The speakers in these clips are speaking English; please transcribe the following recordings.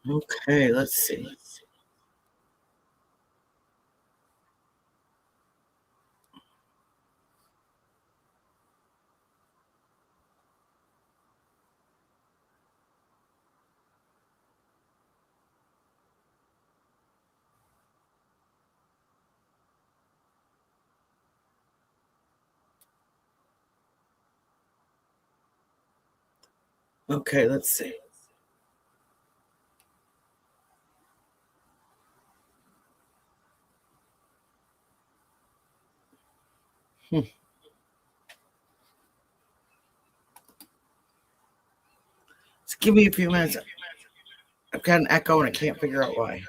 Okay, let's see. Okay, let's see. Just give me a few minutes. I've got an echo and I can't figure out why.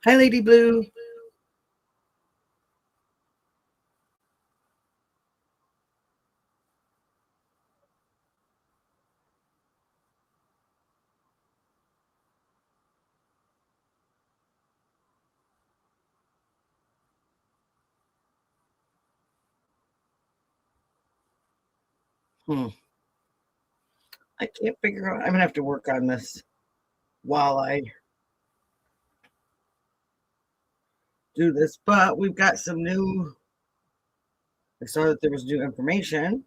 Hi, Lady Blue. I can't figure out. I'm gonna have to work on this while I do this. But we've got some new. I saw that there was new information.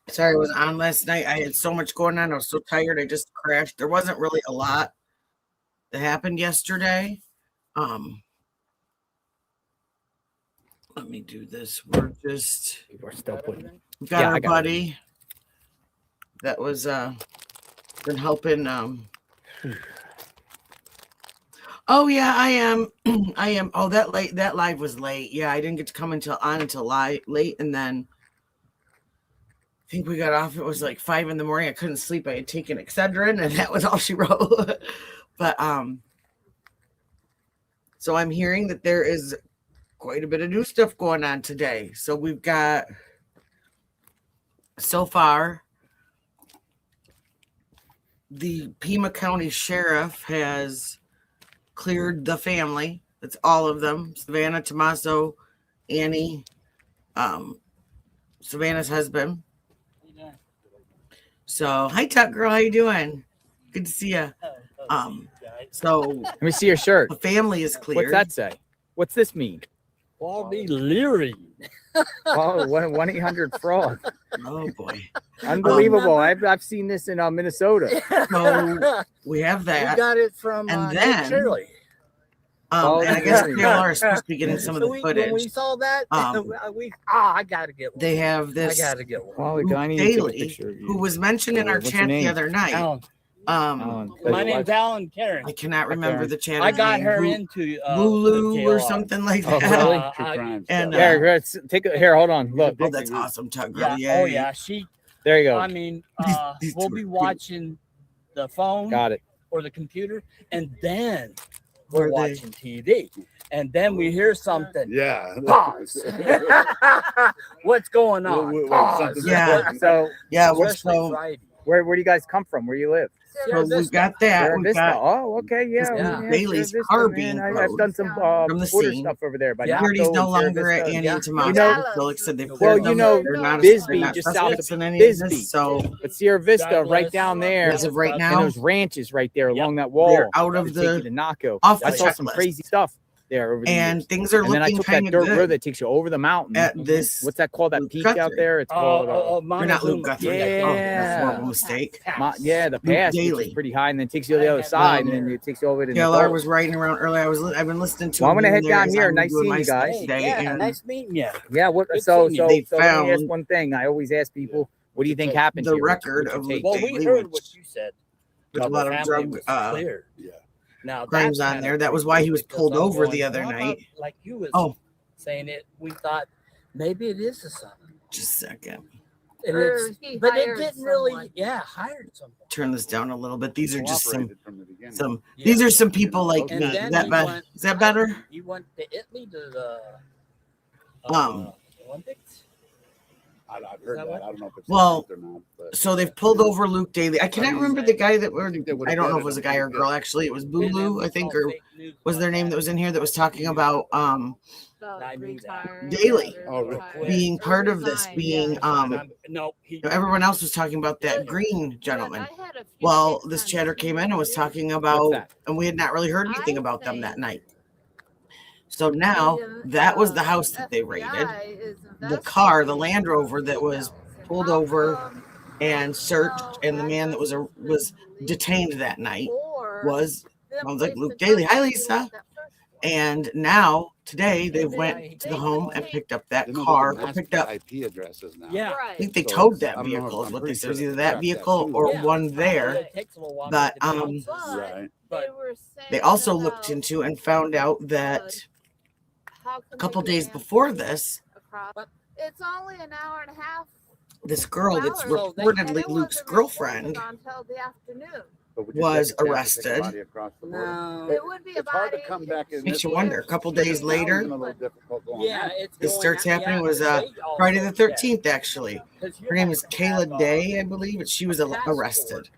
Sorry, I was on last night. I had so much going on. I was so tired. I just crashed. There wasn't really a lot that happened yesterday. Let me do this. We're still putting. We got our buddy that was been helping. Oh yeah, I am. I am. Oh, that live was late. Yeah, I didn't get to come until late, and then I think we got off. It was like 5 a.m. I couldn't sleep. I had taken Excedrin, and that was all she wrote. But so I'm hearing that there is quite a bit of new stuff going on today. So we've got, so far, the Pima County Sheriff has cleared the family. That's all of them. Savannah, Tommaso, Annie, Savannah's husband. So, hi, Tuck Girl. How you doing? Good to see you. So let me see your shirt. The family is cleared. What's that say? What's this mean? Quality Leary. Oh, 1-800-FRAUD. Oh boy, unbelievable! I've seen this in Minnesota. So we have that. We got it from and then Shirley. And I guess they are supposed to be getting some of the footage. When we saw that, I gotta get one. They have this. I gotta get one. Well, the guy needs to take a picture of you. Who was mentioned in our What's chat your name? the other night. Alan. My name's Alan Karen. I cannot remember the channel. I got her into Lulu or something like that. Oh, really? And here, here, hold on. Look. Oh, that's awesome, Tuck Yeah. Girl. Oh yeah, she. There you go. I mean, we'll be watching the phone. Got it. Or the computer, and then we're watching TV, and then we hear something. Yeah. Pause. What's going on? Pause. Yeah. So yeah, where do you guys come from? Where you live? So we've got that. We've got, oh, okay, yeah. Bailey's car being I've done some from the border scene. stuff over there. But Security's no longer at Annie and Tommaso. So like I said, they've well, cleared you know, them. Bisbee, just south of Bisbee. So, but Sierra Vista, right down there, as of right now, and there's ranches right there along that wall. They're out of the Naco. off I the saw some checklist. crazy stuff there over the and years. things are and then I looking took that kind of dirt good road that takes you over the mountain. at this. What's that called? That Luke peak Guthrie. out there? It's called. You're not Luke Guthrie. Yeah. Oh, that's more of a mistake. Yeah, the pass is pretty high, and then it takes you to the other side, and then it takes you over to. KLR was riding around earlier. I've been listening to. Well, I'm gonna head down as here. I'm Nice doing seeing my you guys. stuff today, Yeah, and nice meeting you. Yeah, They let me found ask one thing. I always ask people, what do you think happened the here? record What's your of take? Well, we heard what you said. with a lot of drug Now crimes on there. That was why he was pulled over the other night. Like you was saying it, we thought maybe it is the son. Just a second. But it didn't really. Yeah, hired someone. Turn this down a little bit. These are just some some. These are some people like And me. then Is that better? He went to Italy to the Olympics. I've heard that. I don't know if it's Well, or not. But so they've pulled over Luke Daly. I cannot remember the guy that were. they would've I don't know if vetted it was a him guy or a pretty girl. good. Actually, it was And then Bulu, we I think, saw or fake news was their about name that was in here that was talking about I knew that. Daily being part of this, being No, everyone else was talking about that green gentleman. Well, this chatter came in and was talking about, and we had not really heard anything about them that night. So now that was the house that they raided. The car, the Land Rover that was pulled over and searched, and the man that was detained that night sounds like Luke Daly. Hi, Lisa. And now today they went to the home and picked up that car, or picked up. IP addresses now. Yeah. I think they So towed it's- that I don't know, vehicle. Is I'm what they pretty said. It was sure either they that tracked that vehicle too. or Yeah. one there. It takes a little while But to get the bounces. Right. But they also looked into and found out that a couple days before this, It's only an hour and a half. this girl that's So they- reportedly Luke's girlfriend Until the afternoon. But we just was have to take arrested. body across the border. no. It would be a It's hard to body. come back in. Makes this you way. wonder. A couple days Now later, it's a little difficult going Yeah, out. it's this going starts out- happening. yeah, Was they also Friday the said, 13th, actually. 'cause you Her name have is to Kayla have, Day, I believe, but she was arrested.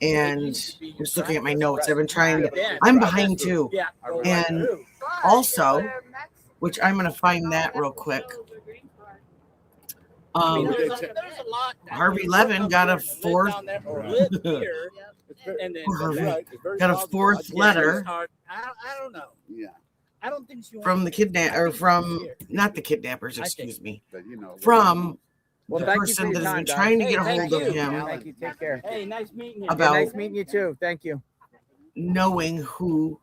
And It used to be I'm just looking at my driver's notes. I've been license. trying to. Yeah, I'm driver's behind through. too, Yeah, go right And- through. But Also, they're Mexican. which I'm gonna find that real quick. I mean, Um, there's a lot. Harvey Levin got a Live fourth. down there or live here, It's very- and then Poor Harvey. You're right, it's very Got a possible. fourth Yeah, letter it's hard. I don't know. Yeah, I don't think she from the wants to. kidnap, or from not the kidnappers, excuse me, but you know. from Well, the thank you for person your that has time, been Doug. trying to Hey, get a thank hold of you. him, Thank you. Take care. Hey, nice meeting you. About- Yeah, nice meeting you too. Thank you. knowing who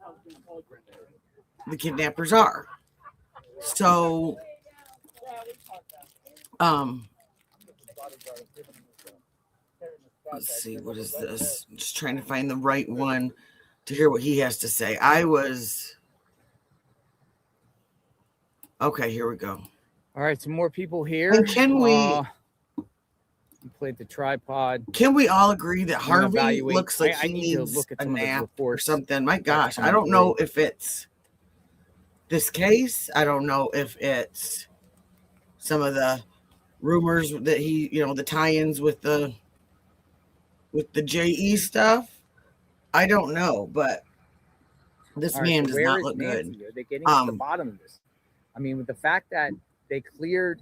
the kidnappers are. So, let's see, what is this? I'm just trying to find the right one to hear what he has to say. Okay, here we go. All right, some more people here. And can we played the tripod? Can we all agree that I'm gonna Harvey evaluate. looks like I he need to needs look at a some of the nap or reports. something? My gosh, I coming don't know through. if it's this case. I don't know if it's some of the rumors that he, the tie-ins with the JE stuff. I don't know, but this All right, man so does where not is look Nancy? good. Are they getting to the Um, bottom of this? I mean, with the fact that they cleared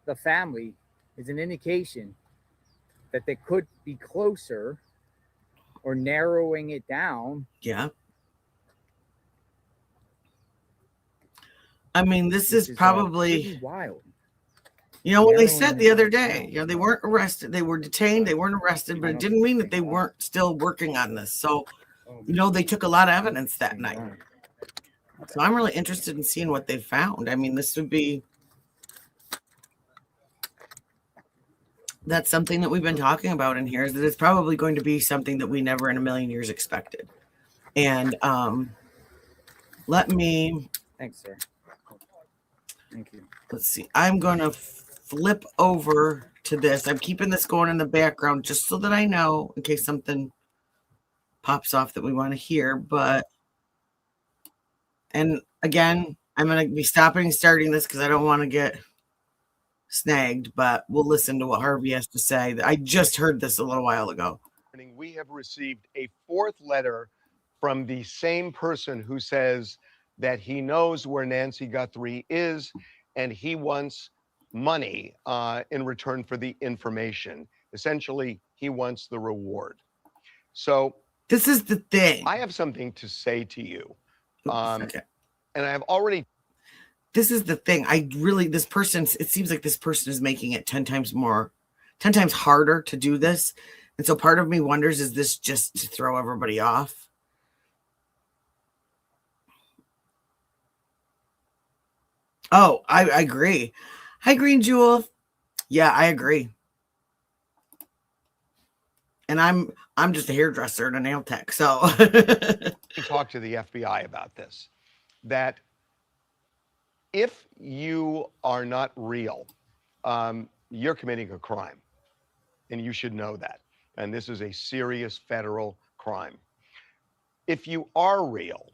the family is an indication that they could be closer or narrowing it down. Yeah. I mean, this which is probably, pretty wild. when they narrowing said it the other down. day, they weren't arrested. They were detained. They weren't arrested, but it didn't mean that they weren't still working on this. So, they took a lot of evidence that night. So I'm really interested in seeing what they found. I mean, that's something that we've been talking about in here, is that it's probably going to be something that we never in a million years expected. And Thanks, sir. Thank you. let's see. I'm going to flip over to this. I'm keeping this going in the background just so that I know in case something pops off that we want to hear. And again, I'm going to be stopping and starting this because I don't want to get snagged, but we'll listen to what Harvey has to say. I just heard this a little while ago. We have received a fourth letter from the same person who says that he knows where Nancy Guthrie is and he wants money in return for the information. Essentially, he wants the reward. So this is the thing. I have something to say to you. Okay. And I've already. This is the thing. It seems like this person is making it 10 times harder to do this. And so part of me wonders, is this just to throw everybody off? Oh, I agree. Hi, Green Jewel. Yeah, I agree. And I'm just a hairdresser and a nail tech. So talk to the FBI about this, that if you are not real, you're committing a crime, and you should know that. And this is a serious federal crime. if you are real,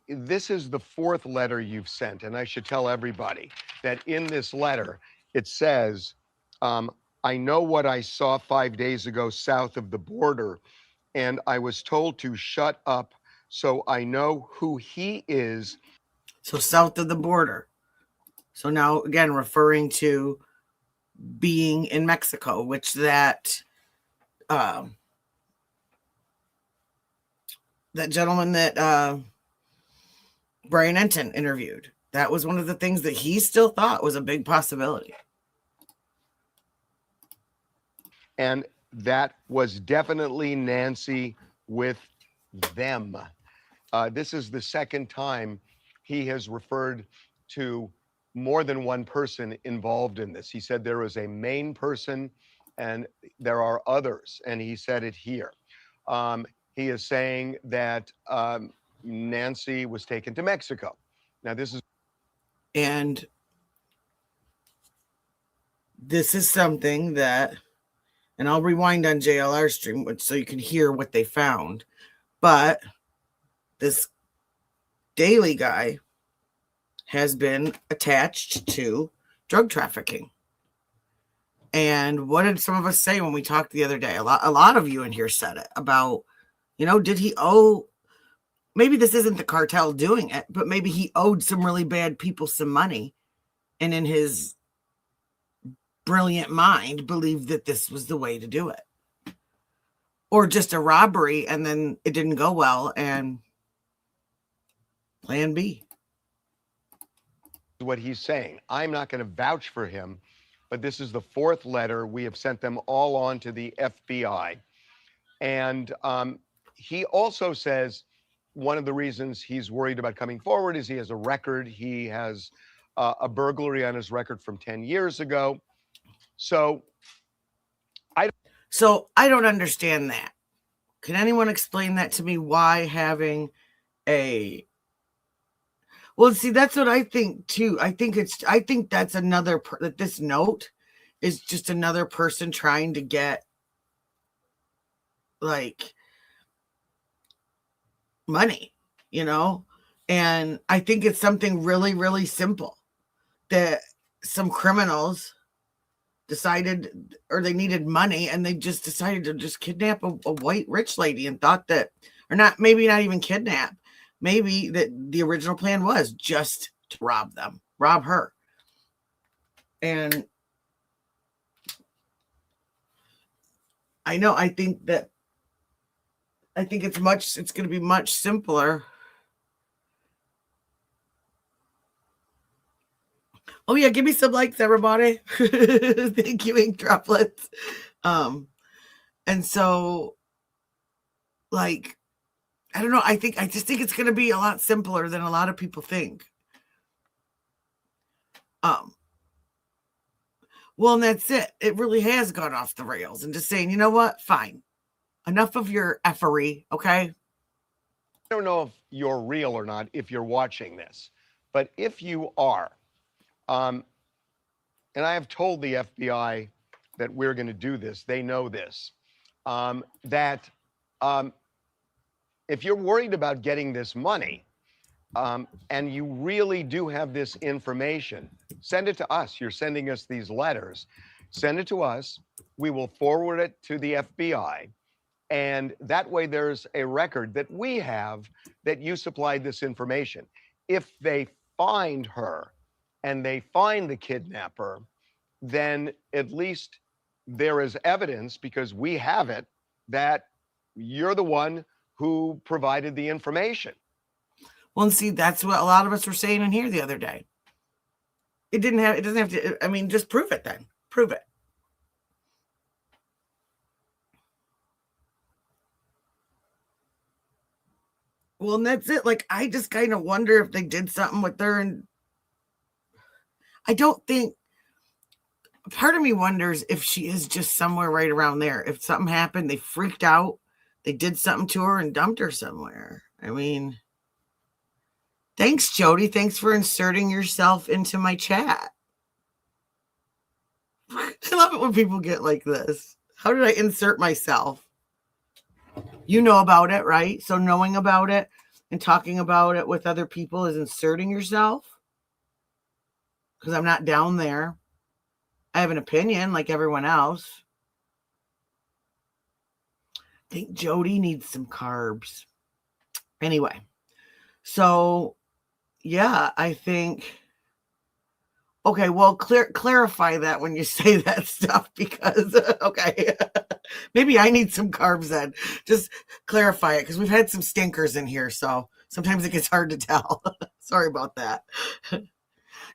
this is the fourth letter you've sent, and I should tell everybody that in this letter it says, I know what I saw 5 days ago south of the border, and I was told to shut up, so I know who he is. So south of the border. So now again referring to being in Mexico, which that gentleman that Brian Enton interviewed, that was one of the things that he still thought was a big possibility. And that was definitely Nancy with them. This is the second time he has referred to more than one person involved in this. He said there is a main person and there are others, and he said it here. He is saying that Nancy was taken to Mexico. Now, this is something that, and I'll rewind on JLR stream so you can hear what they found. But this Daily guy has been attached to drug trafficking. And what did some of us say when we talked the other day? A lot of you in here said it about, did he owe, maybe this isn't the cartel doing it, but maybe he owed some really bad people some money. And in his brilliant mind, believed that this was the way to do it. Or just a robbery and then it didn't go well and plan B. What he's saying. I'm not going to vouch for him, but this is the fourth letter. We have sent them all on to the FBI. And he also says one of the reasons he's worried about coming forward is he has a record. He has a burglary on his record from 10 years ago. So I don't understand that. Can anyone explain that to me? Why having a... Well, see, that's what I think too. I think that's another, that this note is just another person trying to get like money, and I think it's something really, really simple that some criminals decided, or they needed money and they just decided to just kidnap a white rich lady and thought that, or not, maybe not even kidnap. Maybe that the original plan was just to rob her. And I know, I think it's going to be much simpler. Oh yeah, give me some likes, everybody. Thank you, ink droplets. And so, like, I don't know. I just think it's going to be a lot simpler than a lot of people think. Well, and that's it. It really has gone off the rails, and just saying, you know what? Fine. Enough of your effery, okay? I don't know if you're real or not, if you're watching this, but if you are, and I have told the FBI that we're going to do this, they know this, that if you're worried about getting this money, and you really do have this information, send it to us. You're sending us these letters. Send it to us. We will forward it to the FBI. And that way there's a record that we have that you supplied this information. If they find her and they find the kidnapper, then at least there is evidence, because we have it, that you're the one who provided the information. Well, and see, that's what a lot of us were saying in here the other day. It doesn't have to, I mean, just prove it then. Prove it. Well, and that's it. Like, I just kind of wonder if they did something with her. And I don't think, part of me wonders if she is just somewhere right around there. If something happened, they freaked out, they did something to her and dumped her somewhere. I mean, thanks, Jody. Thanks for inserting yourself into my chat. I love it when people get like this. How did I insert myself? You know about it, right? So knowing about it and talking about it with other people is inserting yourself. Because I'm not down there. I have an opinion like everyone else. I think Jody needs some carbs. Anyway, so yeah, I think. Okay, well, clarify that when you say that stuff because okay, maybe I need some carbs then. Just clarify it because we've had some stinkers in here, so sometimes it gets hard to tell. Sorry about that.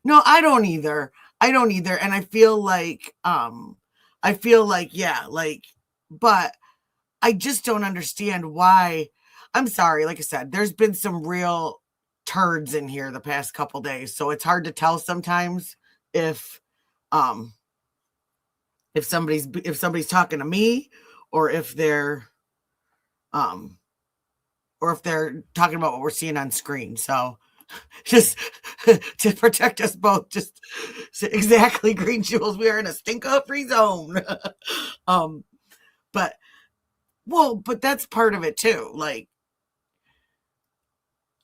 No, I don't either. I don't either, and I feel like yeah, like, but I just don't understand why. I'm sorry, like I said, there's been some real turds in here the past couple days, so it's hard to tell sometimes if um if somebody's talking to me or if they're um talking about what we're seeing on screen. So just to protect us both, just exactly, Green Jewels, we are in a stink-up-free zone. But but that's part of it too. Like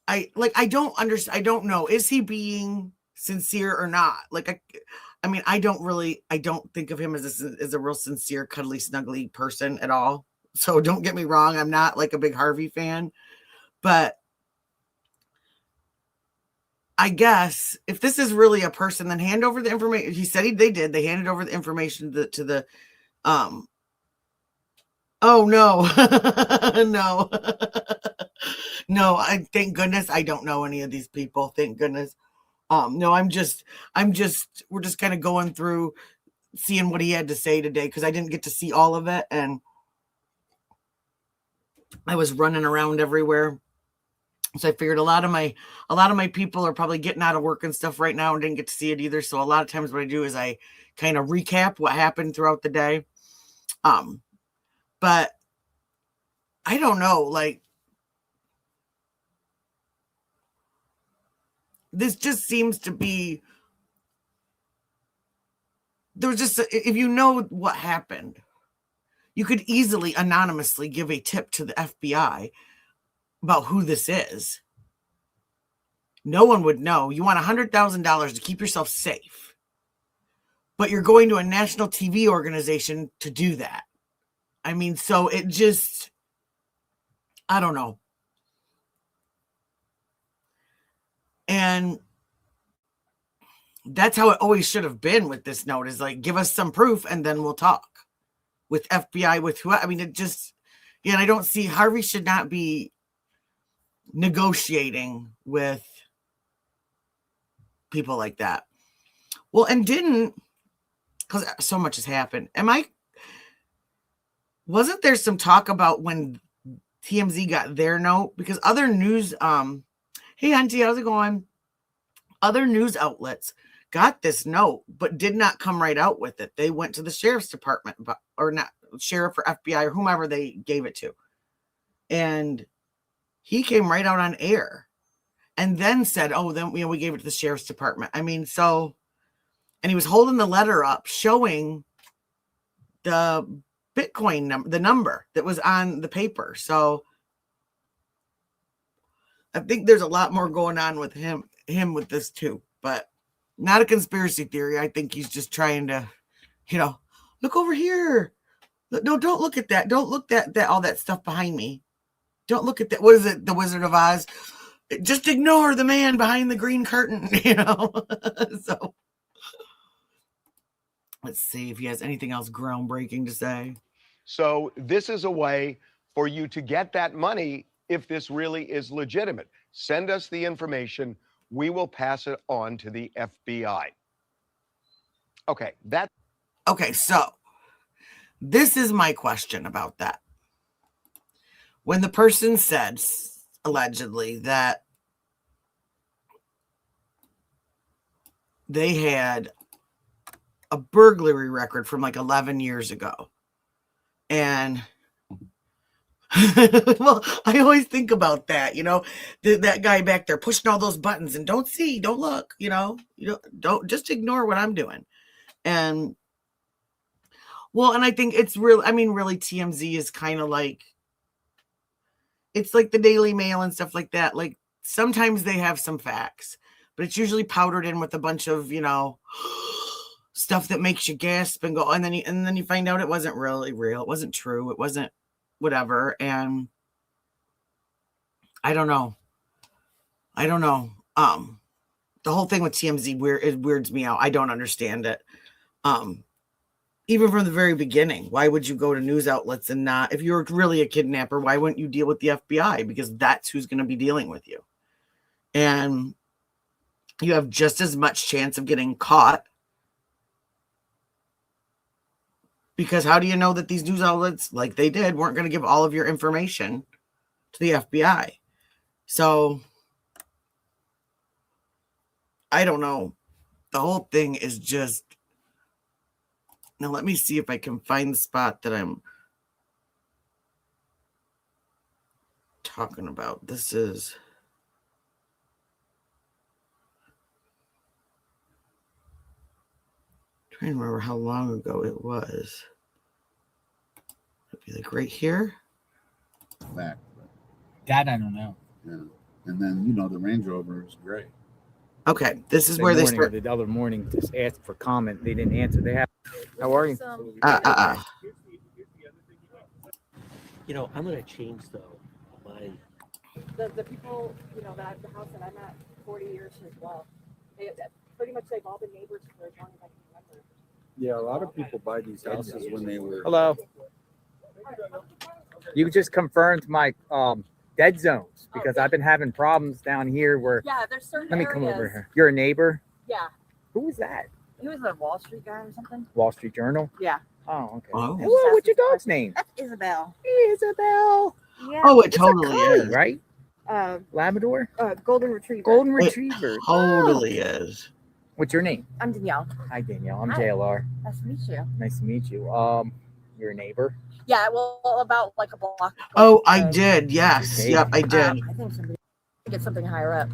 I don't understand. I don't know. Is he being sincere or not? Like I mean, I don't think of him as a real sincere, cuddly, snuggly person at all. So don't get me wrong. I'm not like a big Harvey fan, but I guess if this is really a person, then hand over the information. He said they did. They handed over the information to the oh no. No. No, I thank goodness I don't know any of these people. Thank goodness. No, we're just kind of going through seeing what he had to say today because I didn't get to see all of it and I was running around everywhere. So I figured a lot of my people are probably getting out of work and stuff right now and didn't get to see it either. So a lot of times what I do is I kind of recap what happened throughout the day. But I don't know, like this just seems to be there's just if you know what happened, you could easily anonymously give a tip to the FBI about who this is. No one would know. You want $100,000 to keep yourself safe, but you're going to a national TV organization to do that. I mean, so it just, I don't know. And that's how it always should have been with this note is like, give us some proof and then we'll talk with FBI, with who, I mean, it just, yeah, and I don't see Harvey should not be negotiating with people like that. Well, and didn't, because so much has happened. Wasn't there some talk about when TMZ got their note? Because other news, hey, Auntie, how's it going? Other news outlets got this note, but did not come right out with it. They went to the sheriff's department, or not sheriff or FBI or whomever they gave it to. And he came right out on air and then said, oh, then, we gave it to the sheriff's department. I mean, so, and he was holding the letter up showing the Bitcoin number, the number that was on the paper. So I think there's a lot more going on with him with this too, but not a conspiracy theory. I think he's just trying to, look over here. No, don't look at that. Don't look at that all that stuff behind me. Don't look at that. What is it? The Wizard of Oz. Just ignore the man behind the green curtain, So let's see if he has anything else groundbreaking to say. So this is a way for you to get that money if this really is legitimate. Send us the information. We will pass it on to the FBI. Okay, so this is my question about that. When the person said, allegedly, that they had a burglary record from like 11 years ago. And well, I always think about that, that guy back there pushing all those buttons and don't look, don't just ignore what I'm doing. And well, and I think it's real. I mean, really TMZ is kind of like it's like the Daily Mail and stuff like that. Like sometimes they have some facts, but it's usually powdered in with a bunch of, stuff that makes you gasp and go, and then you find out it wasn't really real. It wasn't true. It wasn't whatever. And I don't know. The whole thing with TMZ it weirds me out. I don't understand it. Even from the very beginning, why would you go to news outlets and not, if you're really a kidnapper, why wouldn't you deal with the FBI? Because that's who's going to be dealing with you. And you have just as much chance of getting caught. Because how do you know that these news outlets, like they did, weren't going to give all of your information to the FBI? So, I don't know. The whole thing is just... Now, let me see if I can find the spot that I'm talking about. This is... I'm trying to remember how long ago it was. It'd be like right here. Back. That I don't know. Yeah. And then, the Range Rover is gray. Okay, this is The where they morning or start. the other morning, just asked for comment. They didn't answer. They have. How are you? I'm gonna change though my The people, that the house that I'm at 40 years as well. Pretty much they've all been neighbors for as long as I can remember. Yeah, a lot of people buy these houses when they were. Hello. You just confirmed my dead zones because I've been having problems down here where. Yeah, there's certain Let me areas. come over here. You're a neighbor. Yeah. Who was that? He was a Wall Street guy or something. Wall Street Journal. Yeah. Oh, okay. Oh. Hello, what's your dog's name? That's Isabel. Isabel. Yeah. Oh, it It's a totally collie, is. right? Uh, Labrador. Golden Retriever. Golden It Retriever. Totally is. What's your name? I'm Danielle. Hi, Danielle. I'm Hi. JLR. Nice to meet you. Nice to meet you. You're a neighbor. Yeah, well, about like a block. Oh, I did. Yes. Okay. Yep, I did. I think somebody get something higher up.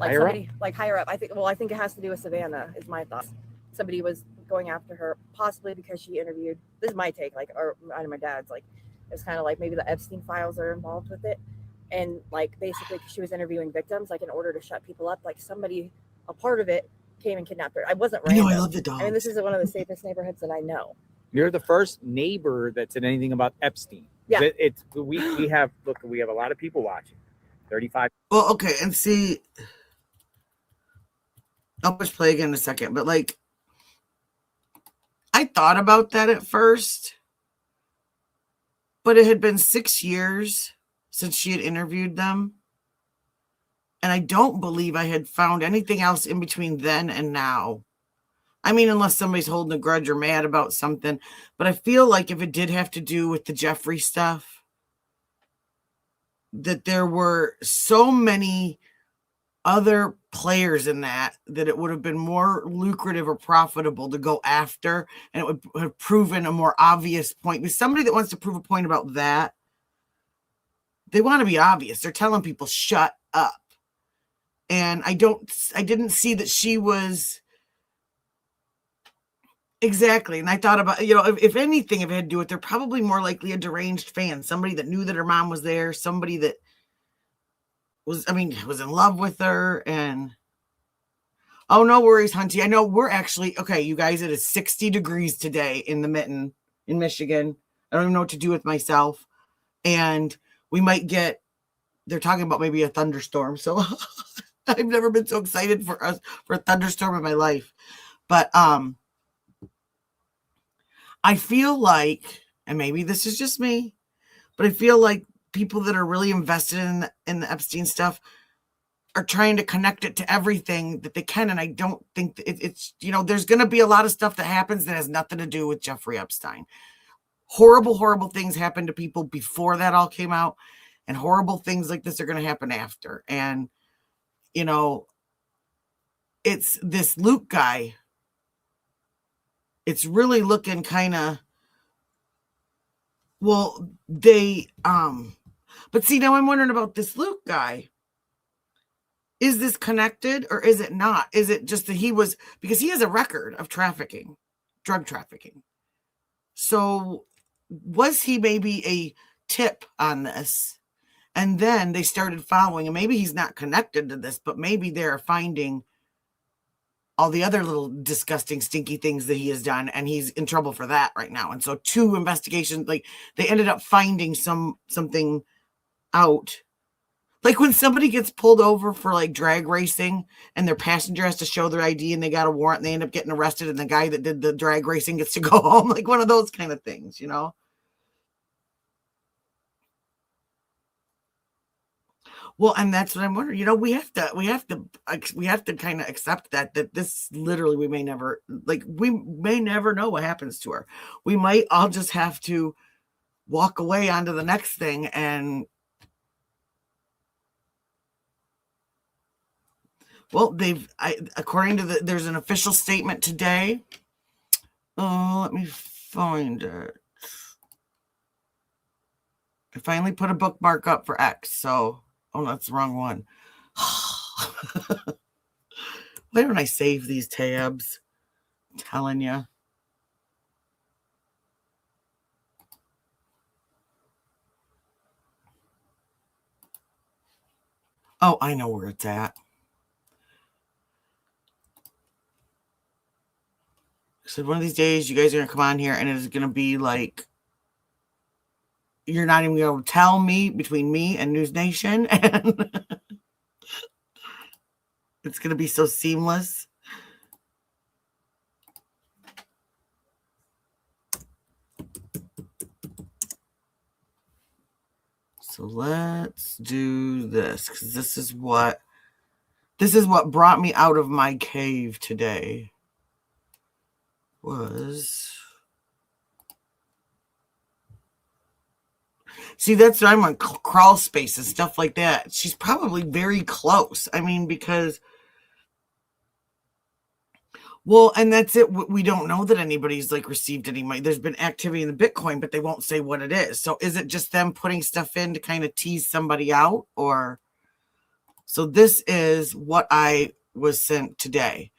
Like Higher up? somebody like higher up. I think it has to do with Savannah, is my thought. Somebody was going after her, possibly because she interviewed. This is my take, or my dad's. Like, it's kind of like maybe the Epstein files are involved with it, and like basically she was interviewing victims, like in order to shut people up. Like somebody, a part of it, came and kidnapped her. I wasn't I know, random. I love the dogs. I mean, this is one of the safest neighborhoods that I know. You're the first neighbor that said anything about Epstein. Yeah. We have a lot of people watching. 35. Well, okay, and see, I'll push play again in a second, but like, I thought about that at first, but it had been 6 years since she had interviewed them. And I don't believe I had found anything else in between then and now. I mean, unless somebody's holding a grudge or mad about something. But I feel like if it did have to do with the Jeffrey stuff, that there were so many other players in that it would have been more lucrative or profitable to go after, and it would have proven a more obvious point. Because somebody that wants to prove a point about that, they want to be obvious. They're telling people, shut up. And I didn't see that she was exactly. And I thought about, if anything, if it had to do with, they're probably more likely a deranged fan, somebody that knew that her mom was there, somebody that was in love with her. And oh, no worries, Hunty. I know we're actually, okay, you guys, it is 60 degrees today in the Mitten in Michigan. I don't even know what to do with myself. And we might get, they're talking about maybe a thunderstorm. So I've never been so excited for a thunderstorm in my life. But I feel like, and maybe this is just me, but I feel like people that are really invested in the Epstein stuff are trying to connect it to everything that they can. And I don't think that it's, there's going to be a lot of stuff that happens that has nothing to do with Jeffrey Epstein. Horrible, horrible things happened to people before that all came out, and horrible things like this are going to happen after. And it's this Luke guy. It's really looking kind of, well, but see, now I'm wondering about this Luke guy. Is this connected or is it not? Is it just that because he has a record of trafficking, drug trafficking. So was he maybe a tip on this? And then they started following, and maybe he's not connected to this, but maybe they're finding all the other little disgusting, stinky things that he has done, and he's in trouble for that right now. And so 2 investigations, like they ended up finding something out. Like when somebody gets pulled over for like drag racing and their passenger has to show their ID and they got a warrant and they end up getting arrested and the guy that did the drag racing gets to go home, like one of those kind of things, you know? Well, and that's what I'm wondering. You know, we have to kind of accept that this literally we may never know what happens to her. We might all just have to walk away onto the next thing. And well, according to there's an official statement today. Oh, let me find it. I finally put a bookmark up for X, so. Oh, that's the wrong one. Why don't I save these tabs? I'm telling you. Oh, I know where it's at. So one of these days, you guys are going to come on here and it is going to be like, you're not even going to tell me between me and News Nation. And it's going to be so seamless. So let's do this, because this is what brought me out of my cave today. See, that's why I'm on crawl spaces, stuff like that. She's probably very close. I mean, because, well, and that's it. We don't know that anybody's like received any money. There's been activity in the Bitcoin, but they won't say what it is. So is it just them putting stuff in to kind of tease somebody out? Or, so this is what I was sent today.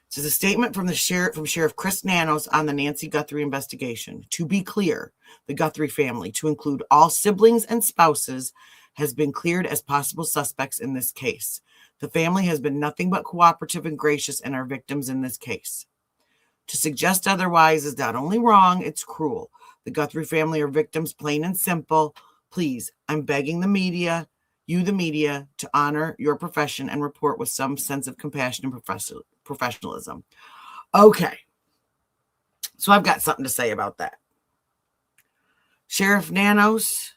This is a statement from Sheriff Chris Nanos on the Nancy Guthrie investigation. To be clear, the Guthrie family, to include all siblings and spouses, has been cleared as possible suspects in this case. The family has been nothing but cooperative and gracious and are victims in this case. To suggest otherwise is not only wrong, it's cruel. The Guthrie family are victims, plain and simple. Please, I'm begging the media, to honor your profession and report with some sense of compassion and professionalism. Okay. So I've got something to say about that. Sheriff Nanos,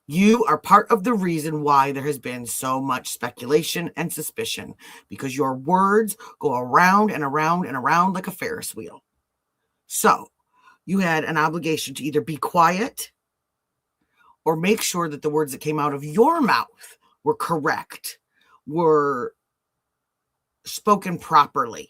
you are part of the reason why there has been so much speculation and suspicion, because your words go around and around and around like a Ferris wheel. So you had an obligation to either be quiet or make sure that the words that came out of your mouth were correct, were spoken properly.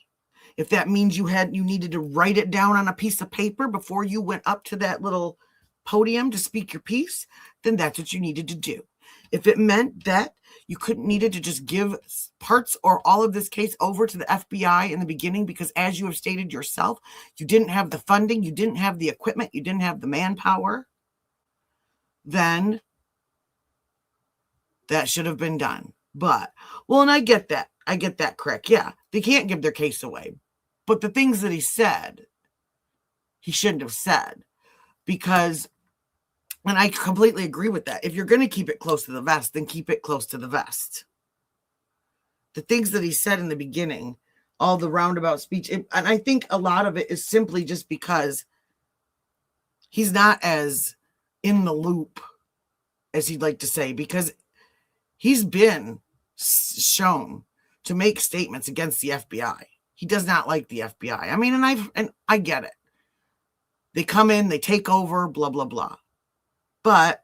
If that means you needed to write it down on a piece of paper before you went up to that little podium to speak your piece, then that's what you needed to do. If it meant that you needed to just give parts or all of this case over to the FBI in the beginning, because as you have stated yourself, you didn't have the funding, you didn't have the equipment, you didn't have the manpower, then that should have been done. But, well, and I get that correct. Yeah, they can't give their case away. But the things that he said, he shouldn't have said. Because, and I completely agree with that. If you're going to keep it close to the vest, then keep it close to the vest. The things that he said in the beginning, all the roundabout speech, and I think a lot of it is simply just because he's not as in the loop as he'd like to say, because he's been shown to make statements against the FBI. He does not like the FBI. I mean, and I get it. They come in, they take over, blah, blah, blah. But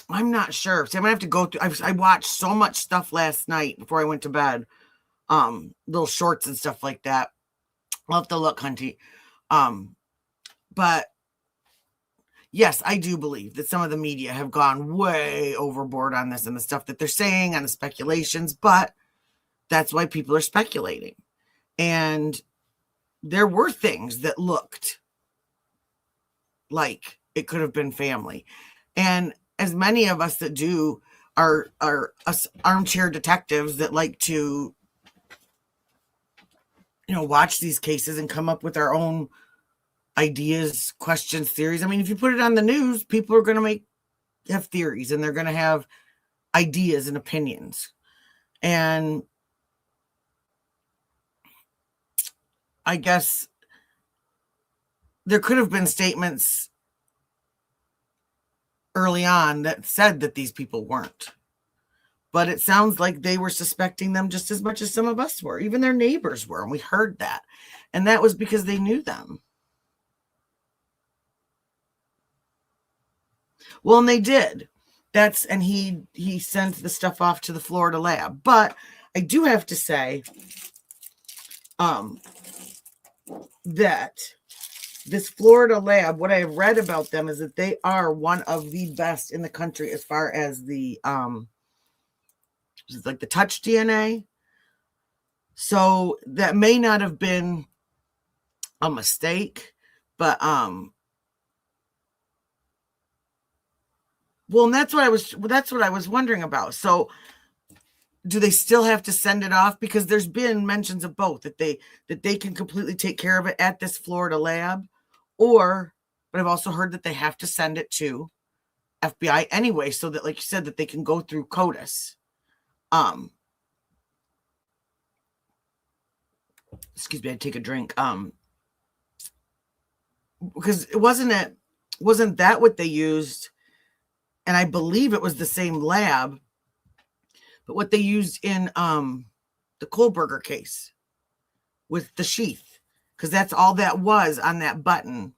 I'm not sure. So I'm going to have to go through. I watched so much stuff last night before I went to bed. Little shorts and stuff like that. I'll have to look, Hunty. But yes, I do believe that some of the media have gone way overboard on this and the stuff that they're saying and the speculations, but that's why people are speculating. And there were things that looked like it could have been family. And as many of us that do are us armchair detectives that like to, watch these cases and come up with our own ideas, questions, theories. I mean, if you put it on the news, people are going to have theories and they're going to have ideas and opinions. And I guess there could have been statements early on that said that these people weren't. But it sounds like they were suspecting them just as much as some of us were. Even their neighbors were, and we heard that. And that was because they knew them. Well, and they did. And he sent the stuff off to the Florida lab. But I do have to say that this Florida lab, what I have read about them is that they are one of the best in the country as far as the like the touch DNA. So that may not have been a mistake, but well, and that's what I was wondering about. So do they still have to send it off? Because there's been mentions of both, that they can completely take care of it at this Florida lab, but I've also heard that they have to send it to FBI anyway, so that, like you said, that they can go through CODIS. Excuse me, I take a drink. Because wasn't that what they used? And I believe it was the same lab, but what they used in the Kohlberger case with the sheath, because that's all that was on that button.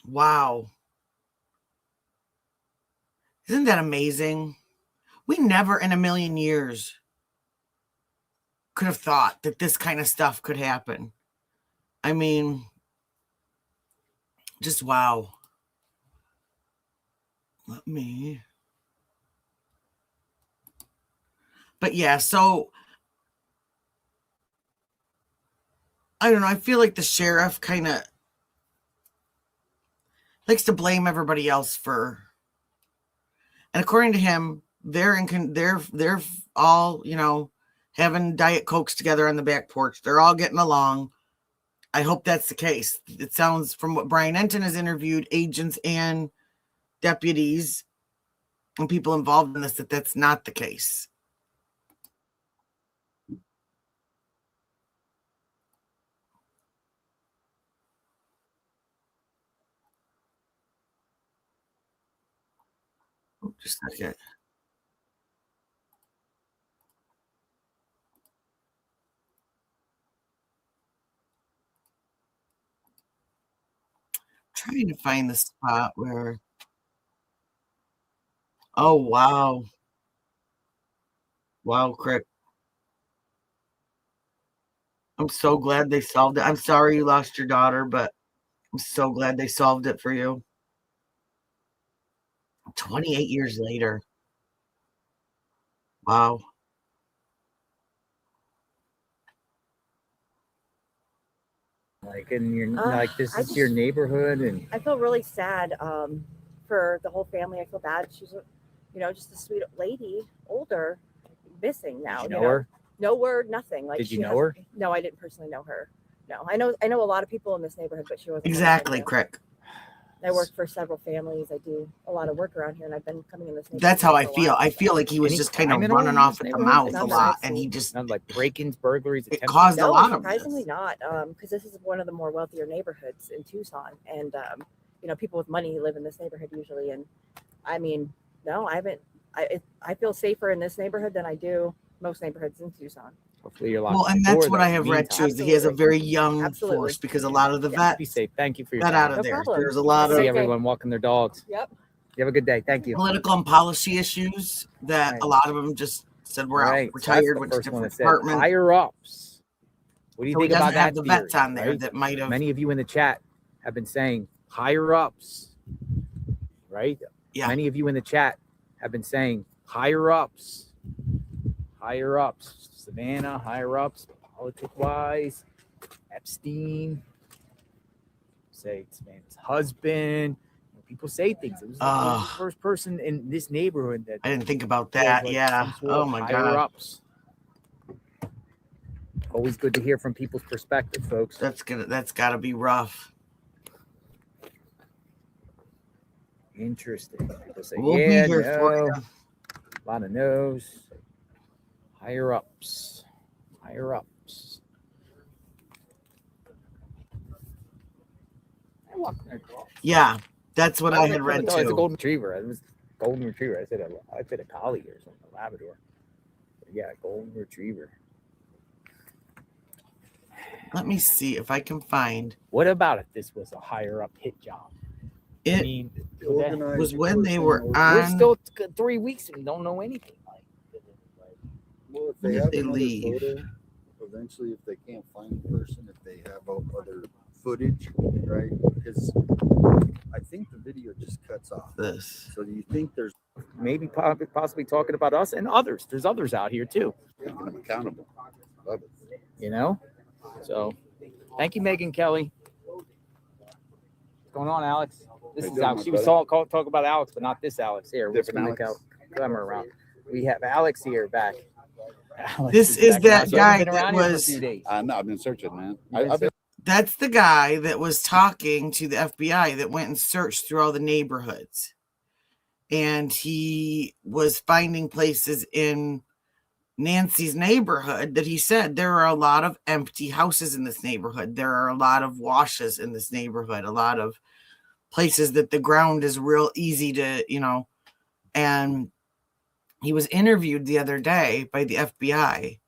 Wow. Isn't that amazing? We never in a million years could have thought that this kind of stuff could happen. I mean, just wow. But yeah, so I don't know. I feel like the sheriff kind of likes to blame everybody else and according to him, they're all, having Diet Cokes together on the back porch. They're all getting along. I hope that's the case. It sounds, from what Brian Enton has interviewed agents and deputies and people involved in this, that that's not the case. Just a second. Trying to find the spot where. Oh, wow. Wow, Crick. I'm so glad they solved it. I'm sorry you lost your daughter, but I'm so glad they solved it for you. 28 years later. Wow. Like, and you're this I is your neighborhood, and I feel really sad for the whole family. I feel bad. She's, just a sweet lady, older, missing now. did you know her? No word, nothing. Like, Did you know her? No, I didn't personally know her. No, I know a lot of people in this neighborhood, but she wasn't. Exactly, Crick. I work for several families. I do a lot of work around here, and I've been coming in this neighborhood. That's how I for a feel. while. I feel like he was Any just kind of crime at running all in off this at the neighborhood? mouth Not a that I've lot, and he seen. just Not like break-ins, burglaries, it attempted caused a No, lot of this. surprisingly not, because this is one of the more wealthier neighborhoods in Tucson, and people with money live in this neighborhood usually. And I mean, no, I haven't. I feel safer in this neighborhood than I do most neighborhoods in Tucson. Hopefully you're locked. Well, and that's what I have read too, is that he has a Absolutely. very young Absolutely. force, because a lot of the Be vets safe. Thank you for your got out time. of No there. problem. There's a lot Have a See of great day. everyone walking their dogs. Yep. You have a good day. Thank you. political and policy issues that Right. a lot of them just said we're All out, right, so retired, that's the went to first one different that said departments. higher ups. What do you So he think about doesn't have that? the vets theory, on there right? that might have. Many of you in the chat have been saying higher ups, right? Yeah. Many of you in the chat have been saying higher ups, Savannah, higher ups, politic wise, Epstein. say it's Savannah's husband. People say things. It was Oh. the first person in this neighborhood that I didn't think about was, that. like, Yeah. some sort Oh of my higher God. ups. Always good to hear from people's perspective, folks. That's gotta be rough. Interesting. People say, We'll be yeah, here for no. you. A lot of no's. Higher ups. Higher ups. Yeah, that's what I had read It's a too. golden retriever. It was golden retriever. I said a collie or something, a Labrador. But yeah, golden retriever. Let me see if I can find. What about if this was a higher up hit job? I It mean, The organizing was when they person were or- we're on. still 3 weeks and don't know anything. Well, if When they did have they another leave? photo, eventually, if they can't find the person, if they have other footage, right? Because I think the video just cuts off. This. So do you think there's Maybe possibly talking about us and others. There's others out here too. making them accountable? Love it. You know. So, thank you, Megan Kelly. What's going on, Alex? This How is you doing, Alex. my She was brother? talk about Alex, but not this Alex here. We're Different gonna Alex? come around. We have Alex here back. Alex This is back. that You haven't guy been around that here for a was. few days. No, I've been searching, man. You've been I've been That's the guy that was talking to the FBI that went and searched through all the neighborhoods. And he was finding places in Nancy's neighborhood that he said there are a lot of empty houses in this neighborhood. There are a lot of washes in this neighborhood, a lot of places that the ground is real easy to, and he was interviewed the other day by the FBI.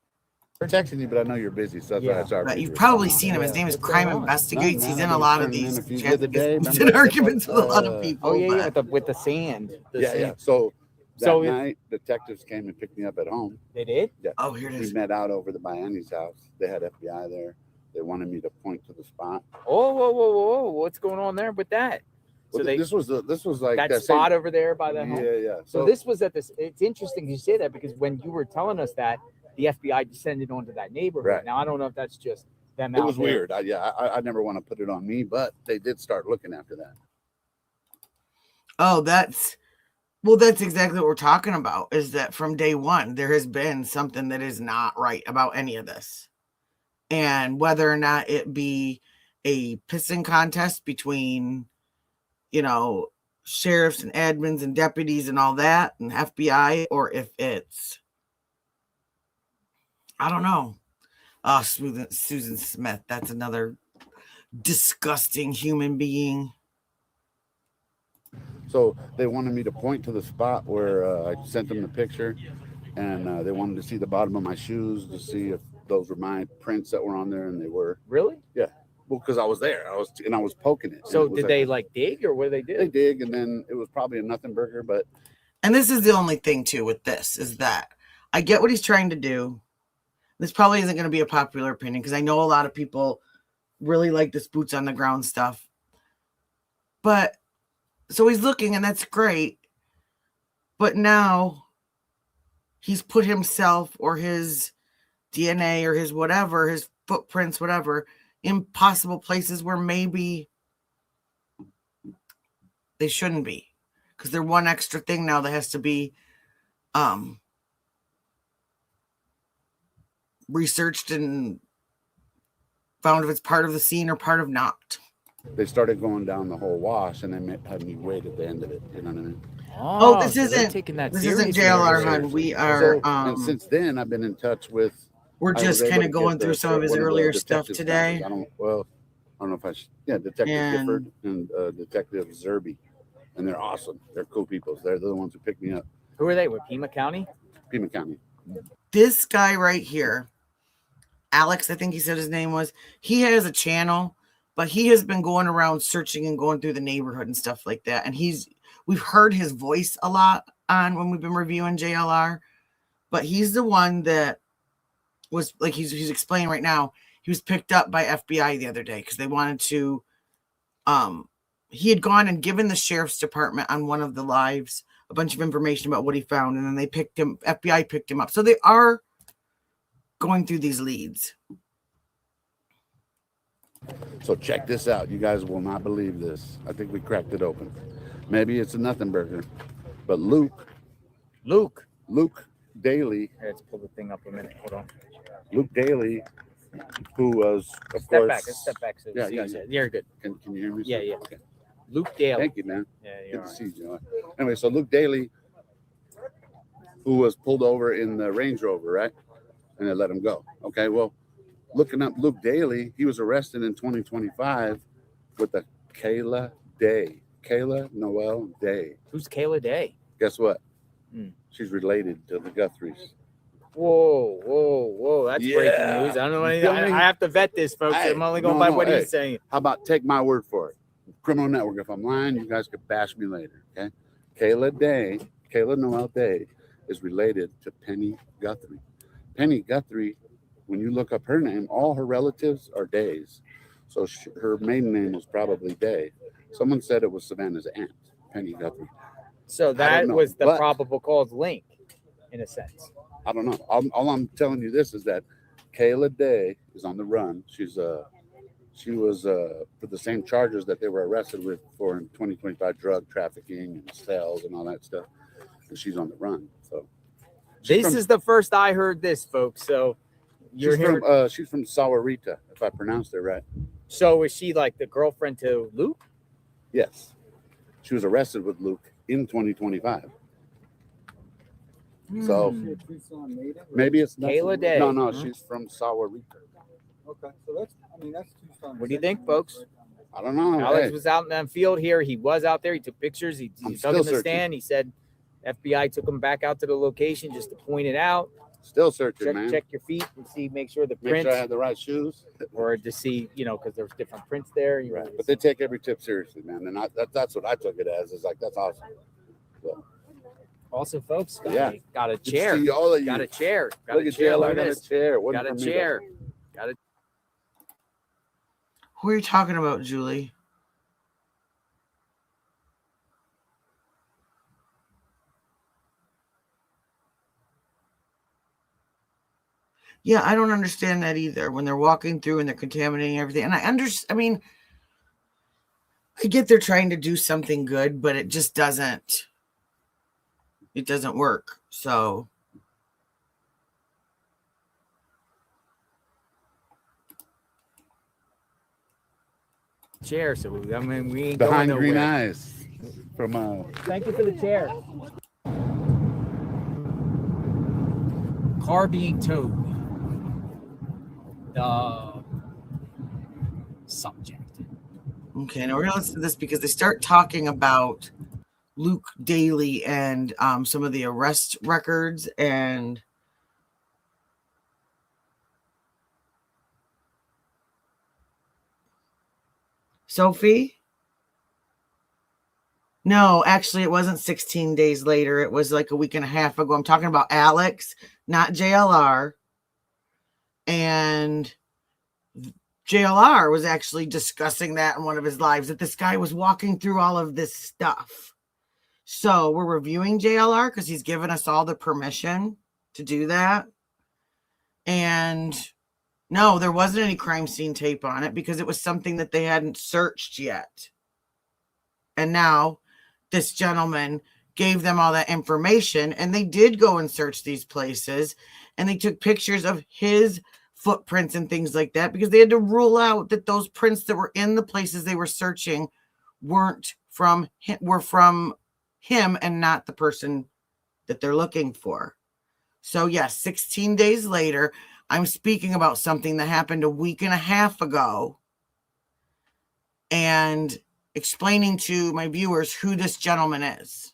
texting you, but I know you're busy, so that's why it's hard. But for you you've to probably respond. seen him. His Yeah, name is what's Crime going on? Investigates. No, He's man, in I've a been lot of turning in these a few chats. the other day. He's Remember in I said, arguments with a lot of people. Oh yeah, but- with the sand. The Yeah, sand. yeah. So that So night, detectives came and picked me up at home. They did. Oh, here it We is. met out over the Miami's house. They had FBI there. They wanted me to point to the spot. Oh, whoa! What's going on there with that? So Well, they this was like that same- spot over there by the Yeah, home. yeah. So this was at this. It's interesting you say that because when you were telling us that, the FBI descended onto that neighborhood. Right. Now I don't know if that's just them. It out was there. weird. I never want to put it on me, but they did start looking after that. Oh, that's exactly what we're talking about, is that from day one, there has been something that is not right about any of this. And whether or not it be a pissing contest between, sheriffs and admins and deputies and all that and FBI, or if it's, I don't know. Oh, Susan Smith. That's another disgusting human being. So they wanted me to point to the spot where I sent them the picture, and they wanted to see the bottom of my shoes to see if those were my prints that were on there, and they were. Really? Well, because I was there, I was poking it. So and it was did they like dig or what did they do? They dig, and then it was probably a nothing burger, but And this is the only thing too with this is that I get what he's trying to do. This probably isn't going to be a popular opinion because I know a lot of people really like this boots on the ground stuff. But so he's looking, and that's great. But now he's put himself or his DNA or his whatever, his footprints, whatever, in possible places where maybe they shouldn't be. Because they're one extra thing now that has to be researched and found if it's part of the scene or part of not. they started going down the whole wash, and they had me wait at the end of it. You know what I mean? Oh, this so they're isn't- taking that This isn't seriously. JLR, seriously. hun. We are and since then, I've been in touch with. we're I was just able kind to of get going through some of his one the earlier stuff detectives' today. numbers. I don't know if I should. Yeah, Detective And- Gifford and Detective Zerby, and they're awesome. They're cool people. They're the ones who picked me up. Who are they? With Pima County? Pima County. This guy right here, Alex, I think he said his name was, he has a channel, but he has been going around searching and going through the neighborhood and stuff like that. And we've heard his voice a lot on when we've been reviewing JLR, but he's the one that was like, he's explaining right now. He was picked up by FBI the other day because they wanted to, he had gone and given the sheriff's department on one of the lives a bunch of information about what he found. And then FBI picked him up. So they are going through these leads. So check this out. You guys will not believe this. I think we cracked it open. Maybe it's a nothing burger, but Luke Daly, Here, let's pull the thing up a minute. Hold on. Luke Daly, who was, of Step course, back. Let's step back. So Yeah, see yeah, you. yeah. You're good. Can you hear me? Yeah, yeah. Okay. Luke Daly. Thank you, man. Yeah, Good you're to right. see you. Anyway, so Luke Daly, who was pulled over in the Range Rover, right? And they let him go. Okay, well, looking up Luke Daly, he was arrested in 2025 with a Kayla Noel Day. Who's Kayla Day? Guess what? Hmm. She's related to the Guthries. Whoa. That's breaking Yeah. news. I don't know You anything. feel me? I have to vet this, folks. Hey, I'm only going no, by no, what hey. he's saying. How about take my word for it? Criminal Network. If I'm lying, you guys could bash me later. Okay. Kayla Noel Day is related to Penny Guthrie. Penny Guthrie, when you look up her name, all her relatives are Days. So her maiden name was probably Day. Someone said it was Savannah's aunt, Penny Guthrie. So that know, was the but- probable cause link, in a sense. I don't know. All I'm telling you this is that Kayla Day is on the run. She was for the same charges that they were arrested with for in 2025, drug trafficking and sales and all that stuff. And she's on the run. So This is the first I heard this, folks. So you're here. she's from Sawarita, if I pronounced it right. So is she like the girlfriend to Luke? Yes. She was arrested with Luke in 2025. So maybe it's Kayla Day. No, she's from Sawarita. Okay, so that's Tucson. What do you think, folks? I don't know. Alex Hey, was out in the field here. He was out there. He took pictures. He I'm dug still in the searching. stand. He said FBI took him back out to the location just to point it out. still searching, man. Check your feet and see, make sure the Make prints, sure I had the right shoes. or to see, because there's different prints there. Right. But they take every tip seriously, man. And that's what I took it as. It's like, that's awesome. So, Also, folks, Yeah. got a good to chair. see all of you. Got a chair. Got Look a at chair. JLR Look at got a this. chair. Wasn't Got a for me, though. chair. Got a Who are you talking about, Julie? Yeah, I don't understand that either. When they're walking through and they're contaminating everything, and I mean, I get they're trying to do something good, but it just doesn't. It doesn't work. So chair. So we ain't Behind going green nowhere. eyes from Thank you for the chair. Car being towed. The subject. okay, now we're gonna listen to this because they start talking about Luke Daly and some of the arrest records and Sophie. No, actually, it wasn't 16 days later. It was like a week and a half ago. I'm talking about Alex, not JLR. And JLR was actually discussing that in one of his lives, that this guy was walking through all of this stuff. So we're reviewing JLR because he's given us all the permission to do that. And no, there wasn't any crime scene tape on it because it was something that they hadn't searched yet. And now this gentleman gave them all that information, and they did go and search these places, and they took pictures of his footprints and things like that because they had to rule out that those prints that were in the places they were searching weren't from him, were from him and not the person that they're looking for. So yes, 16 days later, I'm speaking about something that happened a week and a half ago and explaining to my viewers who this gentleman is.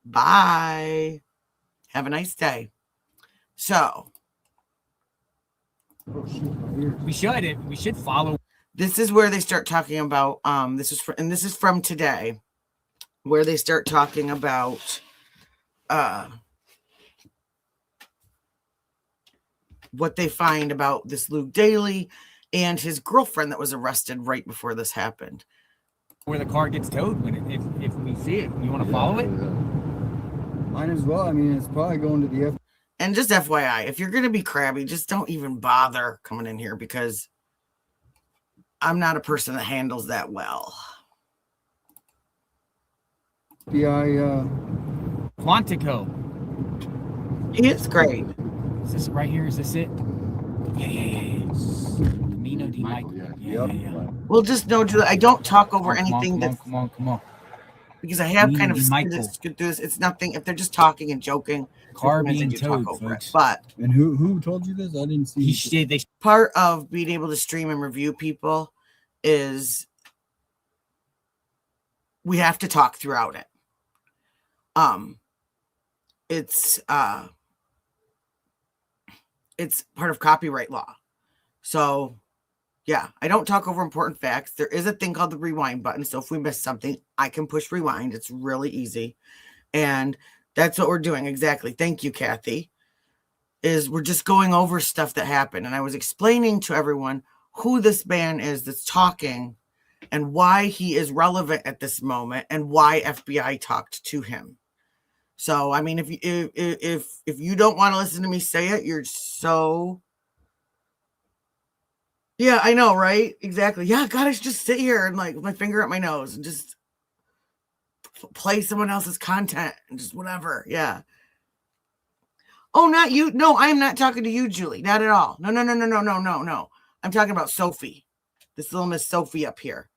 Bye. Have a nice day. So We should follow. this is where they start talking about this is from today, where they start talking about what they find about this Luke Daly and his girlfriend that was arrested right before this happened. Where the car gets towed if we see it. You want to follow it? Might as well. I mean, it's probably going to the And just FYI, if you're going to be crabby, just don't even bother coming in here because I'm not a person that handles that well. FBI, Quantico. He is great. Is this right here? Is this it? Yeah. Camino di Michael, Michael. yeah. Yeah. Well, just know, Julie, I don't talk over Come anything that come on. because I have Camino kind of di Michael. skid through this. It's nothing if they're just talking and joking. Car sometimes I being do talk towed, over it. folks. But and who told you this? I didn't see. They part of being able to stream and review people is we have to talk throughout it. It's part of copyright law. So yeah, I don't talk over important facts. There is a thing called the rewind button. So if we miss something, I can push rewind. It's really easy. And that's what we're doing. Exactly. Thank you, Kathy. Is we're just going over stuff that happened. And I was explaining to everyone who this man is that's talking and why he is relevant at this moment and why FBI talked to him. So, I mean, if you don't want to listen to me say it, you're so... Yeah, I know, right? Exactly. Yeah, God, I should just sit here and like with my finger at my nose and just play someone else's content and just whatever. Yeah. Oh, not you. No, I am not talking to you, Julie. Not at all. No. I'm talking about Sophie. This little Miss Sophie up here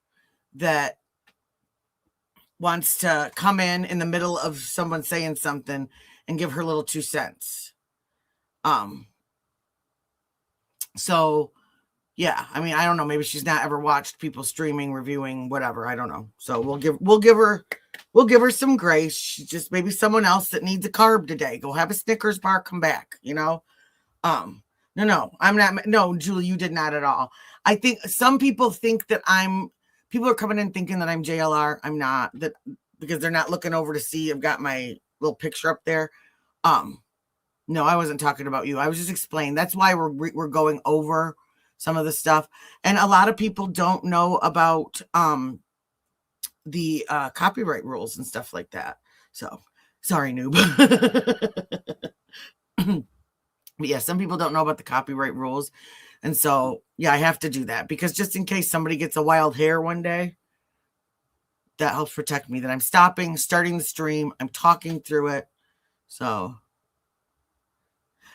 that wants to come in the middle of someone saying something and give her little 2 cents. So yeah, I mean, I don't know. Maybe she's not ever watched people streaming, reviewing, whatever. I don't know. So we'll give her some grace. She's just maybe someone else that needs a carb today. Go have a Snickers bar, come back, you know? No, I'm not. No, Julie, you did not at all. I think some people think that people are coming in thinking that I'm JLR. I'm not, that because they're not looking over to see I've got my little picture up there. No, I wasn't talking about you. I was just explaining. That's why we're going over some of the stuff. And a lot of people don't know about the copyright rules and stuff like that. So sorry, noob. But yeah, some people don't know about the copyright rules. And so, yeah, I have to do that because just in case somebody gets a wild hair one day, that helps protect me that I'm starting the stream. I'm talking through it. So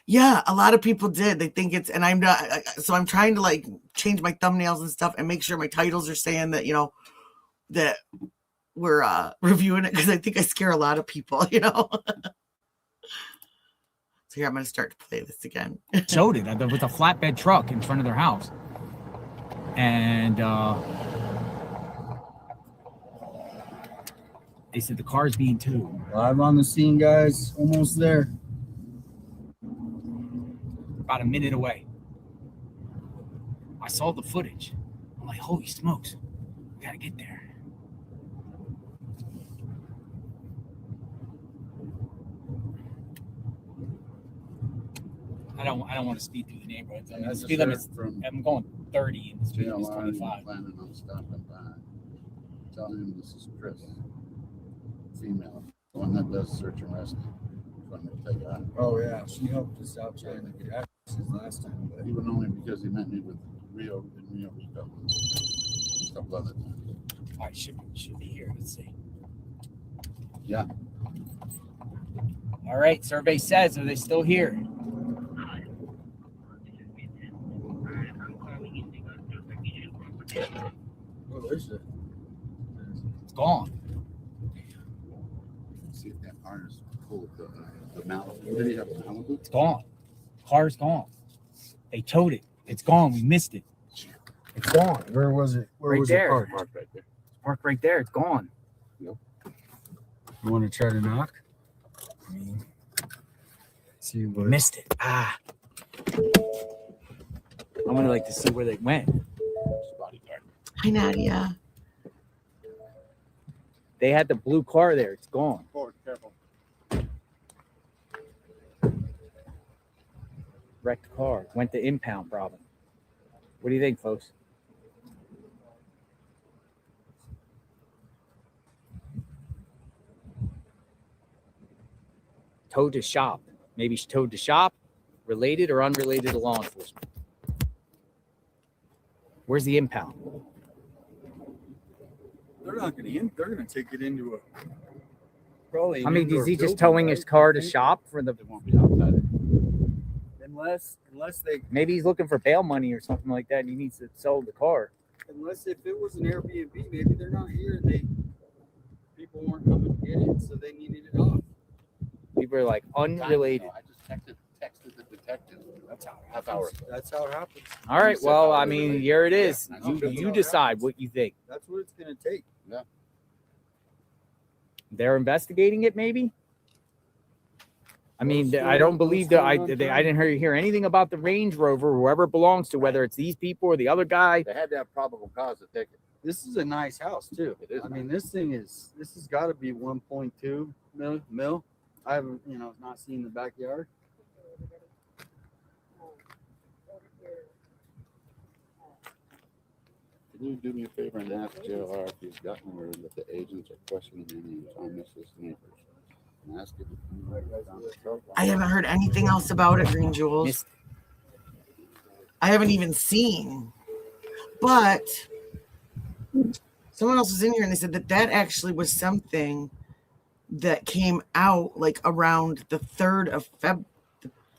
yeah, a lot of people did. They think it's, and I'm not, so I'm trying to like change my thumbnails and stuff and make sure my titles are saying that, you know, that we're reviewing it because I think I scare a lot of people, you know. So here, I'm going to start to play this again. showed it with a flatbed truck in front of their house. And they said the car's being towed. Live on the scene, guys. Almost there. About a minute away. I saw the footage. I'm like, holy smokes, we gotta get there. I don't want to speed through the neighborhoods. I mean, the speed limit's I'm going 30 and the speed limit's 25. Planning on stopping by. Tell him this is Chris, female, the one that does search and rescue. Going to take it out. Oh yeah, she helped us out trying to get access last time. But Even only because he met me with Rio Rico. A couple other times. All right, should be here. Let's see. Yeah. All right, survey says, are they still here? where is it? It's gone. See if that artist pulled the Malibu. Did he have a Malibu? It's gone. Car's gone. They towed it. It's gone. We missed it. It's gone. Where was it? Where Right was there. it parked? Mark right there. It's parked right there. It's gone. You want to try to knock? See We what? missed it. I want to like to see where they went. Bodyguard. Hi, Nadia. They had the blue car there. It's gone. Forward, careful. Wrecked car. Went to impound problem. What do you think, folks? Towed to shop. Maybe she towed to shop. Related or unrelated to law enforcement. Where's the impound? They're not going to. They're going to take it into a. Probably. I mean, is he just building, towing right? his car to I think. shop for the? They won't be outside it. Unless they. Maybe he's looking for bail money or something like that. And he needs to sell the car. Unless if it was an Airbnb, maybe they're not here. People weren't coming to get it, so they needed it off. People are like unrelated. I just texted the detective. That's how half hour ago. That's how it happens. All right. said Well, how I it mean, related. here it is. Yeah, I know. You decide what you think. That's what it's going to take. They're investigating it, maybe. I mean, What's I don't going- believe what's that going on, I didn't hear anything about the Range Rover, whoever it belongs to, whether it's these people or the other guy. They had to have probable cause to take it. This is a nice house too. It is I mean, this has got to be 1.2 mil. I haven't, not seen the backyard. Can you do me a favor and ask JLR if he's gotten word that the agents are questioning any Thomas' neighbors? And ask him. I haven't heard anything else about it, Green Jewels. Miss- I haven't even seen. But someone else was in here and they said that actually was something that came out like around the 3rd of February.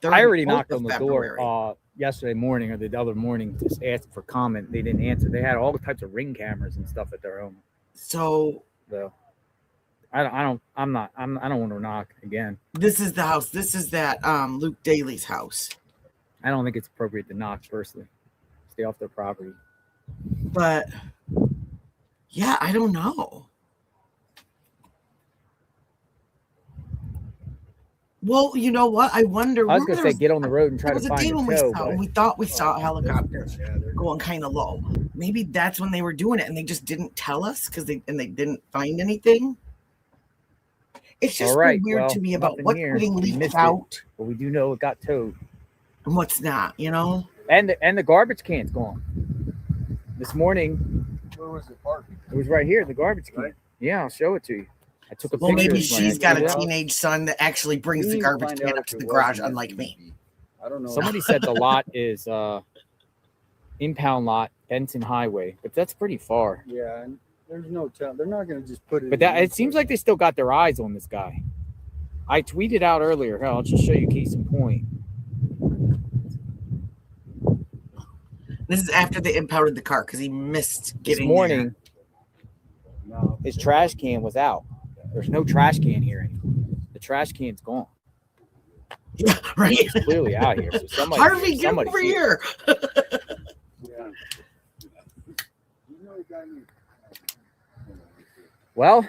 I already knocked on the door yesterday morning or the other morning, just asked for comment. They didn't answer. They had all types of ring cameras and stuff at their home. So I don't want to knock again. this is the house. This is that Luke Daly's house. I don't think it's appropriate to knock personally. Stay off their property. But yeah, I don't know. Well, you know what? I wonder. I was gonna say get on the road and try There to was a day find when a tow. we saw, but- we thought we saw a helicopter Yeah, going kind of low. Maybe that's when they were doing it, and they just didn't tell us because they didn't find anything. It's just All right, weird well, to me about nothing what's here. getting We leaked missed it. out But we do know it got towed. and what's not. You know, And the garbage can's gone. This morning, Where was it parked? it was right here, the garbage can. Right. Yeah, I'll show it to you. I took a well, picture. maybe this morning. she's got a Yeah. teenage son that actually brings We the need to garbage find can out up if to it the was garage, an unlike me. Airbnb. I don't know. Somebody said the lot is impound lot, Benson Highway, but that's pretty far. Yeah, and there's no tell. They're not going to just put it. But that it seems like they still got their eyes on this guy. I tweeted out earlier. Hell, I'll just show you case in point. This is after they impounded the car because he missed This getting morning, No, his trash can was out. There's no trash can here anymore. The trash can's gone. there. Yeah, right. It's clearly out here. So somebody, Harvey, get somebody's over here. yeah. Well,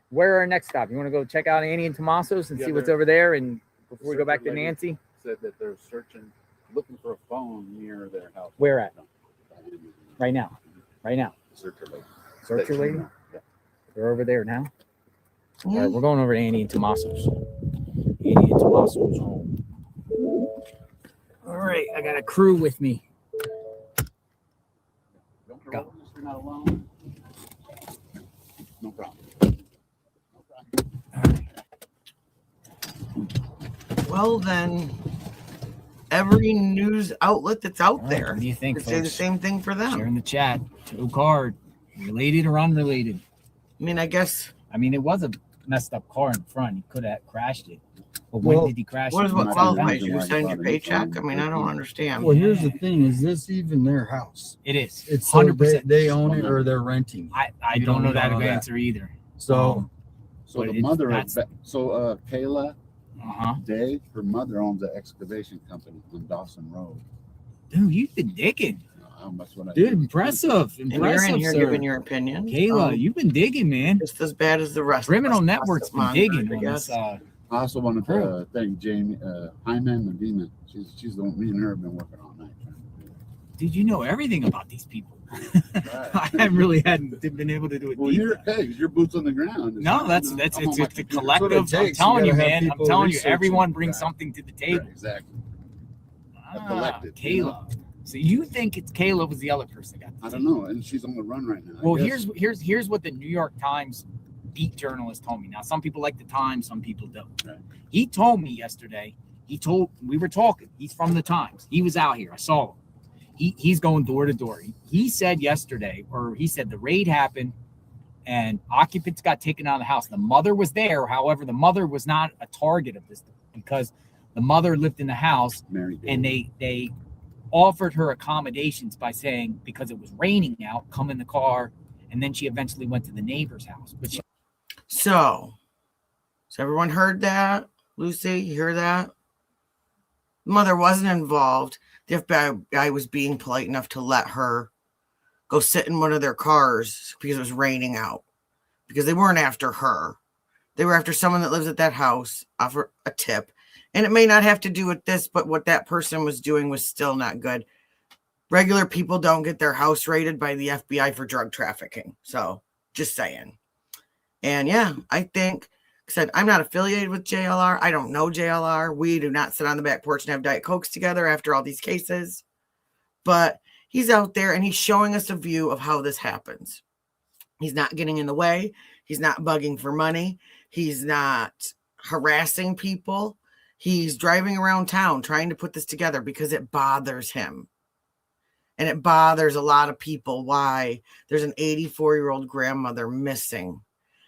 where are our next stop? You want to go check out Annie and Tomaso's and Yeah, see what's they're- over there, and before we go back to Lady Nancy, Said that they're looking for a phone near their house. where at? Right now. Right now. Searcher lady. Searcher lady. Yeah. They're over there now. All right, Mm. we're going over to Annie and Tomaso's. Annie and Tomaso's home. All right, I got a crew with me. Don't Go. go. You're not alone. No problem. Well, then, every news outlet that's out All right, there what do you think, could say the folks? same thing for them. Share in the chat. Tow card, related or unrelated? I mean, I guess I mean, it was a messed up car in front. He could have crashed it. But when Well, did he crash what it? is what Might be qualifies reason you? why You you send bought your a new paycheck? I phone. mean, I don't understand. Well, here's the thing: is this even their house? It is. It's 100%. they own it or they're renting. I You don't know don't that know that. answer either. So So But the it's- mother of that's- Kayla Uh-huh. Day, her mother owns an excavation company on Dawson Road. Dude, you've been digging. How much would I Dude, do? impressive. And you're Impressive, in here sir. giving your opinion. Kayla, you've been digging, man. just as bad as the rest. Criminal of us. Network's been Monsters, digging I on guess. this. I also wanted to thank Jamie, Hyman Medina. She's the one me and her have been working all night. Dude, you know everything about these people. Right. I really hadn't been able to do it. Well, deep you're dive. okay. Your boots on the ground. It's No, not, that's you know, it's I'm on it's my it's a computer. collective. That's what it I'm takes. You telling you, gotta have man. I'm people telling you, researching. everyone brings Right. something to the Right, table. exactly. Ah, collective, you know? Kayla. So you think it's Kayla was the other person that got the I ticket? don't know, and she's on the run right now. I Well, guess. here's what the New York Times beat journalist told me. Now, some people like the Times, some people don't. Right. He told me yesterday. We were talking. He's from the Times. He was out here. I saw him. he's going door to door. He said yesterday, or he said the raid happened and occupants got taken out of the house. The mother was there. However, the mother was not a target of this because the mother lived in the house, and they offered her accommodations by saying, because it was raining out, come in the car. And then she eventually went to the neighbor's house. But So everyone heard that? Lucy, you hear that? The mother wasn't involved. The FBI was being polite enough to let her go sit in one of their cars because it was raining out. Because they weren't after her. They were after someone that lives at that house, offer a tip. And it may not have to do with this, but what that person was doing was still not good. Regular people don't get their house raided by the FBI for drug trafficking. So, just saying. And yeah, I think, said, I'm not affiliated with JLR. I don't know JLR. We do not sit on the back porch and have Diet Cokes together after all these cases. But he's out there and he's showing us a view of how this happens. He's not getting in the way. He's not bugging for money. He's not harassing people. He's driving around town trying to put this together because it bothers him. And it bothers a lot of people why there's an 84-year-old grandmother missing.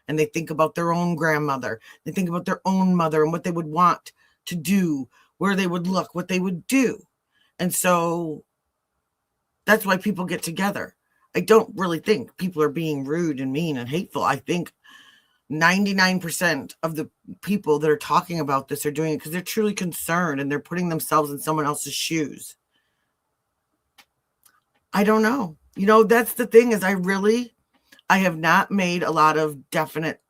And they think about their own grandmother. They think about their own mother and what they would want to do, where they would look, what they would do. And so that's why people get together. I don't really think people are being rude and mean and hateful. I think 99% of the people that are talking about this are doing it because they're truly concerned and they're putting themselves in someone else's shoes. I don't know. You know, that's the thing is I have not made a lot of definite,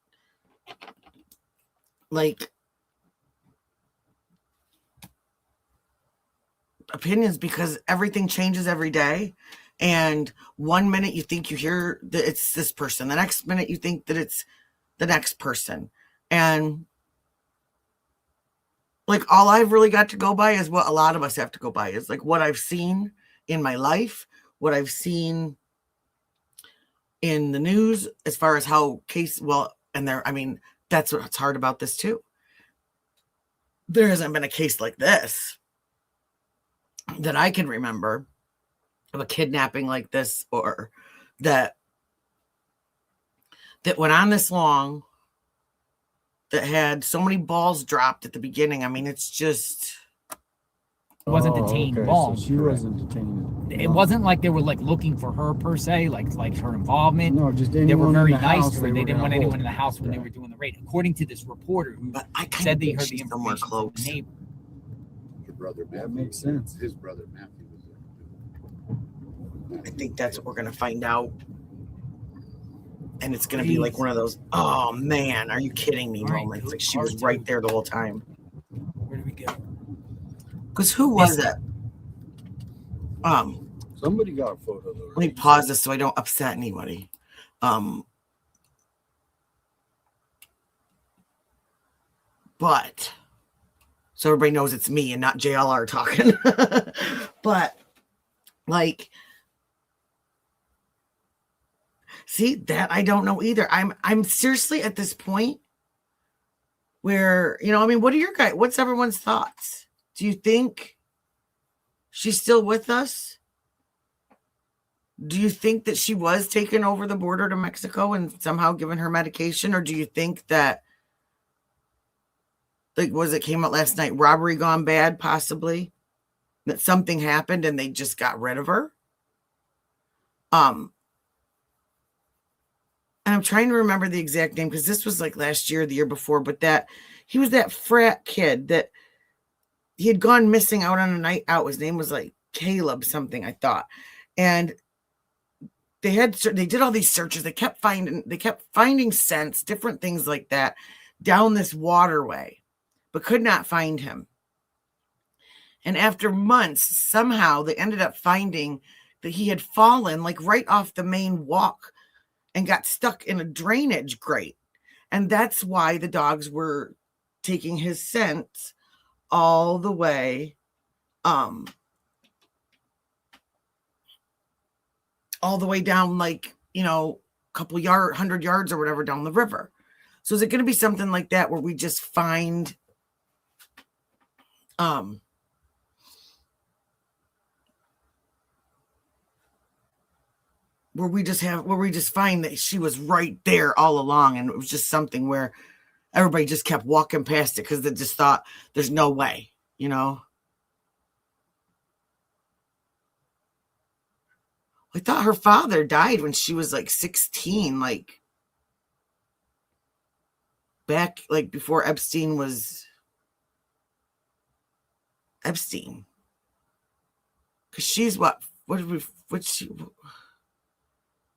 opinions because everything changes every day. And one minute you think you hear that it's this person. The next minute you think that it's the next person. And all I've really got to go by is what a lot of us have to go by is what I've seen in my life, what I've seen in the news as far as how that's what's hard about this too. There hasn't been a case like this that I can remember of a kidnapping like this or that went on this long, that had so many balls dropped at the beginning. I mean, it's just wasn't detained long. So she wasn't detained. It wasn't like they were looking for her per se, like her involvement. No, just they were anyone very in the nice house to her. They were didn't want gonna anyone hold. in the house when they were doing the raid. According to this reporter who but I kind said of they think heard the she's somewhere information from close. the neighbor. Your brother Matthew. That makes sense. His brother Matthew was there. I think that's what we're gonna find out. And it's gonna be like one of those, oh man, are you kidding me moments. Like she was right there the whole time. Where do we go? Because who was it? Somebody got a photo of her. Let me pause this so I don't upset anybody. But so everybody knows it's me and not JLR talking. But see that I don't know either. I'm seriously at this point where, what are what's everyone's thoughts? Do you think she's still with us? Do you think that she was taken over the border to Mexico and somehow given her medication? Or do you think that, it came out last night, robbery gone bad, possibly? That something happened and they just got rid of her? And I'm trying to remember the exact name because this was last year or the year before, but that he was that frat kid that he had gone missing out on a night out. His name was Caleb something, I thought. And they did all these searches. They kept finding scents, different things like that down this waterway, but could not find him. And after months, somehow they ended up finding that he had fallen right off the main walk and got stuck in a drainage grate. And that's why the dogs were taking his scent all the way, down 100 yards or whatever down the river. So is it going to be something like that where we just find where we just find that she was right there all along, and it was just something where everybody just kept walking past it because they just thought there's no way, you know. I thought her father died when she was like 16, like back like before Epstein was Epstein. Because she's what's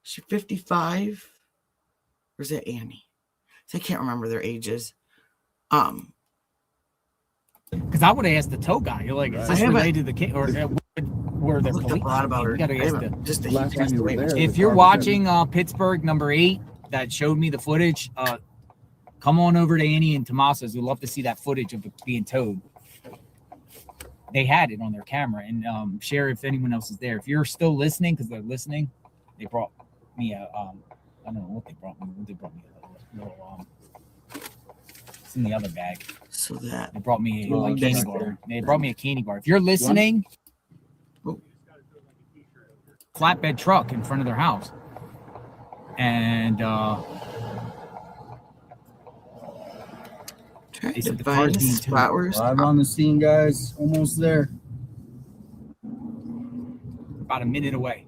she 55? Or is that Annie? I can't remember their ages. Because I would have asked the tow guy. You're like, is this related to the kid, or were there looked police? up a lot about her. You gotta ask the, Just that Last he time passed you were away. there, if you're watching Pittsburgh #8 that showed me the footage, come on over to Annie and Tomaso's. We'd love to see that footage of it being towed. They had it on their camera, and share if anyone else is there. If you're still listening, because they're listening, they brought me a I don't know what they brought me. They brought me a little it's in the other bag. So that They brought me a Oh, candy that's bar. They brought me a candy bar. If you're listening, flatbed truck in front of their house, and trying They to said the find car's the being spot where Live on the scene, guys. Almost there. about a minute away.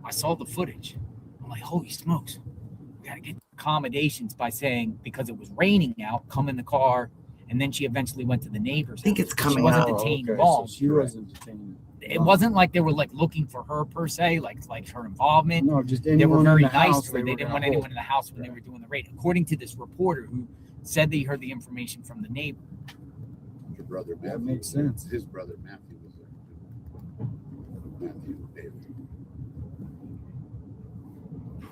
I saw the footage. I'm like, holy smokes. We got to get accommodations by saying, because it was raining out, come in the car. And then she eventually went to the neighbor's. I think house. it's She coming wasn't out. detained So long. she wasn't detained. It wasn't like they were like looking for her per se, like her involvement. No, just They anyone were very in the nice house, to her. They were didn't gonna want hold. anyone in the house when they were doing the raid. According to this reporter who said that he heard the information from the neighbor. Your brother Matthew. That makes sense. His brother Matthew was there. Matthew David.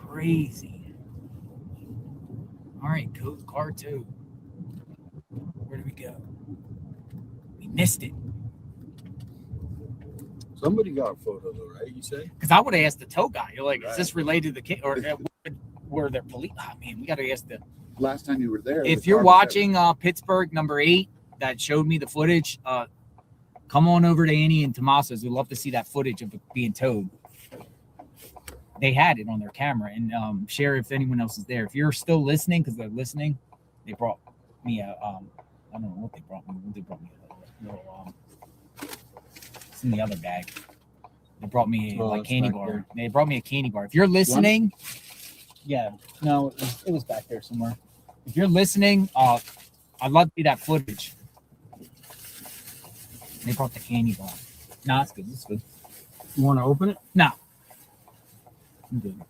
Crazy. All right, code car 2. Where do we go? We missed it. Somebody got a photo though, right? You say? Because I would have asked the tow guy. You're like, is Right. this related to the kid, or were there police? Oh man, we got to ask the. Last time you were there. If the you're car was watching Pittsburgh #8 that showed me the footage, come on over to Annie and Tomaso's. We'd love to see that footage of it being towed. They had it on their camera, and share if anyone else is there. If you're still listening, because they're listening, they brought me a I don't know what they brought me. They brought me a little it's in the other bag. They brought me a It's candy back bar. there. They brought me a candy bar. If you're listening, yeah, no, it was back there somewhere. If you're listening, I'd love to see that footage. They brought the candy bar. No, it's good. It's good. You want to open it? No. I'm good.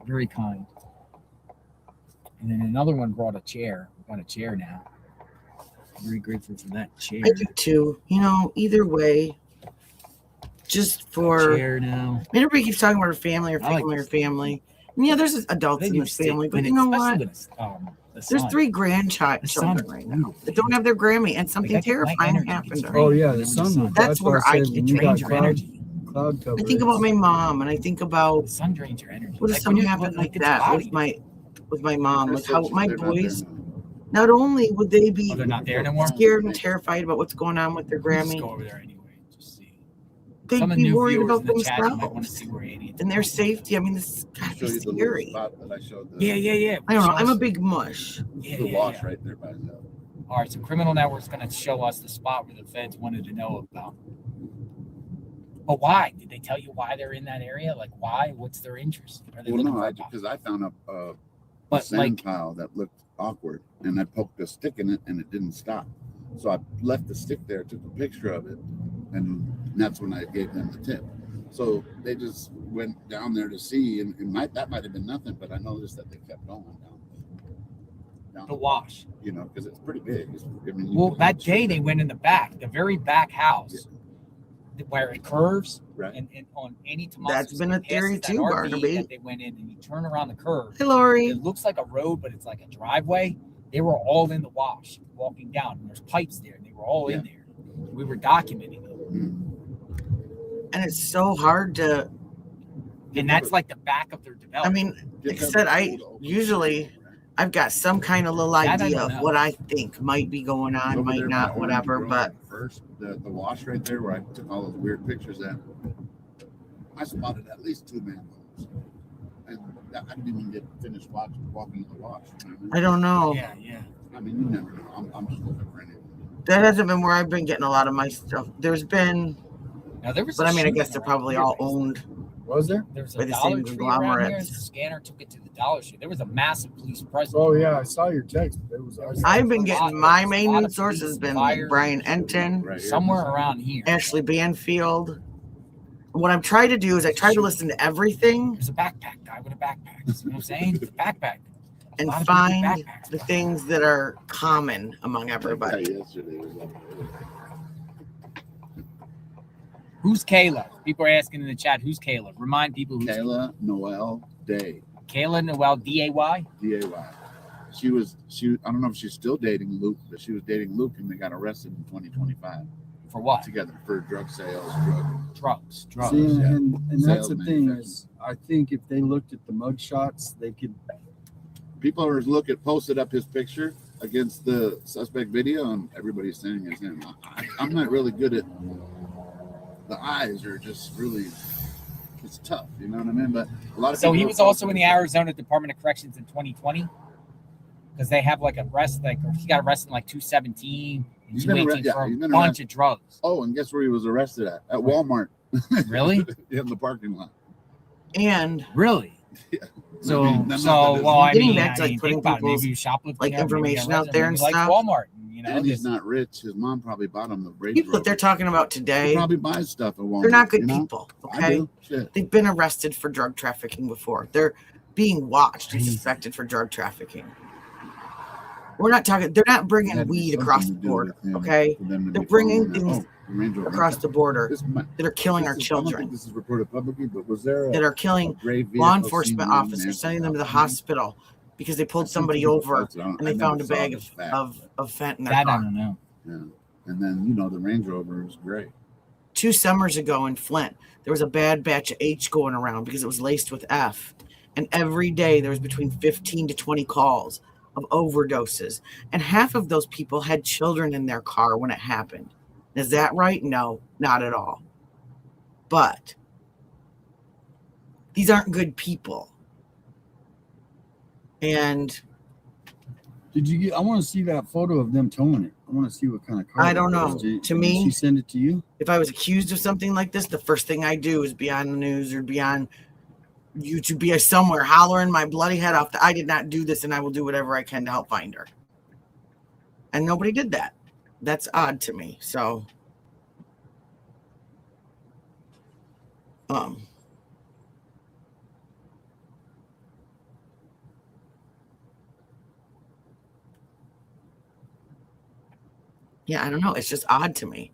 Very kind. And then another one brought a chair. We got a chair now. Very grateful for that chair. I do too. You know, either way, just for Chair now. everybody keeps talking about her family, her I like family, her this. family. And yeah, there's adults in this family, but you know what? There's 3 grandchildren right now that don't have their Grammy, and something terrifying happened to her. Oh yeah, the sun. That's where I said get when you got drains your cloud, energy. cloud cover. I think about my mom, and I think about The sun drains your energy. what if Like, something when you- happened like it's that cloudy. with my mom, like how my They're not there boys. now. Not only would they be Oh, they're not there anymore? scared and terrified about what's going on with their Just Grammy, go over there anyway. Just see. they'd Some of the be new worried viewers about in the chat, you might want to themselves see where Annie and their safety. I mean, this has got I'll to show be you the little scary. spot that I showed. The, Yeah. I don't know. I'm a big mush. Yeah, the yeah, wash yeah. right there by the house. All right, so Criminal Network's going to show us the spot where the feds wanted to know about. But why? Did they tell you why they're in that area? Like, why? What's their interest? Are they Well, looking no, for a because I found a But, sand like- pile that looked awkward, and I poked a stick in it, and it didn't stop. So I left the stick there, took a picture of it, and that's when I gave them the tip. So they just went down there to see, and that might have been nothing, but I noticed that they kept going down the wash? you know, because it's pretty big. I mean, you Well, can that shoot day it. they went in the back, the very back house, where it curves, Right. and on any That's been a theory too, Barnaby. That they went in and you turn around the curve. Hey, Lori. It looks like a road, but it's like a driveway. They were all in the wash, walking down. And there's pipes there. They were all in there. We were documenting them. Mm. And it's so hard to. And that's like the back of their I development. mean, like I said, I've got some kind of little That I idea don't of know. what I think might be going on, Over might there not, by whatever. Orange But Grove first, the wash right there where I took all those weird pictures at, I spotted at least 2 manholes. And I didn't even get finished walking in the wash. You know what I don't know. Yeah, yeah. I mean, you never know. I'm just looking for anything. That hasn't been where I've been getting a lot of my stuff. There's been, Now there was. but a I mean, I shooting guess they're around probably here all recently. owned. Was there? There was by a the Dollar same Tree around here. conglomerates. The scanner took it to the Dollar Tree. There was a massive police presence. Oh yeah, I saw your text. It was. I've been There's a lot- getting my there's a main lot news of source police has been fire, Brian Enton, Right here. somewhere around here. Ashley Banfield. What I'm trying to do is I try to listen to everything There's a backpack guy with a backpack. You know what I'm saying? It's a backpack. A and lot of people with find backpacks. the things that are common among That guy everybody. yesterday was up there. Who's Kayla? People are asking in the chat. Who's Kayla? Remind people who's Kayla Noel Day, Kayla Noel D-A-Y. D-A-Y. She I don't know if she's still dating Luke, but she was dating Luke and they got arrested in 2025 For what? together for drug sales, Drugs. drugs. See, yeah. and that's Sales the and thing manufacturing. is, I think if they looked at the mug shots, they could. People are posted up his picture against the suspect video, and everybody's saying it's him. I'm not really good at the eyes, are just really. It's tough, you know what I mean? But a lot of So people he are was also posting in the it. Arizona Department of Corrections in 2020 because they have like arrest, like he got arrested in like 217. He's He's been waiting arrested- yeah, for he's a been bunch of drugs. Oh, and guess where he was arrested at? At Walmart Really? in the parking lot. And Really? Yeah. So, I mean, well, I Getting mean, back to, like, think putting about it. people's, Maybe you shoplifting like, there, maybe information you out there maybe and like stuff. Walmart, you know, And he's this- not rich. His mom probably bought him the Range people that they're Rover. talking about He today, probably buys stuff at Walmart. they're not good you know? people. I Okay. do. Shit. They've been arrested for drug trafficking before. They're being watched and suspected for drug trafficking. We're not talking, they're not It bringing had weed something across to the do border. with him, Okay. for them to They're be bringing following that. things Oh, the Range Rover. across the border This might- that are killing our I don't think children, this is reported publicly, but was there that a are killing gray vehicle law seen enforcement around officers, Nancy's sending them to the house? hospital because they I pulled seen somebody people over posted. I and they never found a saw bag this fact, of fent in their that I car. don't know. yeah. And then the Range Rover was gray. 2 summers ago in Flint, there was a bad batch of H going around because it was laced with F. And every day there was between 15 to 20 calls of overdoses. And half of those people had children in their car when it happened. Is that right? No, not at all. But these aren't good people. And Did you get? I want to see that photo of them towing it. I want to see what kind of car. I don't it know. was. Did To me- she send it to you? if I was accused of something like this, the first thing I do is be on the news or be on YouTube, be somewhere hollering my bloody head off that I did not do this and I will do whatever I can to help find her. And nobody did that. That's odd to me. So, yeah, I don't know. It's just odd to me.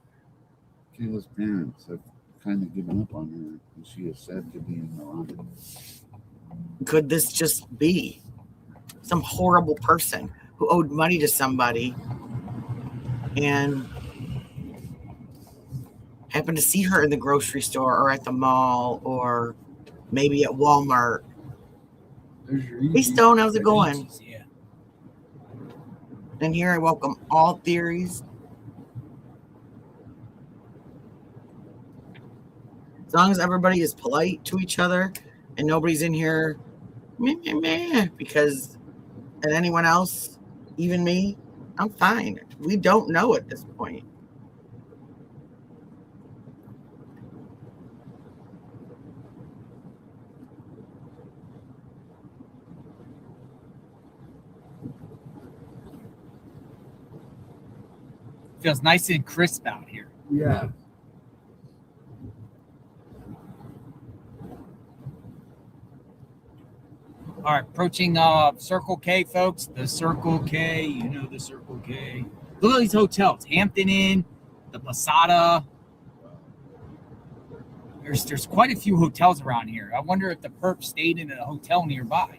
Kayla's parents have kind of given up on her, and she is said to be neurotic. Could this just be some horrible person who owed money to somebody and happened to see her in the grocery store or at the mall or maybe at Walmart? There's your Hey, easy. Stone, how's it going? Yeah. And here I welcome all theories. As long as everybody is polite to each other and nobody's in here meh, meh, meh, because and anyone else, even me, I'm fine. We don't know at this point. Feels nice and crisp out here. Yeah. All right, approaching Circle K, folks. The Circle K, you know the Circle K. Look at these hotels: Hampton Inn, the Posada. There's quite a few hotels around here. I wonder if the perp stayed in a hotel nearby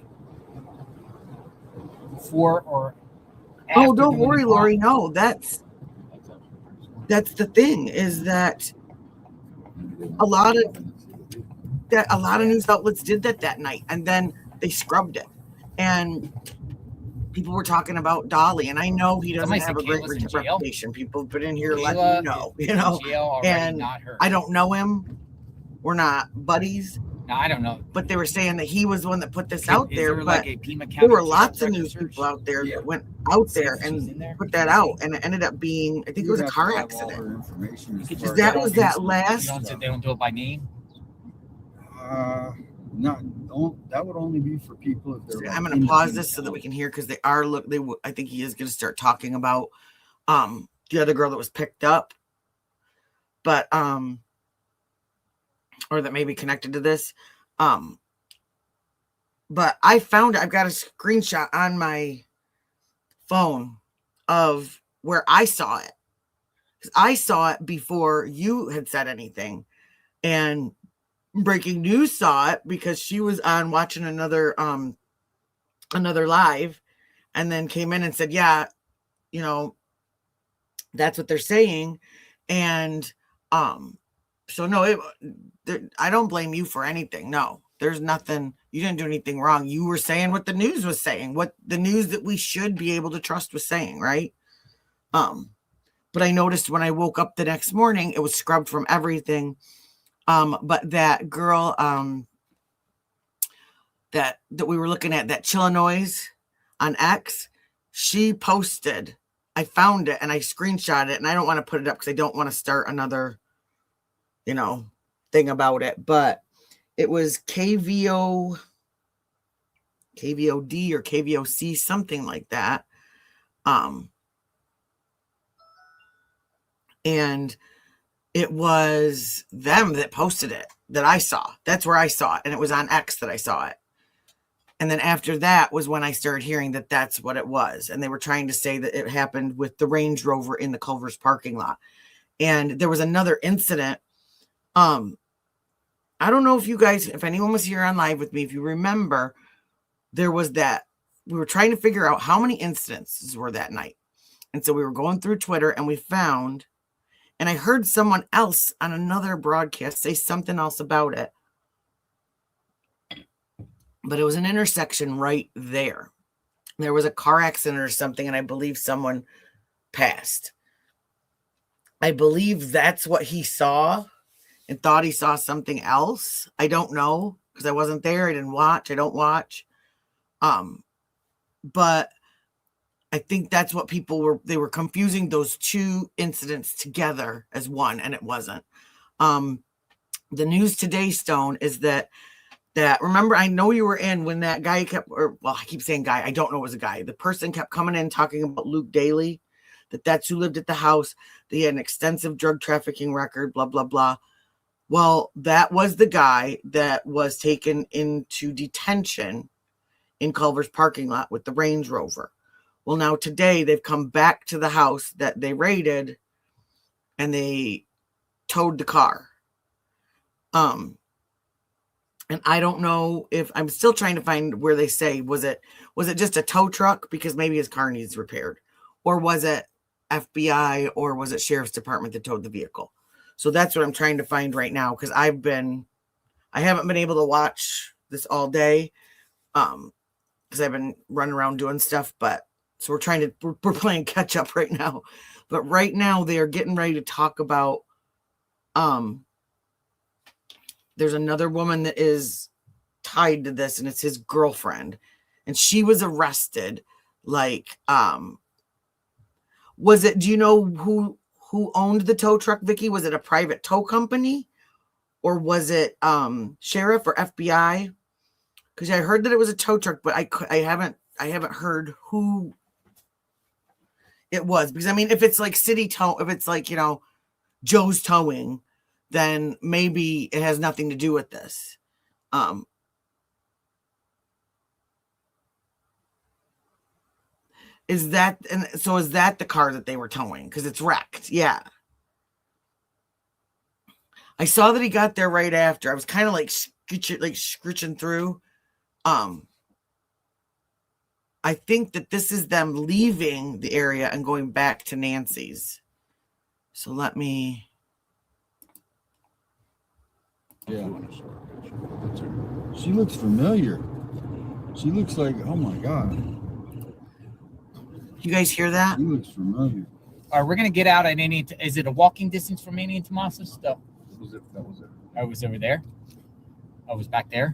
before or after. Oh, don't doing the worry, crime. Lori. No, that's the thing is that a lot of news outlets did that night, and then they scrubbed it. And people were talking about Dolly, and I know he doesn't Somebody have a said great Kayla's in jail? reputation. People have been in here Kayla letting me know, is in jail already, and not her. I don't know him. We're not buddies, No, I don't know. but they were saying that he was the one that put this Is out there. there But like a Pima County there were jail lots of record news search? people out there Yeah. that went out See there if she's and in there? put that out, and it ended up being, I think it was a car accident. Because that was that You last. they don't do it by name? Not that would only be for people if they're. I'm like going to in pause the this so that we county. can hear, because they are I think he is going to start talking about the other girl that was picked up, but or that may be connected to this. But I found I've got a screenshot on my phone of where I saw it. I saw it before you had said anything, and Breaking News saw it because she was on watching another live, and then came in and said, yeah, you know, that's what they're saying. And so no, I don't blame you for anything. No, there's nothing. You didn't do anything wrong. You were saying what the news was saying, what the news that we should be able to trust was saying, right? But I noticed when I woke up the next morning, it was scrubbed from everything. But that girl that we were looking at, that Chillinois on X, she posted, I found it and I screenshot it, and I don't want to put it up because I don't want to start another, thing about it. But it was KVOD or KVOC, something like that. And it was them that posted it that I saw. That's where I saw it. And it was on X that I saw it. And then after that was when I started hearing that that's what it was. And they were trying to say that it happened with the Range Rover in the Culver's parking lot. And there was another incident. I don't know if you guys, if anyone was here on live with me, if you remember, there was that, we were trying to figure out how many incidences were that night. And so we were going through Twitter and we found, and I heard someone else on another broadcast say something else about it. But it was an intersection right there. There was a car accident or something, and I believe someone passed. I believe that's what he saw and thought he saw something else. I don't know because I wasn't there. I didn't watch. I don't watch. But I think that's what they were confusing those two incidents together as one, and it wasn't. The news today, Stone, is that remember, I know you were in when that guy I keep saying guy, I don't know it was a guy. The person kept coming in talking about Luke Daly, that's who lived at the house. They had an extensive drug trafficking record, blah, blah, blah. Well, that was the guy that was taken into detention in Culver's parking lot with the Range Rover. Well, now today they've come back to the house that they raided and they towed the car. And I don't know if, I'm still trying to find where they say, was it just a tow truck because maybe his car needs repaired, or was it FBI, or was it Sheriff's Department that towed the vehicle? So that's what I'm trying to find right now, because I haven't been able to watch this all day because I've been running around doing stuff. But so we're playing catch up right now. But right now they are getting ready to talk about there's another woman that is tied to this, and it's his girlfriend, and she was arrested. Like, do you know who owned the tow truck, Vicky? Was it a private tow company, or was it sheriff or FBI? Because I heard that it was a tow truck, but I haven't heard who it was. Because I mean, if it's like city tow, if it's like, Joe's Towing, then maybe it has nothing to do with this. Is that the car that they were towing? Because it's wrecked. Yeah. I saw that he got there right after. I was kind of like scritching through. I think that this is them leaving the area and going back to Nancy's. So let me. Yeah. She looks familiar. She looks like, oh my God. You guys hear that? He looks familiar. All right, we're gonna get out at any. Is it a walking distance from Annie and Tomaso's stuff? That was it. I was over there. I was back there.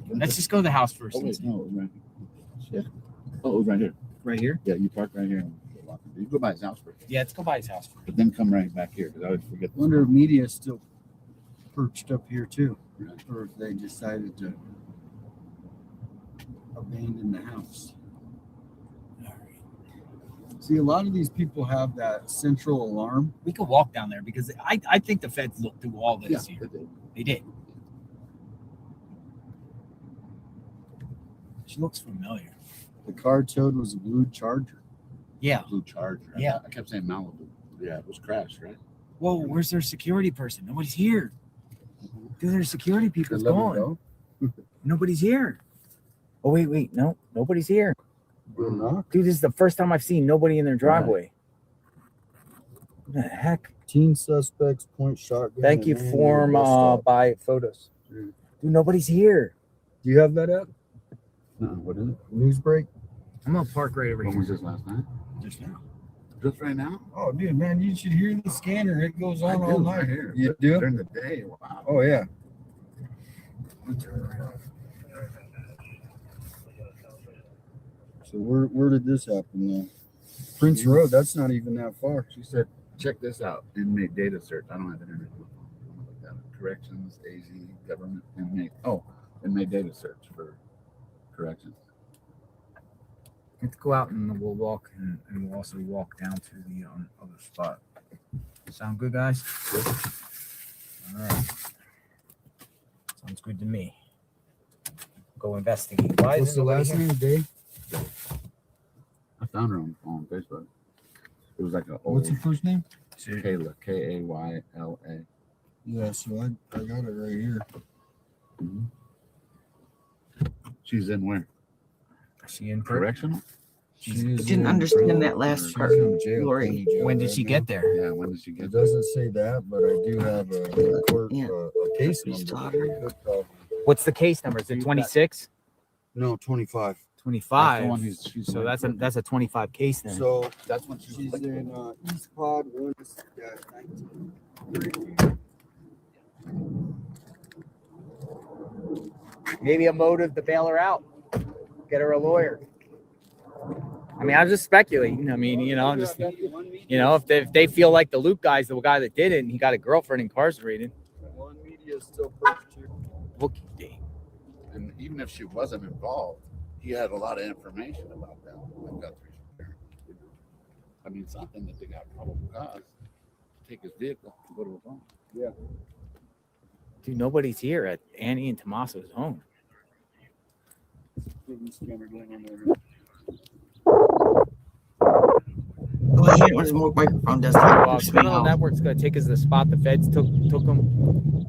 Let's just go to the house first. Oh, wait, no, it was right here. Yeah. Oh, it was right here. Right here. Yeah, you park right here. You go by his house first. Yeah, let's go by his house first. But then come right back here because I always forget. I wonder if media is still perched up here too, Yeah. or if they decided to abandon the house. See, a lot of these people have that central alarm. We could walk down there because I think the feds looked through all Yeah, this here. it did. They did. She looks familiar. The car towed was a blue Charger. Yeah. Blue Charger. Yeah. I kept saying Malibu. Yeah, it was crashed, right? Whoa, where's their security person? Nobody's here. Dude, their security people's They let her gone. go. Nobody's here. Oh, wait. No, nobody's here. They're not. Dude, this is the first time I've seen nobody in their driveway. What the heck? Teen suspects point shotgun. Thank you, at man form near bus stop. by photos. Dude, nobody's here. Do you have that up? What is it? News break? I'm gonna park right over When here. was this last night? Just now. Just right now? Oh, dude, man, you should hear the scanner. It goes on all night. Here. You do? During the day. Wow. Oh, yeah. So where did this happen though? Prince Road, that's not even that far. She said, check this out. Inmate data search. I don't have internet. Corrections, AZ, government, inmate. Oh, inmate data search for corrections. Let's go out and we'll walk and we'll also walk down to the other spot. Sound good, guys? All right. Sounds good to me. Go investigate. Why What's is the last name, Dave? I found her on Facebook. It was like an old What's your first name? Kayla, Kayla. Yeah, so I got it right here. Mm-hmm. She's in where? Is she in Correctional? She I is didn't in understand jail. that last She's part. in jail, Lori. county jail When did right she now. get there? Yeah, when did she It get there? doesn't say that, but I do have a court Yeah. a case His number. daughter. Good problem. What's the case number? Is it 26? No, 25. 25. That's the one she's So that's a 25 case then. So that's when she's in East Pod 19. Maybe a motive to bail her out. Get her a lawyer. I mean, I'm just speculating. I mean, if they feel like the Luke guy's the guy that did it and he got a girlfriend incarcerated. One media is still perched here. Bookie day. And even if she wasn't involved, he had a lot of information about that. I mean, something that they got probable cause to take his vehicle and go to a home. Yeah. Dude, nobody's here at Annie and Tommaso's home. Oh, I hate when smoke microphone does that. Well, criminal network's gonna take us to the spot the feds took them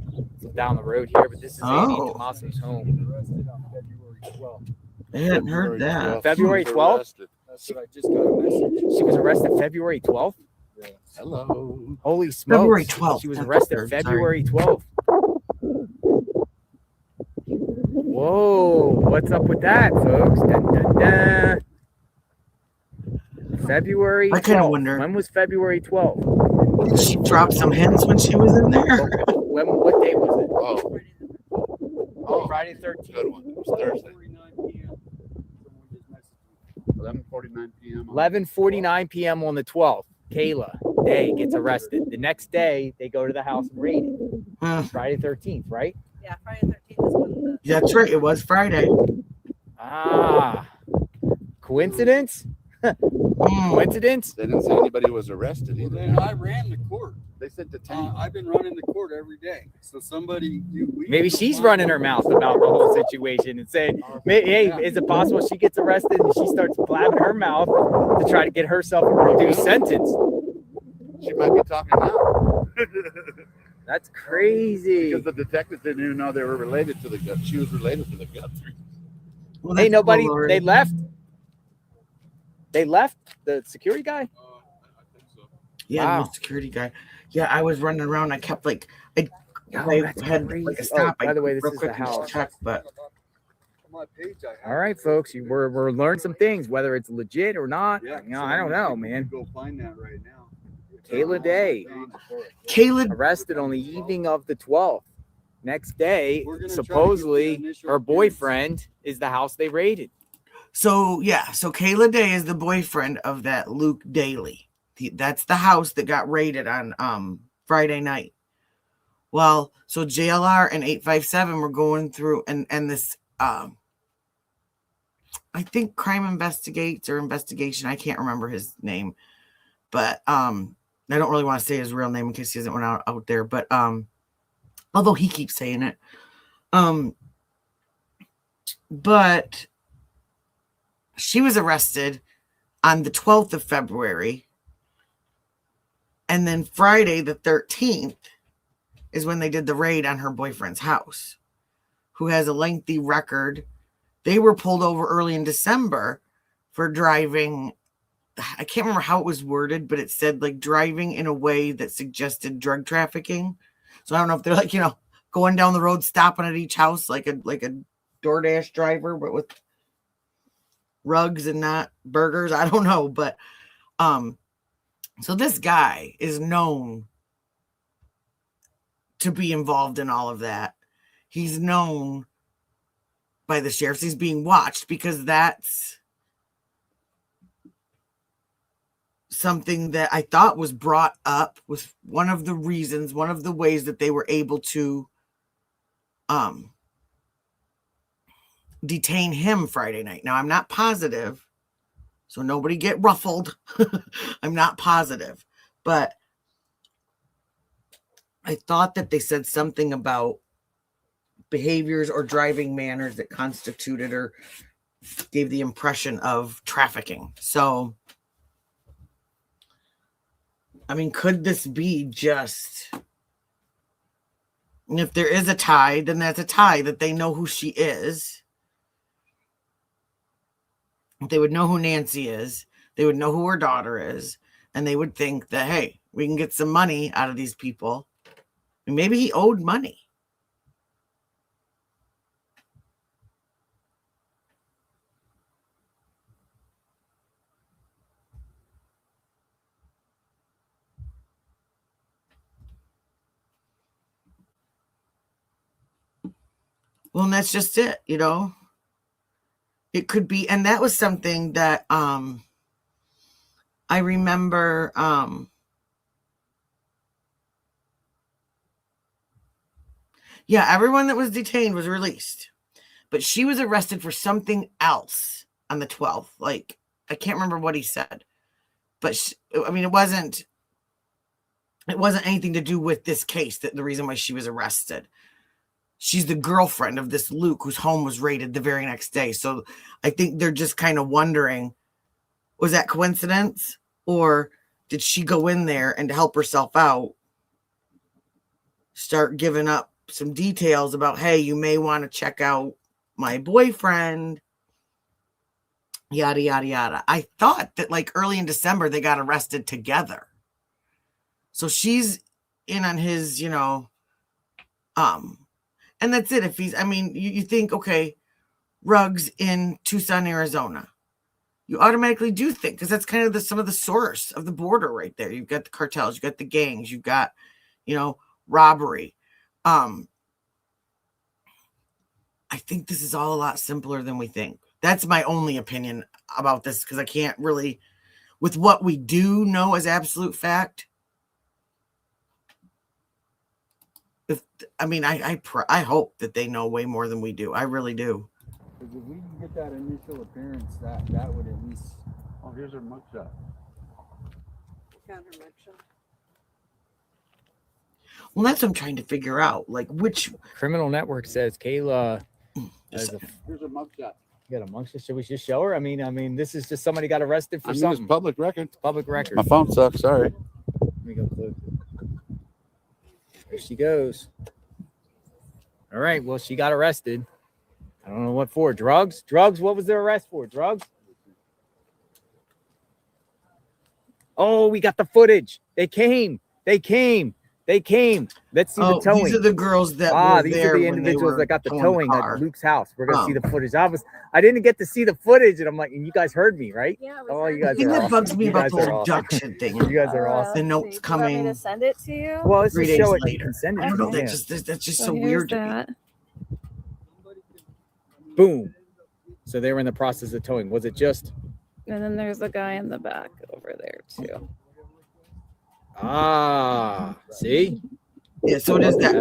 down the road here, but this is Annie and Oh. Tommaso's home. Arrested on February 12th. I hadn't heard that. February 12th? That's what I just got a message. She was arrested February 12th. Hello. Holy smokes! February 12th. She was That's arrested third, sorry. February 12th. Whoa! What's up with that, folks? Dun, dun, dun. February. I kinda 12th. wonder. When was February 12th? Did she drop some hints when she was in there? What day was it? Oh, Friday the 13th. good one. It was Thursday. 4:49 p.m. Someone just messaged me. 11:49 p.m. 11:49 p.m. on the 12th. Kayla Day gets arrested. The next day, they go to the house and raid it. Huh. Friday 13th, right? Yeah, Friday the 13th is when the That's right. It was Friday. Ah, coincidence? Coincidence? They didn't say anybody was arrested Well, either. then I ran the court. They said detained. I've been running the court every day. So somebody, Maybe she's running her mouth about the whole situation and saying, hey, is it possible she gets arrested and she starts blabbing her mouth to try to get herself a reduced sentence? She might be talking now. That's crazy. Because the detectives didn't even know they were related to the Guthrie. She was related to the Guthrie. Well, Hey, that's nobody, cool, Lori. they left? They left? The security guy? I think so. Yeah, Wow. the security guy. Yeah, I was running around. I kept I that's had crazy. like a stop. Oh, by the way, this real is quick the and just house. check, but my page, I have All right, folks, we're learning some things, whether it's legit or not. Yeah, You know, so I don't know, you can man. Go find that right now. Kayla Day Kayla, arrested on the evening of the 12th. Next day, We're gonna try to get the supposedly initial her appearance. boyfriend is the house they raided. so Kayla Day is the boyfriend of that Luke Daly. That's the house that got raided on Friday night. Well, so JLR and 857 were going through and this I think Crime Investigates or Investigation, I can't remember his name, but I don't really want to say his real name in case he hasn't went out there, but although he keeps saying it. But she was arrested on the 12th of February. And then Friday the 13th is when they did the raid on her boyfriend's house, who has a lengthy record. They were pulled over early in December for driving. I can't remember how it was worded, but it said like driving in a way that suggested drug trafficking. So I don't know if they're like, going down the road, stopping at each house like a DoorDash driver, but with rugs and not burgers. I don't know, but so this guy is known to be involved in all of that. He's known by the sheriffs. He's being watched because that's something that I thought was brought up, was one of the reasons, one of the ways that they were able to detain him Friday night. Now, I'm not positive, so nobody get ruffled. I'm not positive, but I thought that they said something about behaviors or driving manners that constituted or gave the impression of trafficking. So, I mean, could this be just, and if there is a tie, then that's a tie, that they know who she is. They would know who Nancy is. They would know who her daughter is. And they would think that, hey, we can get some money out of these people. And maybe he owed money. Well, and that's just it, It could be, and that was something that I remember everyone that was detained was released. But she was arrested for something else on the 12th. Like, I can't remember what he said. But it wasn't anything to do with this case, that the reason why she was arrested. She's the girlfriend of this Luke whose home was raided the very next day. So I think they're just kind of wondering, was that coincidence? Or did she go in there and to help herself out, start giving up some details about, hey, you may want to check out my boyfriend, yada, yada, yada. I thought that like early in December, they got arrested together. So she's in on his, and that's it. If he's, you think, okay, Ruggs in Tucson, Arizona. You automatically do think, because that's kind of some of the source of the border right there. You've got the cartels, you've got the gangs, you've got, robbery. I think this is all a lot simpler than we think. That's my only opinion about this, because I can't really, with what we do know as absolute fact. I hope that they know way more than we do. I really do. Because if we can get that initial appearance, that would at least. Oh, here's her mugshot. Well, that's what I'm trying to figure out. Like, which Criminal Network says Kayla has a. Here's her mugshot. You got a mugshot? Should we just show her? I mean, this is just somebody got arrested for It's something. public record. Public record. My phone sucks. Sorry. Let me go close. There she goes. All right. Well, she got arrested. I don't know what for. Drugs? Drugs? What was their arrest for? Drugs? Oh, we got the footage. They came. They came. Let's see the Oh, towing. these are the girls that were These are there the when they individuals were that got the towing towing car. at Luke's house. We're gonna see Um, the footage. I didn't get to see the footage, and I'm like, and you guys heard me, right? Yeah, Oh, you The guys thing are that awesome. bugs me You about guys the are whole awesome. abduction thing, You guys are awesome. the notes Do you want me coming to send it to you? Well, let's 3 just days show it. You later. can send it. I don't know. Yeah. That's just so here's weird to me. that. Boom. So they were in the process of towing. Was it just? And then there's the guy in the back over there too. See? Yeah, so it is that.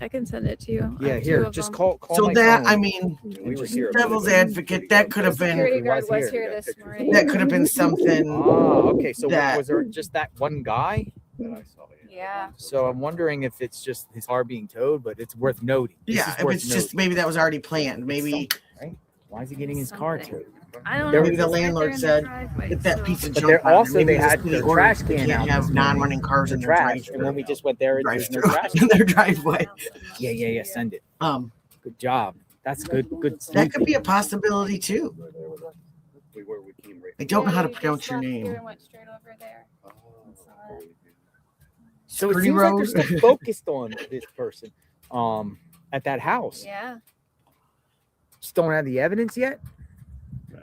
I can send it to you. I Yeah, have two here, of just them. call So my that, phone. I mean, We were just here. devil's advocate, that could have The been security guard was was here. here this morning. that could have been something. Okay. So that- was there just that one guy? Yeah. So I'm wondering if it's just his car being towed, but it's worth noting. This Yeah, is if worth it's just noting. maybe that was already planned. Maybe Right? Why is he getting his car Something. towed? I don't There know. was- the it's right landlord there in said, the driveway, get that so- piece of But junk. they're out. also Maybe they the had city their orders trash they can can't out have this morning. non-running cars in The their trash, drive and when we just went there, there's no trash. in their driveway. Yeah. Send it. Good job. That's good. Good. That could be a possibility too. We came right. I don't know how to you just pronounce your left here name. and went straight over there. So it Pretty seems like road. they're still focused on this person, at that house. Yeah. Just don't have the evidence yet.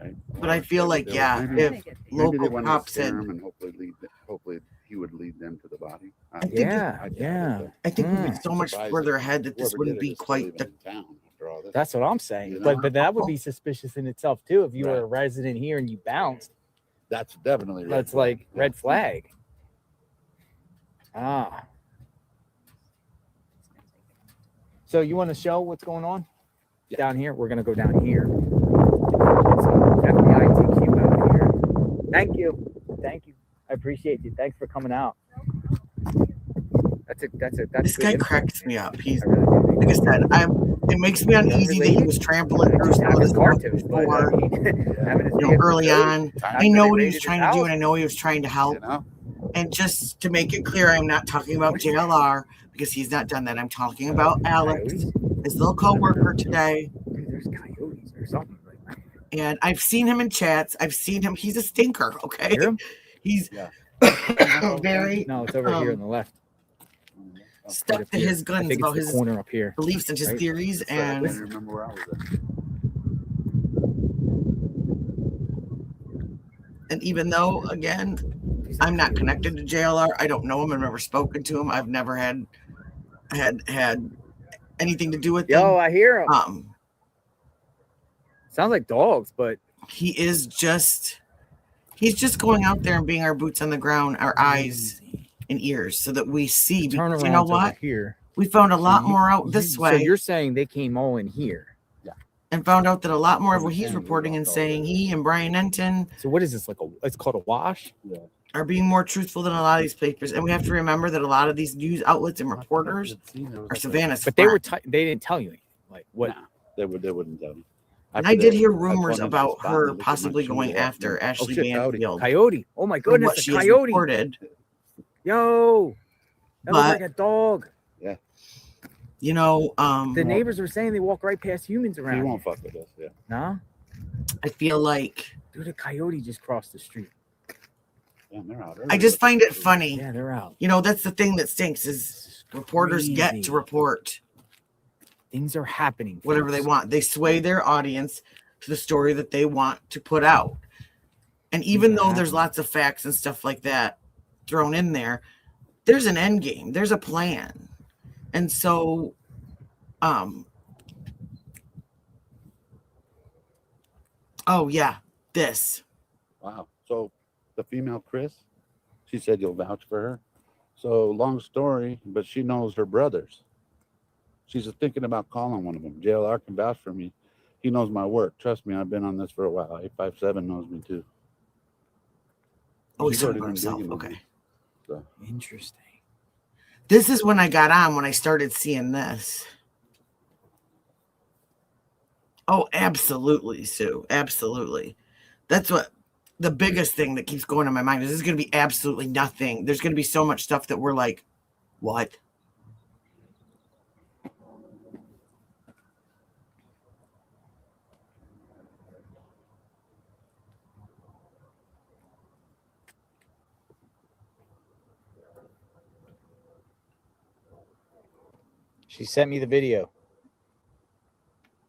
Right. But I feel like, yeah, maybe, if maybe they local wanted cops to scare said, him and hopefully he would lead them to the body. I think it- Yeah. I think we'd be Mm. so much Surprised further ahead that this Whoever wouldn't did it be is still quite even the. in town after all this. That's what I'm saying. You But know? that would be suspicious in itself too. If you were a resident here and you bounced, That's definitely red that's flag. like red flag. So you want to show what's going on down here? We're gonna go down here. So FBI TQ out here. Thank you. I appreciate you. Thanks for coming out. That's This good guy info. cracks me up. He's I really do. like I said, it makes me uneasy that he was trampling through some of this stuff before, early on. I know what he was trying to do, and I know he was trying to help. You know? And just to make it clear, I'm not talking about JLR because he's not done that. I'm talking about Alex, his little co-worker today. Dude, there's coyotes or something like that. And I've seen him in chats. I've seen him. He's a stinker. Okay, Hear him? he's Yeah. very No, it's over here on the left. stuck Right to up here. his I guns think about it's the his corner up here. beliefs and his Right. theories. I don't And remember where I was at. even though, again, I'm not connected to JLR, I don't know him. I've never spoken to him. I've never had anything to do with Yo, him. I hear him. Sounds like dogs, but He is just. He's just going out there and being our boots on the ground, our eyes and ears, so that we see. turn Because around. you know what? Here. We found a lot So more out this So way, you're saying they came all in here. and found out that a lot more of what he's Understand, we reporting and walked all saying, day. he and Brian Enton So what is this like? It's called a wash. are being more truthful than a lot of these papers. And we have to remember that a lot of these news outlets and reporters are Savannah's. But they were. friends. They didn't tell you anything. Like what? Nah. They wouldn't tell me. And I did hear I rumors pointed at about the spot, her and they looked at possibly my going shoe, after oh, Ashley shit, coyote. Banfield. Coyote. Oh my for what goodness, she a has coyote. reported. Yo. That was But- like a dog. You know, The neighbors were saying they walk right past humans He around. won't fuck with us. Yeah. No? I feel like Dude, a coyote just crossed the street. Damn, they're out I just find it funny. Yeah, they're out. You know, that's the thing that stinks is reporters get Crazy. to report Things are happening. whatever they folks. want. They sway their audience to the story that they want to put out. And even Things are though there's happening. lots of facts and stuff like that thrown in there, there's an end game. There's a plan. And so oh yeah, this. Wow. So the female Chris, she said you'll vouch for her. So long story, but she knows her brothers. She's thinking about calling one of them. JLR can vouch for me. He knows my work. Trust me, I've been on this for a while. 857 knows me too. Oh, She's he's talking already about been himself. digging Okay. me. So Interesting. This is when I got on, when I started seeing this. Oh, absolutely, Sue. Absolutely. That's what the biggest thing that keeps going in my mind is there's going to be absolutely nothing. There's going to be so much stuff that we're like, what? She sent me the video.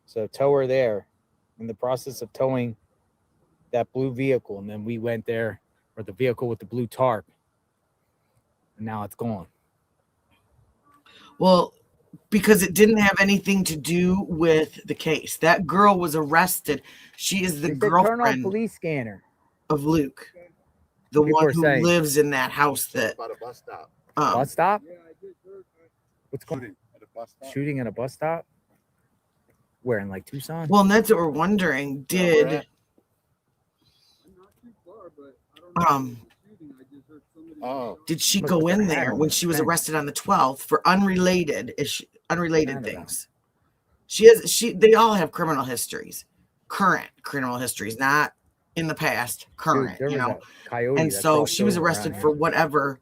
So tow her there in the process of towing that blue vehicle. And then we went there, or the vehicle with the blue tarp. And now it's gone. Well, because it didn't have anything to do with the case. That girl was arrested. She is the They said, turn on girlfriend police scanner. of Luke, the People one are who saying- lives in that house that About a bus stop. Bus stop? Yeah, I just heard that. What's going Shooting at a bus stop. Shooting at a bus stop? Where, in like Tucson? well, and that's what we're wondering. Did I'm not too far, but I don't know if Um, it was a shooting. I just heard somebody. Oh. did she Must go put in their hat there on when the she was fence. arrested on the 12th for unrelated Canada. things? They all have criminal histories, current criminal histories, not in the past, Dude, current, there you was know. a coyote And that so crossed she was over around arrested here. for whatever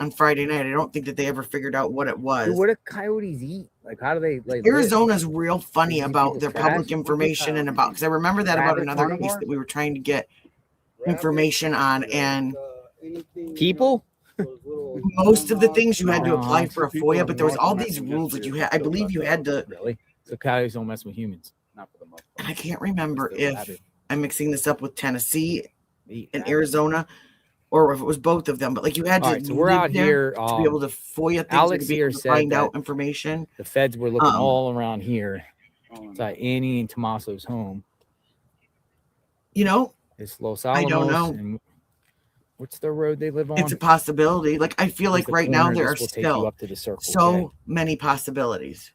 on Friday night. I don't think that they ever figured out what it was. Dude, what do coyotes eat? Like, how do they like live? Arizona's real funny Eat about people's their trash? public information and about, because I remember that about Rabbit another case carnivore? that we were trying to get information on, and People? most of the things you had to No, apply for a people FOIA, up but there was north all don't these actually rules get that you to had. I believe you had to, Really? So coyotes don't mess with humans. Not for the most and part. I can't remember Just the if rabbit. I'm mixing this up with Tennessee They eat and rabbit. Arizona, or if it was both of them. But like you had to All right, so live we're out there here. to be able to FOIA things, or Alex to be here able to said find that out information. the feds were looking Um, all around here. Oh, It's like Annie and Tommaso's home. You know, It's Los I don't Alamos. know. And what's the road they live on? it's a possibility. Like I feel Where's like the right now corner? there are This will take you still up to the Circle so K. many possibilities.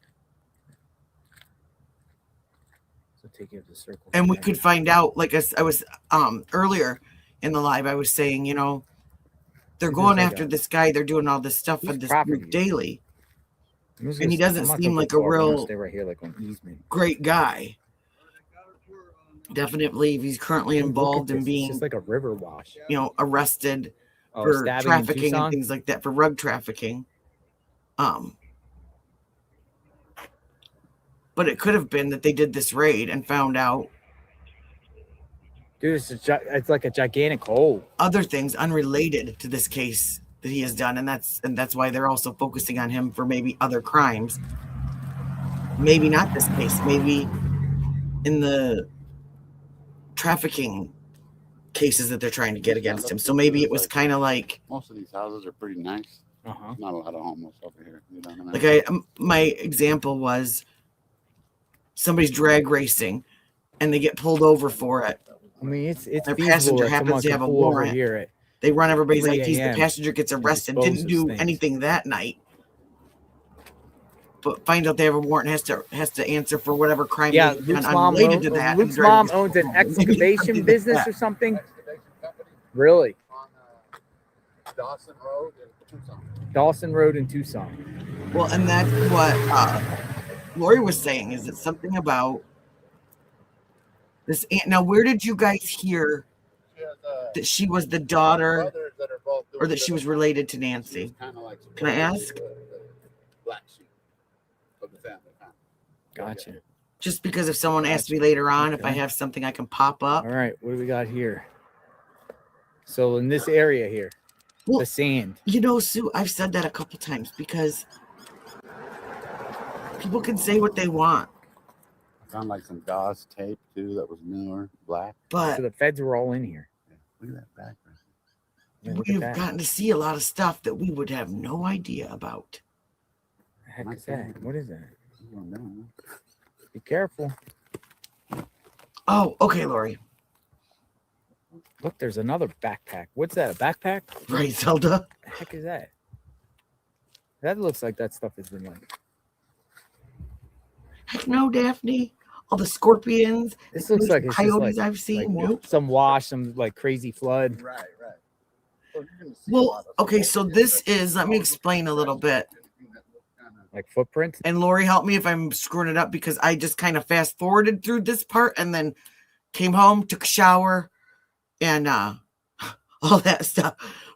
So take you up to the Circle And we K. could find out, like I was earlier in the live, I was saying, you know, they're There's going like after a- this guy, they're doing all this stuff Whose on this property group is this? daily. I'm just and he gonna- doesn't I'm not seem gonna like go a far, but I'm gonna real- stay right here, like on easement. Great guy. Definitely, if he's currently Dude, look at involved in this. It's being, just like a river wash. you know, arrested Oh, for stabbing in trafficking and Tucson? things like that, for rug trafficking. But it could have been that they did this raid and found out Dude, it's like a gigantic hole. other things unrelated to this case that he has done, and that's why they're also focusing on him for maybe other crimes. Maybe not this case, maybe in the trafficking cases that they're trying to get against him. So maybe it was kind of like Most of these houses are pretty nice. Uh-huh. Not a lot of homeless over here. You know what I mean? like my example was somebody's drag racing and they get pulled over for it. I mean, it's Their feasible passenger that happens someone to could have a pull over warrant. here at They run everybody's 3 IDs. The a.m. passenger gets arrested, dispose didn't of do things. anything that night, but find out they have a warrant, has to answer for whatever crime Yeah, they've Luke's done mom, unrelated to that. Luke's and drag mom this owns an home. Maybe something excavation like business that. or something. Excavation company Really? on Dawson Road in Tucson. Dawson Road in Tucson. Well, and that's what Lori was saying. Is it something about this? Now, where did you guys hear She has that she was the daughter, brothers that are both or that she was related to Nancy? kind of like Can I ask? the black sheep of the family. Gotcha. Just because if someone asks me later on if I Okay. have something I can pop up. All right, what do we got here? So in this area here, Well, the sand. you know, Sue, I've said that a couple times because people can say what they want, I found like some gauze tape too that was newer, black. but So the feds were all in here. Look at that background. Yeah, look at we've that. gotten to see a lot of stuff that we would have no idea about. The heck is that? What is that? I don't know. Be careful. Oh, okay, Lori. Look, there's another backpack. What's that? A backpack? Right, Zelda. The heck is that? That looks like that stuff has been like. Heck no, Daphne. All the scorpions, This looks like it's just coyotes like, I've seen. like Nope. some wash, some like crazy flood. Right. So you're gonna see a lot Well, of okay, stuff so here this that- is, let me explain a little bit. Anything that looks kinda- Like footprints. And Lori, help me if I'm screwing it up because I just kind of fast forwarded through this part and then came home, took a shower, and all that stuff.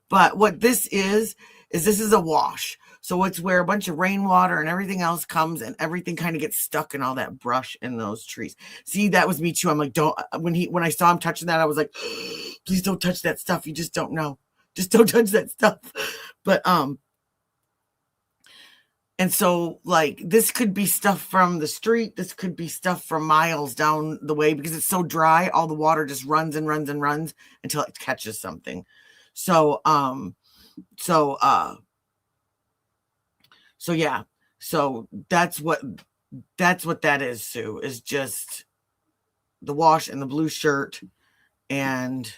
But what this is this is a wash. So it's where a bunch of rainwater and everything else comes and everything kind of gets stuck in all that brush in those trees. See, that was me too. I'm like, don't, when I saw him touching that, I was like, please don't touch that stuff. You just don't know. Just don't touch that stuff. But And so, like, this could be stuff from the street. This could be stuff from miles down the way because it's so dry. All the water just runs and runs and runs until it catches something. So yeah. So that's what that is, Sue, is just the wash and the blue shirt. And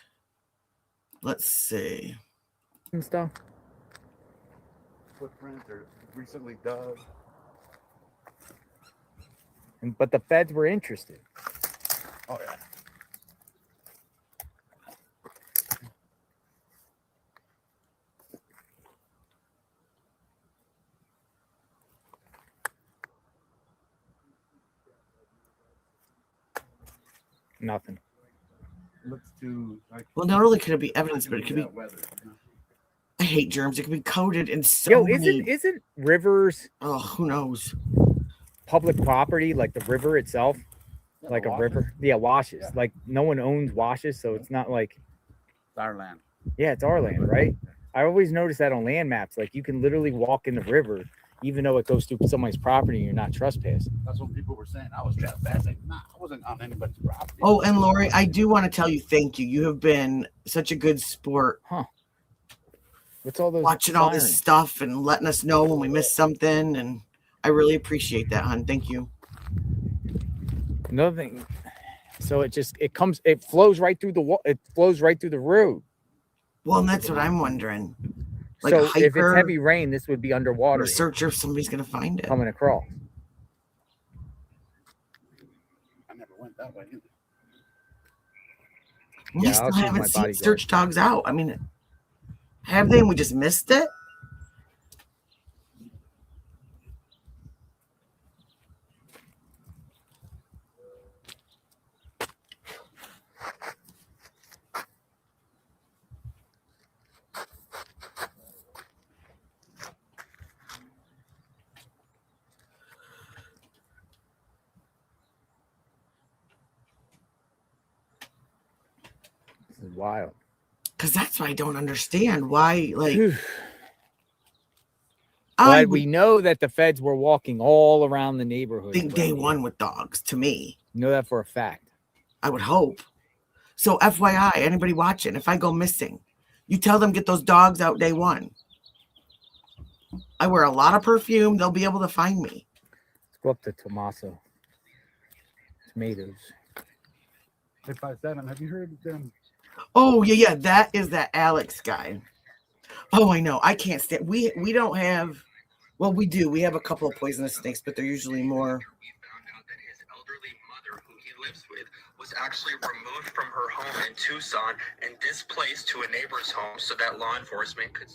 let's see. And stuff. Footprints are recently dug. But the feds were interested. Oh yeah. Nothing. Looks too like. Well, not only could it be evidence, but it could be. Weather. I hate germs. It could be coated in so Yo, many. isn't rivers Oh, who knows? public property, like the river itself? Yeah, Like the a washes. river? Yeah, washes. Yeah. Like no one owns washes, so it's not like, It's our land. yeah, it's our land, right? I always notice that on land maps. Like you can literally walk in the river, even though it goes through somebody's property and you're not trespassing. That's what people were saying. I was trespassing. Nah, I wasn't on anybody's property. Oh, and Lori, I do want to tell you thank you. You have been such a good sport What's all those watching all this sirens? stuff and letting us know when we miss something. And I really appreciate that, hon. Thank you. Another thing. So it flows right through it flows right through the road. Well, and that's what I'm wondering. Like So a if it's hiker heavy rain, this would be underwater researcher, if somebody's going to find it. coming across. I never went that way either. We Yeah, still I'll see if haven't my seen bodyguard- search dogs out. I mean, have they? And we just missed it? This is wild. Because that's why I don't understand why. Like, But I we know that the feds were walking all around the neighborhood. think day one with dogs. To me, You know that for a fact. I would hope. So, FYI, anybody watching, if I go missing, you tell them get those dogs out day one. I wear a lot of perfume. They'll be able to find me. Let's go up to Tommaso. Tomatoes. Hey, 5-7, have you heard of them? Oh yeah. That is that Alex guy. Oh, I know. I can't stand. We don't have. Well, we do. We have a couple of poisonous snakes, but they're usually more. We found out that his elderly mother, who he lives with, was actually removed from her home in Tucson and displaced to a neighbor's home so that law enforcement could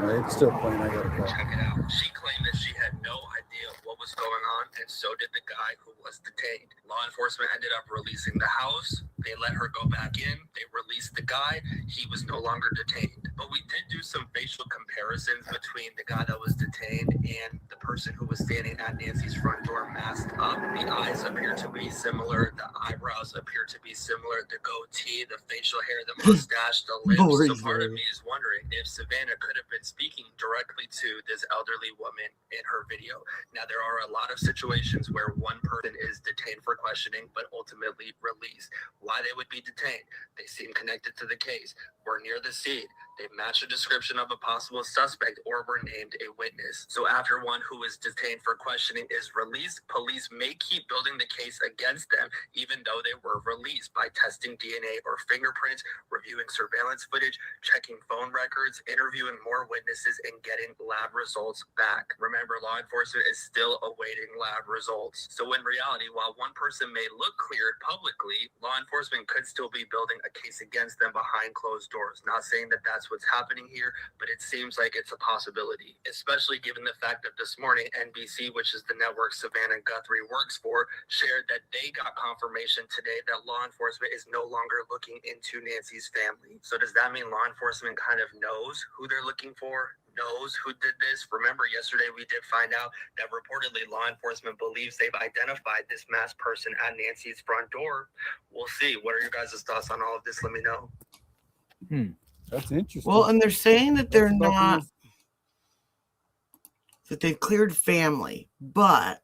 It's still playing. I gotta go. check it out. She claimed that she had no idea what was going on, and so did the guy who was detained. Law enforcement ended up releasing the house. They let her go back in. They released the guy. He was no longer detained. But we did do some facial comparisons between the guy that was detained and the person who was standing at Nancy's front door masked up. The eyes appear to be similar. The eyebrows appear to be similar. The goatee, the facial hair, the mustache, the lips. So part of me is wondering if Savannah could have been speaking directly to this elderly woman in her video. Now, there are a lot of situations where one person is detained for questioning, but ultimately released. Why they would be detained? They seem connected to the case. We're near the scene. They match a description of a possible suspect or were named a witness. So after one who is detained for questioning is released, police may keep building the case against them, even though they were released, by testing DNA or fingerprints, reviewing surveillance footage, checking phone records, interviewing more witnesses, and getting lab results back. Remember, law enforcement is still awaiting lab results. So in reality, while one person may look cleared publicly, law enforcement could still be building a case against them behind closed doors. Not saying that that's what's happening here, but it seems like it's a possibility, especially given the fact that this morning NBC, which is the network Savannah Guthrie works for, shared that they got confirmation today that law enforcement is no longer looking into Nancy's family. So does that mean law enforcement kind of knows who they're looking for? Knows who did this? Remember, yesterday we did find out that reportedly law enforcement believes they've identified this masked person at Nancy's front door. We'll see. What are your guys' thoughts on all of this? Let me know. That's interesting. Well, and they're saying that they're That stuff not. is- that they've cleared family, but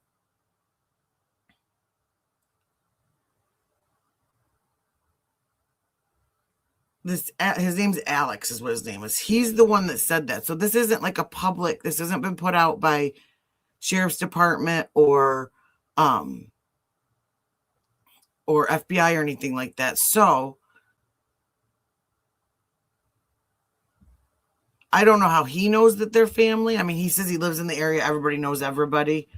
his name's Alex is what his name is. He's the one that said that. So this isn't like a public, this hasn't been put out by Sheriff's Department or FBI or anything like that. So I don't know how he knows that they're family. I mean, he says he lives in the area. Everybody knows everybody.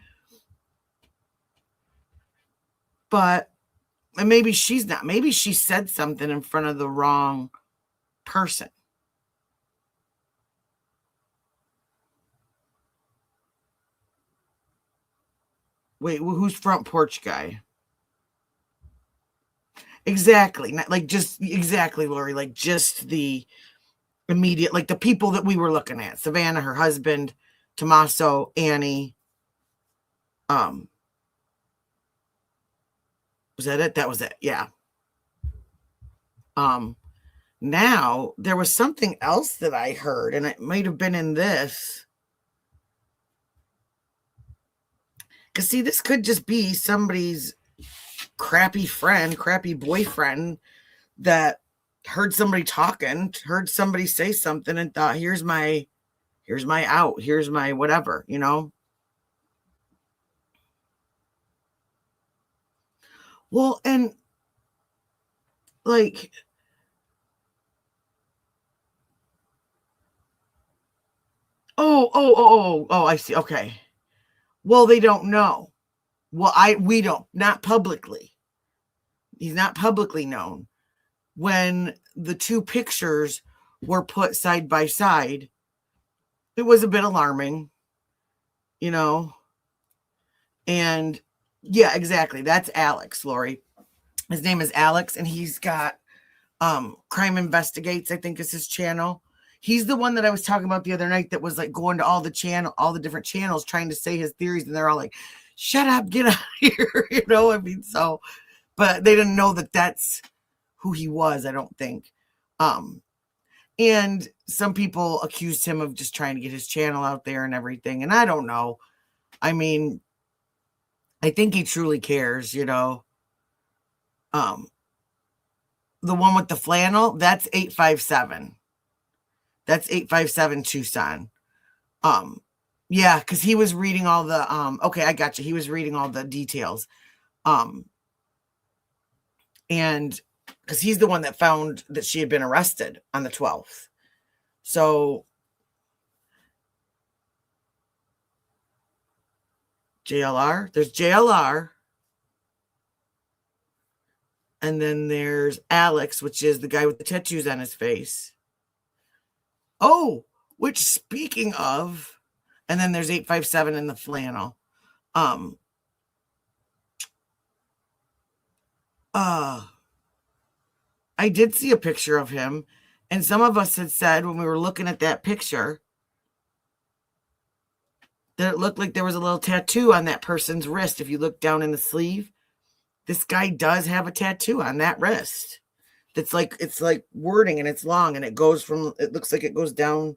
But, and maybe she's not. Maybe she said something in front of the wrong person. Wait, who's front porch guy? Exactly. Not like just exactly, Lori. Like just the immediate, like the people that we were looking at. Savannah, her husband, Tommaso, Annie. Was that it? That was it. Yeah. Now there was something else that I heard, and it might have been in this. Because see, this could just be somebody's crappy friend, crappy boyfriend that heard somebody talking, heard somebody say something and thought, here's my out, here's my whatever, you know? Well, and like, oh, I see. Okay. Well, they don't know. Well, we don't, not publicly. He's not publicly known. When the two pictures were put side by side, it was a bit alarming, you know? And yeah, exactly. That's Alex, Lori. His name is Alex, and he's got Crime Investigates, I think is his channel. He's the one that I was talking about the other night that was like going to all the different channels trying to say his theories, and they're all like, shut up, get out of here. You know, I mean, so, but they didn't know that that's who he was, I don't think. And some people accused him of just trying to get his channel out there and everything. And I don't know. I mean, I think he truly cares, you know. The one with the flannel, that's 857. That's 857 Tucson. Yeah, because he was reading all the okay, I got you. He was reading all the details. And because he's the one that found that she had been arrested on the 12th. So JLR, there's JLR. And then there's Alex, which is the guy with the tattoos on his face. Oh, which speaking of, and then there's 857 in the flannel. I did see a picture of him, and some of us had said when we were looking at that picture that it looked like there was a little tattoo on that person's wrist. If you look down in the sleeve, this guy does have a tattoo on that wrist. It's like wording, and it's long, and it looks like it goes down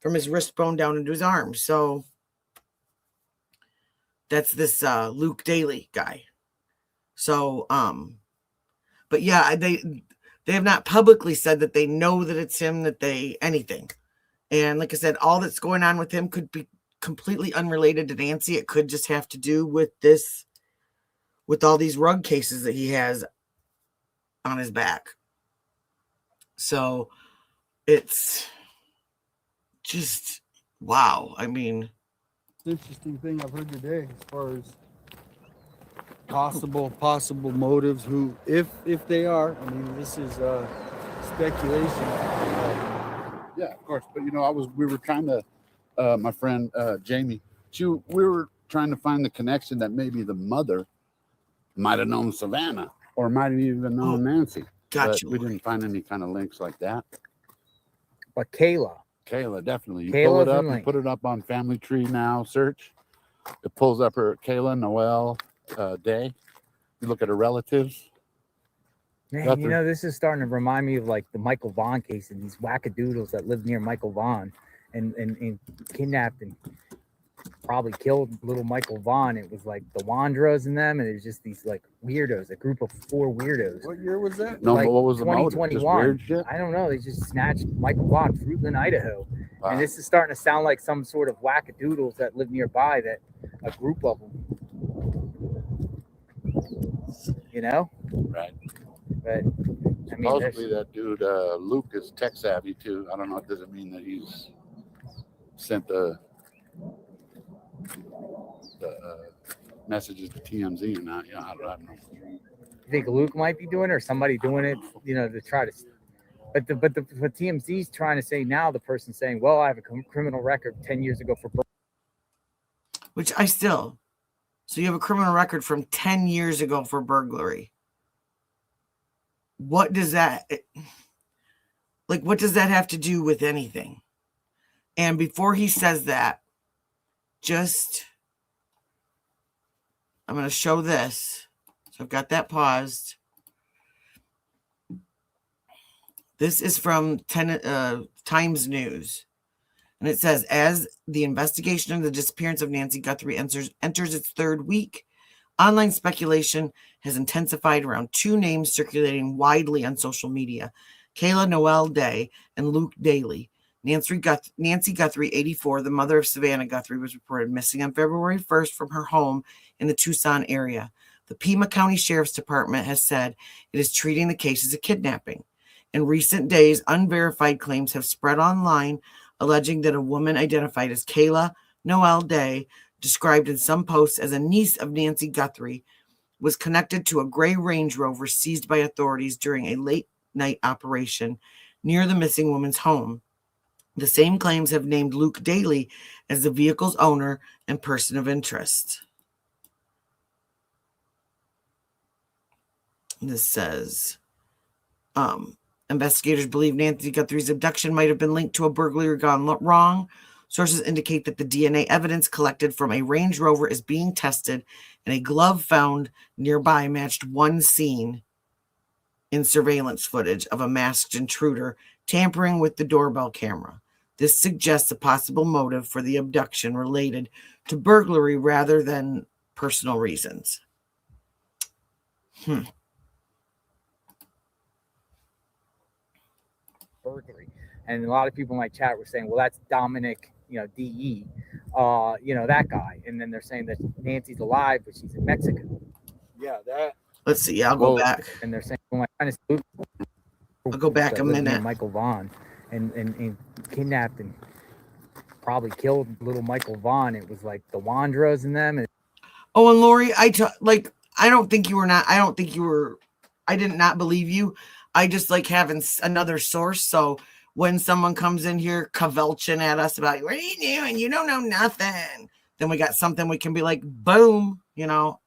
from his wrist bone down into his arm. So that's this Luke Daly guy. So but yeah, they have not publicly said that they know that it's him, that they anything. And like I said, all that's going on with him could be completely unrelated to Nancy. It could just have to do with this, with all these rug cases that he has on his back. So it's just wow. I mean, Interesting thing I've heard today as far as possible motives, who if they are, I mean, this is speculation. Yeah, of course. But we were trying to my friend Jamie, we were trying to find the connection that maybe the mother might have known Savannah or might have even known Nancy. Gotcha. But we didn't find any kind of links like that. But Kayla, definitely. You Kayla's pull it up in and link. put it up on Family Tree Now search. It pulls up her Kayla Noel Day. You look at her relatives. man, Guthrie. you know, this is starting to remind me of like the Michael Vaughn case and these wackadoodles that lived near Michael Vaughn and kidnapped and probably killed little Michael Vaughn. It was like the Wandras and them, and it was just these like weirdos, a group of 4 weirdos. What year was that? No, Like but what was the motive? Just 2021. weird shit? I don't know. They just snatched Michael Vaughn, Fruitland, Idaho. Wow. And this is starting to sound like some sort of wackadoodles that live nearby, that a group of them. You know? Right. But I mean, Supposedly that dude Luke is tech savvy too. I don't know. It doesn't mean that he's sent the messages to TMZ or not. You know, I don't know. you think Luke might be doing it, or somebody doing it, you know, to try to. But what TMZ's trying to say now, the person's saying, well, I have a criminal record 10 years ago for. Which I still. So you have a criminal record from 10 years ago for burglary. What does that, like, what does that have to do with anything? And before he says that, I'm going to show this. So I've got that paused. This is from Times News. And it says, as the investigation of the disappearance of Nancy Guthrie enters its 3rd week, online speculation has intensified around 2 names circulating widely on social media: Kayla Noel Day and Luke Daly. Nancy Guthrie, 84, the mother of Savannah Guthrie, was reported missing on February 1st from her home in the Tucson area. The Pima County Sheriff's Department has said it is treating the case as a kidnapping. In recent days, unverified claims have spread online alleging that a woman identified as Kayla Noel Day, described in some posts as a niece of Nancy Guthrie, was connected to a gray Range Rover seized by authorities during a late-night operation near the missing woman's home. The same claims have named Luke Daly as the vehicle's owner and person of interest. This says, investigators believe Nancy Guthrie's abduction might have been linked to a burglary gone wrong. Sources indicate that the DNA evidence collected from a Range Rover is being tested, and a glove found nearby matched one scene in surveillance footage of a masked intruder tampering with the doorbell camera. This suggests a possible motive for the abduction related to burglary rather than personal reasons. Burglary. And a lot of people in my chat were saying, well, that's Dominic, DE, that guy. And then they're saying that Nancy's alive, but she's in Mexico. Yeah, that. Let's see. I'll go back. And they're saying, well, my friend is I'll go back a minute. Michael Vaughn and kidnapped and probably killed little Michael Vaughn. It was like the Wandras and them. And Lori, I did not believe you. I just like having another source. So when someone comes in here cavelching at us about, what are you doing? You don't know nothing. Then we got something we can be like, boom, up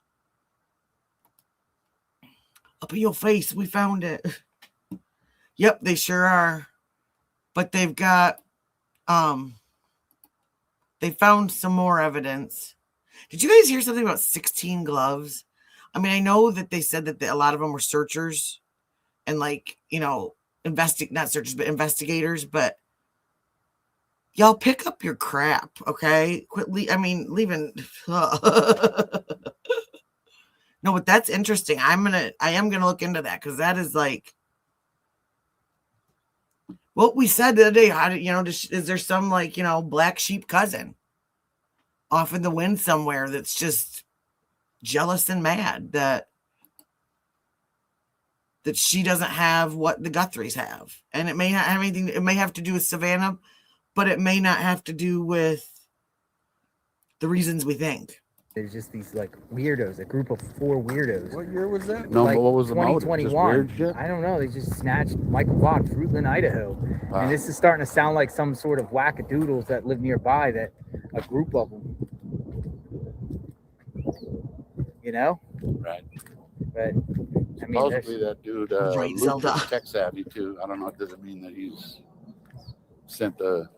in your face. We found it. Yep, they sure are. But they've got, they found some more evidence. Did you guys hear something about 16 gloves? I mean, I know that they said that a lot of them were searchers and not searchers, but investigators, but y'all pick up your crap, okay? Quit leaving. No, but that's interesting. I am gonna look into that, because that is like what we said the other day. How did is there some black sheep cousin off in the wind somewhere that's just jealous and mad that she doesn't have what the Guthries have? And it may not have anything. It may have to do with Savannah, but it may not have to do with the reasons we think. there's just these like weirdos, a group of 4 weirdos. What year was that? No, Like but what was the motive? Just 2021. weird shit? I don't know. They just snatched Michael Vaughn, Fruitland, Idaho. Wow. And this is starting to sound like some sort of wackadoodles that live nearby, that a group of them. Right. But I mean, Supposedly that dude Right, Luke Zelda. is tech savvy too. I don't know. It doesn't mean that he's sent the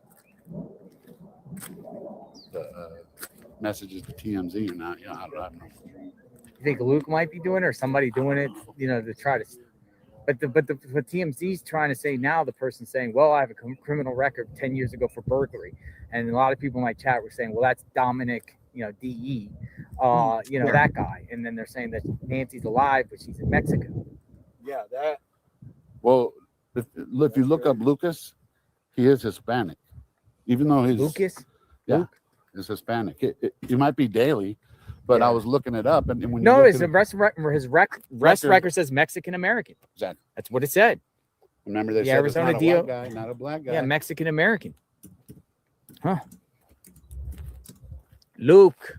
messages to TMZ or not. I don't know. you think Luke might be doing it, or somebody doing it, to try to. But TMZ's trying to say now, the person's saying, well, I have a criminal record 10 years ago for burglary. And a lot of people in my chat were saying, well, that's Dominic, DE, that guy. And then they're saying that Nancy's alive, but she's in Mexico. Yeah, that. Well, if you look up Lucas, he is Hispanic. Even though he's Lucas? Yeah, Luke? is Hispanic. He might be Daly, but I was looking it up. And when No, you his arrest record says Mexican American. Exactly. That's what it said. Remember, they The said Arizona it's not deal. a white guy, not a black guy. Yeah, Mexican American. Huh. Luke.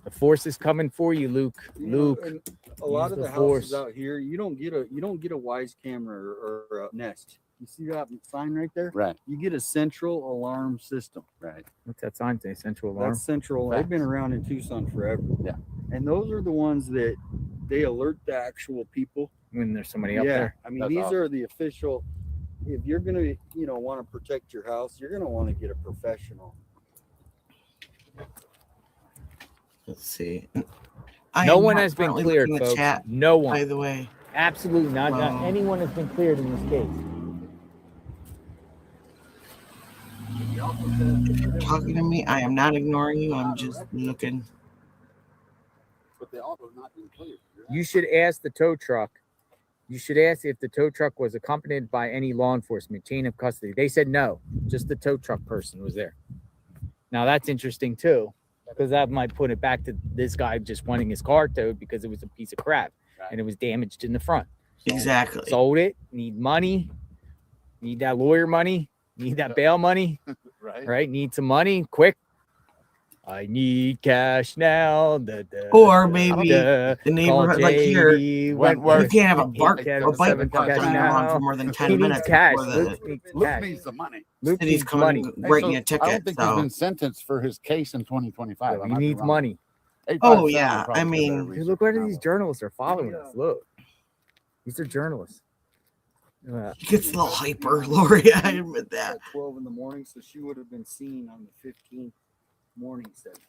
The force is coming for you, Luke. Luke. And a lot of the the force. houses out here, you don't get a Wise camera or a Nest. You see that sign right there? Right. You get a central alarm system. Right. What's that sign say? Central alarm. That's central. They've been around in Tucson forever. Yeah. And those are the ones that they alert the actual people. When there's somebody up there. I mean, That's these awesome. are the official. If you're gonna, want to protect your house, you're gonna want to get a professional. Let's see. No one has been currently cleared, looking at folks. chat, No by one. the way. Absolutely not. Not Wow. anyone has been cleared in this case. If you're talking to me, I am not ignoring you. I'm just looking. But they also not been cleared. You should ask the tow truck. You should ask if the tow truck was accompanied by any law enforcement, chain of custody. They said no. Just the tow truck person was there. Now that's interesting too, because that might put it back to this guy just wanting his car towed because it was a piece of crap and it was damaged in the front. Exactly. Sold it. Need money. Need that lawyer money. Need that bail money. Right? Need some money quick. I need cash now. Or maybe the neighborhood, like here, you Wentworth. can't have a Wentworth. bike truck running around for more than 10 minutes cash. before the Luke needs the money. Luke city's needs coming money. writing a I ticket. don't think he's So been sentenced for his case in 2025. He needs money. Oh, yeah, I mean- Dude, look what these journalists are following us. Look. These are journalists. he gets a little hyper, Lori. I admit that. At 12 in the morning, so she would have been seen on the 15th morning session.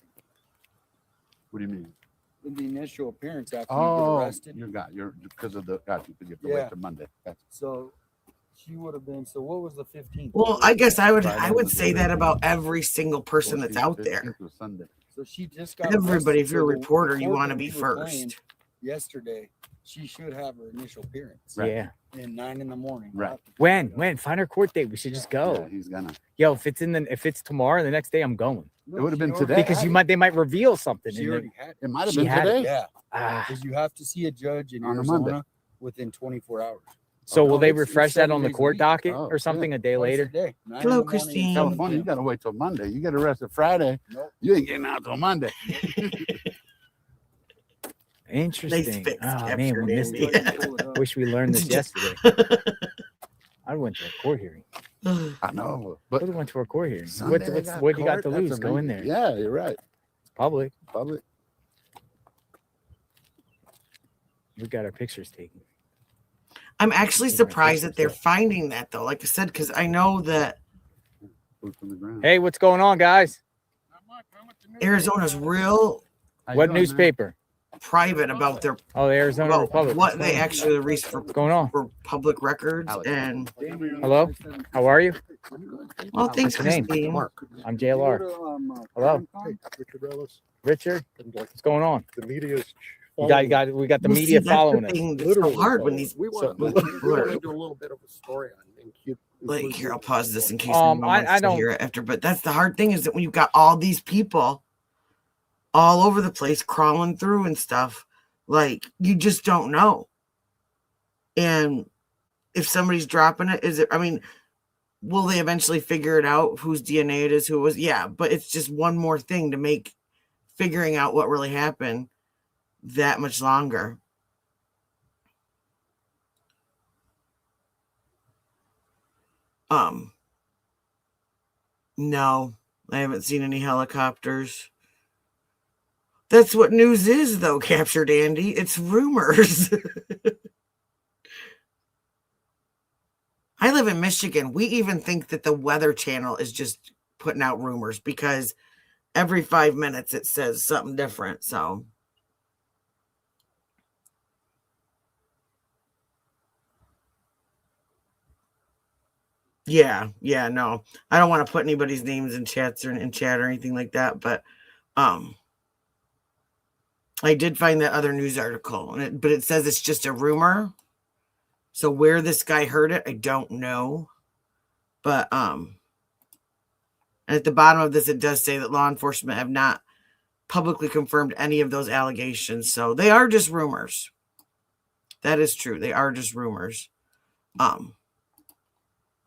What do you mean? In the initial appearance after you Oh, get arrested. you're because of the you have to Yeah. wait till Monday. So she would have been. So what was the 15th? Well, I guess I would Friday was the say that 15th. about every single person that's out there. 15th was Sunday. So she just got Everybody, arrested. if you're a So the reporter, you court want to that be we were playing first. Yesterday, she should have her initial appearance. Right. Yeah. In 9 in the morning. Right. When? Find our court date. We should just Yeah, go. he's gonna. Yo, if it's tomorrow, the next day I'm going. It would have been she already today. Because had it. they might reveal something. She and then- already had it. It might have She been had it. today. Yeah. Ah. Because you have to see a judge in On a Monday. Arizona within 24 hours. So will no, they it's refresh that 7 on the days a court week. docket Oh, or something a day Twice a later? day, 9 in Hello, the morning, Christine. 7 California, you p.m. got to wait till Monday. You get arrested Friday. Nope. You ain't getting out till Monday. Interesting. fix Oh man, captured we missed Andy. it. Pull it up. Wish we learned this yesterday. I went to a court hearing. I know, I but went to a court hearing. Sunday they got What you got to court, that's lose? Go in there. amazing. Yeah, you're right. It's public. Public. We got our pictures taken. I'm actually Take my surprised that pictures, they're yeah. finding that, though. Like I said, because I know that Boots on the ground. Hey, what's going on, guys? Arizona's real How you What doing, man? newspaper? private about their Oh, the Arizona about Republic. what they actually release for What's going on? for public records. Alex. And Hello? How are you? well, thanks, What's your name? Christine. I'm Did you go JLR. to, Hello? Richard Ellis, Richard? What's going on? the media's We got the Well, media see, that's following the us. thing that's so hard when these We want when to people are do a little bit of a story on like, here, I'll pause this in case I anyone wants to don't- hear it after. But that's the hard thing is that when you've got all these people all over the place crawling through and stuff, like you just don't know. And if somebody's dropping it, is it? I mean, will they eventually figure it out whose DNA it is, who it was? Yeah, but it's just one more thing to make figuring out what really happened that much longer. No, I haven't seen any helicopters. That's what news is, though, Captured Andy. It's rumors. I live in Michigan. We even think that the Weather Channel is just putting out rumors because every 5 minutes it says something different. So Yeah, no. I don't want to put anybody's names in chat or anything like that, but I did find that other news article, but it says it's just a rumor. So where this guy heard it, I don't know. But at the bottom of this, it does say that law enforcement have not publicly confirmed any of those allegations. So they are just rumors. That is true. They are just rumors.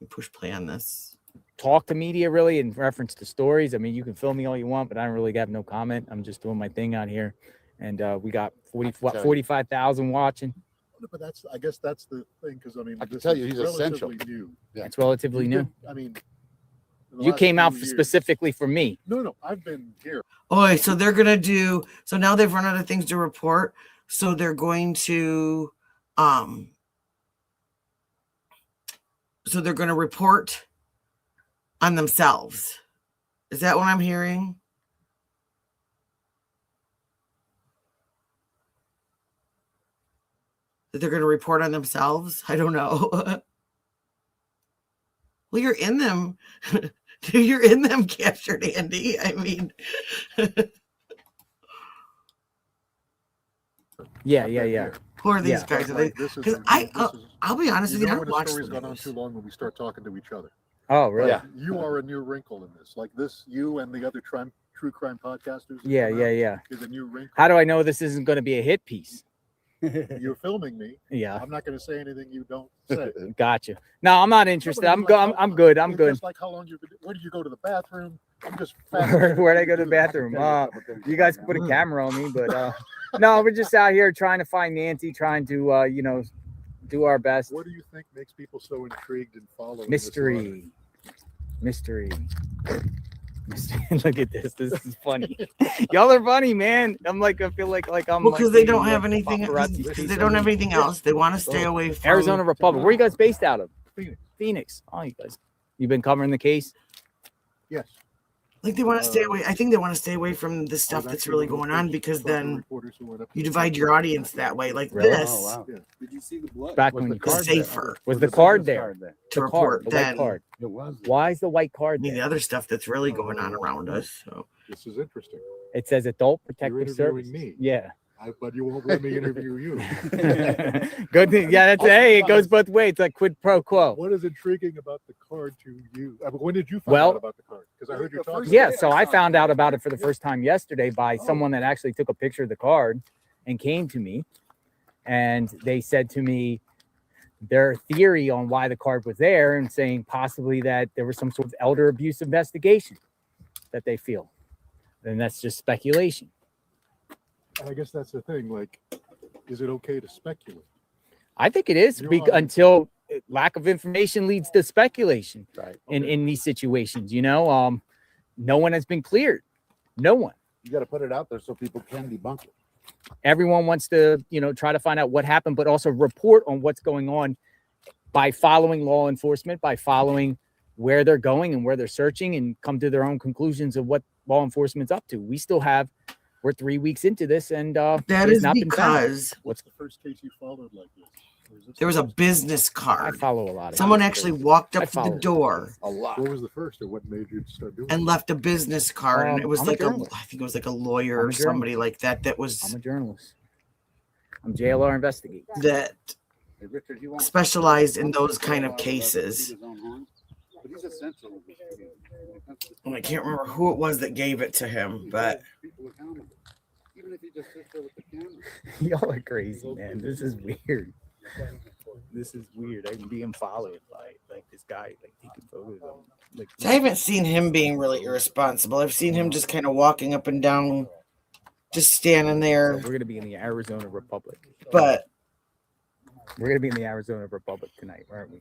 Push play on this. Talk to media really in reference to stories. I mean, you can film me all you want, but I don't really have no comment. I'm just doing my thing out here. And we got 45,000 watching. But I guess that's the thing, because I mean, I can this tell is you he's relatively essential. new. Yeah. It's relatively new. I mean, You came out specifically for me. No, I've been here. Oh, so they're gonna do. So now they've run out of things to report. So they're going to, So they're going to report on themselves. Is that what I'm hearing? That they're going to report on themselves? I don't know. Well, you're in them. You're in them captured, Andy. I mean, Yeah. who are these Yeah. guys? Are Like, they? this is- Because I'll be honest with you, I when don't a watch story's the gone on news. too long when we start talking to each other. Oh, really? Yeah. You are a new wrinkle in this. Like this, you and the other true crime podcasters. that Yeah. come out is a new wrinkle. How do I know this isn't going to be a hit piece? You're filming me. Yeah, I'm not going to say anything you don't say. gotcha. No, I'm not interested. I'm good. I'm good. I'm It's good. Just like how long where did you go to the bathroom? I'm just. Where'd I go to the bathroom? You guys can put a camera on me, but no, we're just out here trying to find Nancy, trying to do our best. What do you think makes people so intrigued and following? Mystery. Look at this. This is funny. Y'all are funny, man. I feel like I'm. Well, because like they don't maybe, have like, anything. paparazzi Because piece they of don't me. have anything else. They want to stay away from Arizona Republic. Where are you guys based out of? Phoenix. Oh, you guys. You've been covering the case? Yes. Like they want to stay away. I think they want to stay away from the stuff that's really going on because then you divide your audience that way. Like Really? this Oh, wow. Yeah. Did you see the blood? Back Was when the you is card safer was the card there? to The report card, the white than card. It was. Why is the white card any of the there? other stuff that's really going on around us. So This is interesting. It says Adult You're Protective interviewing Service. me. Yeah. But you won't let me interview you. Good thing. Yeah, that's hey, it goes both ways. It's like quid pro quo. What is intriguing about the card to you? When did you find Well- out about the card? Because I heard you talking. Yeah, so I found out about it for the first time yesterday by someone that actually took a picture of the card and came to me, and they said to me their theory on why the card was there and saying possibly that there was some sort of elder abuse investigation that they feel. And that's just speculation. And I guess that's the thing. Like, is it okay to speculate? I think it is You're on- until lack of information leads to speculation Right. in these situations. No one has been cleared. No one. You got to put it out there so people can debunk it. Everyone wants to, try to find out what happened, but also report on what's going on by following law enforcement, by following where they're going and where they're searching, and come to their own conclusions of what law enforcement's up to. We're 3 weeks into this, and that it's is not been found. because What's the first case you followed like this? Or is this there was the a first? business I card. follow a lot of Someone cases. actually walked I up to the follow. door A lot. What was the first, or what made you start doing? and left a business card, and it was I'm a like journalist. I think it was like a lawyer I'm or a somebody journalist. like that I'm was a journalist. I'm JLR Investigate. that Hey, Richard, you want- specialized in those kind of cases. But he's essential. And I can't remember who it was that gave it to him, but People accountable. Even if he just sits there with the camera. Y'all are crazy, man. This is weird. This is weird. I'm being followed by like this guy, like taking photos of him. Like, I haven't seen him being really irresponsible. I've seen him just kind of walking up and down, just standing So there. we're gonna be in the Arizona Republic. But We're gonna be in the Arizona Republic tonight, aren't we?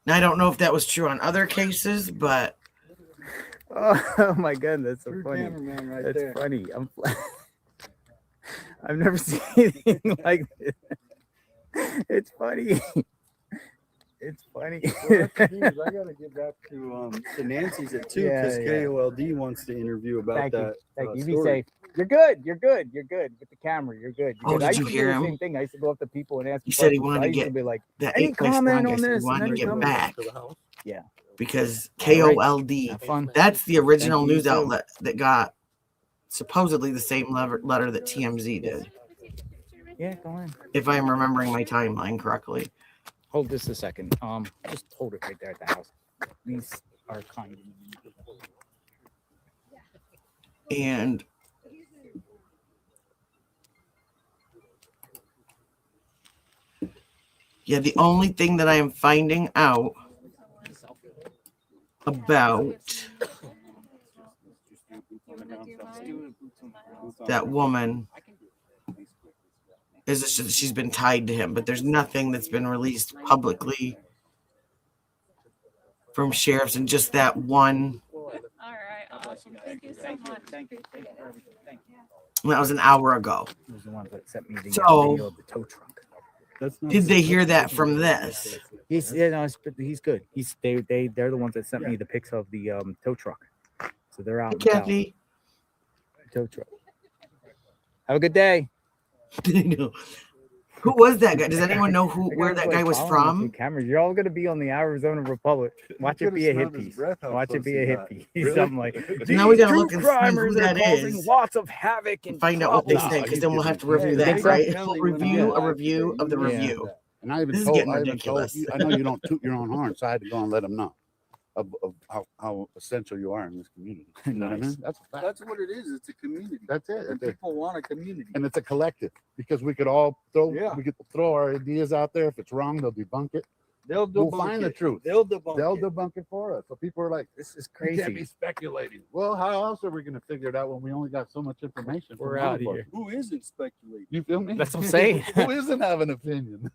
and I don't know if that was true on other cases, but Oh my god, that's so True funny. cameraman right That's there. funny. I've never seen anything like this. It's funny. It's funny. Well, that's the thing is I got to get back to Nancy's at 2 because Yeah. KOLD wants to interview about Thank you. that. Thank you. You be story. safe. You're good. You're good. You're good with the camera. You're good. You're Oh, good. did I used you to hear do him? the same thing. I used to go up to people and ask. He said he questions. wanted I to used get be like, that any 8-place comment blank. I on said he this? And wanted then to get come back To the house. Yeah. because All right. KOLD, Have fun. that's the original Thank you, news too. outlet that got supposedly the same letter that TMZ did, Yeah, go on. if I'm remembering my timeline correctly. Hold this a second. Just hold it right there at the house. These are kind. And yeah, the only thing that I am finding out about that woman is that she's been tied to him, but there's nothing that's been released publicly from sheriffs, and just that one. All right, awesome. Thank you so much. Thank you for everything. Thank you. That was an hour ago. It was the ones that sent me the So- video of the tow truck. That's not Did they hear that from this? He's he's good. They're the ones that sent me the pics of the tow truck. So they're out and about. Kathy. Tow truck. Have a good day. Who was that guy? Does anyone know where that guy was from? Cameras. You're all gonna be on the Arizona Republic. Watch it be a hit piece. Watch it be a hit piece. Something like. Now we gotta "These look and true see who crimers are that causing is. lots of havoc and Find out what they trouble." say, because then we'll have to review Yeah, that, right? definitely Review when a review of the Yeah. review. And I even This is told, getting I even ridiculous. told you, I know you don't toot your own horn, so I had to go and let them know of how essential you are in this community. You know what I Nice. mean? That's a fact. That's what it is. It's a community. That's it. And people want a community. And it's a collective because we could all throw Yeah. we could throw our ideas out there. If it's wrong, they'll debunk it. They'll We'll debunk find the it. truth. They'll debunk They'll it. debunk it for us. So people are like, This is you can't be crazy. speculating. Well, how else are we going to figure it out when we only got so much information? from We're one out of us? here. Who isn't speculating? You feel me? That's what I'm saying. Who isn't having an opinion?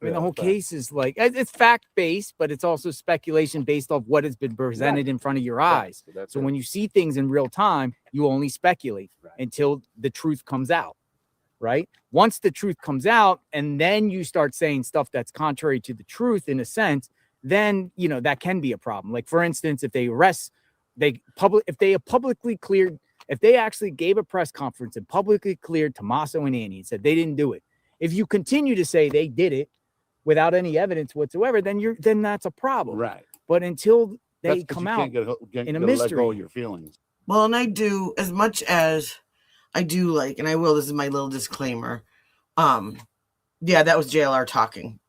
I mean, the Yeah, whole fact. case is like it's fact based, but it's also speculation based off what has been presented in front of your eyes. So that's So it. when you see things in real time, you only speculate Right. until the truth comes out, right? Once the truth comes out, and then you start saying stuff that's contrary to the truth in a sense, then that can be a problem. Like for instance, if they have publicly cleared, if they actually gave a press conference and publicly cleared Tommaso and Annie and said they didn't do it, if you continue to say they did it without any evidence whatsoever, then that's a problem. right. But until they That's 'cause come you out, can't in a let go mystery. of your feelings. Well, and I do, as much as I do like, and I will, this is my little disclaimer. Yeah, that was JLR talking.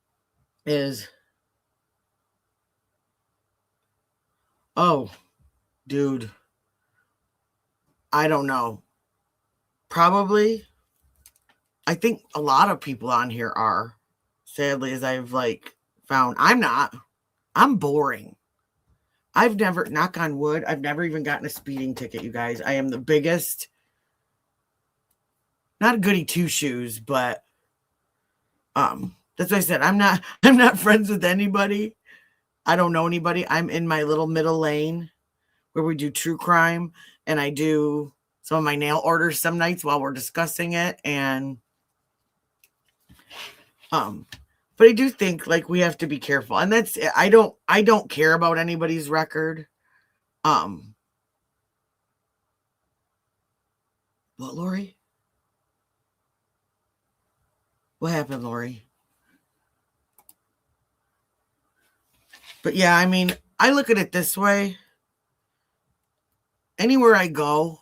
Oh, dude. I don't know. Probably. I think a lot of people on here are, sadly, as I've found. I'm not. I'm boring. I've never, knock on wood, I've never even gotten a speeding ticket, you guys. I am the biggest, not a goody two shoes, but that's what I said. I'm not friends with anybody. I don't know anybody. I'm in my little middle lane where we do true crime, and I do some of my nail orders some nights while we're discussing it. And but I do think we have to be careful, and that's I don't care about anybody's record. What, Lori? What happened, Lori? But yeah, I mean, I look at it this way. Anywhere I go,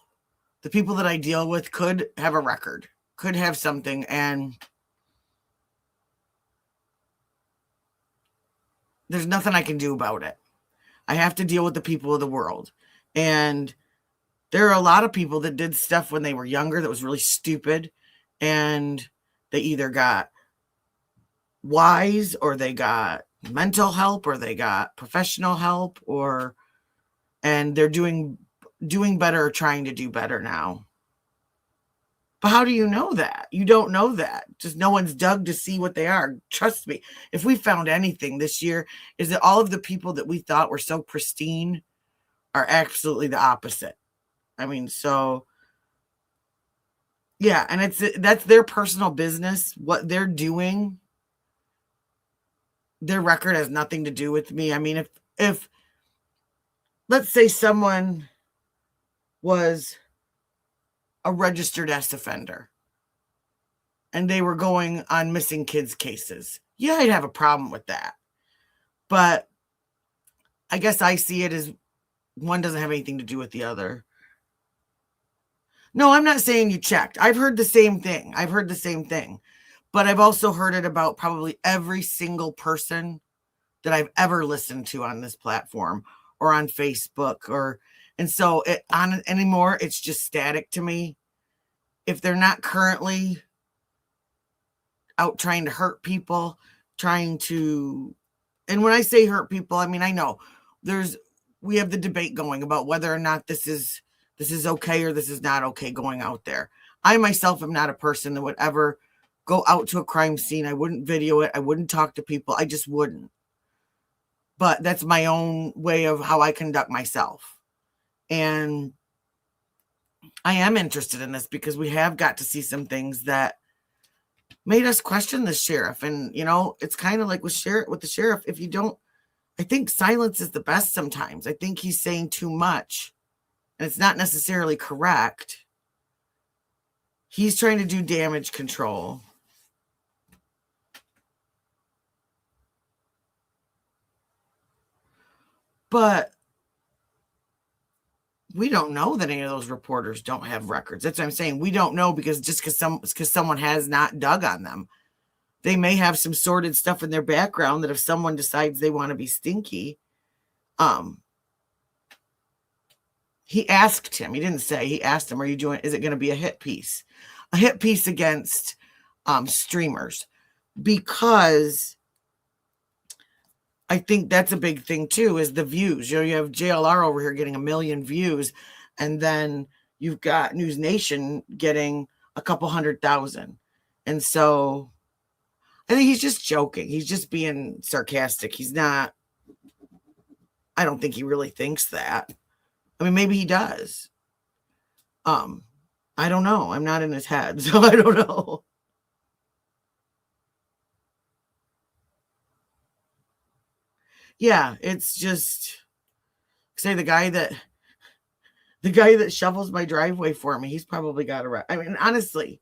the people that I deal with could have a record, could have something, and there's nothing I can do about it. I have to deal with the people of the world. And there are a lot of people that did stuff when they were younger that was really stupid, and they either got wise, or they got mental help, or they got professional help, and they're doing better or trying to do better now. But how do you know that? You don't know that. Just no one's dug to see what they are. Trust me, if we found anything this year, is that all of the people that we thought were so pristine are absolutely the opposite. I mean, so yeah, and that's their personal business, what they're doing. their record has nothing to do with me. I mean, if let's say someone was a registered sex offender and they were going on missing kids cases, yeah, I'd have a problem with that. But I guess I see it as one doesn't have anything to do with the other. No, I'm not saying you checked. I've heard the same thing. But I've also heard it about probably every single person that I've ever listened to on this platform or on Facebook and so anymore, it's just static to me. If they're not currently out trying to hurt people, and when I say hurt people, I mean, I know we have the debate going about whether or not this is okay or this is not okay going out there. I myself am not a person that would ever go out to a crime scene. I wouldn't video it. I wouldn't talk to people. I just wouldn't. But that's my own way of how I conduct myself. And I am interested in this because we have got to see some things that made us question the sheriff. And, it's kind of like with the sheriff, if you don't, I think silence is the best sometimes. I think he's saying too much and it's not necessarily correct. He's trying to do damage control. But we don't know that any of those reporters don't have records. That's what I'm saying. We don't know because someone has not dug on them. They may have some sordid stuff in their background that if someone decides they want to be stinky, he asked him. He didn't say. He asked him, is it going to be a hit piece? A hit piece against streamers? Because I think that's a big thing too, is the views. You have JLR over here getting 1 million views, and then you've got News Nation getting a couple 100,000. And so I think he's just joking. He's just being sarcastic. He's not, I don't think he really thinks that. I mean, maybe he does. I don't know. I'm not in his head, so I don't know. Yeah, it's just say the guy that shovels my driveway for me, he's probably got a record. I mean, honestly,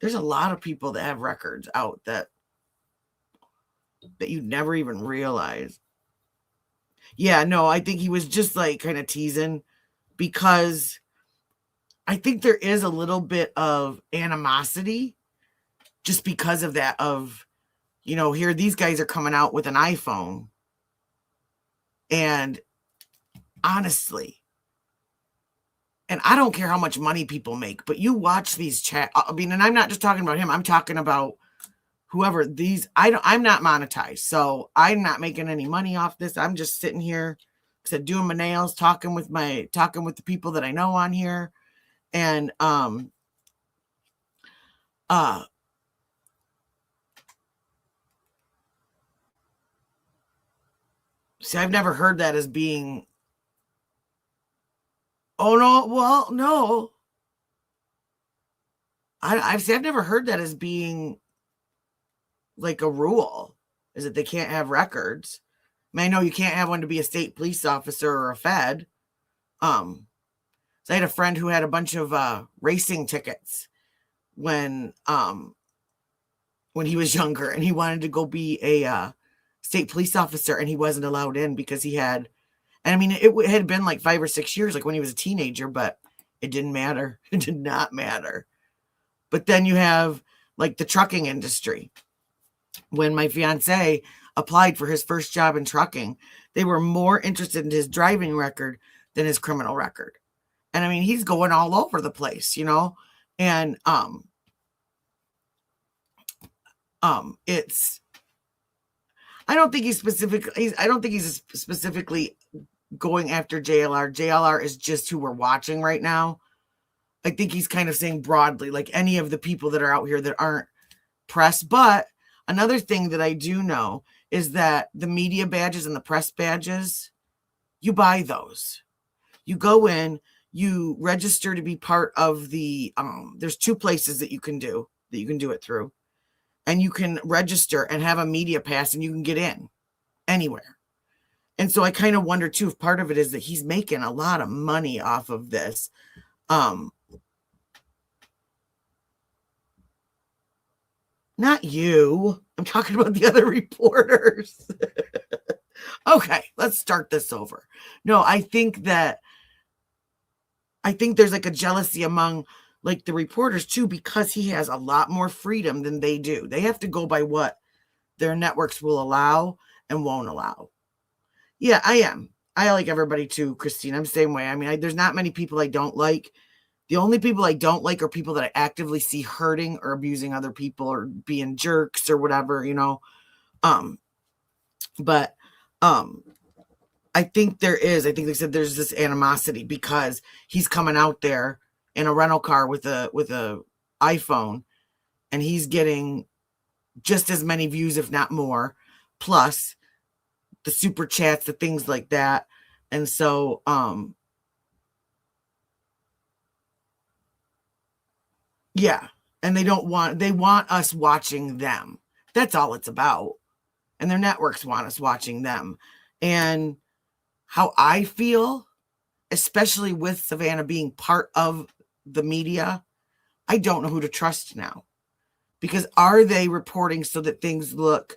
there's a lot of people that have records out that you'd never even realize. Yeah, no, I think he was just like kind of teasing because I think there is a little bit of animosity just because of that, here these guys are coming out with an iPhone. And honestly, and I don't care how much money people make, but you watch these chat. I mean, and I'm not just talking about him. I'm talking about whoever I'm not monetized. So I'm not making any money off this. I'm just sitting here, doing my nails, talking with the people that I know on here. And, see, I've never heard that as being, oh no, well, no. I've never heard that as being like a rule, is that they can't have records. I mean, I know you can't have one to be a state police officer or a fed. So I had a friend who had a bunch of racing tickets when he was younger, and he wanted to go be a state police officer, and he wasn't allowed in because he had, and I mean, it had been like 5 or 6 years, like when he was a teenager, but it didn't matter. It did not matter. But then you have like the trucking industry. When my fiance applied for his first job in trucking, they were more interested in his driving record than his criminal record. And I mean, he's going all over the place, and it's, I don't think he's specifically going after JLR. JLR is just who we're watching right now. I think he's kind of saying broadly, like any of the people that are out here that aren't press. But another thing that I do know is that the media badges and the press badges, you buy those. You go in, you register to be part of the, there's 2 places that you can do it through. and you can register and have a media pass and you can get in anywhere. And so I kind of wonder too if part of it is that he's making a lot of money off of this. Not you. I'm talking about the other reporters. Okay, let's start this over. No, I think there's like a jealousy among like the reporters too, because he has a lot more freedom than they do. They have to go by what their networks will allow and won't allow. Yeah, I am. I like everybody too, Christine. I'm the same way. I mean, there's not many people I don't like. The only people I don't like are people that I actively see hurting or abusing other people or being jerks or whatever, you know. But I think they said there's this animosity because he's coming out there in a rental car with a iPhone, and he's getting just as many views, if not more, plus the super chats, the things like that. And so, yeah. And they want us watching them. That's all it's about. And their networks want us watching them. And how I feel, especially with Savannah being part of the media, I don't know who to trust now. Because are they reporting so that things look,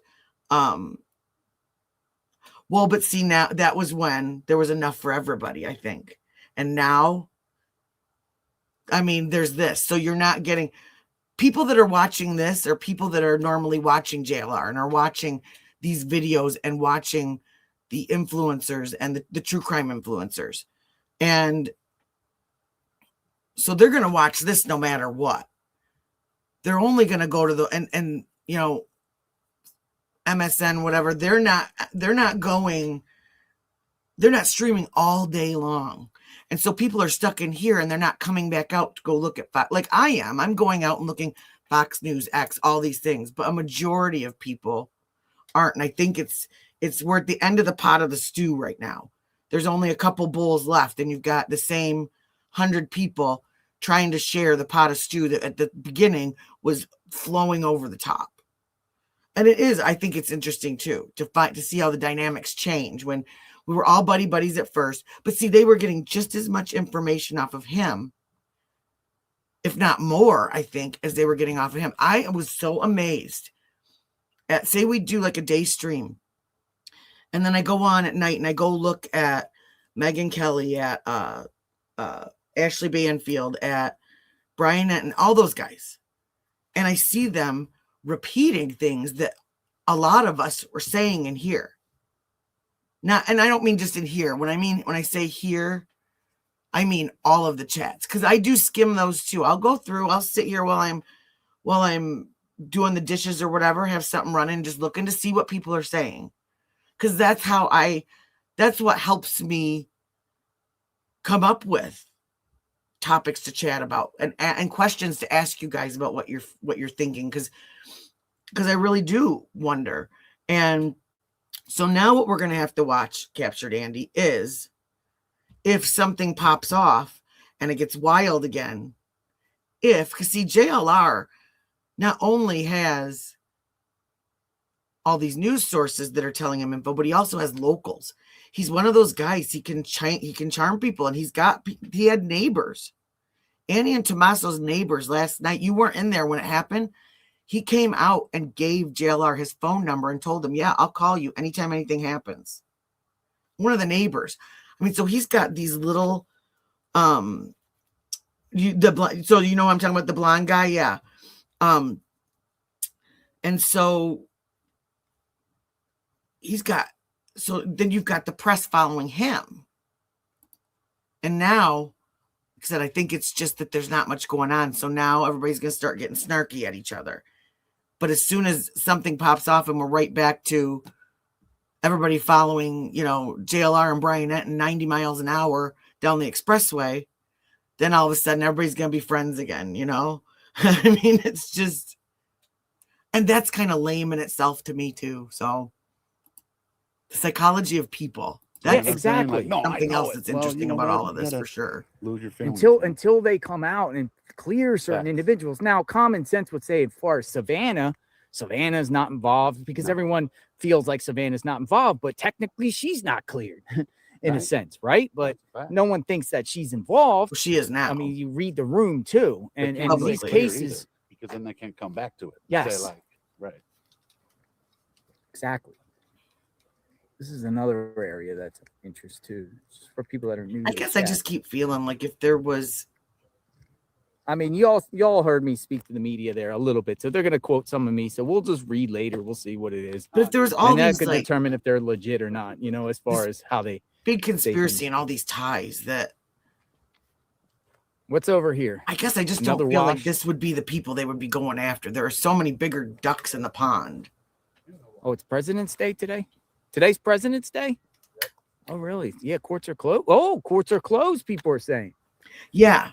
well, but see, now that was when there was enough for everybody, I think. And now, I mean, there's this. So you're not getting people that are watching this or people that are normally watching JLR and are watching these videos and watching the influencers and the true crime influencers. And so they're going to watch this no matter what. They're only going to go to the, and, you know, MSN, whatever. They're not streaming all day long. And so people are stuck in here and they're not coming back out to go look at Fox. Like I am. I'm going out and looking Fox News, X, all these things. But a majority of people aren't. And I think we're at the end of the pot of the stew right now. There's only a couple bowls left. And you've got the same 100 people trying to share the pot of stew that at the beginning was flowing over the top. And it is, I think it's interesting too, to see how the dynamics change when we were all buddies at first, but see, they were getting just as much information off of him, if not more, I think, as they were getting off of him. I was so amazed at, say we do like a day stream, and then I go on at night and I go look at Megyn Kelly, at Ashley Banfield, at Brian and all those guys. And I see them repeating things that a lot of us were saying in here. And I don't mean just in here. When I say here, I mean all of the chats, because I do skim those too. I'll go through. I'll sit here while I'm doing the dishes or whatever, have something running, just looking to see what people are saying, because that's what helps me come up with topics to chat about and questions to ask you guys about what you're thinking, because I really do wonder. And so now what we're going to have to watch, Captured Andy, is if something pops off and it gets wild again. Because see, JLR not only has all these news sources that are telling him info, but he also has locals. He's one of those guys. He can charm people, and he had neighbors. Annie and Tommaso's neighbors last night. You weren't in there when it happened. He came out and gave JLR his phone number and told him, yeah, I'll call you anytime anything happens. One of the neighbors. I mean, so he's got these little, so you know what I'm talking about, the blonde guy? Yeah. And so then you've got the press following him. And now, like I said, I think it's just that there's not much going on. So now everybody's going to start getting snarky at each other. But as soon as something pops off and we're right back to everybody following, you know, JLR and Brian at 90 miles an hour down the expressway, then all of a sudden everybody's going to be friends again, you know? I mean, it's just, and that's kind of lame in itself to me too. So the psychology of people. That's exactly. Something else that's interesting about all of this, for sure. Lose your feelings. Until they come out and clear certain individuals. Now, common sense would say, as far as Savannah, Savannah's not involved, because No. everyone feels like Savannah's not involved, but technically she's not cleared in a Right. sense, right? But That's a fact. no one thinks that she's involved. Well, she is now. I mean, you read the room too, They and can't in say these clear cases, either, because then they can't come back to it. and Yes. Say like, right. exactly. This is another area that's of interest too, just for people that are new. I to the guess I chat. just keep feeling like if there was, I mean, y'all heard me speak to the media there a little bit, so they're gonna quote some of me. So we'll just read later. We'll see what it is, but if there was all and that these could like determine if they're legit or not. You know, as far as how they. big things. conspiracy and all these ties that What's over here? I guess I just Another don't feel like wash? this would be the people they would be going after. There are so many bigger ducks in the pond. Oh, it's President's Day today. Today's President's Day. Oh, really? Yeah, courts are closed. Oh, courts are closed. People are saying Yeah.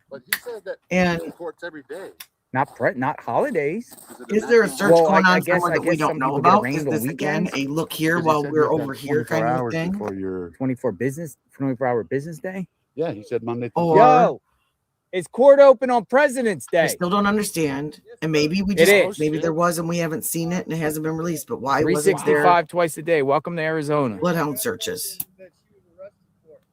But he said that And he courts every day. not holidays. is there a search Well, going I on guess- somewhere I that we guess don't some know people get about? arraigned Is on this again weekends. a look here 'Cause he while said we're you got over here 24 kind of hours thing? before your 24-hour business day. yeah, he said Monday through Or- Yo, is court open on President's I Day? still don't understand. And maybe we It just is. maybe there was and we haven't seen it and it hasn't been released. But why wasn't there 365 twice a day. Welcome to Arizona. bloodhound searches?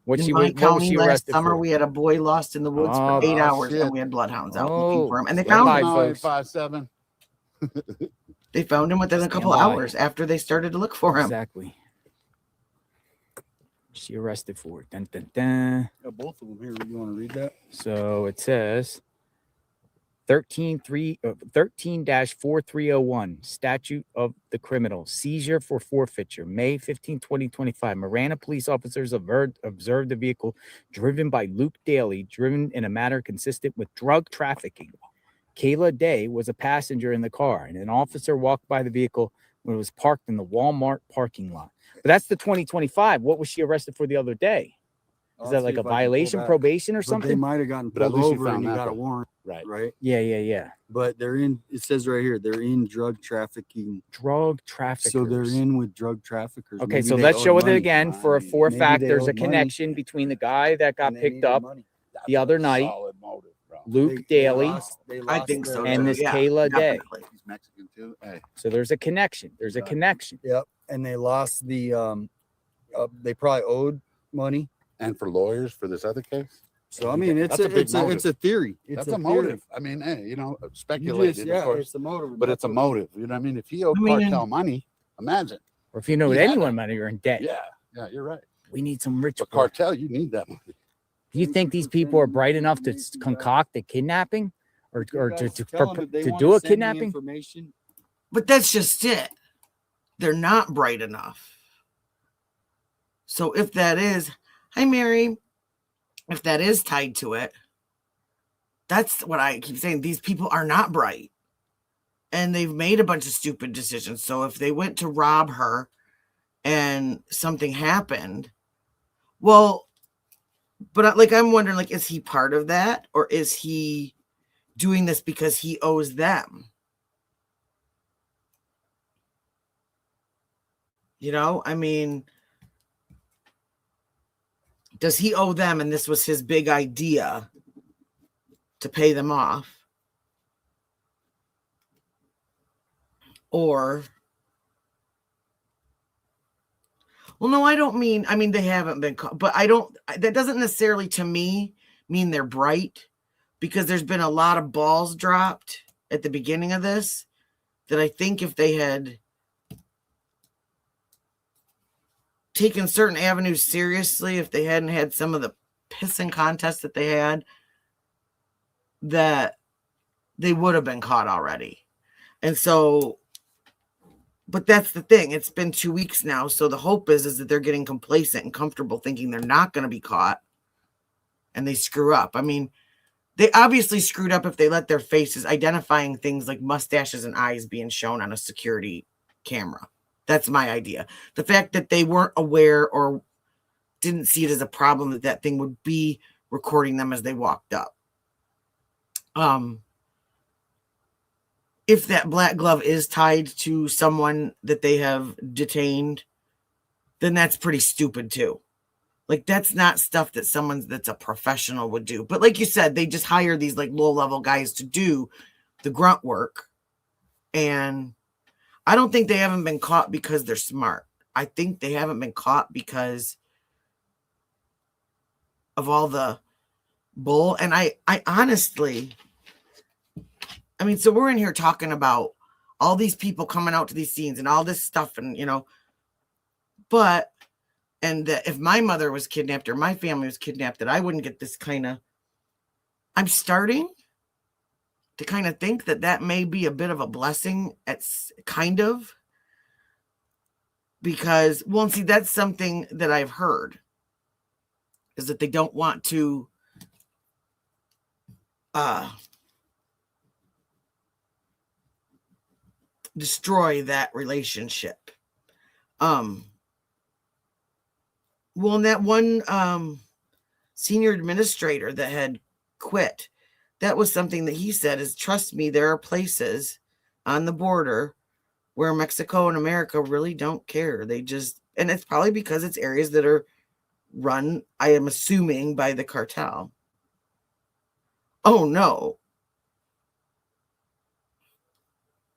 What In she my what was county she last arrested summer, for? we had a boy lost in the woods Oh, for 8 oh, hours shit. and we had bloodhounds out Oh, looking for him. And they stand found by, him. folks. 5857. They found him within a Stand couple by. hours after they started to look for him. Exactly. She arrested for it. Dun, dun, dun. Got both of them here. You want to read that? So it says 13-4301 statute of the criminal seizure for forfeiture May 15 2025. Marana police officers observed the vehicle driven by Luke Daly driven in a manner consistent with drug trafficking. Kayla Day was a passenger in the car, and an officer walked by the vehicle when it was parked in the Walmart parking lot. But that's the 2025. What was she arrested for the other day? Is that like a violation, probation, or But they something? might have gotten But at pulled least you over and found you that got a though. warrant, Right. right? Yeah. But they're in. It says right here they're in drug trafficking. Drug traffickers. So they're in with drug traffickers. Okay, Maybe so they let's owed show it money. again for a Maybe fact. they There's a owed money connection between the guy that got and they picked needed up money. That's the other a night, solid motive, bro. Luke They Daly, lost I think so. and too. this Yeah, Kayla Day. definitely. He's Mexican too. Hey, So there's a connection. There's a Right. connection. Yep, and they lost the. They probably owed money. and for lawyers for this other case, So I mean, it's That's a big it's a theory. It's that's a a motive. I mean, hey, You speculated, just, of yeah, course, it's a motive. but it's a motive. You know what I mean? If he owed I mean- cartel money, imagine. Or if you know Yeah. anyone money, you're in debt. Yeah, you're right. We need some rich. But boy. cartel, you need that money. Do you think these people are bright enough to concoct a kidnapping, or to do a kidnapping? Information. But that's just it. They're not bright enough. So if that is, hi Mary, if that is tied to it, that's what I keep saying. These people are not bright. And they've made a bunch of stupid decisions. So if they went to rob her and something happened, well, but like I'm wondering, like, is he part of that? Or is he doing this because he owes them? You know, I mean, does he owe them and this was his big idea to pay them off? Or, well, no, I don't mean, I mean, they haven't been caught, but that doesn't necessarily to me mean they're bright, because there's been a lot of balls dropped at the beginning of this that I think if they had taken certain avenues seriously, if they hadn't had some of the pissing contests that they had, that they would have been caught already. And so, but that's the thing. It's been 2 weeks now. So the hope is that they're getting complacent and comfortable thinking they're not going to be caught and they screw up. I mean, they obviously screwed up if they let their faces, identifying things like mustaches and eyes being shown on a security camera. That's my idea. The fact that they weren't aware or didn't see it as a problem that that thing would be recording them as they walked up. If that black glove is tied to someone that they have detained, then that's pretty stupid too. Like, that's not stuff that that's a professional would do. But like you said, they just hire these like low-level guys to do the grunt work. And I don't think they haven't been caught because they're smart. I think they haven't been caught because of all the bull. And I honestly, I mean, so we're in here talking about all these people coming out to these scenes and all this stuff, and but if my mother was kidnapped or my family was kidnapped, that I wouldn't get this kind of. I'm starting to kind of think that may be a bit of a blessing. It's kind of, because, well, see, that's something that I've heard, is that they don't want to destroy that relationship. Well, and that one senior administrator that had quit, that was something that he said is, trust me, there are places on the border where Mexico and America really don't care. They just, and it's probably because it's areas that are run, I am assuming, by the cartel. Oh no.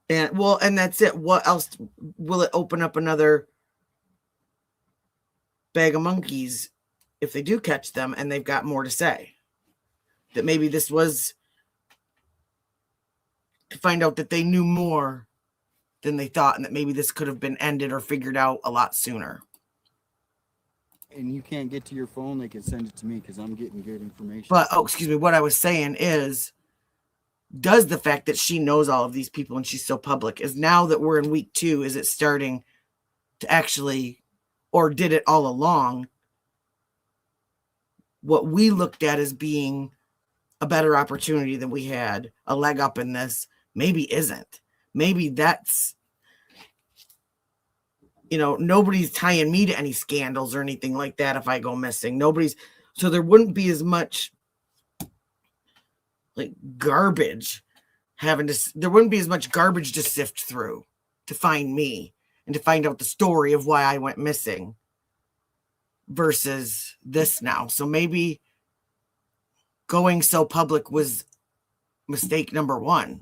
And well, and that's it. What else will it open up? Another bag of monkeys if they do catch them and they've got more to say. That maybe this was to find out that they knew more than they thought, and that maybe this could have been ended or figured out a lot sooner. And you can't get to your phone, they can send it to me because I'm getting good information. But, excuse me, what I was saying is, does the fact that she knows all of these people and she's so public, is now that we're in week 2, is it starting to actually, or did it all along, what we looked at as being a better opportunity than we had, a leg up in this, maybe isn't. Maybe that's, nobody's tying me to any scandals or anything like that if I go missing. So there wouldn't be as much like garbage there wouldn't be as much garbage to sift through to find me and to find out the story of why I went missing versus this now. So maybe going so public was mistake number 1.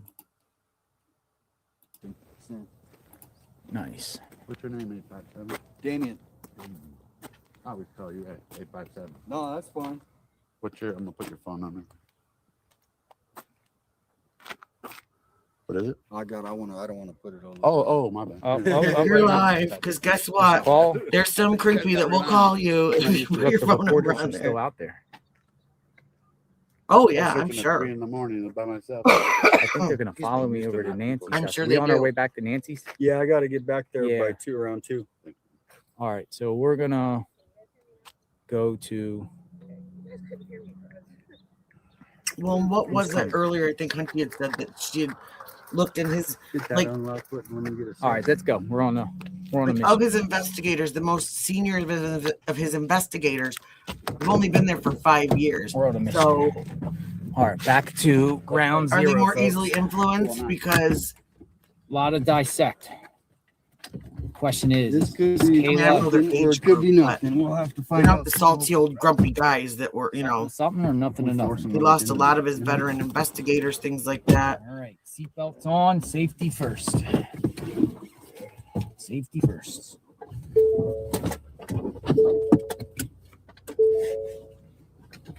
Nice. What's your name, 857? Damien. I would call you at 857. No, that's fine. I'm gonna put your phone number. What is it? I don't want to put it on. Oh, my bad. You're live, because guess what? Call. There's some creepy that will call you if you put your phone number on still there. out there. Oh yeah, I was I'm looking at sure. 3 in the morning by myself. I think they're gonna follow me over to Nancy's. I'm house. sure Are they we on our do. way back to Nancy's? Yeah, I got to get back there Yeah. by around 2. All right, so we're gonna go to. Well, what was it earlier? I think Hunty had said that she had looked in his, Get that like, unlocked button when you get a All right, let's go. We're on a of mission. his investigators, the most senior of his investigators have only been there for 5 years. We're on a mission. So All right, back to ground are zero. they more folks. easily influenced? Because A lot of dissect. Question is, This could is be I mean, I know their nothing, or age it could be group, but nothing. We'll have to they're find not out. the salty old grumpy guys that were, something or nothing to nothing? he lost a lot of his veteran investigators, things like that. All right, seatbelts on, safety first. Safety first.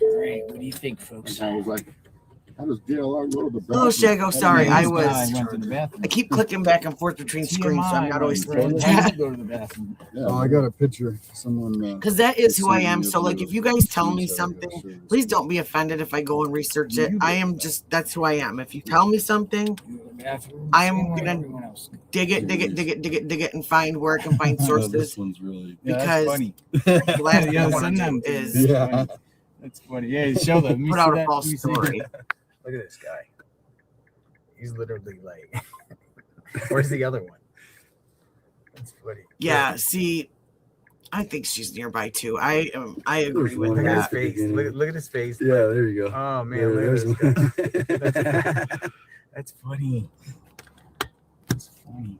All right, what do you think, folks? I was like, how does JLR go to the bathroom? Oh, Shago, sorry, I was. went to the bathroom. I keep clicking back and forth between screens, so I'm not always Go seeing that. to the bathroom. Yeah, Oh, I got a picture. Someone. Because that is who I am. So, like, if you guys tell me something, please don't be offended if I go and research it. I am just, that's who I am. If you tell me something, I am gonna dig it, and find where I can find sources. one's really. Because funny. the last thing I Yeah, want send to them do to me. is Yeah. That's funny. Yeah, show them. Let me put see out a that. false Let me see story. that. Look at this guy. He's literally like, where's the other one? That's funny. Yeah, see, I think she's nearby too. I agree with Look at his that. face. Look at his face. Yeah, there you go. Oh man, Yeah, look at this guy. there's That's funny. That's funny.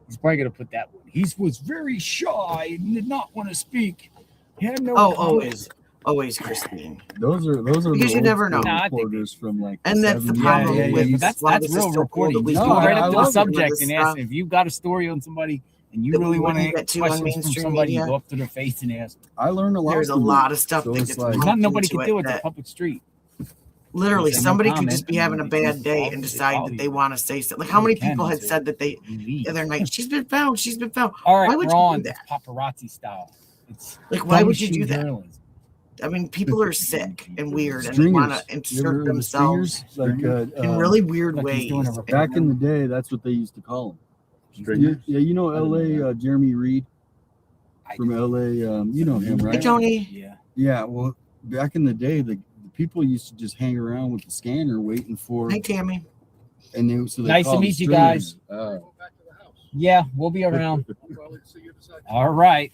He's probably gonna put that one. He was very shy and did not want to speak. He had no. Oh, comment. always. always Christine. Those are Because the you old never school know. No, I think reporters from like And that's the 70s. problem Yeah, with but that's why this is real so cool reporting. that we You No, go right I up to the love it. subject and this ask stuff them. If you've got a story on somebody and you that we really want wouldn't to get to on questions from mainstream somebody, media. go up to their face and ask. I learned a lot. There's a from lot them. of stuff So that it's gets like- pumped Nothing nobody into can it do. It's a that public street. literally Say no somebody could comment, just be and having a then bad day and they decide follow that you. they want to say something. Like All how you many can people had until said that they you leave. the other night, she's been found, she's been found. All right, Why would we're you on. do It's that? paparazzi style. It's Like, why would you gumshoe do that? journalism. I mean, people are sick and weird and they Stringers. want to You ever insert heard of the themselves stringers? Like in really weird Like he's doing ways. a back in the day, that's what they used to call them. Stringers? Yeah, you know L.A. Jeremy Reed I from do. L.A. You know him, Hey, right? Tony. Yeah. Yeah. Well, back in the day, the people used to just hang around with the scanner waiting for, Hey, Tammy. and they so they Nice to called them meet you guys. stringers. Go back to the house. Yeah, we'll be around. I'll probably see you this afternoon. All right.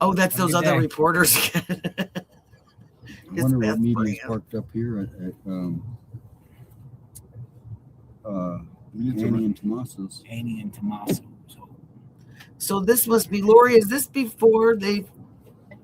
Oh, that's Have a those good other day. reporters. I wonder It's what best media's for you. parked up here at It's a- Annie and Tommaso's. Annie and Tommaso. So this must be Lori. Is this before they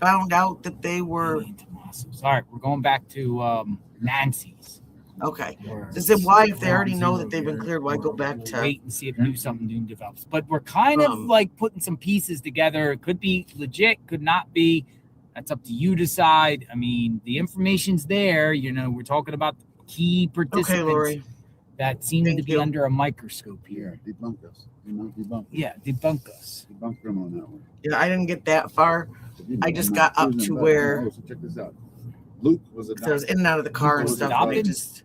found out that they were Annie and Tommaso's. All right, we're going back to Nancy's. okay? We're- Is it why if they we're on already know zero that they've been here. cleared, why go We'll- back we'll to? wait and see if something new develops? But we're kind of like putting some pieces together. It could be legit, could not be. That's up to you to decide. I mean, the information's there. You know, we're talking about key participants Okay, Lori. that seem to Thank be you. under a microscope here. Debunk us. Debunk. Yeah, debunk us. Debunk criminal network. Yeah, I didn't get that far. I just got up to where Oh, so check this out. Luke was I was in and out of the car and Was stuff. adopted? And I just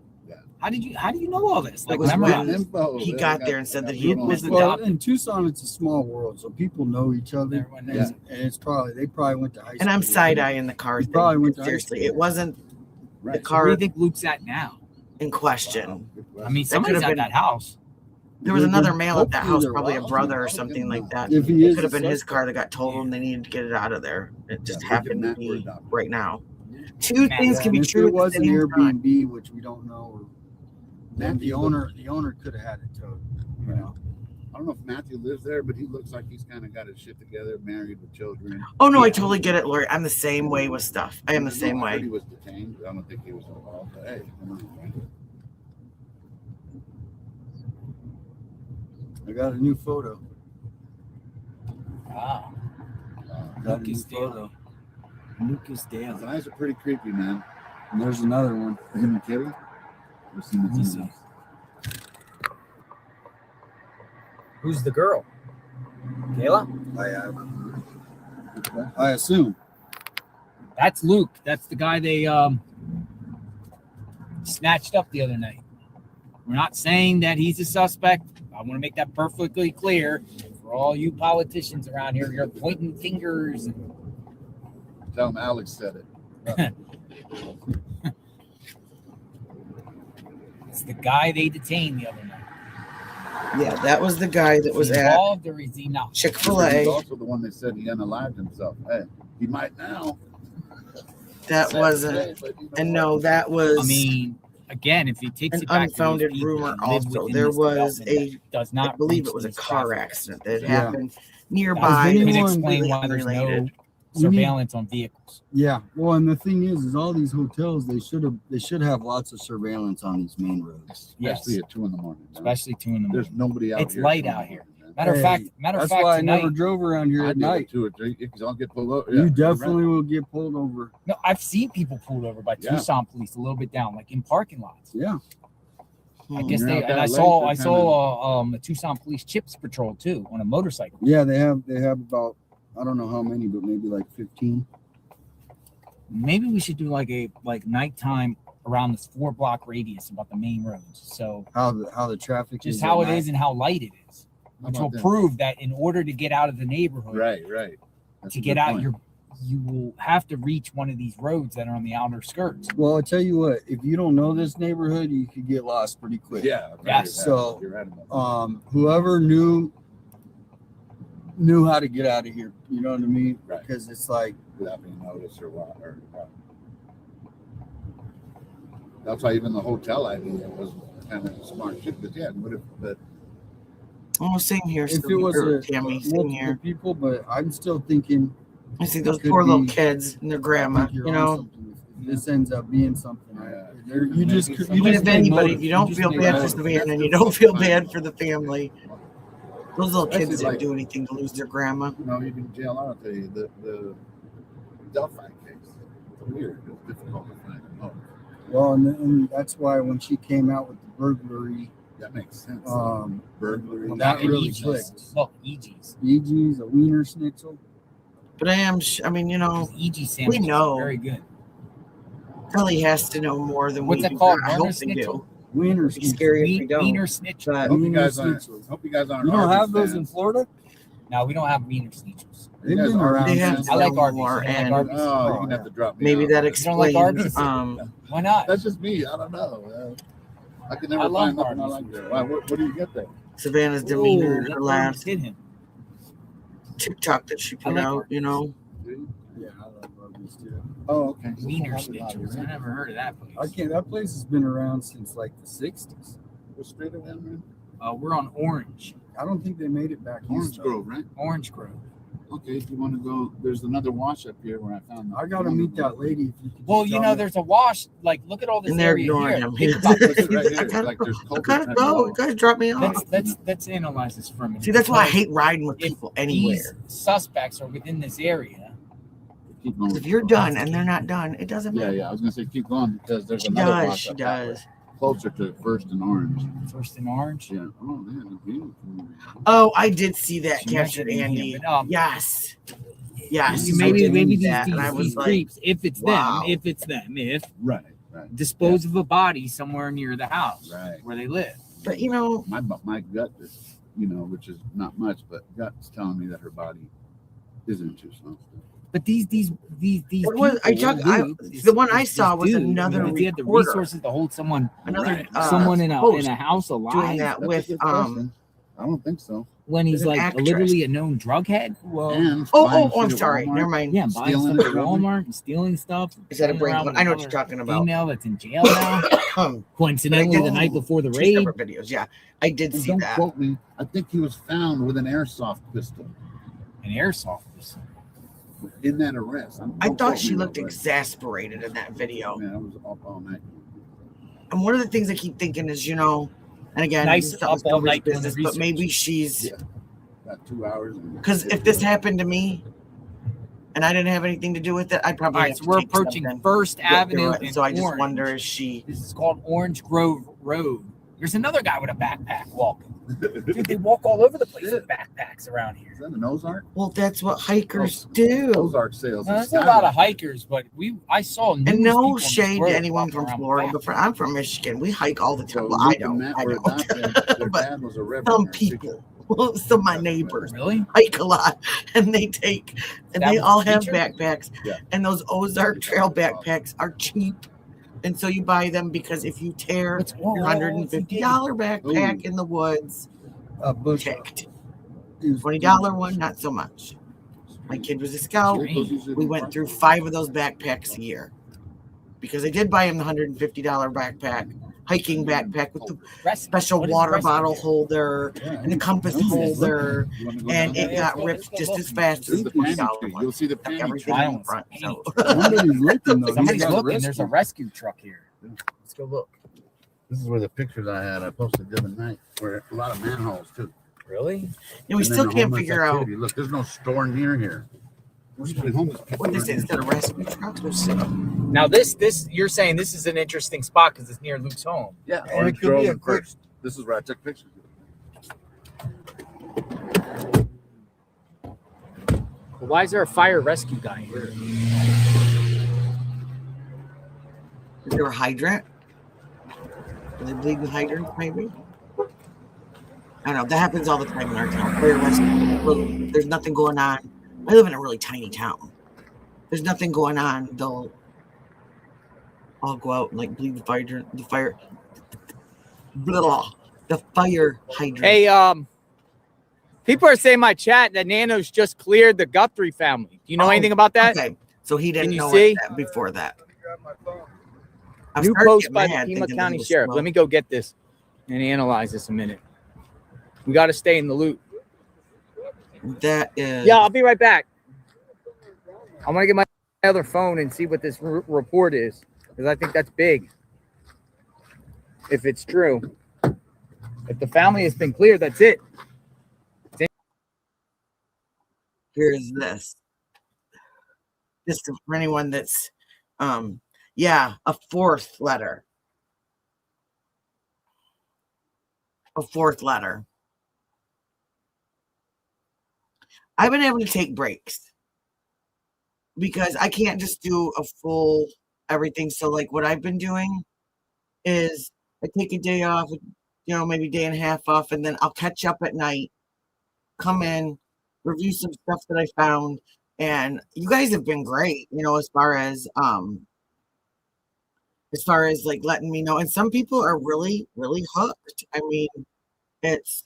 How do you know all this? Like, It was memorize? when info. he Yeah, got I there and said that I he got was it. the- Well, adopted. in Tucson, it's a small world, so people know each other. Everyone knows Yeah. it. And it's probably they probably went to high school. and I'm with side him. eyeing the car. He probably Thing. went to high Seriously, school. it wasn't the Right. Where do car you think Luke's at now? in question. Wow. I mean, That somebody's could've at been- that house. There was They're- another they're- male at that hopefully house, they're probably a wild. brother or I'll something give like him that. If he It is could have a been his suspect. car that got totaled and they needed to get it out of there. It just Yeah, happened to look at that, we're be adopted. right now. Two Man, things Yeah, can be and if true it at the was an same time. Airbnb, which we don't know, or then Matthew the owner could have had it towed. You know, I don't know if Matthew lives there, but he looks like he's kind of got his shit together, married with children. Oh no, I Yeah. totally get it, Lori. I'm the same way with stuff. I am the same No, I heard way. He was detained. I don't think he was involved. But hey, come on, man. I got a new photo. Wow. Got a Lucas new photo. Daly. Lucas His Daly. eyes are pretty creepy, man. And there's another one. Are you kidding? We've seen Let me this see. in- Who's the girl? Kayla? I assume. That's Luke. That's the guy they snatched up the other night. We're not saying that he's a suspect. I want to make that perfectly clear for all you politicians around here. You're pointing fingers. And Tell him Alex said it. it's the guy they detained the other night. Yeah, that was the guy that was Is he at involved or is he not? He's Chick-fil-A. also the one that said he unalived himself. Hey, he might now. That wasn't, But you know and what? no, that was I mean, again, if he takes an it back to those unfounded people rumor. that live Also, within there this was development a, that does I not believe breach it was a these car traffic accident that Yeah. happened That nearby. anyone- could It's explain completely why there's no unrelated. surveillance on vehicles. Yeah. Well, and the thing is all these hotels they should have lots of surveillance on these main roads. Yes, Especially at 2 a.m. man. especially 2 in the There's morning. nobody out It's here. light at 2 out a.m., here. man. Matter of Hey, fact, That's tonight. why I never drove around here I at do it night. too. Because I'll get pulled over. You Yeah, definitely will get pulled over. No, I've seen people pulled over by Yeah. Tucson police a little bit down, like in parking lots. Yeah. I guess You're they out and that I late, saw they're I saw a Tucson police chips patrol too on a motorcycle. Yeah, they have about I don't know how many, but maybe like 15. Maybe we should do like nighttime around this 4-block radius about the main roads. So How the traffic just is how at it is and how light it is, How which about will that? prove that in order to get out of the neighborhood, Right. That's to a get good out, point. you will have to reach one of these roads that are on the outer skirts. Well, I'll tell you what, if you don't know this neighborhood, you could get lost pretty quick. Yeah. Yes. So, you're right about that. Whoever knew how to get out of here, you know what I mean? Right. Because it's like, Without being noticed or what. That's why even the hotel idea was kind of smart shit. But yeah, but Oh, same here. if Same it was here, a Tammy, same multiple here. people, but I'm still thinking I see those could poor little be- kids and their I grandma. think you're You on know, something this ends up being something. You just Even if make anybody, motive. if you don't just feel make bad for motive. Savannah and you don't feel bad for the family, those little kids Especially didn't like- do anything to lose their grandma. You know, even jail, I'll tell you, the Delphi case, it's weird. It's difficult to find. Oh, Well, and that's why when she came out with the burglary, that makes sense. burglary, Well, that and really EGs. clicked. Look, EGs. EG's a wiener schnitzel. But I mean, you know, EG sandwiches know. are very good. Kelly has to know more than What's we it do. called? I Wiener hope they do. schnitzel? Wiener It'd be schnitzel. scary if we don't. Wiener schnitzel. I But hope you Wiener guys aren't. schnitzel. Hope you guys aren't. You don't have Arby's those in fans. Florida? No, we don't have Wiener schnitzels. They've You guys been are around They Arby's have since I like no Arby's. more, You don't like and Arby's? Oh, you're gonna have to drop me maybe off. that You don't like explains. Arby's? Why not? That's just me. I don't know. I can never I love find nothing I Arby's. like there. Why? What do you get there? Savannah's demeanor in Ooh, her let last hit him. TikTok that she put like out. Arby's. You know, Yeah, I love Arby's too. Oh, okay. Wiener schnitzels. I never heard of that place. I can't. That place has been around since like the '60s. What street are we on, man? We're on Orange. I don't think they made it back Orange east. though. Grove, right? Orange Grove. Okay, if you want to go, there's another wash up here where I found. I gotta meet that lady. If you could Well, just you tell know, me. there's a wash. Like, look at all this and they're area ignoring here. him. Think about Look this. at right I here. gotta Like go. there's I culvert gotta type go. road. Guys, drop me off. Let's analyze this for a minute. See, that's why I Because hate riding with if people anywhere. These suspects are within this area. Keep going. If you're done and they're not done, it doesn't Yeah, matter. yeah. I was gonna say keep going because there's She another does. wash She up that way, does. closer to First and Orange. First and Orange. Yeah. Oh man, the view. Oh, I did see that She captured, mentioned Andy. him, but, yes. Yes. You I maybe did maybe see that, these and I was these like, creeps, if it's wow. them, if Right. dispose of a body somewhere near the house Right. where they live. But you know, My gut is, which is not much, but gut's telling me that her body isn't too small. But these What was- I people, talk- I- this- the one I this saw was dude, another because they had the reporter. resources to hold someone another someone in host a house alive doing that That's a with good question. I don't think so. when he's There's an like actress. literally a known drug head. Well, And Oh, buying I'm shit at sorry. Walmart. Never mind. Yeah, buying Stealing stuff it at from Walmart and stealing stuff. Is that a running brain? around with I know what you're another talking about. Female that's in jail now. Coincidentally, the night before the Two raid. separate videos. Yeah, I did And see don't that. quote me. I think he was found with an airsoft pistol An airsoft pistol. in that arrest. I Don't thought quote she me, looked but, exasperated in that video. Man, I was up all night. And one of the things I keep thinking is, and again, Nice it's not up all nobody's night doing the business, but research. maybe she's Yeah. About 2 hours. because if this happened to me and I didn't have anything to do with it, I'd probably All right, have so to we're take approaching something First to get through Avenue it. and So I just Orange. wonder, is she? This is called Orange Grove Road. There's another guy with a backpack walking. Dude, they walk all over the place with backpacks around here. Is that an Ozark? Well, that's what hikers do. Ozark sales. Now, in there's a lot of Skyway. hikers, but I saw And numerous no people in this shade road to anyone walking from around with Florida, but I'm from Michigan. We hike all the So time. Well, I Luke and don't. Matt I were don't. adopted. Their But dad was a reverend. Some there. people, some of my neighbors, Really? hike a lot, and they take, and That they was all the have feature? backpacks, Yeah. and those Ozark Trail backpacks are cheap, and so you buy them because if you tear What's your $150 backpack in the woods, Bush. ticked. $20 one, not so much. My kid was a scout. We went through 5 of those backpacks a year because I did buy him the $150 backpack, hiking backpack with the special water bottle holder and the compass holder, and it got ripped just as fast as This is the the pantry $20 tree. one. You'll see the Like pantry everything tree. in the front. So. Somebody's looking though. Somebody's He's got a looking. There's a rescue. rescue truck here. Let's go look. This is where the pictures I had. I posted the other night. Where a lot of manholes too. Really? And we And then still the can't homeless figure out activity. Look, there's no store near here. We're putting homeless people what this in is. Instead of rescue trucks, we'll sit. Now this you're saying this is an interesting spot because it's near Luke's home. Yeah, And Orange it could Grove be a and quick- First. This is where I took pictures. Why is there a fire rescue guy here? Is there a hydrant? Are they bleeding hydrants, maybe? I don't know. That happens all the time in our town. Fire rescue. There's nothing going on. I live in a really tiny town. There's nothing going on. They'll all go out and like bleed the fire. The fire hydrant. Hey, people are saying in my chat that Nano's just cleared the Guthrie family. Do you know Oh, anything about that? Okay, so he didn't Can you know see? that before that. I New started to post get by mad the thinking Pima that County he was Sheriff. smoking. Let me go get this and analyze this a minute. We got to stay in the loop. That is. Yeah, I'll be right back. I want to get my other phone and see what this report is, because I think that's big. If it's true, if the family has been cleared, that's it. Here's this. Just for anyone that's, yeah, a fourth letter. A fourth letter. I've been able to take breaks because I can't just do a full everything. So, like, what I've been doing is I take a day off, maybe a day and a half off, and then I'll catch up at night, come in, review some stuff that I found, and you guys have been great, as far as like letting me know. And some people are really, really hooked. I mean, it's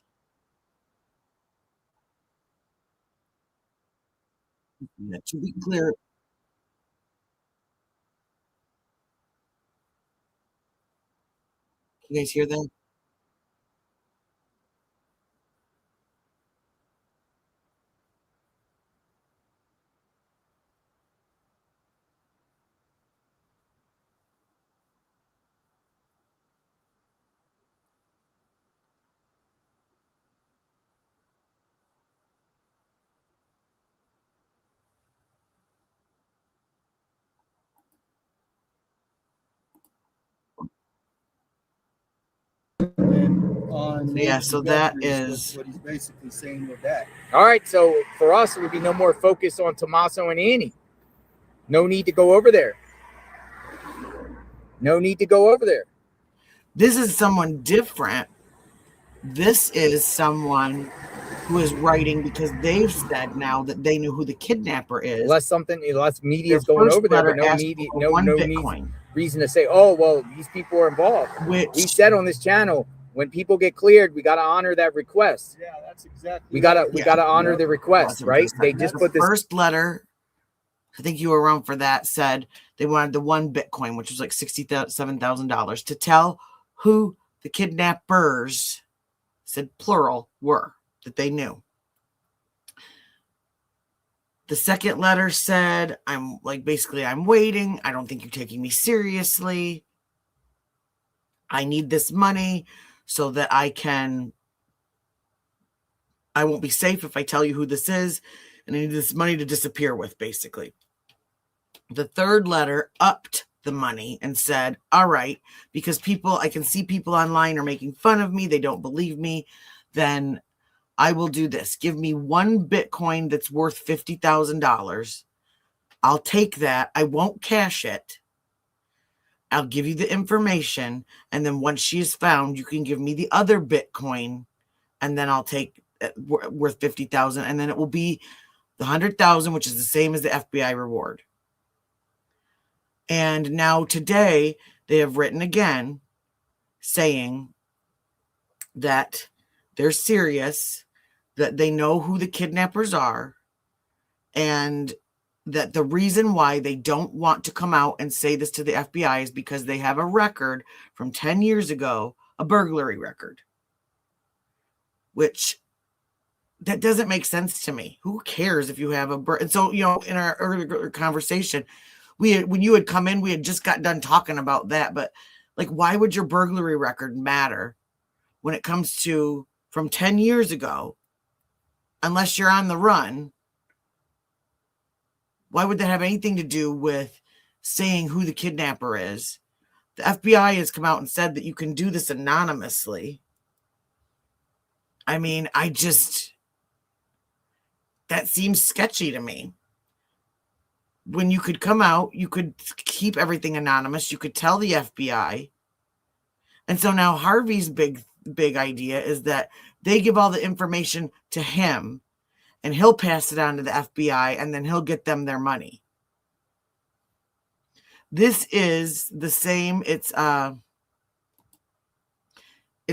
to be clear. You guys hear that? On So, yeah, so Nancy that Guthrie is what he's basically saying with that. All right, so for us, it would be no more focus on Tommaso and Annie. No need to go over there. No need to go over there. this is someone different. This is someone who is writing because they've said now that they knew who the kidnapper is. Unless media is going over there, but no media, no reason to say, oh, well, these people are involved. Which we said on this channel, when people get cleared, we got to honor that request. Yeah, that's exactly. We gotta honor the request, right? They just put this first letter. I think you were around for that. Said they wanted the 1 Bitcoin, which was like $67,000, to tell who the kidnappers, said plural, were, that they knew. The second letter said, I'm waiting. I don't think you're taking me seriously. I need this money so that I won't be safe if I tell you who this is. And I need this money to disappear with, basically. The third letter upped the money and said, all right, because I can see people online are making fun of me. They don't believe me. Then I will do this. Give me 1 Bitcoin that's worth $50,000. I'll take that. I won't cash it. I'll give you the information. And then once she is found, you can give me the other Bitcoin. And then I'll take worth 50,000. And then it will be the 100,000, which is the same as the FBI reward. And now today they have written again saying that they're serious, that they know who the kidnappers are, and that the reason why they don't want to come out and say this to the FBI is because they have a record from 10 years ago, a burglary record, which that doesn't make sense to me. Who cares if you have and so, in our earlier conversation, when you had come in, we had just got done talking about that, but like, why would your burglary record matter when it comes to from 10 years ago, unless you're on the run? Why would that have anything to do with saying who the kidnapper is? The FBI has come out and said that you can do this anonymously. I mean, that seems sketchy to me. When you could come out, you could keep everything anonymous. You could tell the FBI. And so now Harvey's big idea is that they give all the information to him and he'll pass it on to the FBI and then he'll get them their money. This is the same. It's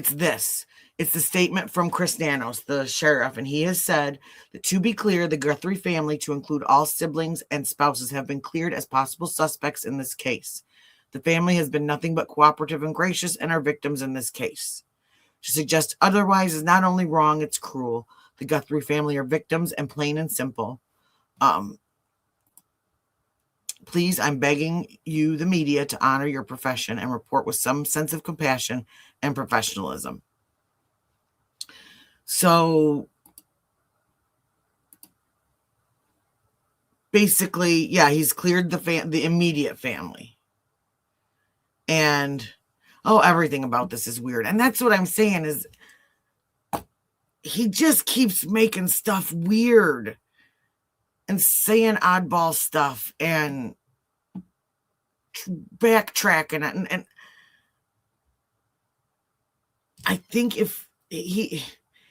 this. It's the statement from Chris Nanos, the sheriff, and he has said that, to be clear, the Guthrie family, to include all siblings and spouses, have been cleared as possible suspects in this case. The family has been nothing but cooperative and gracious and are victims in this case. To suggest otherwise is not only wrong, it's cruel. The Guthrie family are victims, and plain and simple. Please, I'm begging you, the media, to honor your profession and report with some sense of compassion and professionalism. So basically, yeah, he's cleared the immediate family. And everything about this is weird. And that's what I'm saying is he just keeps making stuff weird and saying oddball stuff and backtracking it. And I think if he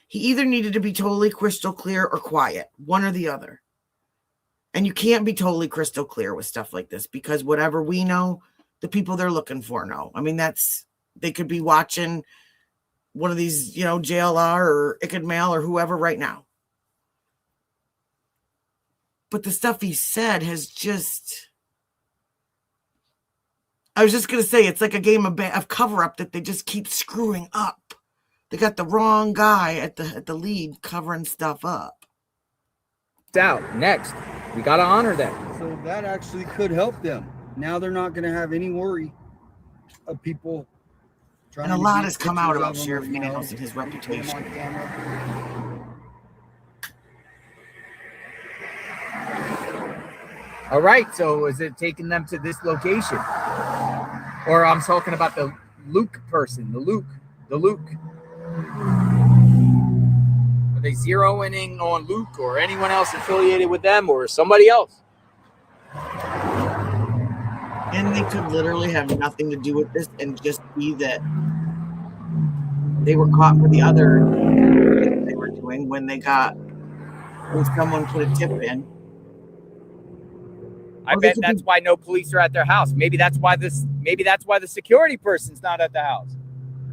either needed to be totally crystal clear or quiet, one or the other. And you can't be totally crystal clear with stuff like this because whatever we know, the people they're looking for know. I mean, they could be watching one of these, JLR or Icked Mail or whoever right now. But the stuff he said has just... I was just going to say, it's like a game of cover-up that they just keep screwing up. They got the wrong guy at the lead covering stuff up. It's out. Next. We got to honor them. So that actually could help them. Now they're not going to have any worry of people trying And a to lot get has come pictures out of about them, Sheriff you know, Daniels and his get them reputation. on camera. All right. So is it taking them to this location? Or I'm talking about the Luke person, the Luke. Are they zeroing in on Luke or anyone else affiliated with them or somebody else? And they could literally have nothing to do with this and just be that they were caught for the other thing they were doing when someone put a tip in. I bet that's why no police are at their house. Maybe that's why the security person's not at the house.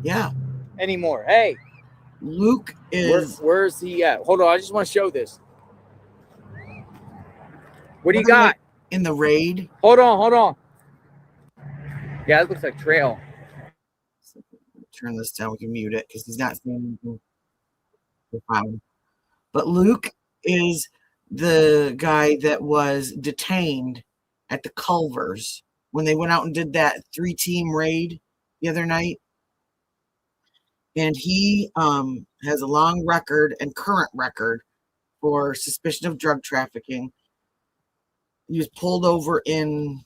Yeah. Anymore. Hey. Luke is... Where's he at? Hold on, I just want to show this. What do you got? In the raid? Hold on. Yeah, it looks like trail. Turn this down. We can mute it because he's not saying anything. But Luke is the guy that was detained at the Culvers when they went out and did that 3-team raid the other night. And he has a long record and current record for suspicion of drug trafficking. He was pulled over in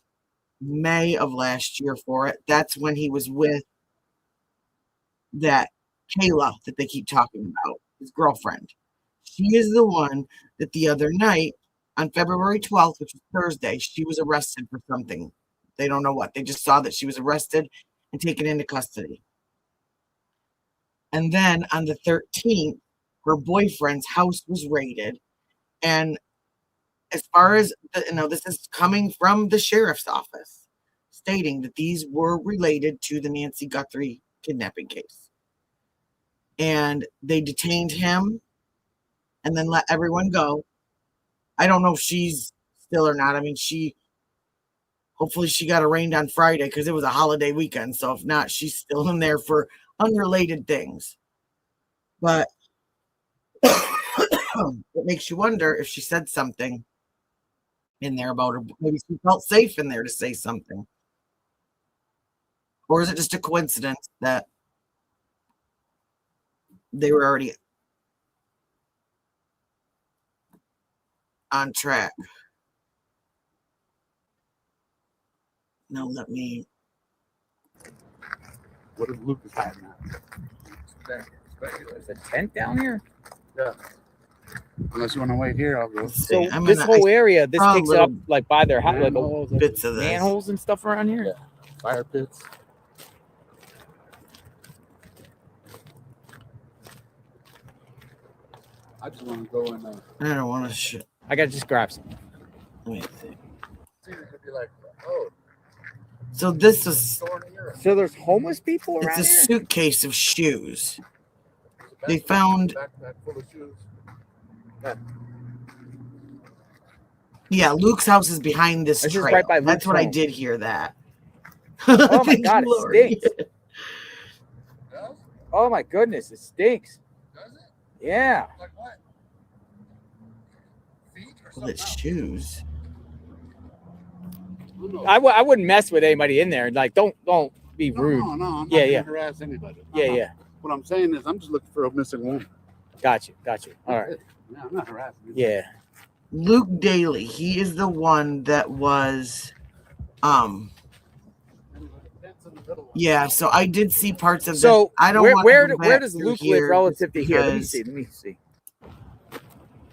May of last year for it. That's when he was with that Kayla that they keep talking about, his girlfriend. She is the one that the other night on February 12th, which was Thursday, she was arrested for something. They don't know what. They just saw that she was arrested and taken into custody. And then on the 13th, her boyfriend's house was raided. And as far as, this is coming from the sheriff's office, stating that these were related to the Nancy Guthrie kidnapping case. And they detained him and then let everyone go. I don't know if she's still or not. I mean, hopefully she got arraigned on Friday because it was a holiday weekend. So if not, she's still in there for unrelated things. But it makes you wonder if she said something in there about her. Maybe she felt safe in there to say something. Or is it just a coincidence that they were already on track? Now let me... What is Lucas at now? Is a tent down here? Yeah. Unless you want to wait here, I'll go. So this whole area, this takes up like by their house, like bits of this. manholes and stuff around here. Yeah. Fire pits. I just want to go and. I don't want to. I gotta just grab some. Let me see. Be like, oh. So this is. So there's homeless people around It's a here? suitcase of shoes. They found. Backpack full of shoes. Yeah, Luke's house is behind this This is trail. right by That's Luke's what I home. did hear that. Oh my Thank god, you, it Lord. stinks. Oh my goodness, it stinks. Does it? Yeah. Like what? Feet or Well, it's shoes. I wouldn't mess with anybody in there. Like, don't be rude. No, I'm not Yeah, gonna yeah. harass anybody. Yeah. What I'm saying is I'm just looking for a missing woman. Got you. All right. Yeah, I'm not harassing anybody. Yeah. Luke Daly, he is the one that was yeah, so I did see parts of So this. I don't where want where does Luke live relative to here? Let me see.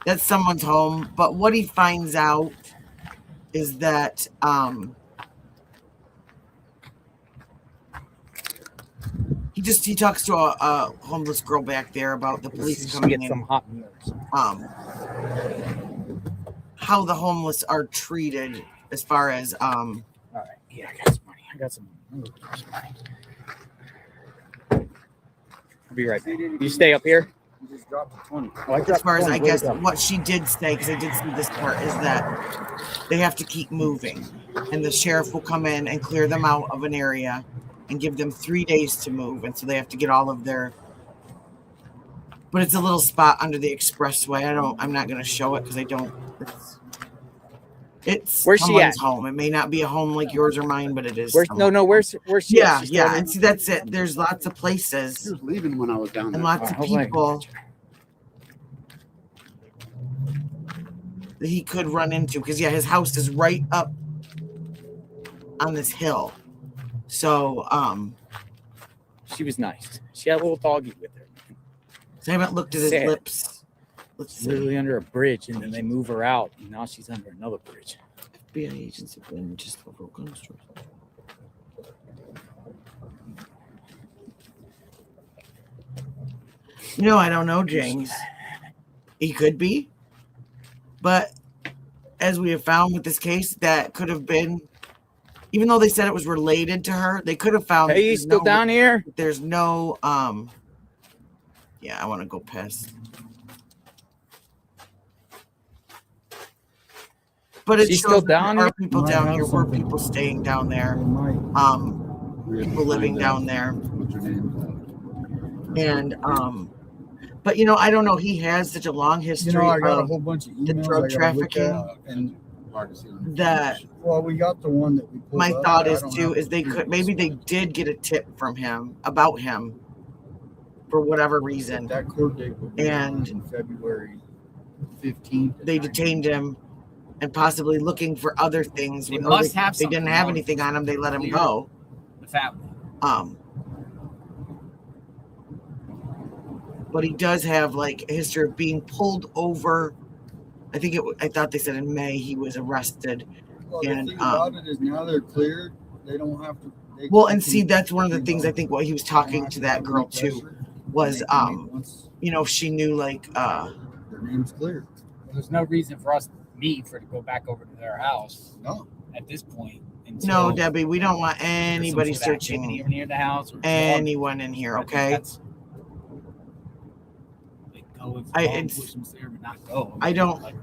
That's someone's home, but what he finds out is that he talks to a homeless girl back there about the police coming in. Some hot meals. How the homeless are treated as far as All right. Yeah, I got some money. I'll be right back. You stay up here? You just dropped a 20. as far as I guess what she did say, because I did see this part, is that they have to keep moving, and the sheriff will come in and clear them out of an area and give them 3 days to move, and so they have to get all of their. But it's a little spot under the expressway. I'm not going to show it because I don't. It's Where's she at? home. It may not be a home like yours or mine, but it is. Where's she? Yeah, at? She's yeah, still and see that's it. There's lots of places. She was leaving when I was down there. And lots of people that he could run into, because his house is right up on this hill. So she was nice. She had a little doggy with her. So I haven't looked at his Sad. lips. Let's She's see. literally under a bridge, and then they move her out, and now she's under another bridge. FBI agents have been just over construction. I don't know, James. He could be. But as we have found with this case, that could have been, even though they said it was related to her, they could have found. Hey, you still down here? There's no, yeah, I want to go past. But She's still down there here? are people down here. Were people staying down there? People living down there. What's your name? And but I don't know. He has such a long history I got a of whole bunch of emails the drug I gotta look trafficking. at, and Hard to see on the That well, we got the one that we pulled my up, thought but I is don't too have is they the could maybe they did get a tip from him about him for whatever reason. That court date would be And in February 15th. they detained him and possibly looking for other things. They Or must have they didn't something have on anything on him. They let him clear go. The family. But he does have like a history of being pulled over. I thought they said in May he was arrested. Well, And, the thing about it is now they're cleared. They don't have to. Well, and see, that's one of the things I think what he was talking to that girl too was, she knew like, their name's cleared. Well, there's no reason for to go back over to their house. No. At this point. No, Debbie, we don't want anybody There's some sort of activity searching near the house. Or anyone in here, okay? I don't.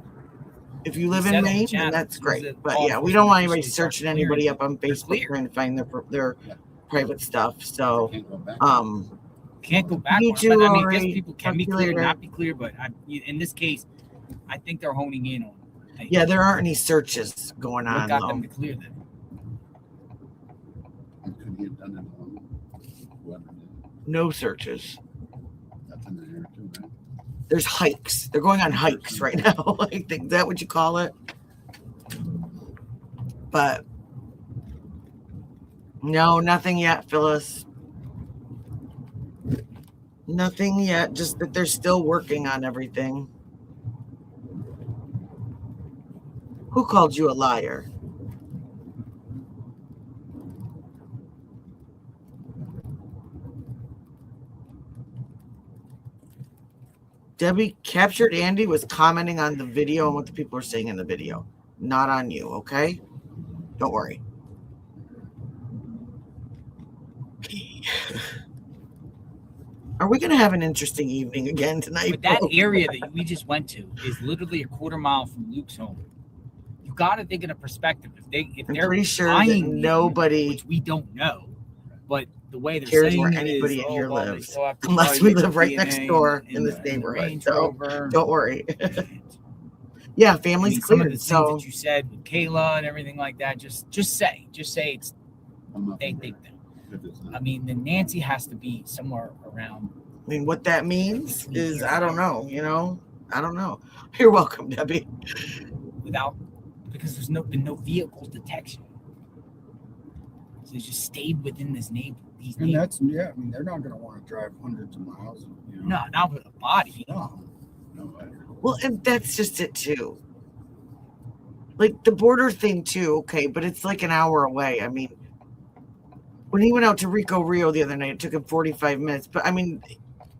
If you live in Maine, then that's great. But yeah, we don't want anybody searching anybody up on Facebook trying to find their private stuff. So, can't go back. You on it, two but, I mean, I already guess people can talked be to you clear, later. not be clear. But in this case, I think they're honing in on. Yeah, there aren't any searches going on. What got though. them to clear them? Could he have done it alone? Whoever did. No searches. That's in the air too, right? There's hikes. They're going on hikes right now. I think is that what you call it. But no, nothing yet, Phyllis. Nothing yet. Just that they're still working on everything. Who called you a liar? Debbie captured Andy was commenting on the video and what the people are saying in the video, not on you, okay? Don't worry. Are we going to have an interesting evening again tonight? But that folks? area that we just went to is literally a quarter mile from Luke's home. You got to think in a perspective. If I'm they're pretty sure that lying, nobody which we don't know, but the way they're cares saying where it anybody is, in here well, they lives, still have to unless probably we get live the right DNA next door in this the neighborhood. Range So Rover. don't worry. Yeah, I family's mean, some of cleared. the things So that you said with Kayla and everything like that, just say it's I'm not they gonna think that. if it's not. I mean, then Nancy has to be somewhere around. I mean, what that means Between is here I and don't there. know. You know, I don't know. You're welcome, Debbie. Without, because there's been no vehicle detection. So they just stayed within this neighborhood. And that's, yeah, I mean, they're not going to want to drive hundreds of miles. You know? No, not with a body. No. Well, and that's just it too. Like the border thing too, okay, but it's like an hour away. I mean, when he went out to Rico Rio the other night, it took him 45 minutes. But I mean,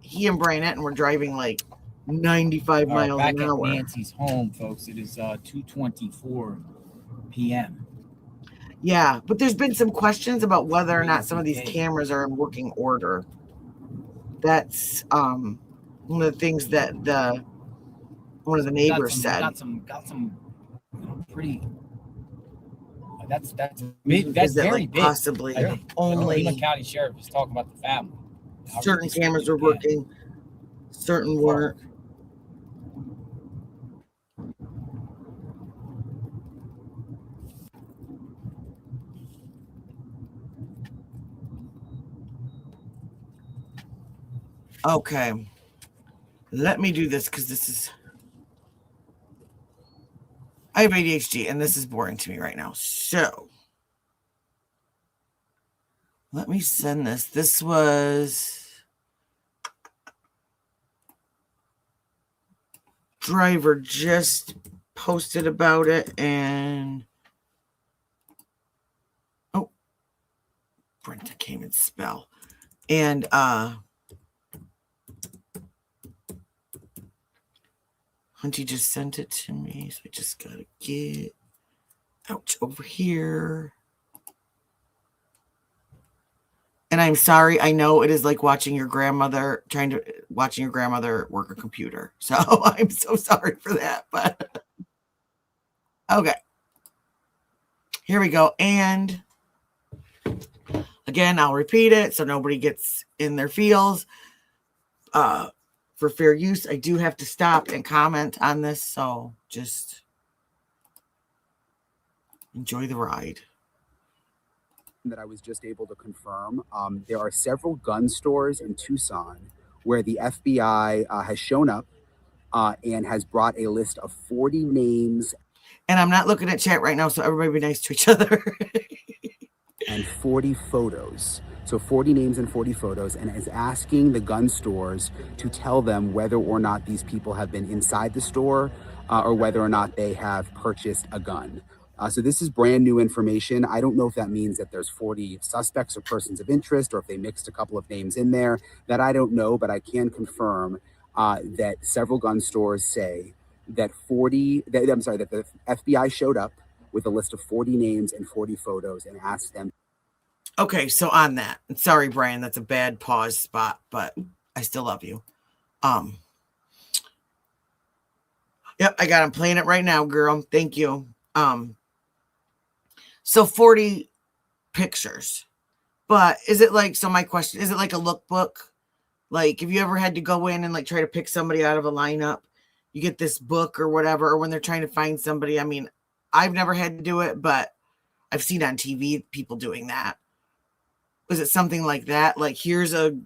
he and Brian Etten were driving like 95 All right, miles back an at hour. Nancy's home, folks. It is 2:24 p.m. Yeah, but there's been some questions about whether or not some of these cameras are in working order. That's one of the things that one of the neighbors said. Got some pretty. That's Is that very like big. possibly Only only County Sheriff is talking about the family. certain cameras were working, certain weren't. Okay, let me do this because this is. I have ADHD and this is boring to me right now. So let me send this. This was Driver just posted about it and oh, Brent, I can't even spell. And Hunty just sent it to me, so I just gotta get over here. And I'm sorry, I know it is like watching your grandmother work a computer. So I'm so sorry for that, but okay. Here we go. And again, I'll repeat it so nobody gets in their feels. For fair use, I do have to stop and comment on this, so just enjoy the ride. That I was just able to confirm. There are several gun stores in Tucson where the FBI has shown up and has brought a list of 40 names. And I'm not looking at chat right now, so everybody be nice to each other. And 40 photos. So 40 names and 40 photos, and is asking the gun stores to tell them whether or not these people have been inside the store or whether or not they have purchased a gun. So this is brand new information. I don't know if that means that there's 40 suspects or persons of interest, or if they mixed a couple of names in there. That I don't know, but I can confirm that several gun stores say that that the FBI showed up with a list of 40 names and 40 photos and asked them. Okay, so on that, sorry, Brian, that's a bad pause spot, but I still love you. Yep, I got him playing it right now, girl. Thank you. So 40 pictures, but is it like, so my question, is it like a lookbook? Like, if you ever had to go in and like try to pick somebody out of a lineup, you get this book or whatever, or when they're trying to find somebody. I mean, I've never had to do it, but I've seen on TV people doing that. Was it something like that? Like, here's so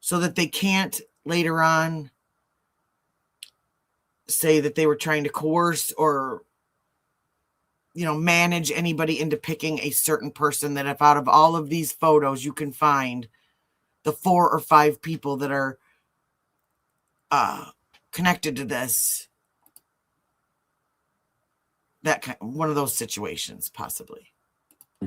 that they can't later on say that they were trying to coerce or, manage anybody into picking a certain person, that if out of all of these photos you can find the 4 or 5 people that are connected to this, one of those situations, possibly.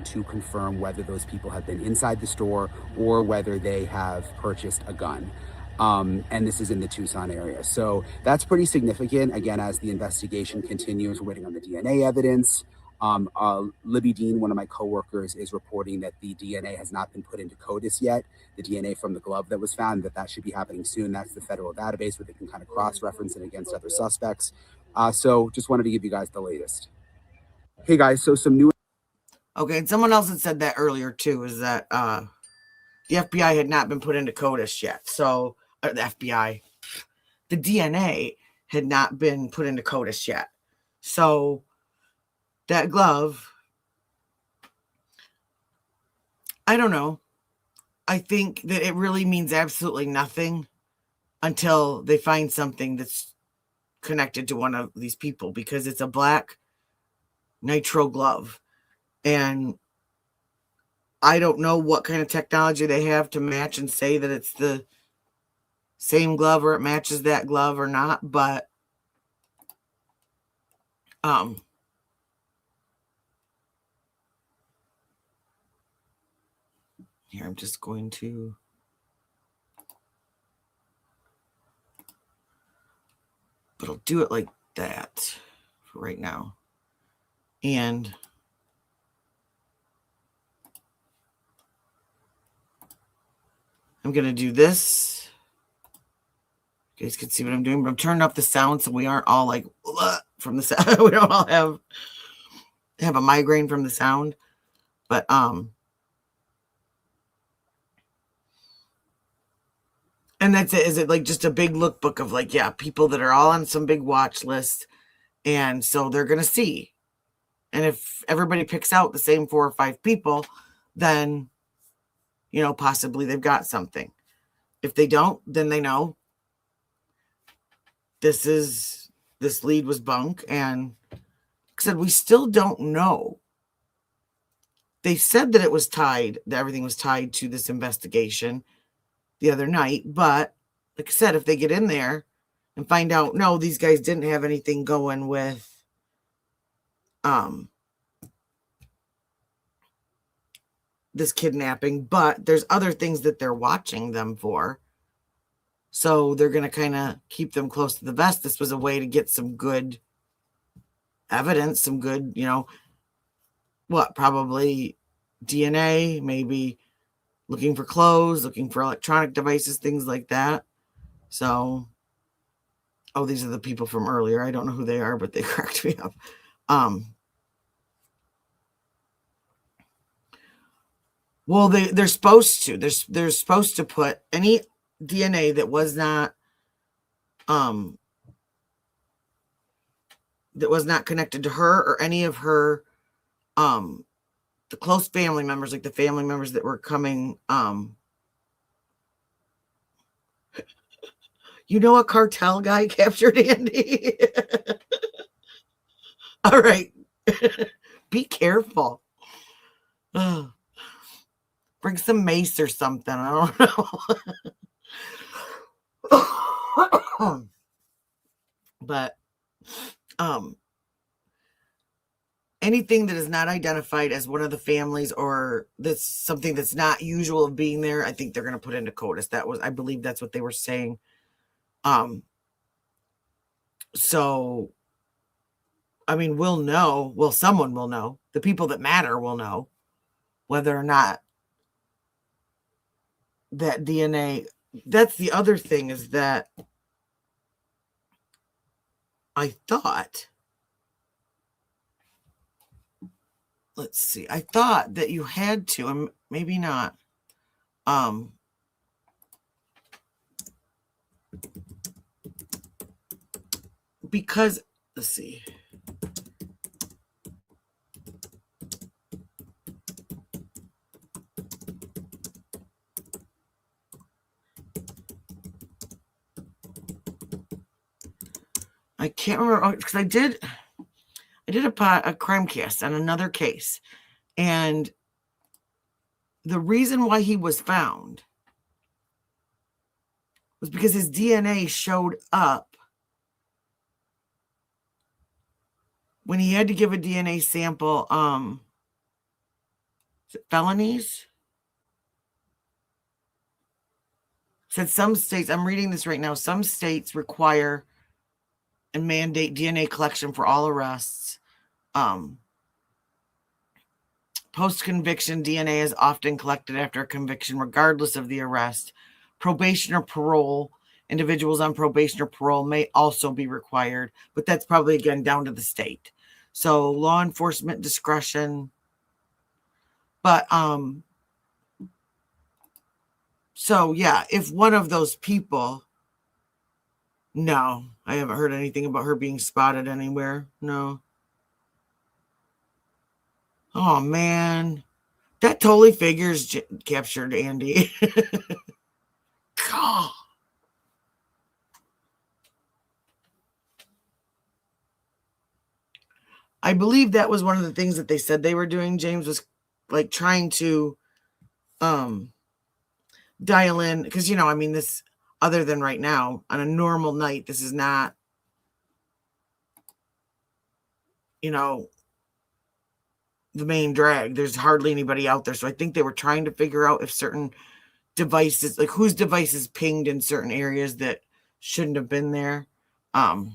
To confirm whether those people have been inside the store or whether they have purchased a gun. And this is in the Tucson area. So that's pretty significant. Again, as the investigation continues, we're waiting on the DNA evidence. Libby Dean, one of my coworkers, is reporting that the DNA has not been put into CODIS yet. The DNA from the glove that was found, that should be happening soon. That's the federal database where they can kind of cross-reference it against other suspects. So just wanted to give you guys the latest. Hey guys, so some new. Okay, and someone else had said that earlier too, is that the FBI had not been put into CODIS yet. So the FBI, the DNA had not been put into CODIS yet. So that glove, I don't know. I think that it really means absolutely nothing until they find something that's connected to one of these people, because it's a black nitrile glove. And I don't know what kind of technology they have to match and say that it's the same glove or it matches that glove or not, but here, I'm just going to but I'll do it like that for right now. And I'm going to do this. You guys can see what I'm doing, but I'm turning up the sound so we aren't all like from the sound. We don't all have a migraine from the sound. But and that's it. Is it like just a big lookbook of like, yeah, people that are all on some big watch list, and so they're going to see. And if everybody picks out the same 4 or 5 people, then, you know, possibly they've got something. If they don't, then they know this lead was bunk. And like I said, we still don't know. They said that it was tied, that everything was tied to this investigation the other night. But like I said, if they get in there and find out, no, these guys didn't have anything going with this kidnapping, but there's other things that they're watching them for. So they're going to kind of keep them close to the vest. This was a way to get some good evidence, some good, you know, probably DNA, maybe looking for clothes, looking for electronic devices, things like that. So, oh, these are the people from earlier. I don't know who they are, but they cracked me up. Well, they're supposed to. They're supposed to put any DNA that was not connected to her or any of her the close family members, like the family members that were coming. You know, a cartel guy captured Andy. All right. Be careful. Bring some mace or something. I don't know. But anything that is not identified as one of the families or that's something that's not usual of being there, I think they're going to put into CODIS. I believe that's what they were saying. So, I mean, we'll know. Well, someone will know. The people that matter will know whether or not that DNA. That's the other thing, is that I thought, let's see, I thought that you had to, and maybe not. Because, let's see. I can't remember, because I did a crime cast on another case, and the reason why he was found was because his DNA showed up when he had to give a DNA sample. Is it felonies? Said some states, I'm reading this right now, some states require and mandate DNA collection for all arrests. Post-conviction DNA is often collected after a conviction, regardless of the arrest. Probation or parole. Individuals on probation or parole may also be required, but that's probably, again, down to the state. So law enforcement discretion. But, so yeah, if one of those people No, I haven't heard anything about her being spotted anywhere. No. Oh man, that totally figures captured Andy. God. I believe that was one of the things that they said they were doing. James was like trying to dial in because I mean this other than right now on a normal night, this is not the main drag. There's hardly anybody out there. So I think they were trying to figure out if certain devices, like whose devices pinged in certain areas that shouldn't have been there. But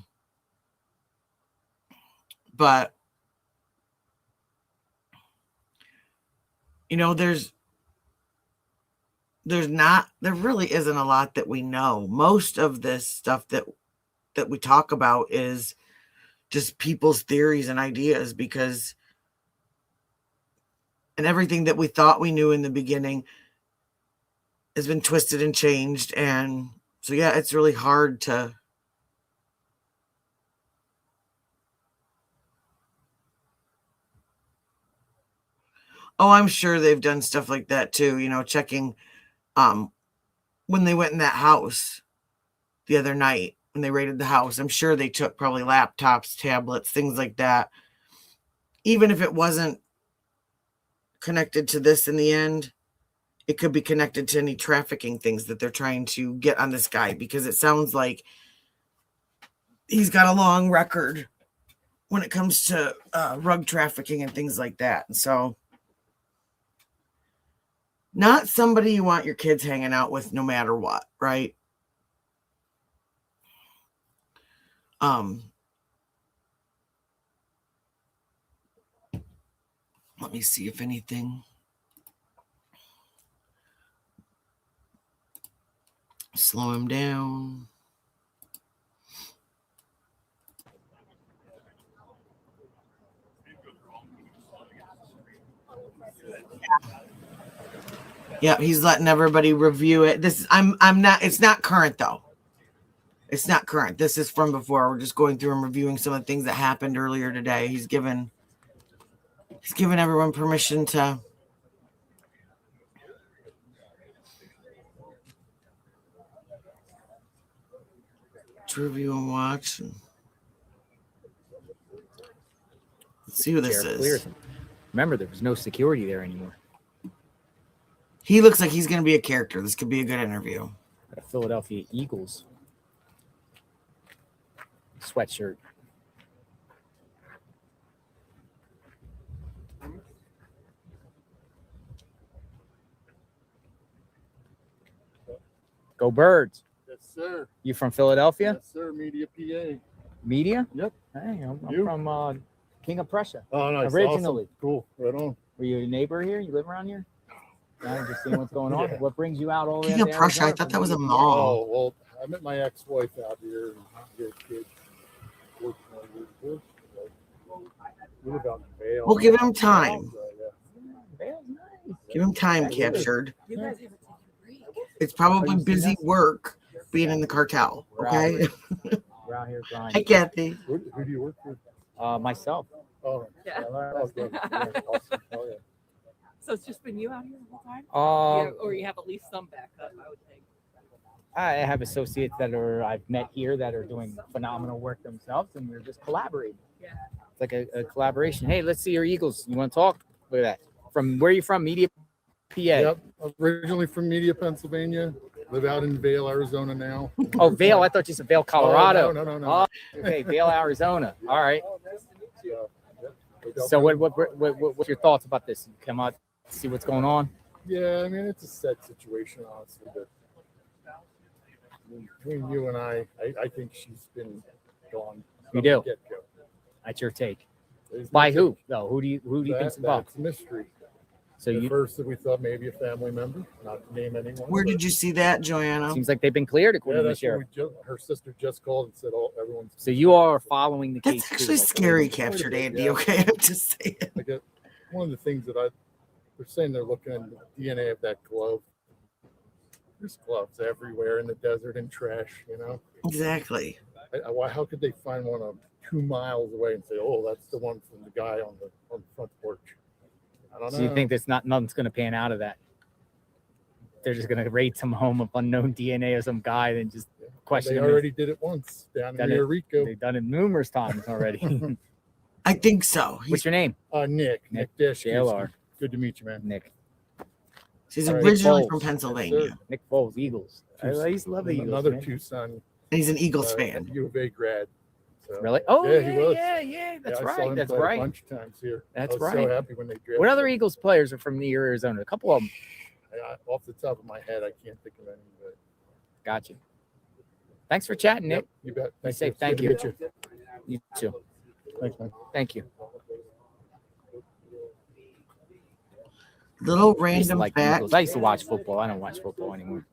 there really isn't a lot that we know. Most of this stuff that we talk about is just people's theories and ideas and everything that we thought we knew in the beginning has been twisted and changed. And so, yeah, it's really hard to. Oh, I'm sure they've done stuff like that too, checking when they went in that house the other night, when they raided the house. I'm sure they took probably laptops, tablets, things like that. Even if it wasn't connected to this in the end, it could be connected to any trafficking things that they're trying to get on this guy, because it sounds like he's got a long record when it comes to rug trafficking and things like that. And so not somebody you want your kids hanging out with no matter what, right? Let me see if anything. Slow him down. Yeah, he's letting everybody review it. It's not current though. It's not current. This is from before. We're just going through and reviewing some of the things that happened earlier today. He's given everyone permission to review and watch. Let's see who this is. Remember, there was no security there anymore. He looks like he's going to be a character. This could be a good interview. A Philadelphia Eagles sweatshirt. Go Birds. Yes, sir. You from Philadelphia? Yes, sir. Media PA. Media? Yep. Hey, I'm from King of Prussia. Oh, nice. Originally. Awesome. Cool. Right on. Were you a neighbor here? You live around here? I'm just seeing what's going on. Yeah. What brings you out all the way King of Prussia, I thought that was a mall. Oh, well, I met my ex-wife out here and get kids. We live out in Vale. Well, give him time. Vale's nice. Give him time, captured. You guys haven't taken a break. It's probably busy work being in the cartel. Okay. We're out here grinding. Hi, Kathy. Who do you work for? Myself. Oh, Yeah. oh, good. Yeah, awesome. Oh, yeah. So it's just been you out here the whole time? Or you have at least some backup, I would think. I have associates that I've met here that are doing phenomenal work themselves, and we're just collaborating. Yeah. It's like a collaboration. Hey, let's see your Eagles. You want to talk? Look at that. From where are you from? Media, PA. Yep. Originally from Media, Pennsylvania. Live out in Vail, Arizona now. Oh, Vail. I thought you said Vail, Colorado. Oh, no. Oh, okay, Vail, Arizona. All right. Yeah. So what's your thoughts about this? You come out, see what's going on? Yeah, I mean, it's a sad situation, honestly. But between you and I think she's been gone. You do? From the get-go. That's your take. There's By nothing- who? No, who do you think's involved? That's a mystery. So At you first that we thought maybe a family member, not to name anyone. Where but- did you see that, Joanna? seems like they've been cleared according Yeah, to the that's what sheriff. her sister just called and said, "Oh, everyone's." So you are following the case. That's too, actually like, scary, Quite a captured bit, Andy. yeah. Okay, I'm just saying. I get one of the things that they're saying they're looking at the DNA of that glove. There's gloves everywhere in the desert and trash, Exactly. How could they find one 2 miles away and say, "Oh, that's the one from the guy on the front porch"? I don't know. So you think nothing's going to pan out of that? They're just going to raid some home of unknown DNA of some guy and just question They him. already did it once down in Rio Rico. They've done it numerous times already. I think so. What's your name? Nick Dash. JLR. Good to meet you, man. Nick. He's All right, originally Nick from Foles. Pennsylvania. Yes, Nick Foles, Eagles. I used to love the Eagles. Another man. Tucson. And he's an Eagles fan. U of A grad. So, Really? Oh, yeah, yeah, he was. yeah. That's I saw right. him That's play right. A bunch of times here. That's I was right. so happy when they drafted What other him. Eagles players are from near Arizona? A couple of them. Off the top of my head, I can't think of any. But Gotcha. Thanks for chatting, Nick. you bet. Be safe. Good Thank to you. meet you. You too. Thanks, man. Thank you. Little I used to random like fact. Eagles. I used to watch football. I don't watch football anymore.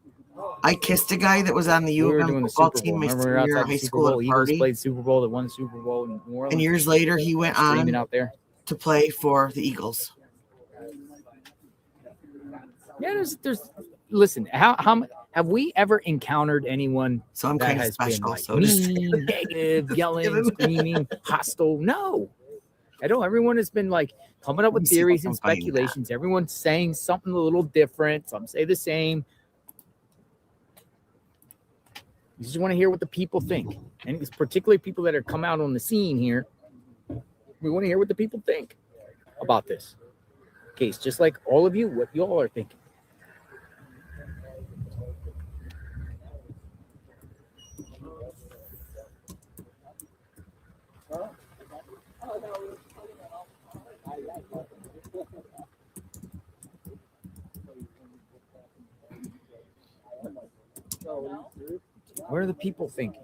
I kissed a guy that was on the U We were of M doing the football Super team Bowl. my Remember we were senior year of outside high the Super school at Bowl? a Eagles party. played Super Bowl. They won the Super Bowl in New Orleans. And years later, he went Streaming on out there. to play for the Eagles. Yeah, there's. Listen, how have we ever encountered anyone So I'm that kind of has special. been like So to say. mean, negative, yelling, screaming, hostile? No, I don't. Everyone has been like coming up Let me with see if I theories can and find that. speculations. Everyone's saying something a little different. Some say the same. You just want to hear what the people think, and it's particularly people that are come out on the scene here. We want to hear what the people think about this case, just like all of you, what you all are thinking. What are the people thinking?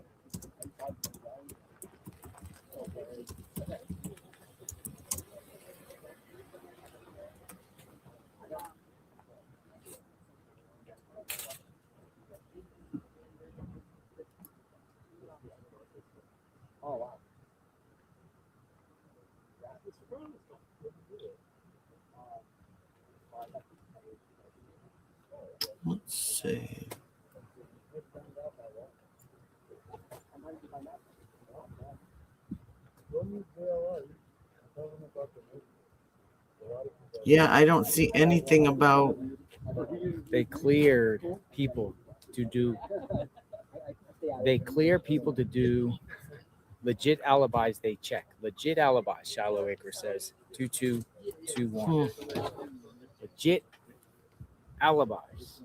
Let's see. Yeah, I don't see anything about. They cleared people to do. They clear people to do legit alibis. They check legit alibis. Shallow Acre says 2221. Legit alibis.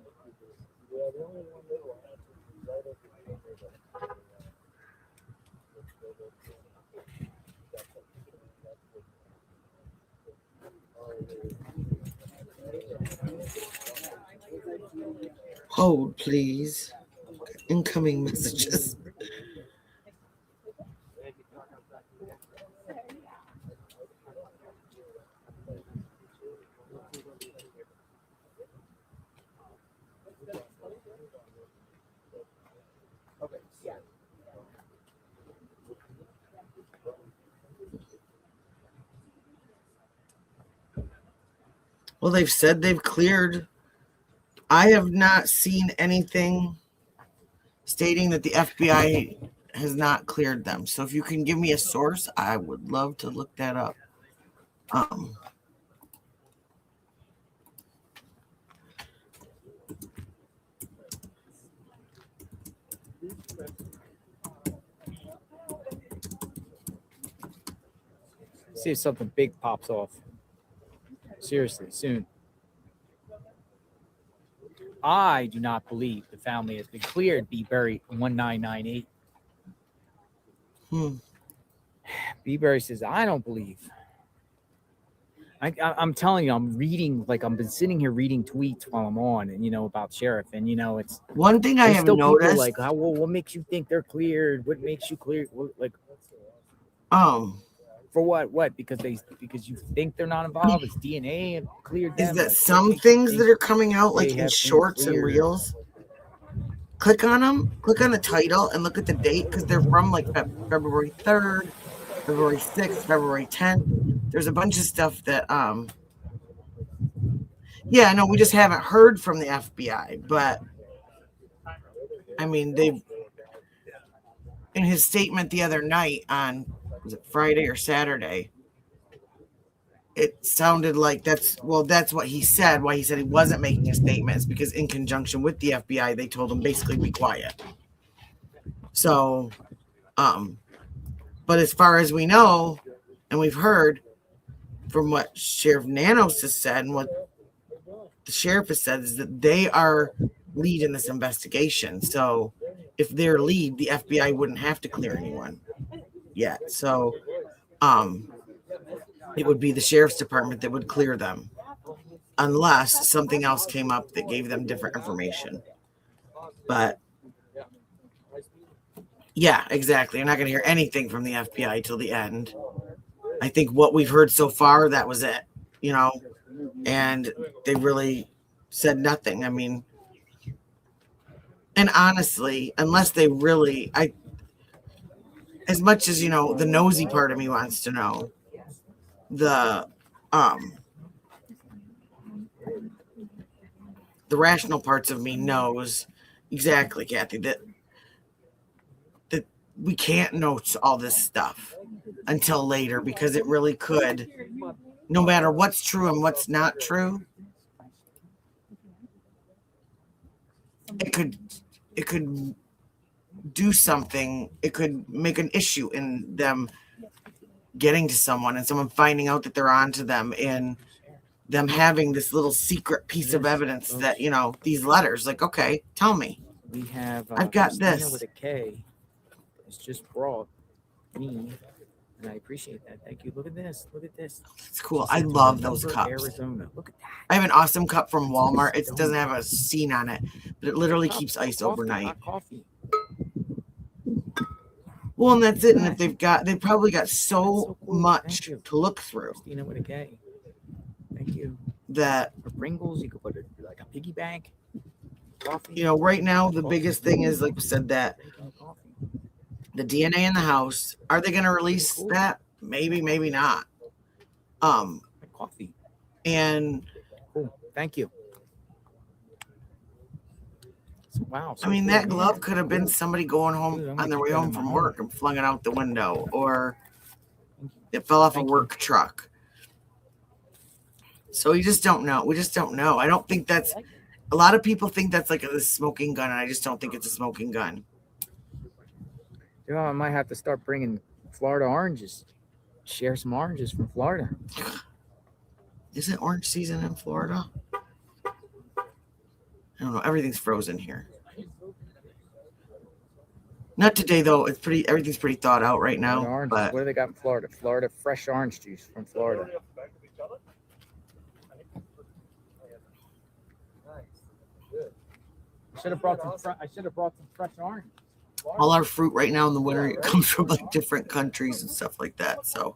Hold, please. Incoming messages. Well, they've said they've cleared. I have not seen anything stating that the FBI has not cleared them. So if you can give me a source, I would love to look that up. See if something big pops off. Seriously, soon. I do not believe the family has been cleared. B. Berry 1998. B. Berry says, I don't believe. I'm telling you, I'm reading, like I've been sitting here reading tweets while I'm on, and about sheriff, and it's one thing I have still people noticed. like, what makes you think they're cleared? What makes you clear? Like, for what? What? Because you think they're not involved? It's DNA and cleared them. Is that Like, some things that are coming out like they in have been shorts and cleared. reels? Click on them. Click on the title and look at the date because they're from like February 3rd, February 6th, February 10th. There's a bunch of stuff that yeah, no, we just haven't heard from the FBI, but I mean, they've in his statement the other night on was it Friday or Saturday, it sounded like that's what he said. Why he said he wasn't making a statement is because in conjunction with the FBI, they told him basically be quiet. So, but as far as we know, and we've heard from what Sheriff Nanos has said and what the sheriff has said is that they are lead in this investigation. So if they're lead, the FBI wouldn't have to clear anyone yet. So it would be the sheriff's department that would clear them unless something else came up that gave them different information. But yeah, exactly. You're not going to hear anything from the FBI till the end. I think what we've heard so far, that was it, you know, and they really said nothing. I mean, and honestly, unless they really, as much as, you know, the nosy part of me wants to know, the rational parts of me knows exactly, Kathy, that we can't know all this stuff until later, because it really could, no matter what's true and what's not true, it could do something. It could make an issue in them getting to someone and someone finding out that they're onto them, and them having this little secret piece of evidence that, you know, these letters, like, okay, tell me. We have I've got Christina this. with a K. It's just brought me, and I appreciate that. Thank you. Look at this. Look at this. It's cool. I love those cups. Arizona. Look at that. I have an awesome cup from Walmart. It doesn't have a scene on it, but it literally keeps ice overnight. Hot coffee. Well, and that's it. And if they've probably got so much to look through. Christina with a K. Thank you. That for Pringles, you could put it like a piggy bank. Coffee. You know, right now the biggest thing is, like we said, that the DNA in the house. Are they going to release that? Maybe, maybe not. Coffee. And cool. Thank you. Wow. I mean, that glove could have been somebody going home on their way home from work and flung it out the window, or it fell off a work truck. So you just don't know. We just don't know. I don't think that's. A lot of people think that's like a smoking gun, and I just don't think it's a smoking gun. You know, I might have to start bringing Florida oranges. Share some oranges from Florida. Is it orange season in Florida? I don't know. Everything's frozen here. Not today, though. It's pretty. Everything's pretty thawed out right now. But what do they got in Florida? Florida fresh orange juice from Florida. I should have brought some fresh orange. All our fruit right now in the winter, it comes from like different countries and stuff like that. So.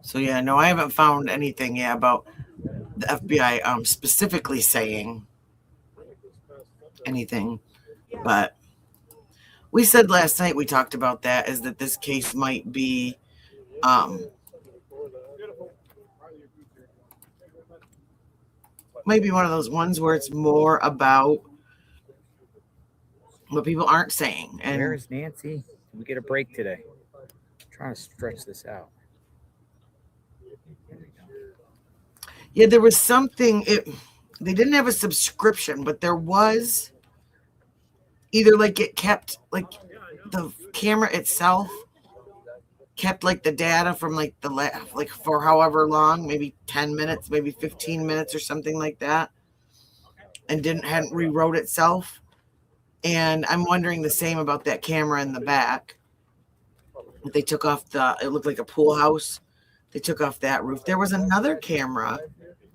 So yeah, no, I haven't found anything yet about the FBI specifically saying anything, but we said last night, we talked about that, is that this case might be maybe one of those ones where it's more about what people aren't saying. And where is Nancy? Did we get a break today? I'm trying to stretch this out. Yeah, there was something. They didn't have a subscription, but there was either like it kept like the camera itself kept like the data from like like for however long, maybe 10 minutes, maybe 15 minutes or something like that, and hadn't rewrote itself. And I'm wondering the same about that camera in the back. They took off it looked like a pool house. They took off that roof. There was another camera,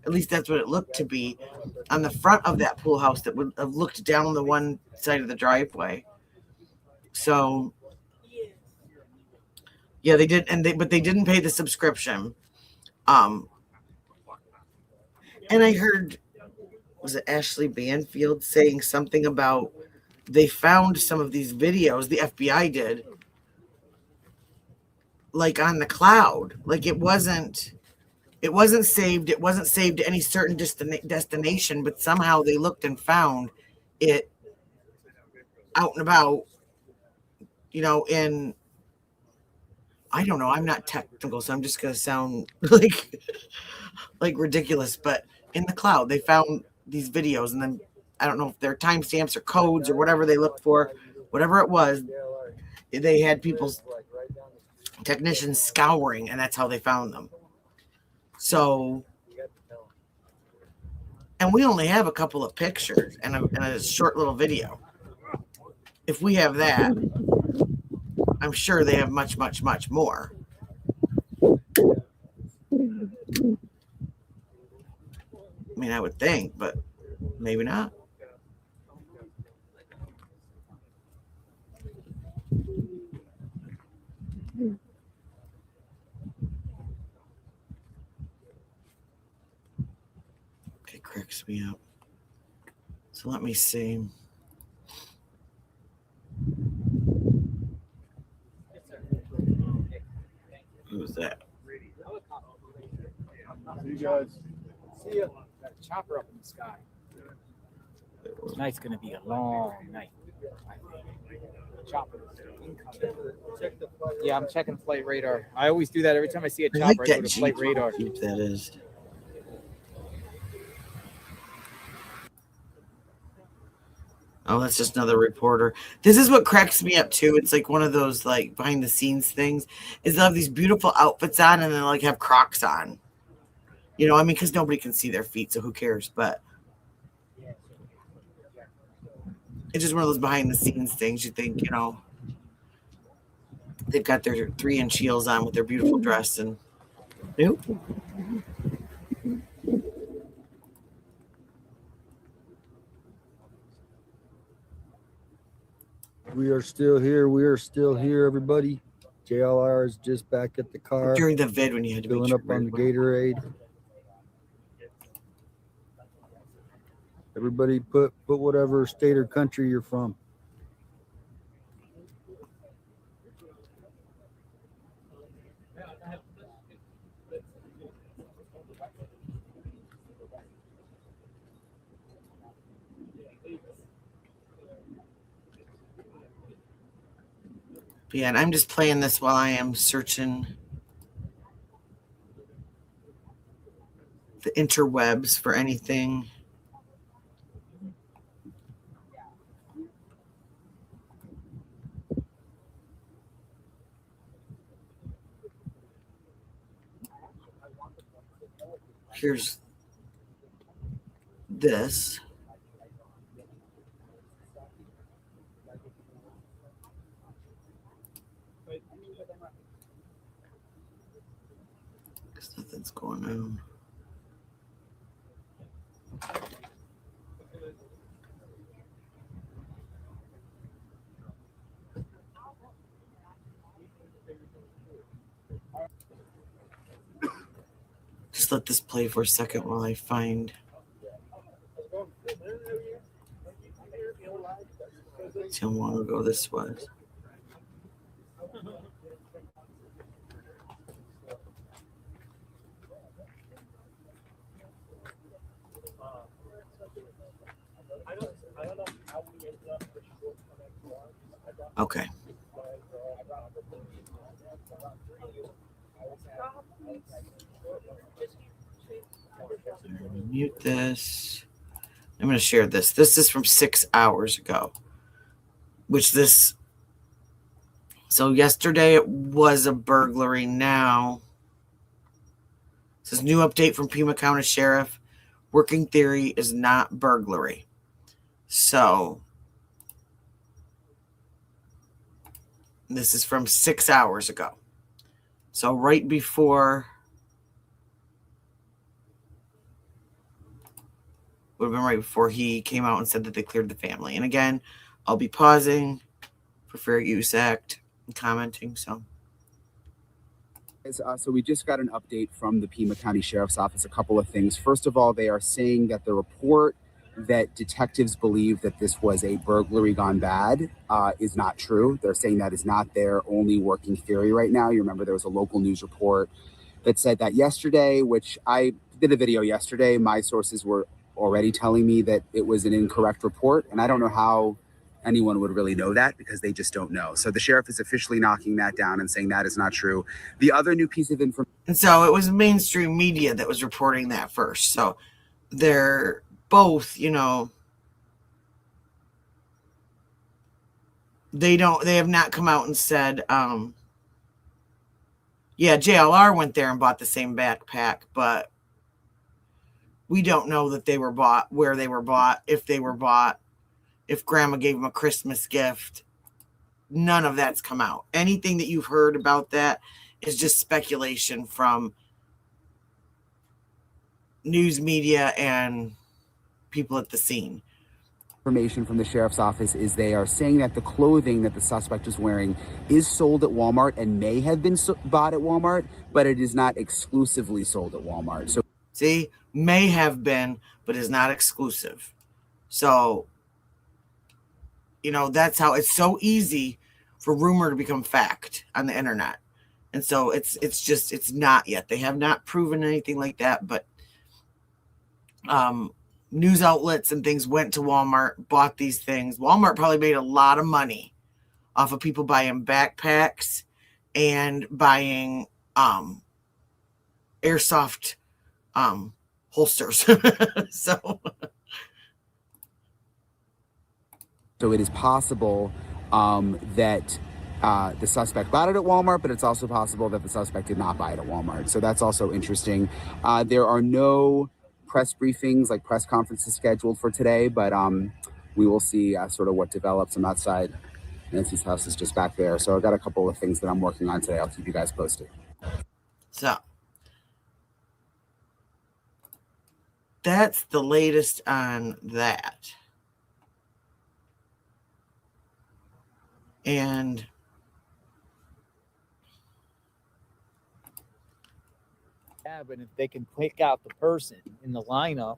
at least that's what it looked to be, on the front of that pool house that would have looked down the one side of the driveway. So, yeah, they did, but they didn't pay the subscription. And I heard was it Ashley Banfield saying something about they found some of these videos, the FBI did, like on the cloud. Like it wasn't saved. It wasn't saved to any certain destination, but somehow they looked and found it out and about, in, I don't know. I'm not technical, so I'm just going to sound like ridiculous, but in the cloud, they found these videos, and then I don't know if they're timestamps or codes or whatever they looked for, whatever it was, they had people's technicians scouring, and that's how they found them. So, and we only have a couple of pictures and a short little video. If we have that, I'm sure they have much, much, much more. I mean, I would think, but maybe not. Okay, cracks me up. So let me see. Who's that? See you guys. See ya. Got a chopper up in the sky. Tonight's gonna be a long night. Chopper incoming. Yeah, I'm checking flight radar. I always do that every time I see a chopper. I go to flight radar. Jeep that is. Oh, that's just another reporter. This is what cracks me up too. It's like one of those like behind the scenes things. Is they have these beautiful outfits on and then like have Crocs on. I mean, because nobody can see their feet, so who cares? But it's just one of those behind the scenes things. You think, they've got their 3-inch heels on with their beautiful dress, and nope. We are still here. We are still here, everybody. JLR is just back at the car. During the vid when you had to filling up on the Gatorade. Everybody put whatever state or country you're from. Yeah, and I'm just playing this while I am searching the interwebs for anything. Here's this. Because nothing's going on. Just let this play for a second while I find. See how long ago this was. Okay. Mute this. I'm going to share this. This is from 6 hours ago. So yesterday it was a burglary. Now, this is new update from Pima County Sheriff. Working theory is not burglary. So, this is from 6 hours ago. So right before, would have been right before he came out and said that they cleared the family. And again, I'll be pausing for Fair Use Act and commenting. So we just got an update from the Pima County Sheriff's Office. A couple of things. First of all, they are saying that the report that detectives believe that this was a burglary gone bad is not true. They're saying that is not their only working theory right now. You remember there was a local news report that said that yesterday, which I did a video yesterday. My sources were already telling me that it was an incorrect report, and I don't know how anyone would really know that because they just don't know. So the sheriff is officially knocking that down and saying that is not true. The other new piece of information. And so it was mainstream media that was reporting that first. So they're both, they have not come out and said, yeah, JLR went there and bought the same backpack, but we don't know that they were bought, where they were bought, if they were bought, if grandma gave them a Christmas gift. None of that's come out. Anything that you've heard about that is just speculation from news media and people at the scene. Information from the sheriff's office is they are saying that the clothing that the suspect is wearing is sold at Walmart and may have been bought at Walmart, but it is not exclusively sold at Walmart. So see, may have been, but is not exclusive. So, that's how it's so easy for rumor to become fact on the internet. And so it's not yet. They have not proven anything like that, but news outlets and things went to Walmart, bought these things. Walmart probably made a lot of money off of people buying backpacks and buying airsoft holsters. So it is possible that the suspect bought it at Walmart, but it's also possible that the suspect did not buy it at Walmart. So that's also interesting. There are no press briefings, like press conferences scheduled for today, but we will see sort of what develops. I'm outside. Nancy's house is just back there. So I've got a couple of things that I'm working on today. I'll keep you guys posted. So that's the latest on that. And Yeah, but if they can pick out the person in the lineup.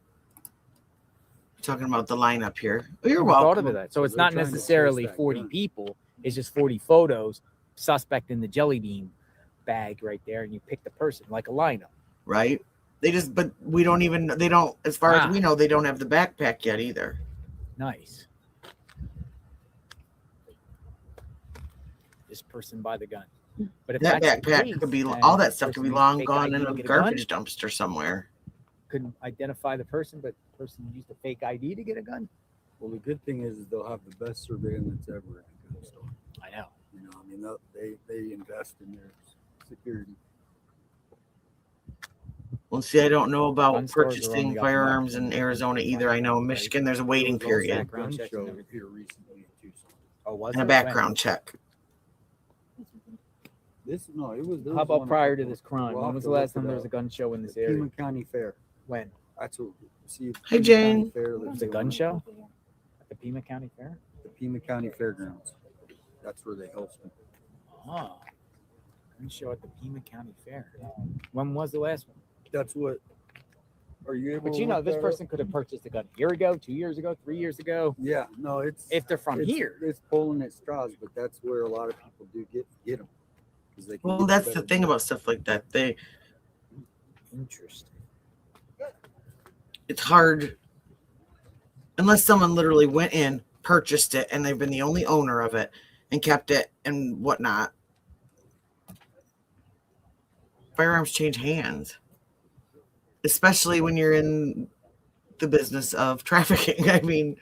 Talking about the lineup here. Oh, you're I thought welcome. of that. So it's not necessarily 40 people. It's just 40 photos, suspect in the jelly bean bag right there, and you pick the person like a lineup. Right? But we don't even, as far as we know, they don't have the backpack yet either. Nice. This person by the gun. But if that that's the backpack case, could be, then all that the stuff could be person long used gone fake in ID a to get garbage gun. dumpster somewhere. Couldn't identify the person, but the person used a fake ID to get a gun. Well, the good thing is they'll have the best surveillance ever at a gun store. I know. They invest in their security. Well, see, I don't know about Gun stores are purchasing on the up and up. firearms in Arizona either. I know in Michigan there's a waiting period Background checks and everything. Here recently in Tucson. Oh, was and a there? background check. There How was about one prior to couple- this crime? we'll When have was to the last look time it there was a up. gun show in this The area? Pima County Fair. When? That's what. See, Hey, Pima Jane. County Fair It was lives a gun on show at the Pima County Fair. The Pima County Fairgrounds. That's where they host them. Oh, gun show at the Pima County Fair. When was the last one? That's what. Are you able? But to look this that person up? could have purchased a gun a year ago, 2 years ago, 3 years ago. Yeah, no, it's If they're from here. It's pulling at straws, but that's where a lot of people do get them. They can Well, get that's better the thing about stuff like that. Interesting. It's hard unless someone literally went in, purchased it, and they've been the only owner of it and kept it and whatnot. Firearms change hands, especially when you're in the business of trafficking. I mean,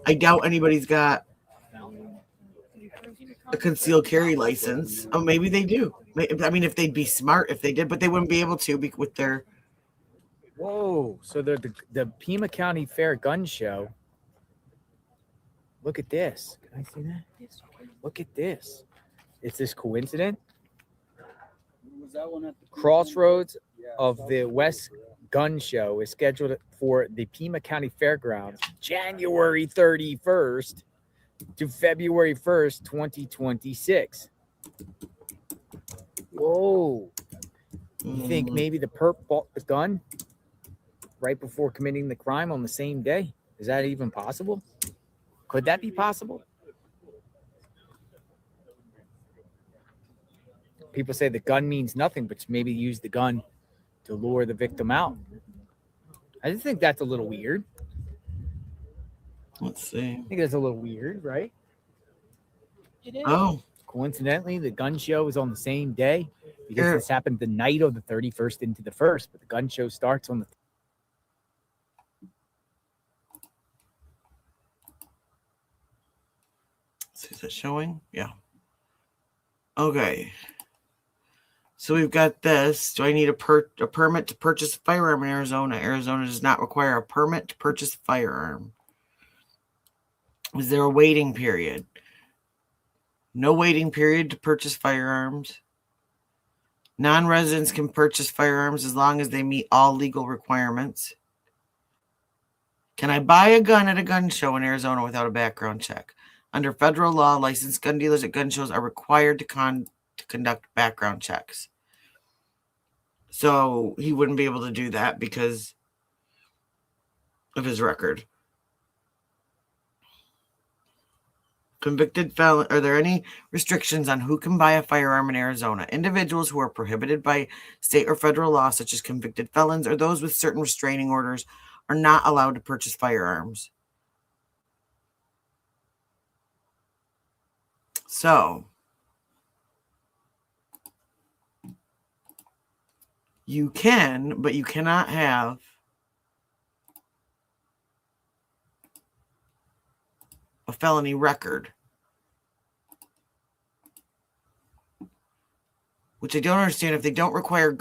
I doubt anybody's got a concealed carry license. Oh, maybe they do. I mean, if they'd be smart, if they did, but they wouldn't be able to with their. Whoa! So the Pima County Fair gun show. Look at this. Can I see that? Look at this. Is this coincident? Was that one at the Crossroads of the West Gun Show is scheduled for the Pima County Fairgrounds January 31st to February 1st, 2026. Whoa. You think maybe the perp bought the gun right before committing the crime on the same day? Is that even possible? Could that be possible? People say the gun means nothing, but maybe use the gun to lure the victim out. I just think that's a little weird. Let's see. I think that's a little weird, right? It is. Oh, Coincidentally, the gun show is on the same day because Here. this happened the night of the 31st into the 1st, but the gun show starts on the is it showing? Yeah. Okay. So we've got this. Do I need a permit to purchase a firearm in Arizona? Arizona does not require a permit to purchase a firearm. Is there a waiting period? No waiting period to purchase firearms. Non-residents can purchase firearms as long as they meet all legal requirements. Can I buy a gun at a gun show in Arizona without a background check? Under federal law, licensed gun dealers at gun shows are required to conduct background checks. So he wouldn't be able to do that because of his record. Convicted felon. Are there any restrictions on who can buy a firearm in Arizona? Individuals who are prohibited by state or federal law, such as convicted felons or those with certain restraining orders, are not allowed to purchase firearms. So, you can, but you cannot have a felony record. Which I don't understand. If they don't require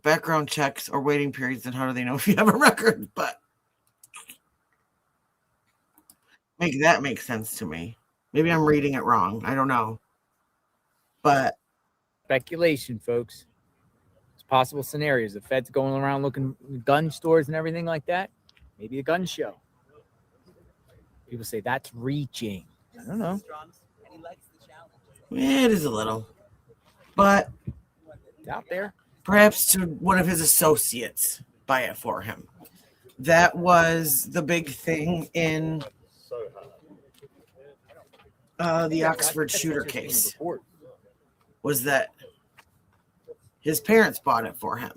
background checks or waiting periods, then how do they know if you have a record? But make that make sense to me. Maybe I'm reading it wrong. I don't know. But speculation, folks. It's possible scenarios. The Fed's going around looking at gun stores and everything like that. Maybe a gun show. People say that's reaching. I don't know. it is a little. But It's out there. perhaps to one of his associates buy it for him. That was the big thing in the Oxford shooter case, was that his parents bought it for him.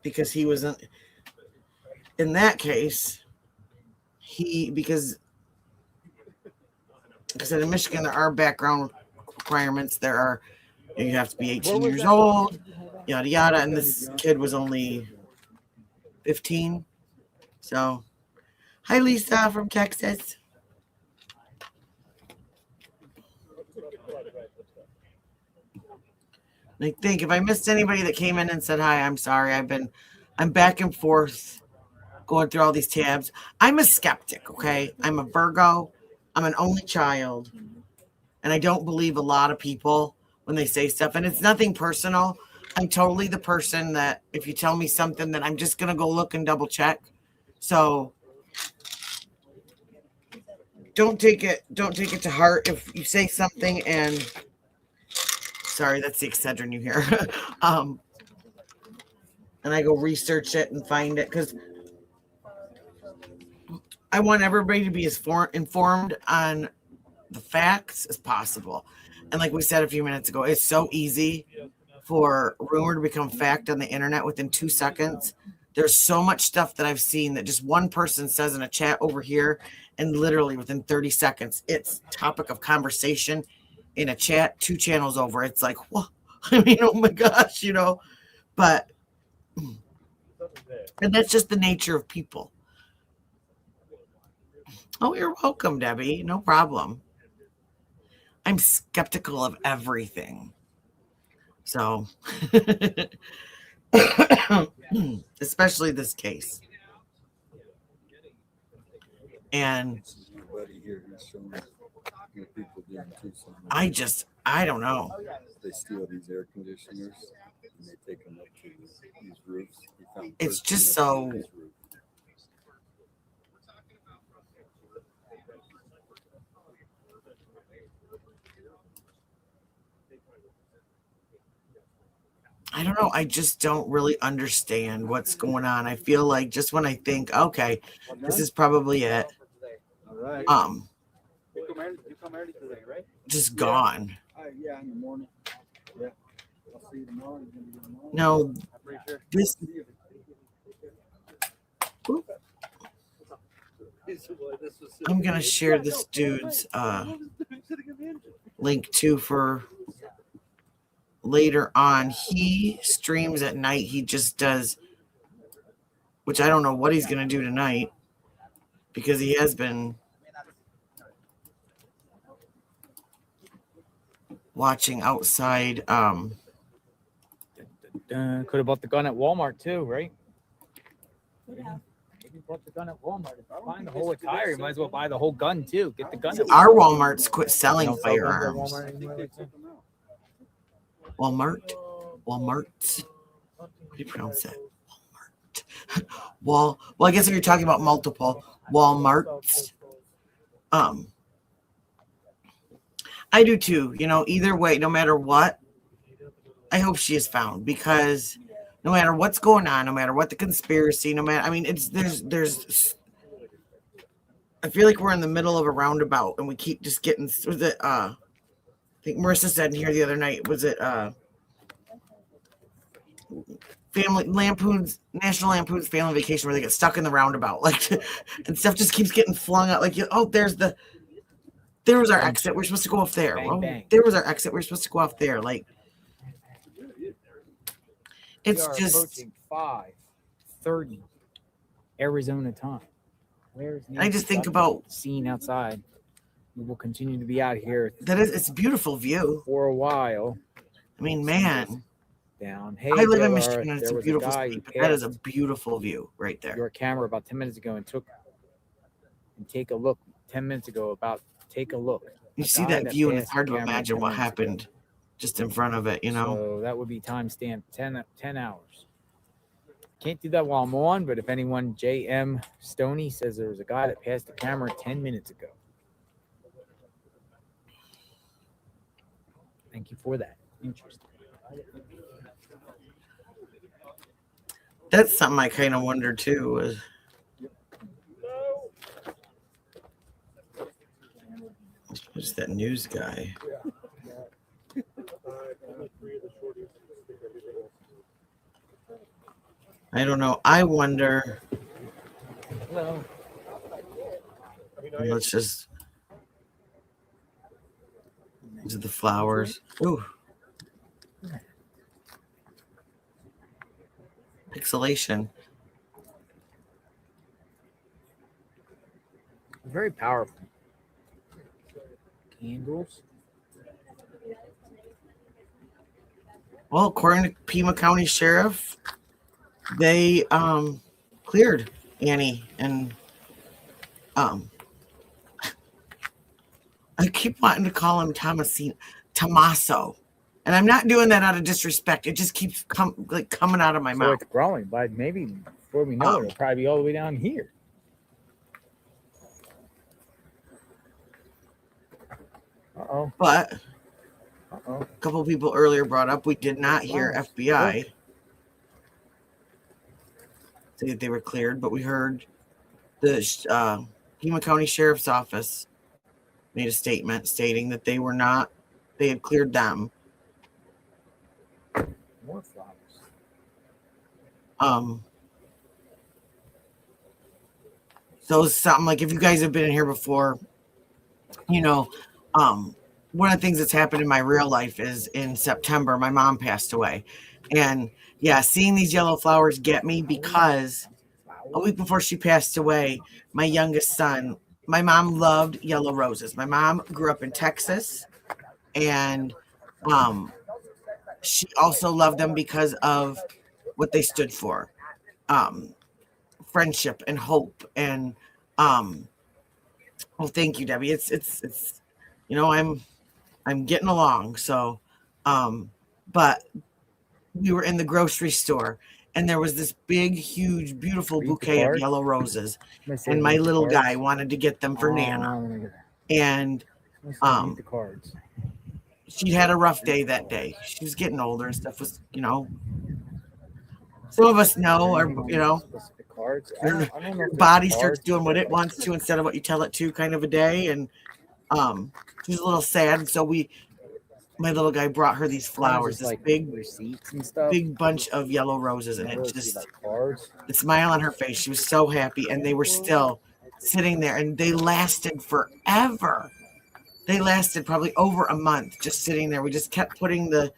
Because he wasn't, in that case, because in Michigan there are background requirements. There are, you have to be 18 years old, yada yada, and this kid was only 15. So, hi Lisa from Texas. I think if I missed anybody that came in and said hi, I'm sorry. I'm back and forth going through all these tabs. I'm a skeptic, okay? I'm a Virgo. I'm an only child. And I don't believe a lot of people when they say stuff. And it's nothing personal. I'm totally the person that if you tell me something that I'm just going to go look and double check. So don't take it to heart if you say something and sorry, that's the Excedrin you hear. And I go research it and find it because I want everybody to be as informed on the facts as possible. And like we said a few minutes ago, it's so easy for rumor to become fact on the internet within 2 seconds. There's so much stuff that I've seen that just one person says in a chat over here, and literally within 30 seconds, it's topic of conversation in a chat 2 channels over. It's like, whoa, I mean, oh my gosh, but, and that's just the nature of people. Oh, you're welcome, Debbie. No problem. I'm skeptical of everything. So, especially this case. And I don't know. They steal these air conditioners and they take them up to these roofs. It's just so. I don't know. I just don't really understand what's going on. I feel like just when I think, okay, this is probably it, All right. You come early today, right? just gone. Yeah, in the morning. Yeah. I'll see you tomorrow. You're gonna be here tomorrow? No, I'm pretty sure. this I'm gonna share this dude's link too for later on. He streams at night. He just does, which I don't know what he's gonna do tonight because he has been watching outside. Could have bought the gun at Walmart too, right? Maybe bought the gun at Walmart. If you're buying the whole attire, you might as well buy the whole gun too. Get the gun. At Our Walmart's quit They selling don't sell guns at firearms. Walmart anymore, like that? Walmart's. How do you pronounce that? Walmart. Well, I guess if you're talking about multiple Walmart's, I do too. You know, either way, no matter what, I hope she is found because no matter what's going on, no matter what the conspiracy, no matter, I mean, there's. I feel like we're in the middle of a roundabout, and we keep just getting. Was it? I think Marissa said in here the other night. Was it? National Lampoon's Family Vacation, where they get stuck in the roundabout, like, and stuff just keeps getting flung out. Like, there was our exit. We're supposed to go off there. Bang, Oh, bang. there was our exit. We're supposed to go off there. Like, it's We are just. approaching 5:30 Arizona time. Where's I just think about scene outside. We will continue to be out here it's a beautiful view for a while. I mean, man, Down. Hey, I live in Dilla, Michigan, and it's there a was beautiful guy state, who but that is a passed beautiful view right there. your camera about 10 minutes ago and take a look. 10 minutes ago, take a look. You A see guy that view, and it's passed hard the to camera imagine 10 what minutes ago. happened just in front of it, you know? So that would be timestamp 10 hours. Can't do that while I'm on, but if anyone, JM Stoney says there was a guy that passed the camera 10 minutes ago. Thank you for that. Interesting. That's something I kind of wonder too. Who's that news guy? I don't know. I wonder. Hello. Let's just. These are the flowers. Ooh. Pixelation. Very powerful. Candles. Well, according to Pima County Sheriff, they cleared Annie and I keep wanting to call him Tommaso. And I'm not doing that out of disrespect. It just keeps coming out of my So mouth. it's growing, but maybe before we know it, it'll probably be all the way down here. Uh-oh. But Uh-oh. a couple people earlier brought up we did not hear FBI say that they were cleared, but we heard the Pima County Sheriff's Office made a statement stating that they had cleared them. More flowers. So it's something like, if you guys have been in here before, you know, one of the things that's happened in my real life is in September, my mom passed away. And yeah, seeing these yellow flowers get me because a week before she passed away, my youngest son, my mom loved yellow roses. My mom grew up in Texas, and she also loved them because of what they stood for. Friendship and hope and well, thank you, Debbie. It's you know, I'm getting along. So but we were in the grocery store and there was this big, huge, beautiful bouquet of yellow roses. And my little guy wanted to get them for Nana. And the cards. she had a rough day that day. She was getting older and stuff. Was some of us know, or Specific cards. your I don't know if your there's body starts cards doing what that, it wants to instead of what you tell it to, kind of a day. And she was a little sad. So my little guy brought her these flowers, this like big receipts and stuff. big bunch of yellow roses, and I it really see just like cards. the smile on her face. She was so happy, and they were still sitting there, and they lasted forever. They lasted probably over a month just sitting there. We just kept putting the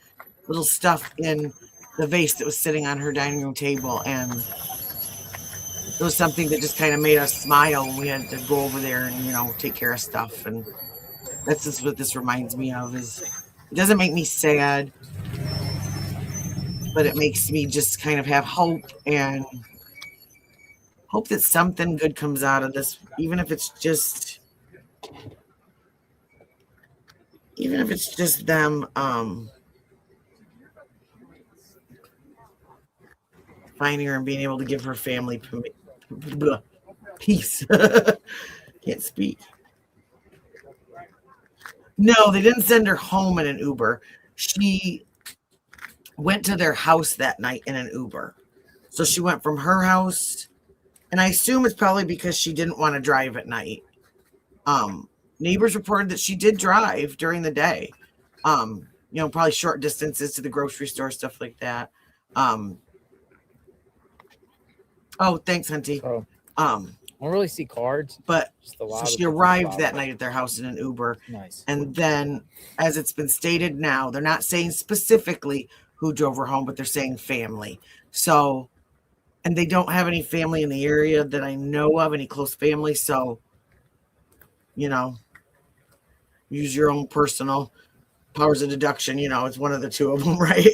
little stuff in the vase that was sitting on her dining room table, and it was something that just kind of made us smile when we had to go over there and take care of stuff. And that's just what this reminds me of. Is it doesn't make me sad, but it makes me just kind of have hope and hope that something good comes out of this, even if it's just them finding her and being able to give her family peace. Can't speak. No, they didn't send her home in an Uber. She went to their house that night in an Uber. So she went from her house, and I assume it's probably because she didn't want to drive at night. Neighbors reported that she did drive during the day. Probably short distances to the grocery store, stuff like that. Oh, thanks, Hunty. So, I don't really see cards, but so she arrived that night at their house in an Uber. Nice. And then, as it's been stated now, they're not saying specifically who drove her home, but they're saying family. So, and they don't have any family in the area that I know of, any close family. So, use your own personal powers of deduction. It's one of the two of them, right?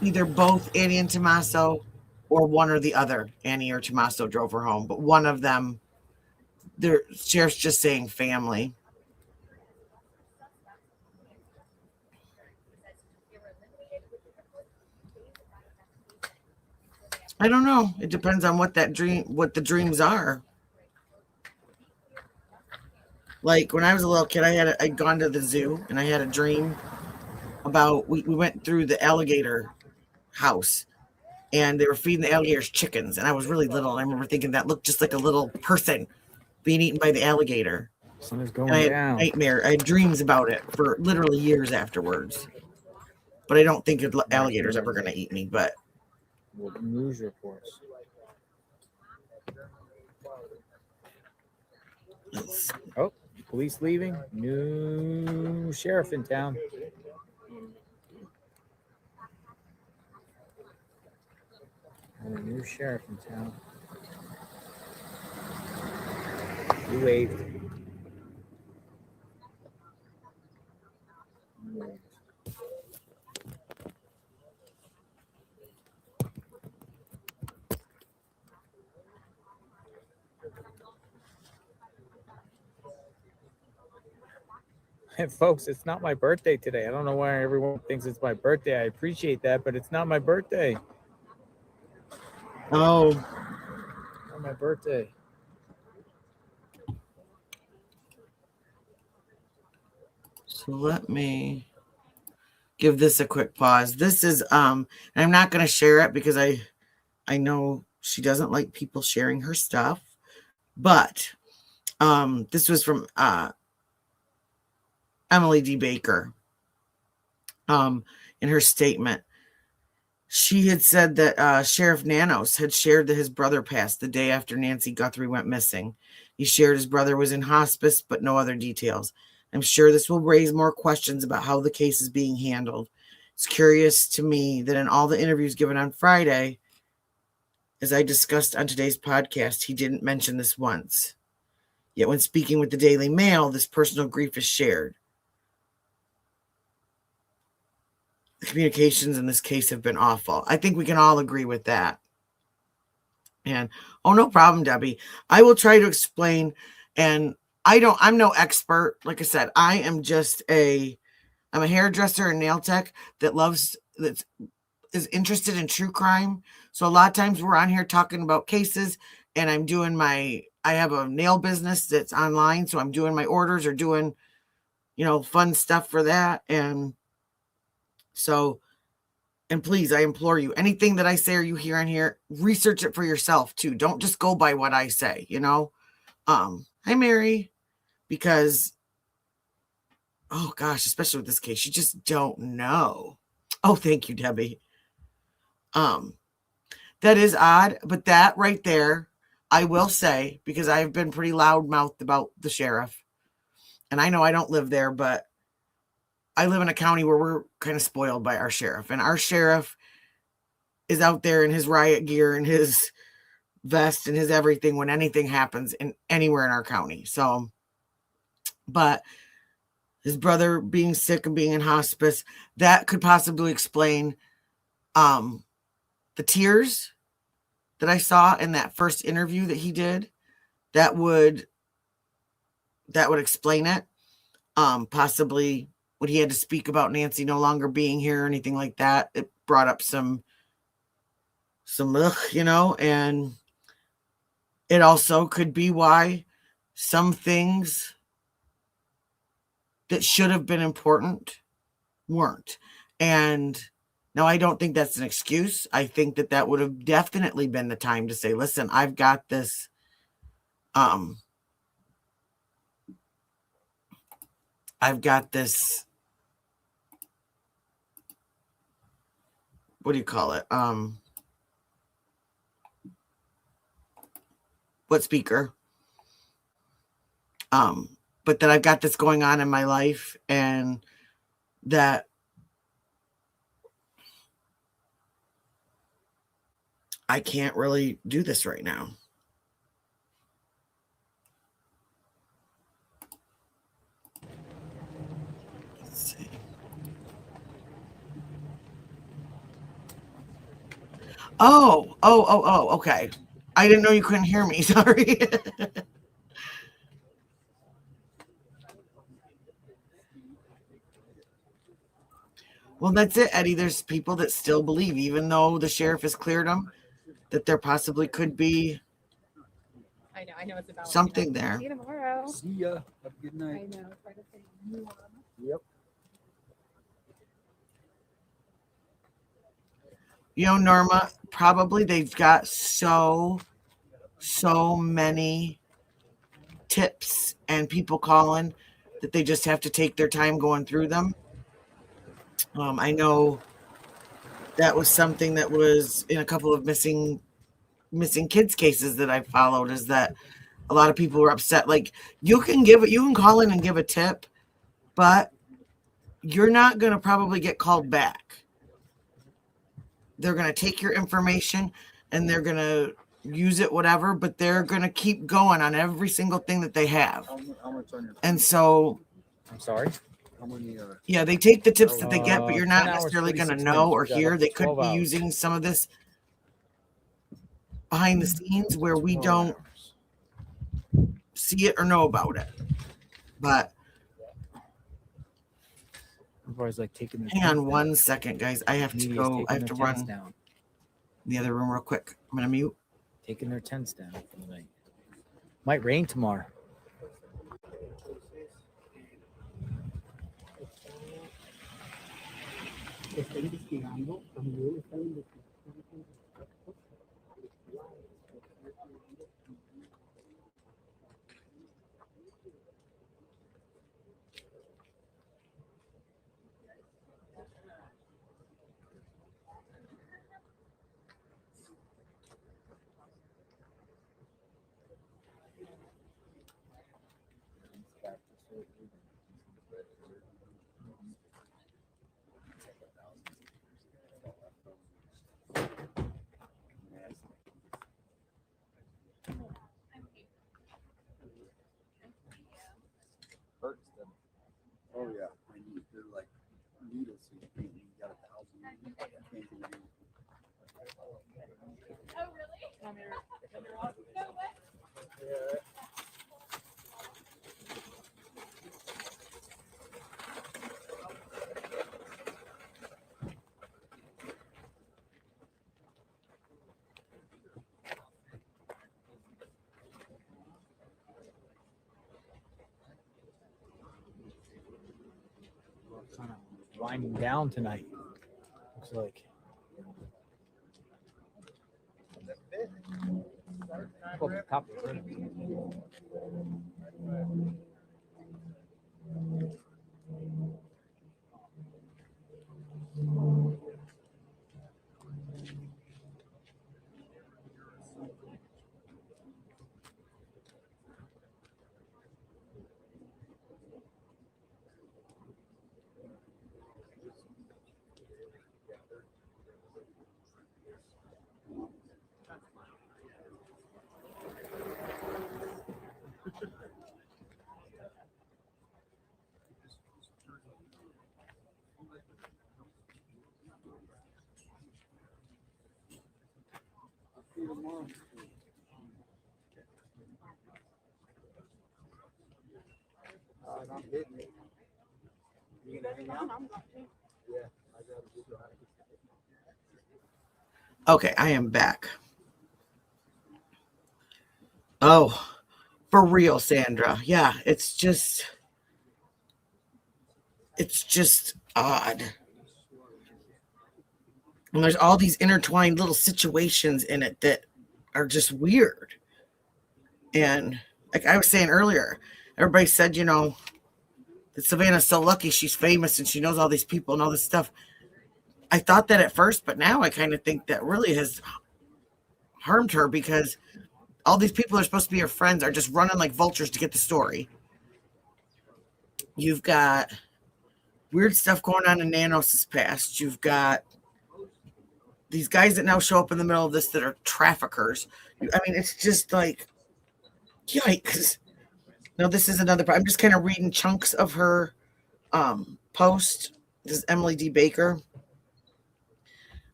Either both Annie and Tommaso, or one or the other, Annie or Tommaso, drove her home. But one of them, the sheriff's just saying family. I don't know. It depends on what the dreams are. Like when I was a little kid, I'd gone to the zoo and I had a dream about we went through the alligator house and they were feeding the alligators chickens, and I was really little, and I remember thinking that looked just like a little person being eaten by the alligator. Something's going I had down. I had dreams about it for literally years afterwards. But I don't think alligator's ever going to eat me. But news reports. Oh, police leaving. New sheriff in town. And a new sheriff in town. He waved. And folks, it's not my birthday today. I don't know why everyone thinks it's my birthday. I appreciate that, but it's not my birthday. Oh. Not my birthday. So let me give this a quick pause. This is and I'm not going to share it because I know she doesn't like people sharing her stuff. But this was from Emily D. Baker. In her statement, she had said that Sheriff Nanos had shared that his brother passed the day after Nancy Guthrie went missing. He shared his brother was in hospice, but no other details. I'm sure this will raise more questions about how the case is being handled. It's curious to me that in all the interviews given on Friday, as I discussed on today's podcast, he didn't mention this once. Yet when speaking with the Daily Mail, this personal grief is shared. The communications in this case have been awful. I think we can all agree with that. And, oh, no problem, Debbie. I will try to explain. And I'm no expert. Like I said, I'm a hairdresser and nail tech that is interested in true crime. So a lot of times we're on here talking about cases, and I'm doing I have a nail business that's online. So I'm doing my orders or doing, fun stuff for that. And so, and please, I implore you, anything that I say or you hear in here, research it for yourself too. Don't just go by what I say, Hi, Mary, because, oh gosh, especially with this case, you just don't know. Oh, thank you, Debbie. That is odd, but that right there, I will say, because I've been pretty loudmouthed about the sheriff, and I know I don't live there, but I live in a county where we're kind of spoiled by our sheriff, and our sheriff is out there in his riot gear and his vest and his everything when anything happens anywhere in our county. So, but his brother being sick and being in hospice, that could possibly explain the tears that I saw in that first interview that he did. That would explain it. Possibly when he had to speak about Nancy no longer being here or anything like that, it brought up some ugh, and it also could be why some things that should have been important weren't. And now I don't think that's an excuse. I think that would have definitely been the time to say, listen, I've got this, what do you call it? What speaker? But that I've got this going on in my life and that I can't really do this right now. Let's see. Oh, okay. I didn't know you couldn't hear me. Sorry. Well, that's it, Eddie. There's people that still believe, even though the sheriff has cleared them, that there possibly could be I know it's about something there. See you tomorrow. See ya. Have a good night. I know. Try to say warm. Yep. Norma, probably they've got so many tips and people calling that they just have to take their time going through them. I know that was something that was in a couple of missing kids cases that I followed, is that a lot of people were upset. Like, you can call in and give a tip, but you're not going to probably get called back. They're going to take your information and they're going to use it, whatever, but they're going to keep going on every single thing that they have. How much on your And so, I'm sorry. how many yeah, they take the tips that they get, but you're not 10 hours, necessarily going to 46 know or minutes. We got hear. up They to could 12 be hours. using some of this behind the scenes where we don't see it or know about it. But Everybody's like taking their hang tents on down. 1 second, guys. I have to Media's go. taking I have their to tents run down. the other room real quick. I'm going to mute. Taking their tents down for the night. Might rain tomorrow. hurts them? Oh yeah, I need. They're like needles. So you got 1,000. Can't do anything. Oh, really? No way. Yeah. winding down tonight. Looks like. Go up the top of it. I'm hitting it. You gonna hang out? Yeah, I got it. Okay, I am back. Oh, for real, Sandra. Yeah, it's just odd. And there's all these intertwined little situations in it that are just weird. And like I was saying earlier, everybody said, you know, that Savannah's so lucky she's famous and she knows all these people and all this stuff. I thought that at first, but now I kind of think that really has harmed her because all these people that are supposed to be her friends are just running like vultures to get the story. You've got weird stuff going on in Nanos' past. You've got these guys that now show up in the middle of this that are traffickers. I mean, it's just like, yikes. No, this is another. I'm just kind of reading chunks of her post. This is Emily D. Baker.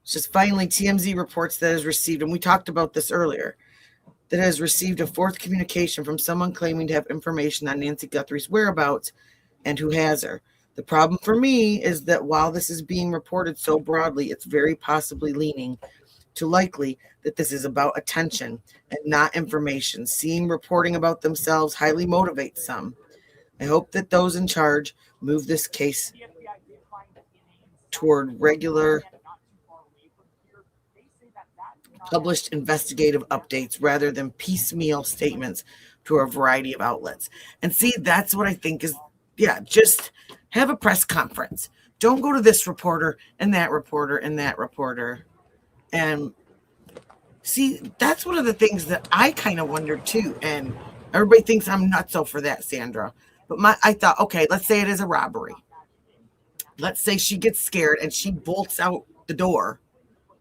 It's just finally TMZ reports that has received, and we talked about this earlier, that has received a fourth communication from someone claiming to have information on Nancy Guthrie's whereabouts and who has her. The problem for me is that while this is being reported so broadly, it's very possibly leaning to likely that this is about attention and not information. Seeing reporting about themselves highly motivates some. I hope that those in charge move this case toward regular published investigative updates rather than piecemeal statements to a variety of outlets. And see, that's what I think is, just have a press conference. Don't go to this reporter and that reporter and that reporter. And see, that's one of the things that I kind of wondered too. And everybody thinks I'm nutso for that, Sandra. But I thought, okay, let's say it is a robbery. Let's say she gets scared and she bolts out the door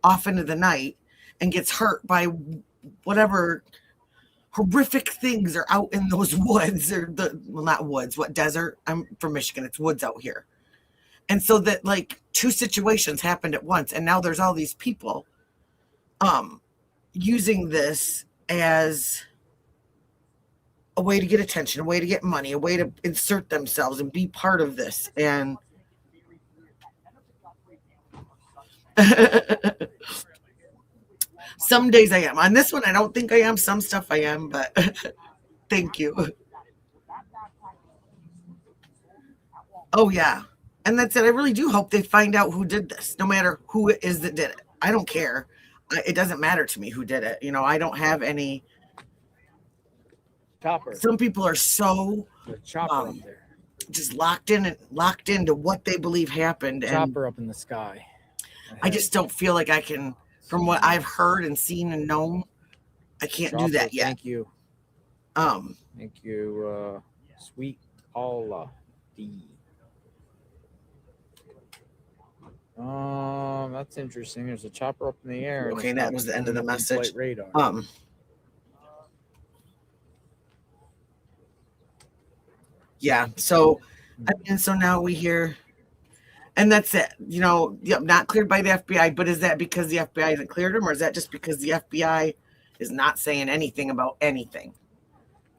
off into the night and gets hurt by whatever horrific things are out in those woods or not woods, desert? I'm from Michigan. It's woods out here. And so that like two situations happened at once. And now there's all these people using this as a way to get attention, a way to get money, a way to insert themselves and be part of this. And some days I am. On this one, I don't think I am. Some stuff I am, but thank you. Oh, yeah. And that's it. I really do hope they find out who did this, no matter who it is that did it. I don't care. It doesn't matter to me who did it. You know, I don't have any. Chopper. Some people are so chopper up there. Just locked into what they believe happened. Chopper up in the sky. I just don't feel like I can. From what I've heard and seen and known, I can't do that yet. Thank you. Thank you, Sweet Paula D. That's interesting. There's a chopper up in the air. Okay, that was the end of the message. Radar. Yeah. So, so now we hear. And that's it. You know, not cleared by the FBI. But is that because the FBI hasn't cleared him, or is that just because the FBI is not saying anything about anything?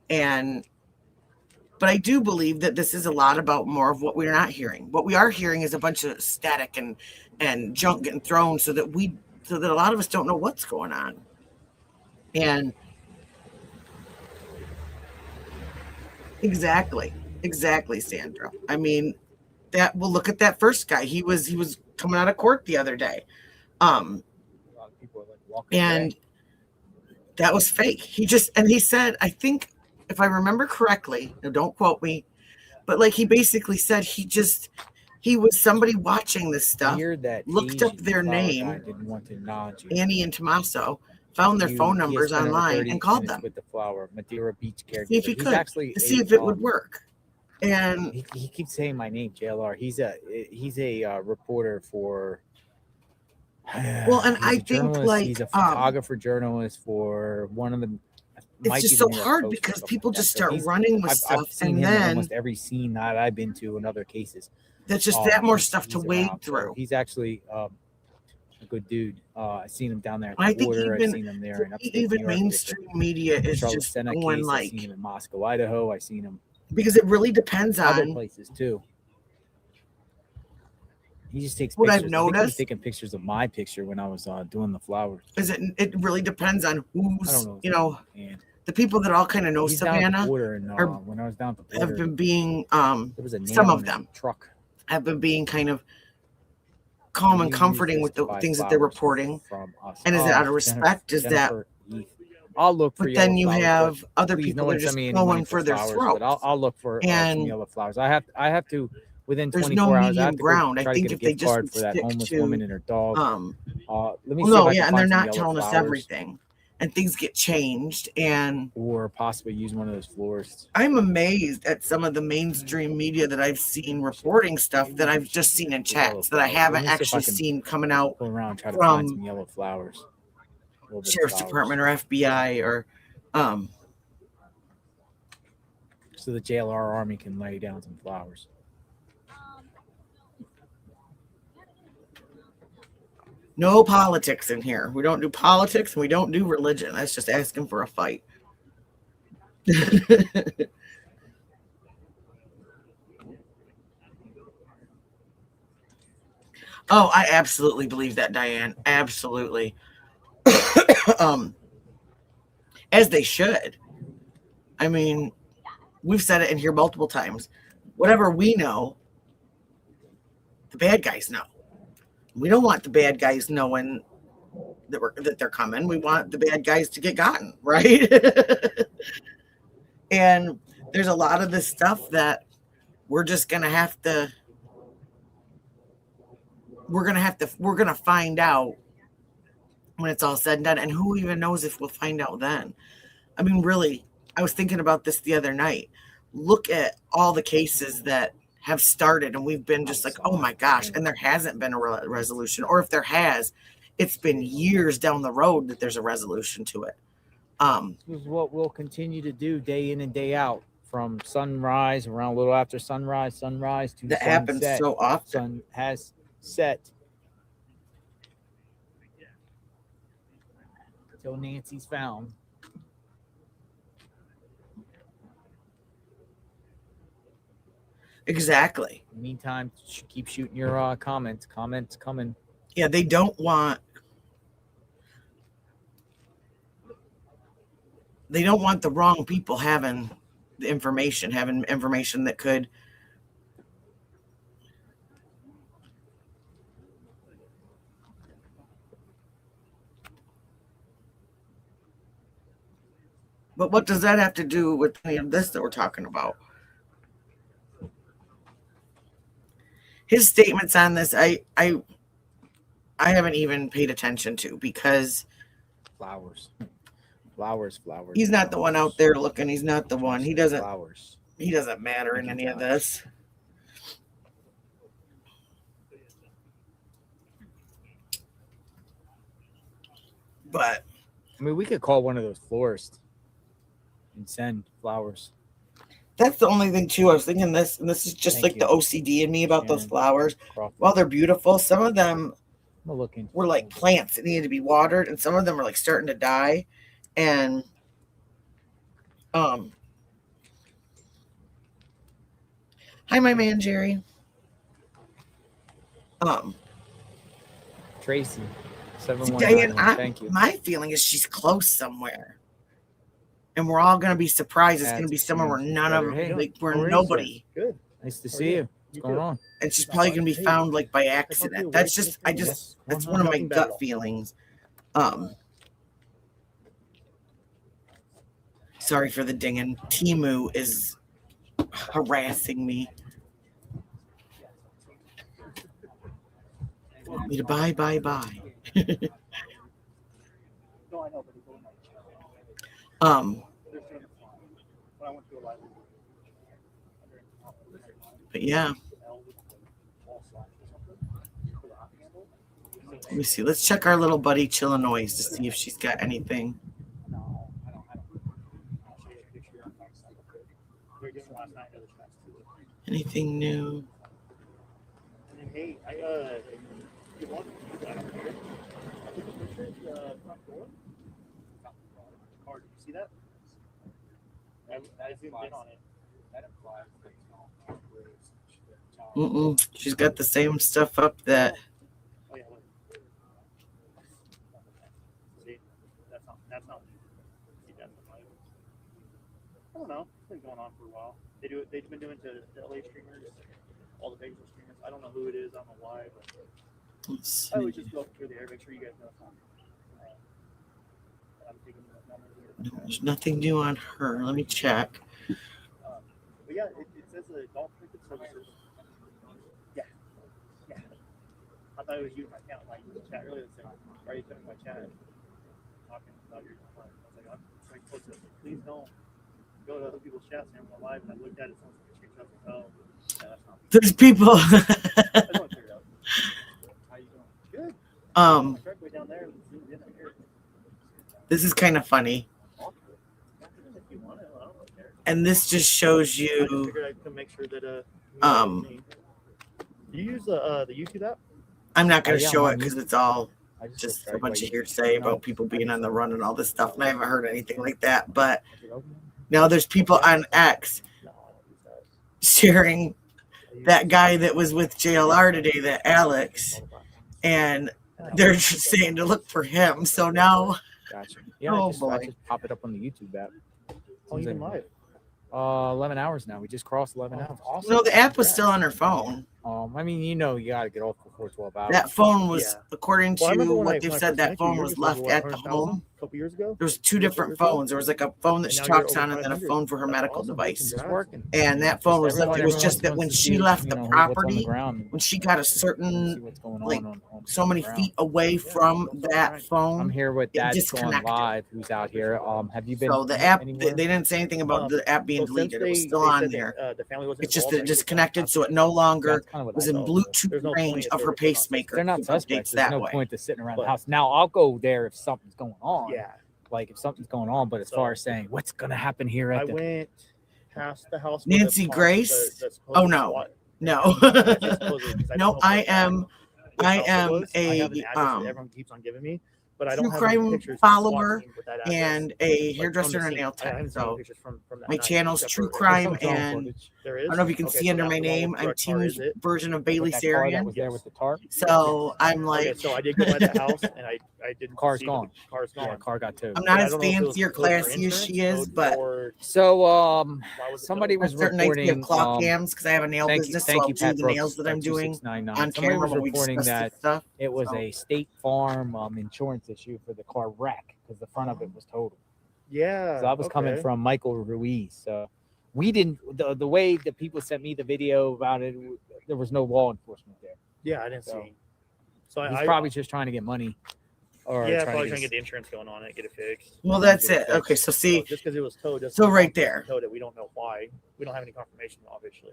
But I do believe that this is a lot about more of what we're not hearing. What we are hearing is a bunch of static and junk getting thrown, so that a lot of us don't know what's going on. And exactly, Sandra. I mean, that. Well, look at that first guy. He was coming out of court the other day. A lot of people are like walking And away. that was fake. He said, I think if I remember correctly, now don't quote me, but like he basically said he was somebody watching this stuff, Weird that looked up Asian their flower guy name, didn't want to acknowledge you. Annie and Tommaso, found their phone He has numbers spent over online 30 and called minutes them with the flower Madeira Beach to see if caregiver. he He's could, actually to see a, if it would work. And he keeps saying my name, JLR. He's a reporter for. well, and he's I a think journalist. like He's a photographer journalist for one of the. it's might just be the so New York hard Post or because something people like that. just So start he's- running with I've stuff, seen and him in then almost every scene that I've been to in other cases. that's just that more He's- stuff to he's wade around. So through. he's actually a good dude. I've seen him down there at the I think border. I've even seen him there in upstate New even York with the mainstream media is Charlotte just Senna going case. I've like, seen him in Moscow, Idaho. I've seen him because it really depends other on places too. He just takes what pictures. I've I think he was noticed taking pictures of my picture when I was doing the flowers. is it really depends on I who's, don't know. you know, And the people that all kind of know he's down at the Savannah border, and are- when I was down at the have border, been being there was a nail some in of his them truck. have been being kind of calm He and used comforting this with to the buy things that they're flowers reporting. from us. And is it out of respect? Is that? Jennifer Heath. I'll look for But then yellow you flowers, have but other please, people no one that are send just me any money going for their flowers, throat. but I'll look for some And yellow flowers. I have to within there's 24 no hours. I medium have to go ground. I try to think get a if they gift just card would for that stick homeless to woman and her dog. Let me well, see if no, I yeah, can and they're find some not yellow telling us flowers, everything, and things get changed. And or possibly use one of those florists. I'm amazed at some of the mainstream media that I've seen reporting stuff that I've just seen in chats that I flowers. haven't Let me see if I actually can seen coming out Go around and try to find some from yellow flowers. A little bit of Sheriff's flowers. Department or FBI or So the JLR Army can lay down some flowers. no politics in here. We don't do politics and we don't do religion. That's just asking for a fight. Oh, I absolutely believe that, Diane. Absolutely. As they should. I mean, we've said it in here multiple times. Whatever we know, the bad guys know. We don't want the bad guys knowing that they're coming. We want the bad guys to get gotten, right? And there's a lot of this stuff that we're just gonna have to. We're gonna find out when it's all said and done. And who even knows if we'll find out then? I mean, really, I was thinking about this the other night. Look at all the cases that have started, and we've been just like, oh my gosh, and there hasn't been a resolution. Or if there has, it's been years down the road that there's a resolution to it. This is what we'll continue to do day in and day out, from sunrise, around a little after sunrise to That happens sunset. so often. Sun has set. Until Nancy's found. Exactly. In the meantime, keep shooting your comments. Comments coming. Yeah, they don't want the wrong people having the information, that could but what does that have to do with any of this that we're talking about? His statements on this, I haven't even paid attention to, because Flowers. he's not the one out there looking. He's not the one. He doesn't Flowers. matter in any of this. But I mean, we could call one of those florists and send flowers. that's the only thing too. I was thinking this, and this is just Thank like you. the OCD in me about those Sharon flowers. Crawford. While they're beautiful, some of them I'm looking. were like plants that needed to be watered, and some of them are like starting to die. And hi, my man Jerry. Tracy. Diane, 7191. Thank you. my feeling is she's close somewhere, and we're all gonna be surprised. It's gonna be That's somewhere where Sharon's none of better. Hey, like where how are you, nobody. sir? Good. Nice to see you. What's going on? And she's probably gonna be found like by accident. That's just that's one of my gut feelings. Sorry for the dinging. Timu is harassing me. Want me to buy. But yeah. Let me see. Let's check our little buddy Chillinois to see if she's got anything. Anything new? Hey, you want I don't care. I took a picture of the front door. Car, did you see that? I zoomed in on it. She's got the same stuff up that. Oh yeah, look. See, that's not. See, that's not. I don't know. It's been going on for a while. They've been doing to the LA streamers, all the Vegas streamers. I don't know who it is. I don't know why, but I always just go up through there. Make sure you guys know something. I'm taking the numbers here. There's nothing new on her. Let me check. But yeah, it says golf ticket services. Yeah. I thought it was you in my account. Like in the chat earlier, said, "Why are you checking my chat?" Talking about your account. I was like, "I'm supposed to. Please don't go to other people's chats and I'm live." And I looked at it, someone took a screenshot and oh, yeah, that's not. There's people. I just want to figure it out. How you doing? Good. I tried way down there and zoomed in right here. This is kind of funny. And this just shows I you. figured I could make sure that do you use the YouTube app? I'm not going to show it because it's all just a bunch of hearsay about people being on the run and all this stuff. And I haven't heard anything like that. But now there's people on X sharing that guy that was with JLR today, that Alex, and they're just saying to look for him. So now, Gotcha. Yeah, I just pop it up on the YouTube app. Oh, you've been live. 11 hours now. We just crossed 11 hours. Awesome. no, the app was still on her phone. I mean, you got to get off before 12 hours. That phone was, according to Well, I remember when what they've when said, first that met you, phone you were was just left over at the 100,000 home. a couple years ago. There was two different phones. There was like a phone that she And now you're talks over on, and then a 500. phone for her That's medical awesome. device. It's working. And that phone was left. It was just that when she left the property, when when she got a certain, like, on so many feet away from that phone, I'm here with it Dad's going disconnected. live, who's out here. Have you been? So the app, they anywhere? didn't say anything about the app being So since deleted. It was they still on said there. that, the family wasn't It's just involved, that I it think disconnected, so it no longer That's kind of what was I in thought. Bluetooth There's no range point if of her they're not pacemaker. They're not Keep suspects. updates There's that no way. point to sitting around the But- house. Now I'll go there if something's going on. Yeah. Like if something's going on, but as So- far as saying what's gonna happen here I at the went past the house. where Nancy the Grace? the supposed Oh, no. SWAT- No. I say supposedly because I don't No, know I for a fact am which I house it am was. I have an a address that everyone keeps on giving me, but I don't true have any crime pictures of the SWAT follower team with that address, and a like, from hairdresser the and a scene. nail I tech. haven't seen any So pictures from that my night, channel's except True for- Crime, drone and footage. There I is. don't know if you can Okay, see so under that's my the one name. with I'm what car Timu's is it? version of Bailey That car that Sarian. was there with the tarp. So I'm Okay, like, so I did go by the house and I didn't. Car's see gone. The car's gone. Yeah, car got towed. I'm But not I as don't know if it was fancy or code for classy as she insurance, is, code but for- So why was it somebody towed? was on certain nights we have reporting clock cams because I have a nail thank business, you, so I'll Pat do the Brooks, nails that I'm doing 2699. on Somebody camera was when we reporting discuss that this stuff. it was So- a State Farm insurance issue for the car wreck because the front of it was totaled. Yeah. So that was coming okay. from Michael Ruiz. So we didn't the way that people sent me the video about it. There was no law enforcement there. Yeah, I didn't So see. So he's I probably just trying to get money, or yeah, trying probably to trying to get get the insurance going on it, get it fixed. Well, that's it. Okay, so see, just because it was towed, doesn't so mean right it's there, towed it. We don't know why. We don't have any confirmation, obviously.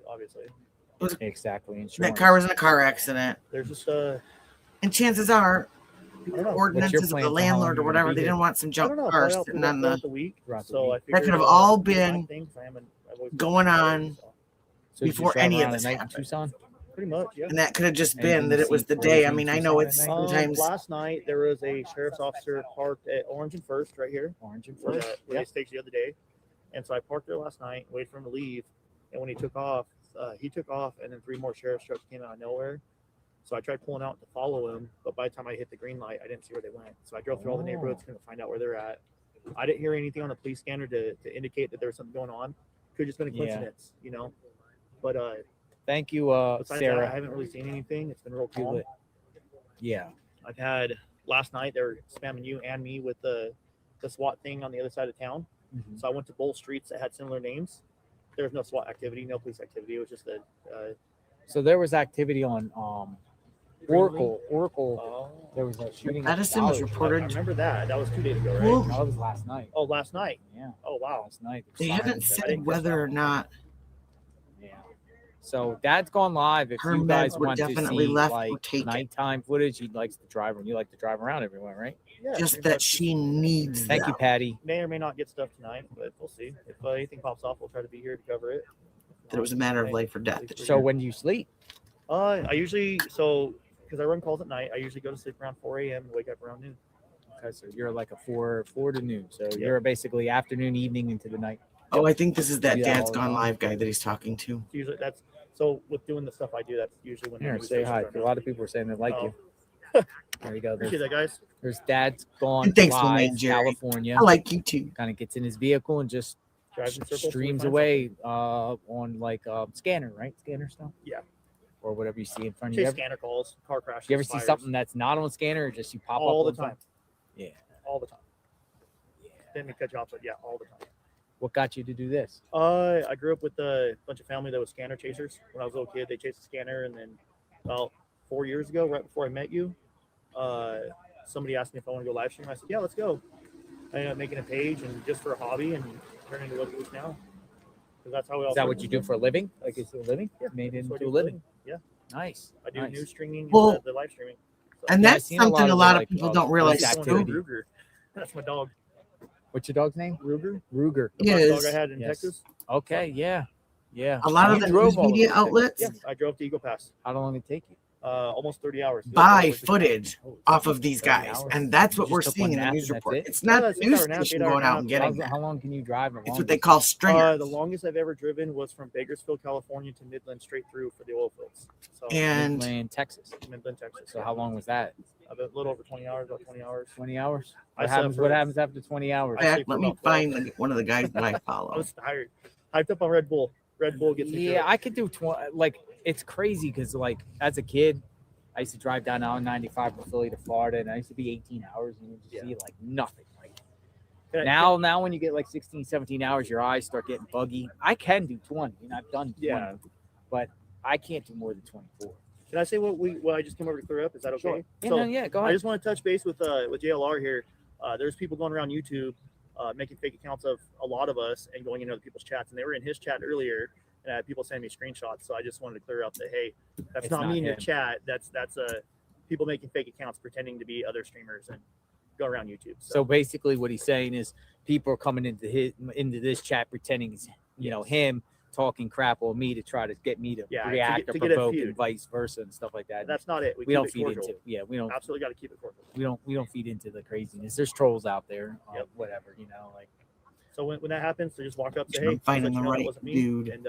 exactly insurance. that car was in a car accident, There's just and chances are, I don't know. ordinances of plan the for how long landlord or you're gonna whatever, be they here? didn't want some I junk don't know. cars Probably sitting on throughout the. the week. Throughout the So week. I That figured could have all do my been thing, 'cause I've always been going on so So you before drive any of around this at night in happened. Tucson? pretty much, yeah. And that could have just And been you that it was see the day. I cars mean, in I know Tucson it's at night? sometimes. Last night there was a sheriff's officer parked at Orange and First right here, Orange and where, First. where they staged the other day, and so I parked there last night, waited for him to leave, and when he took off, and then 3 more sheriff's trucks came out of nowhere. So I tried pulling out to follow him, but by the time I hit the green light, I didn't see where they went. So I drove through all the neighborhoods trying to find out where they're at. I didn't hear anything on the police scanner to indicate that there was something going on. Could have just been a Yeah. coincidence, you know. But Thank you, Besides that, I Sarah. haven't really seen anything. It's been real You calm. lit. Yeah. I've had last night they were spamming you and me with the SWAT thing on the other side of town. Mhm. So I went to both streets that had similar names. There was no SWAT activity, no police activity. It was just a So there was activity on Oracle. Oh. There was a shooting. at Edison was Dollar Tree. reported. I remember that. That was 2 days ago, right? Well, No, that was last night. Oh, last night. Yeah. Oh, wow. Last night. They Sirens haven't and said everything. whether or not Yeah. So Dad's gone live. If her you guys meds were want to definitely see left like or taken. nighttime footage, he likes to drive, and you like to drive around everywhere, right? Yeah. Just pretty that much. she needs Thank you, them. Patty. May or may not get stuff tonight, but we'll see. If anything pops off, we'll try to be here to cover it. That it was a matter of life or death. So when do you sleep? I usually because I run calls at night. I usually go to sleep around 4 a.m. and wake up around noon. Okay, so you're like a four to noon. So Yeah. you're basically afternoon, evening into the night. Oh, I think this is that Yeah, Dad's all the Gone time. Live guy that he's talking to. Usually that's so with doing the stuff I do. That's usually when Here, the say hi. stations are A lot of people are saying they like Oh. you. There you go. Appreciate There's, that, guys. there's Dad's Gone And thanks for Live, playing, Jerry. California. I like you too. Kind of gets in his vehicle and just Drives in circles till we streams find away on like scanner, right? Scanner stuff. Yeah. Or whatever you see in front of Chase you. scanner calls, car crashes. You ever see fires, something that's not on scanner, or just you pop all up the on time? Yeah. All the time. Didn't mean to cut you off, but yeah, all the time. What got you to do this? I grew up with a bunch of family that was scanner chasers. When I was a little kid, they chased a scanner, and then about 4 years ago, right before I met you, somebody asked me if I want to go live stream. I said, yeah, let's go. I ended up making a page and just for a hobby and turning into what it is now. Because that's how we all. Is that what you do for a living? Like it's a living? Yeah, Made it that's what into I a do for living. Yeah, Nice. I do nice. news streaming Well, and the live streaming. So, And Yeah, I've that's seen a lot something of a lot the, of people don't police realize that's going too. with Ruger. That's my dog, What's your dog's name? Ruger. Ruger. The black Yes. dog I had in Yes. Texas. Okay, yeah. Yeah. A lot of You the drove news all the way media to outlets Yeah, I drove to Eagle Pass. How long did it take you? Almost 30 hours. buy footage Holy off shit, of these 30 guys, hours? and that's You what just we're took seeing one in the nap news and that's report. it? It's not Yeah, the 6 news hour nap, station 8 hour going out nap. and getting How that. long can you drive? The It's what longest? they call stringers. The longest I've ever driven was from Bakersfield, California to Midland straight through for the oil fields. So And Midland, Texas. Midland, Texas. So how long was that? A little over 20 hours, about 20 hours. 20 hours? I What slept happens? for- What happens after 20 hours? I in sleep fact, for let me about 12. find one of the guys that I I follow. was tired. Hyped up on Red Bull. Red Bull gets me through Yeah, it. I could do 20. Like it's crazy because like as a kid, I used to drive down I-95 from Philly to Florida, and I used to be 18 hours, and you just see like nothing. Like Can I- now when you get like 16, 17 hours, your eyes start getting buggy. I can do 20, and I've done 20, Yeah. but I can't do more than 24. Can I say what I just came over to clear up? Is that okay? Sure. Yeah, So, no, yeah, go I ahead. just want to touch base with JLR here. There's people going around YouTube making fake accounts of a lot of us and going into other people's chats, and they were in his chat earlier, and I had people sending me screenshots. So I just wanted to clear up that hey, that's It's not not me in your him. chat. That's people making fake accounts pretending to be other streamers and go around YouTube. So basically, what he's saying is people are coming into this chat pretending it's him talking crap on me to try to get me to Yeah, react to or get a provoke feud. and vice versa and stuff like that. that's not it. we keep don't it feed cordial. into we don't Absolutely got to keep it cordial. we don't feed into the craziness. There's trolls out there, Yep. whatever, like So when that happens, so just walk up, say I'm hey, finding just let the you know that right wasn't me, dude. and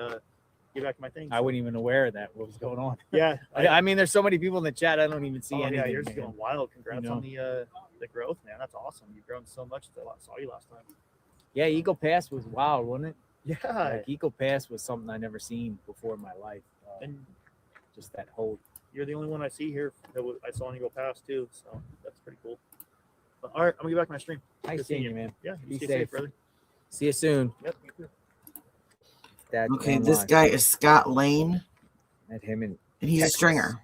get back to my thing. I wasn't even aware of that. What was going on? Yeah, I mean, there's so many people in the chat. I don't even see oh, anything. yeah, you're just man. going wild. Congrats You know? on the growth, man. That's awesome. You've grown so much since I saw you last time. Yeah, Eagle Pass was wild, wasn't it? Yeah, Like Eagle Pass was something I never seen before in my life. and Just that whole. you're the only one I see here that I saw you go past too. So that's pretty cool. But, all right, I'm gonna get back to my stream. Nice Good seeing you, man. Yeah, Be you stay safe. safe, brother. See you soon. Yep. You too. Dad Okay, going this live. guy is Scott Lane, Met him in and he's Texas. a stringer.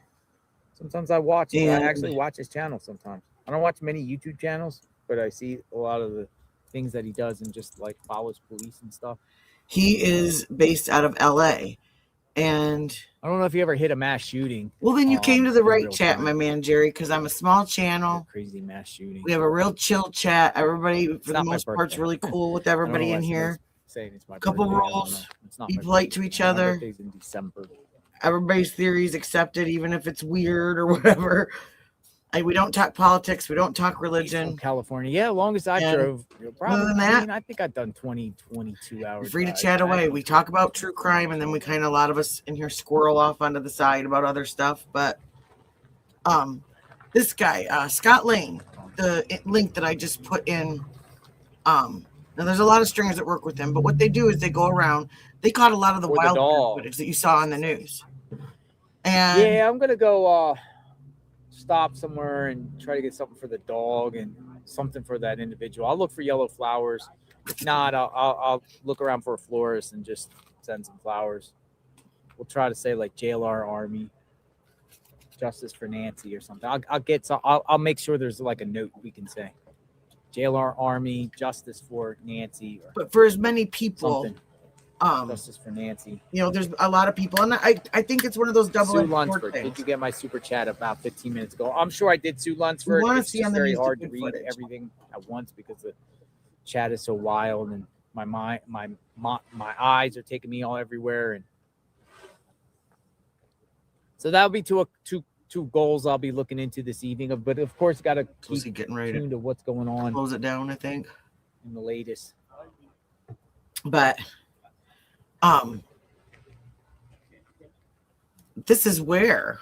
Sometimes I watch. I And- actually watch his channel. Sometimes I don't watch many YouTube channels, but I see a lot of the things that he does and just like follows police and stuff. He is based out of LA. And I don't know if you ever hit a mass shooting. well, then you came to the in right real chat, time. my man Jerry, because I'm a small channel. Crazy mass shooting. We have a real chill chat. Everybody, for the not my most part, is birthday. really cool with I don't know everybody why in here. somebody's saying it's my Couple birthday. I don't rules. know. It's not Be my polite birthday. to each My other. birthday's in December. Everybody's theories accepted, even if it's weird or whatever. We don't talk politics. We don't talk From religion. California. Yeah, longest I And drove. Probably, other than that, I mean, I think I've done 22 hours. You're free to drive. chat away. We talk about true crime, and then we kind of, a lot of us in here squirrel off onto the side about other stuff. But this guy, Scott Lane, the link that I just put in. Now there's a lot of stringers that work with him, but what they do is they go around. They caught a lot of the Or the wild dog. footage that you saw on the news. And yeah, I'm gonna go stop somewhere and try to get something for the dog and something for that individual. I'll look for yellow flowers. If not, I'll look around for a florist and just send some flowers. We'll try to say like JLR Army, Justice for Nancy or something. I'll get some. I'll make sure there's like a note we can say. JLR Army, Justice for Nancy. But for as many people, something. Justice for Nancy. You know, there's a lot of people, and I think it's one of those Sue double-edged Lunsford. things. Did you get my super chat about 15 minutes ago? I'm sure I did, Sue Lunsford. We wanna It's see just on the very news hard the to good read footage. everything at once because the chat is so wild and my eyes are taking me all everywhere. And so that'll be two goals I'll be looking into this evening. But of course, got to keep getting ready tuned to what's going on. Close it down, I think. In the latest. But this is where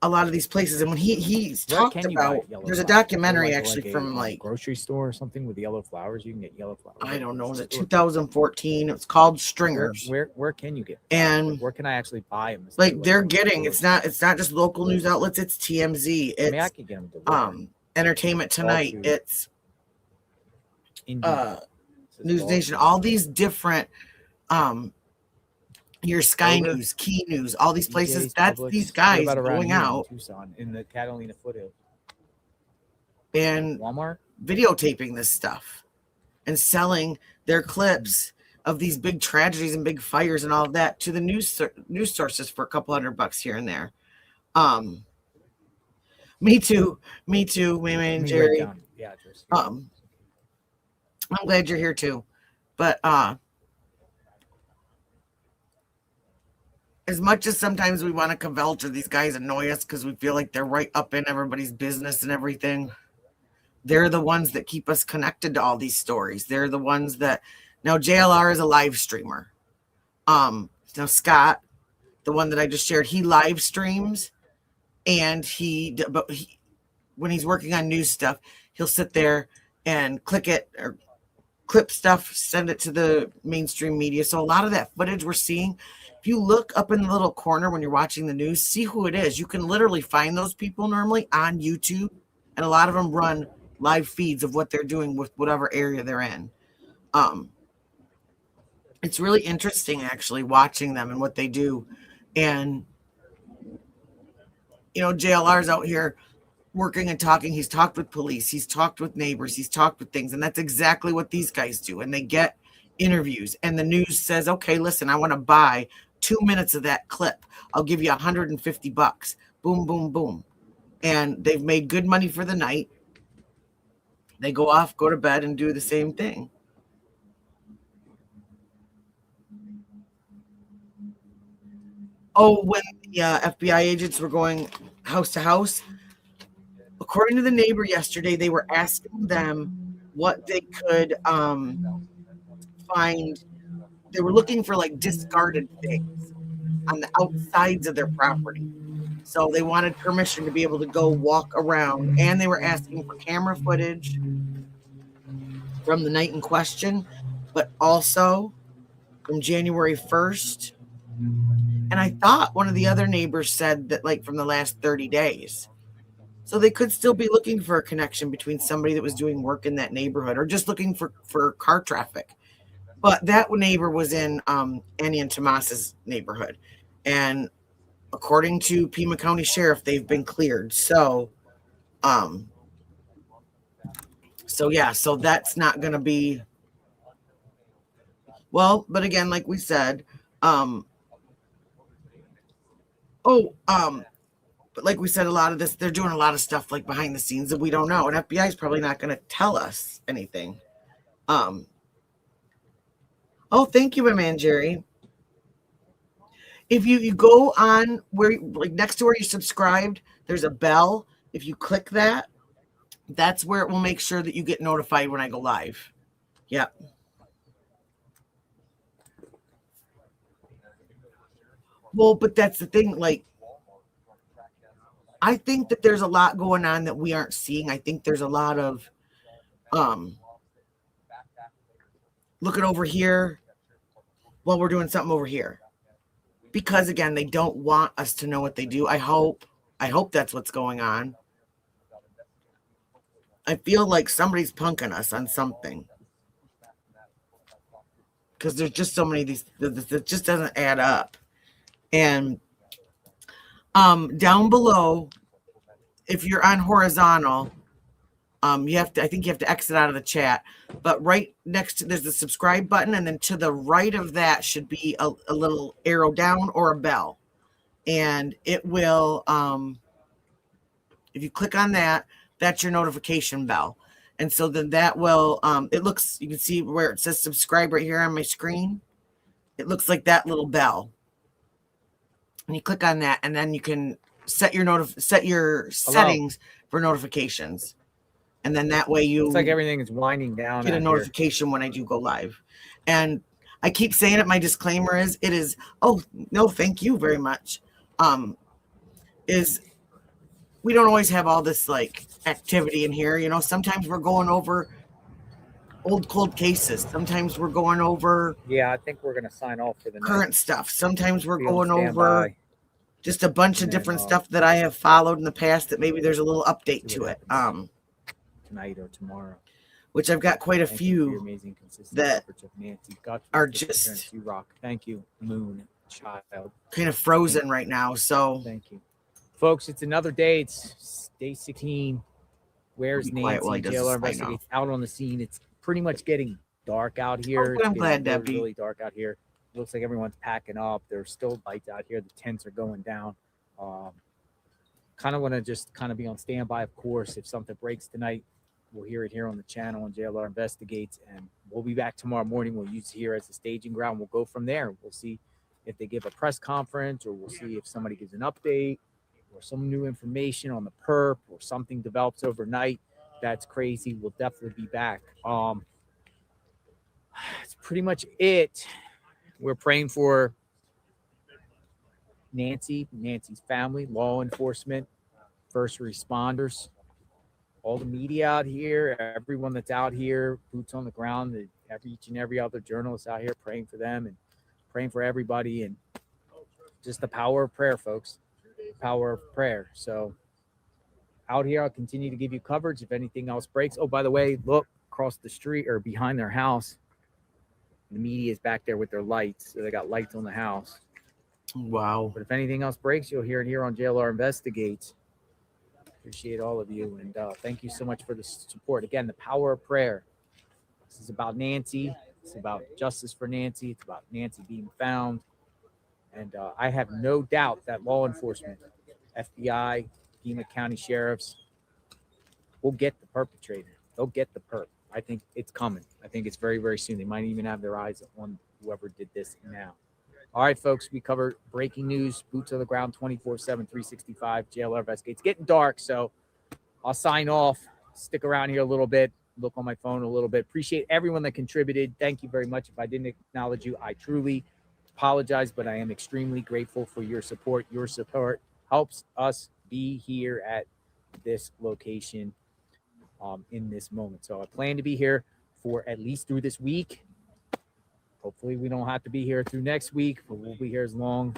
a lot of these places, and when he's Where talked can you buy about, yellow there's a flowers? documentary Like actually a, from like grocery store or something with yellow flowers. You can get yellow flowers. I don't know, was it 2014? It's called Stringers. Where can you get? And where can I actually buy them? like they're getting, it's not just local news outlets. It's TMZ. It's I could get them delivered. Entertainment Tonight. food. It's Indeed. News Nation. All these different your Sky News, Key News, all these places. DJs, That's Publix. these What guys about around going here in out Tucson, in the Catalina foothills. and Walmart videotaping this stuff and selling their clips of these big tragedies and big fires and all of that to the news sources for a couple $100 here and there. Me too, Mimi and Jerry. Yeah, I'm glad you're here too. But as much as sometimes we want to kvetch or these guys annoy us because we feel like they're right up in everybody's business and everything, they're the ones that keep us connected to all these stories. They're the ones that now JLR is a live streamer. Now Scott, the one that I just shared, he live streams, and when he's working on news stuff, he'll sit there and click it or clip stuff, send it to the mainstream media. So a lot of that footage we're seeing, if you look up in the little corner when you're watching the news, see who it is. You can literally find those people normally on YouTube, and a lot of them run live feeds of what they're doing with whatever area they're in. It's really interesting actually watching them and what they do. And you know, JLR's out here working and talking. He's talked with police, he's talked with neighbors, he's talked with things, and that's exactly what these guys do. And they get interviews, and the news says, okay, listen, I want to buy 2 minutes of that clip. I'll give you $150. Boom, boom, boom. And they've made good money for the night. They go off, go to bed, and do the same thing. Oh, when the FBI agents were going house to house, according to the neighbor yesterday, they were asking them what they could find. They were looking for like discarded things on the outsides of their property. So they wanted permission to be able to go walk around, and they were asking for camera footage from the night in question, but also from January 1st. And I thought one of the other neighbors said that like from the last 30 days. So they could still be looking for a connection between somebody that was doing work in that neighborhood or just looking for car traffic. But that neighbor was in Annie and Tomas's neighborhood. And according to Pima County Sheriff, they've been cleared. So yeah, so that's not going to be, well, but again, like we said, but like we said, a lot of this, they're doing a lot of stuff like behind the scenes that we don't know. And FBI is probably not going to tell us anything. Oh, thank you, my man, Jerry. If you go on where, like next to where you subscribed, there's a bell. If you click that, that's where it will make sure that you get notified when I go live. Yep. Well, but that's the thing. Like, I think that there's a lot going on that we aren't seeing. I think there's a lot of looking over here while we're doing something over here. because again, they don't want us to know what they do. I hope that's what's going on. I feel like somebody's punking us on something. Because there's just so many of these that just doesn't add up. And down below, if you're on horizontal, you have to, I think you have to exit out of the chat, but right next to, there's the subscribe button, and then to the right of that should be a little arrow down or a bell, and it will, if you click on that, that's your notification bell. And so then that will, it looks, you can see where it says subscribe right here on my screen. It looks like that little bell, and you click on that, and then you can set your settings for notifications. And then that way you, it's like everything is winding down. Get a notification when I do go live. And I keep saying it, my disclaimer is, it is, oh, no, thank you very much. Is we don't always have all this like activity in here. You know, sometimes we're going over old cold cases. Sometimes we're going over. Yeah, I think we're going to sign off for the current stuff. Sometimes we're Be on going over standby. just a bunch of different stuff that I have followed in the past that maybe there's a little update to it. Tonight or tomorrow. Which I've got quite a Thank you for your few amazing, consistent that efforts of Nancy Guthrie, are Disappearance, just You Rock. Thank you, Moon Child. kind of frozen right now. So thank you, folks. It's another day. It's day 16. Where's Be quiet while he Nancy? does JLR this, I know. investigates out on the scene. It's pretty much getting dark out here. Oh, good, It's I'm getting glad, really, Debbie. really dark out here. It looks like everyone's packing up. There's still lights out here. The tents are going down. Kind of want to just kind of be on standby, of course. If something breaks tonight, we'll hear it here on the channel on JLR Investigates, and we'll be back tomorrow morning. We'll use here as the staging ground. We'll go from there. We'll see if they give a press conference, or we'll see if somebody gives an update or some new information on the perp, or something develops overnight. That's crazy. We'll definitely be back. That's pretty much it. We're praying for Nancy's family, law enforcement, first responders, all the media out here, everyone that's out here, boots on the ground, each and every other journalist out here, praying for them and praying for everybody, and just the power of prayer, folks. Power of prayer. So out here, I'll continue to give you coverage if anything else breaks. Oh, by the way, look across the street or behind their house. The media is back there with their lights. So they got lights on the house. Wow. But if anything else breaks, you'll hear it here on JLR Investigates. Appreciate all of you. And thank you so much for the support. Again, the power of prayer. This is about Nancy. It's about justice for Nancy. It's about Nancy being found. And I have no doubt that law enforcement, FBI, Pima County sheriffs will get the perpetrator. They'll get the perp. I think it's coming. I think it's very, very soon. They might even have their eyes on whoever did this now. All right, folks, we covered breaking news, boots on the ground, 24/7, 365, JLR Investigates. It's getting dark, so I'll sign off, stick around here a little bit, look on my phone a little bit. Appreciate everyone that contributed. Thank you very much. If I didn't acknowledge you, I truly apologize, but I am extremely grateful for your support. Your support helps us be here at this location in this moment. So I plan to be here for at least through this week. Hopefully we don't have to be here through next week, but we'll be here as long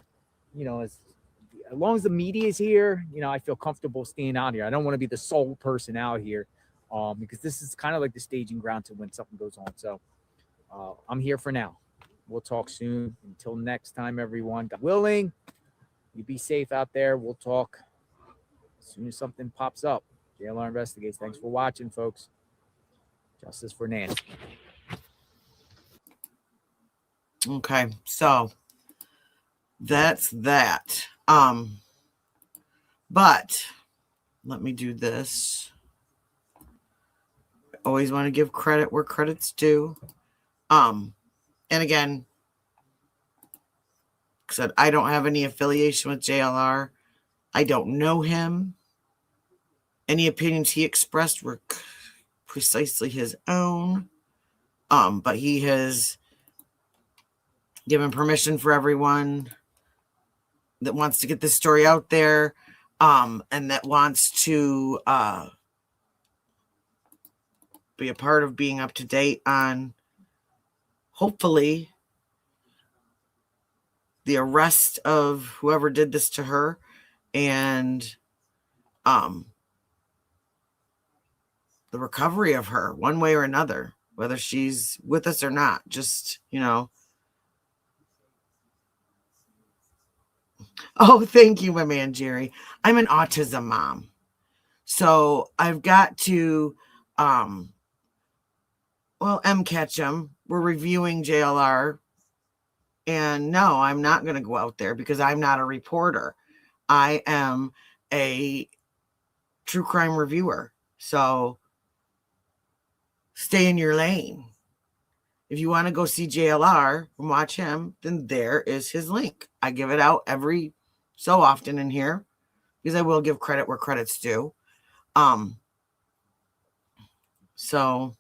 as the media is here. I feel comfortable staying out here. I don't want to be the sole person out here because this is kind of like the staging ground to when something goes on. So I'm here for now. We'll talk soon. Until next time, everyone, God willing, you be safe out there. We'll talk as soon as something pops up. JLR Investigates. Thanks for watching, folks. Justice for Nancy. Okay, so that's that. But let me do this. I always want to give credit where credit's due. And again, like I said, I don't have any affiliation with JLR. I don't know him. Any opinions he expressed were precisely his own. But he has given permission for everyone that wants to get this story out there, and that wants to be a part of being up to date on, hopefully, the arrest of whoever did this to her, and the recovery of her one way or another, whether she's with us or not. Just, oh, thank you, my man, Jerry. I'm an autism mom. So I've got to, M. Ketchum, we're reviewing JLR. And no, I'm not going to go out there because I'm not a reporter. I am a true crime reviewer. So stay in your lane. If you want to go see JLR and watch him, then there is his link. I give it out every so often in here because I will give credit where credit's due. So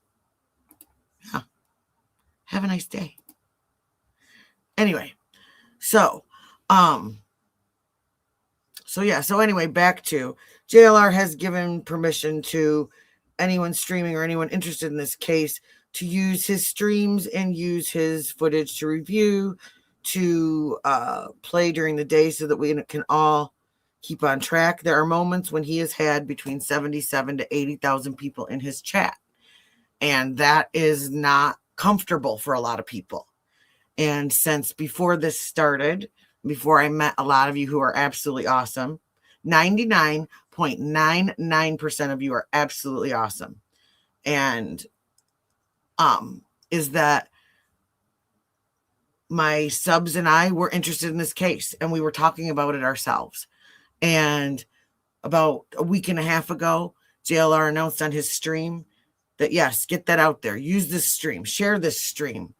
yeah, have a nice day. Anyway, so anyway, back to JLR has given permission to anyone streaming or anyone interested in this case to use his streams and use his footage to review, to play during the day so that we can all keep on track. There are moments when he has had between 77 to 80,000 people in his chat. And that is not comfortable for a lot of people. And since before this started, before I met a lot of you who are absolutely awesome, 99.99% of you are absolutely awesome. And is that my subs and I were interested in this case, and we were talking about it ourselves. And about a week and a half ago, JLR announced on his stream that, yes, get that out there. Use this stream. Share this stream.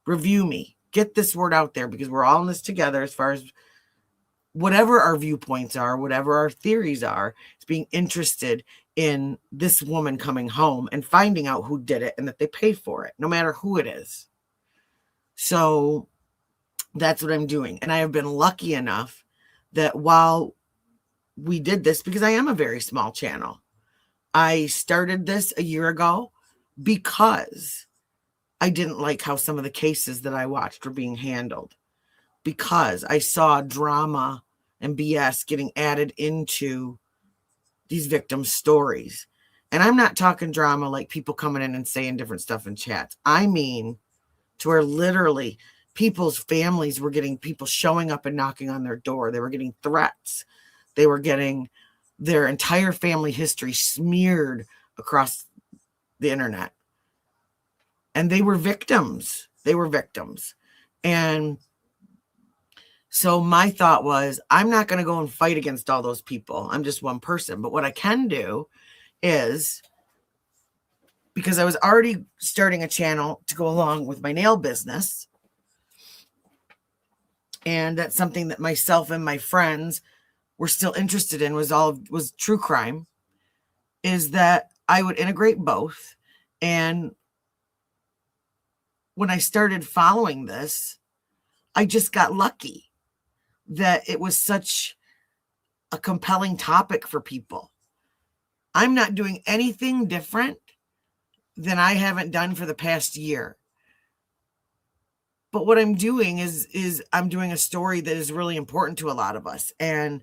Review me. Get this word out there because we're all in this together as far as whatever our viewpoints are, whatever our theories are. It's being interested in this woman coming home and finding out who did it and that they pay for it, no matter who it is. So that's what I'm doing. And I have been lucky enough that while we did this, because I am a very small channel, I started this a year ago because I didn't like how some of the cases that I watched were being handled, because I saw drama and BS getting added into these victims' stories. And I'm not talking drama like people coming in and saying different stuff in chats. I mean, to where literally people's families were getting people showing up and knocking on their door. They were getting threats. They were getting their entire family history smeared across the internet. And they were victims. And so my thought was, I'm not going to go and fight against all those people. I'm just one person. But what I can do is, because I was already starting a channel to go along with my nail business, and that's something that myself and my friends were still interested in, was true crime, is that I would integrate both. And when I started following this, I just got lucky that it was such a compelling topic for people. I'm not doing anything different than I haven't done for the past year. But what I'm doing is I'm doing a story that is really important to a lot of us. And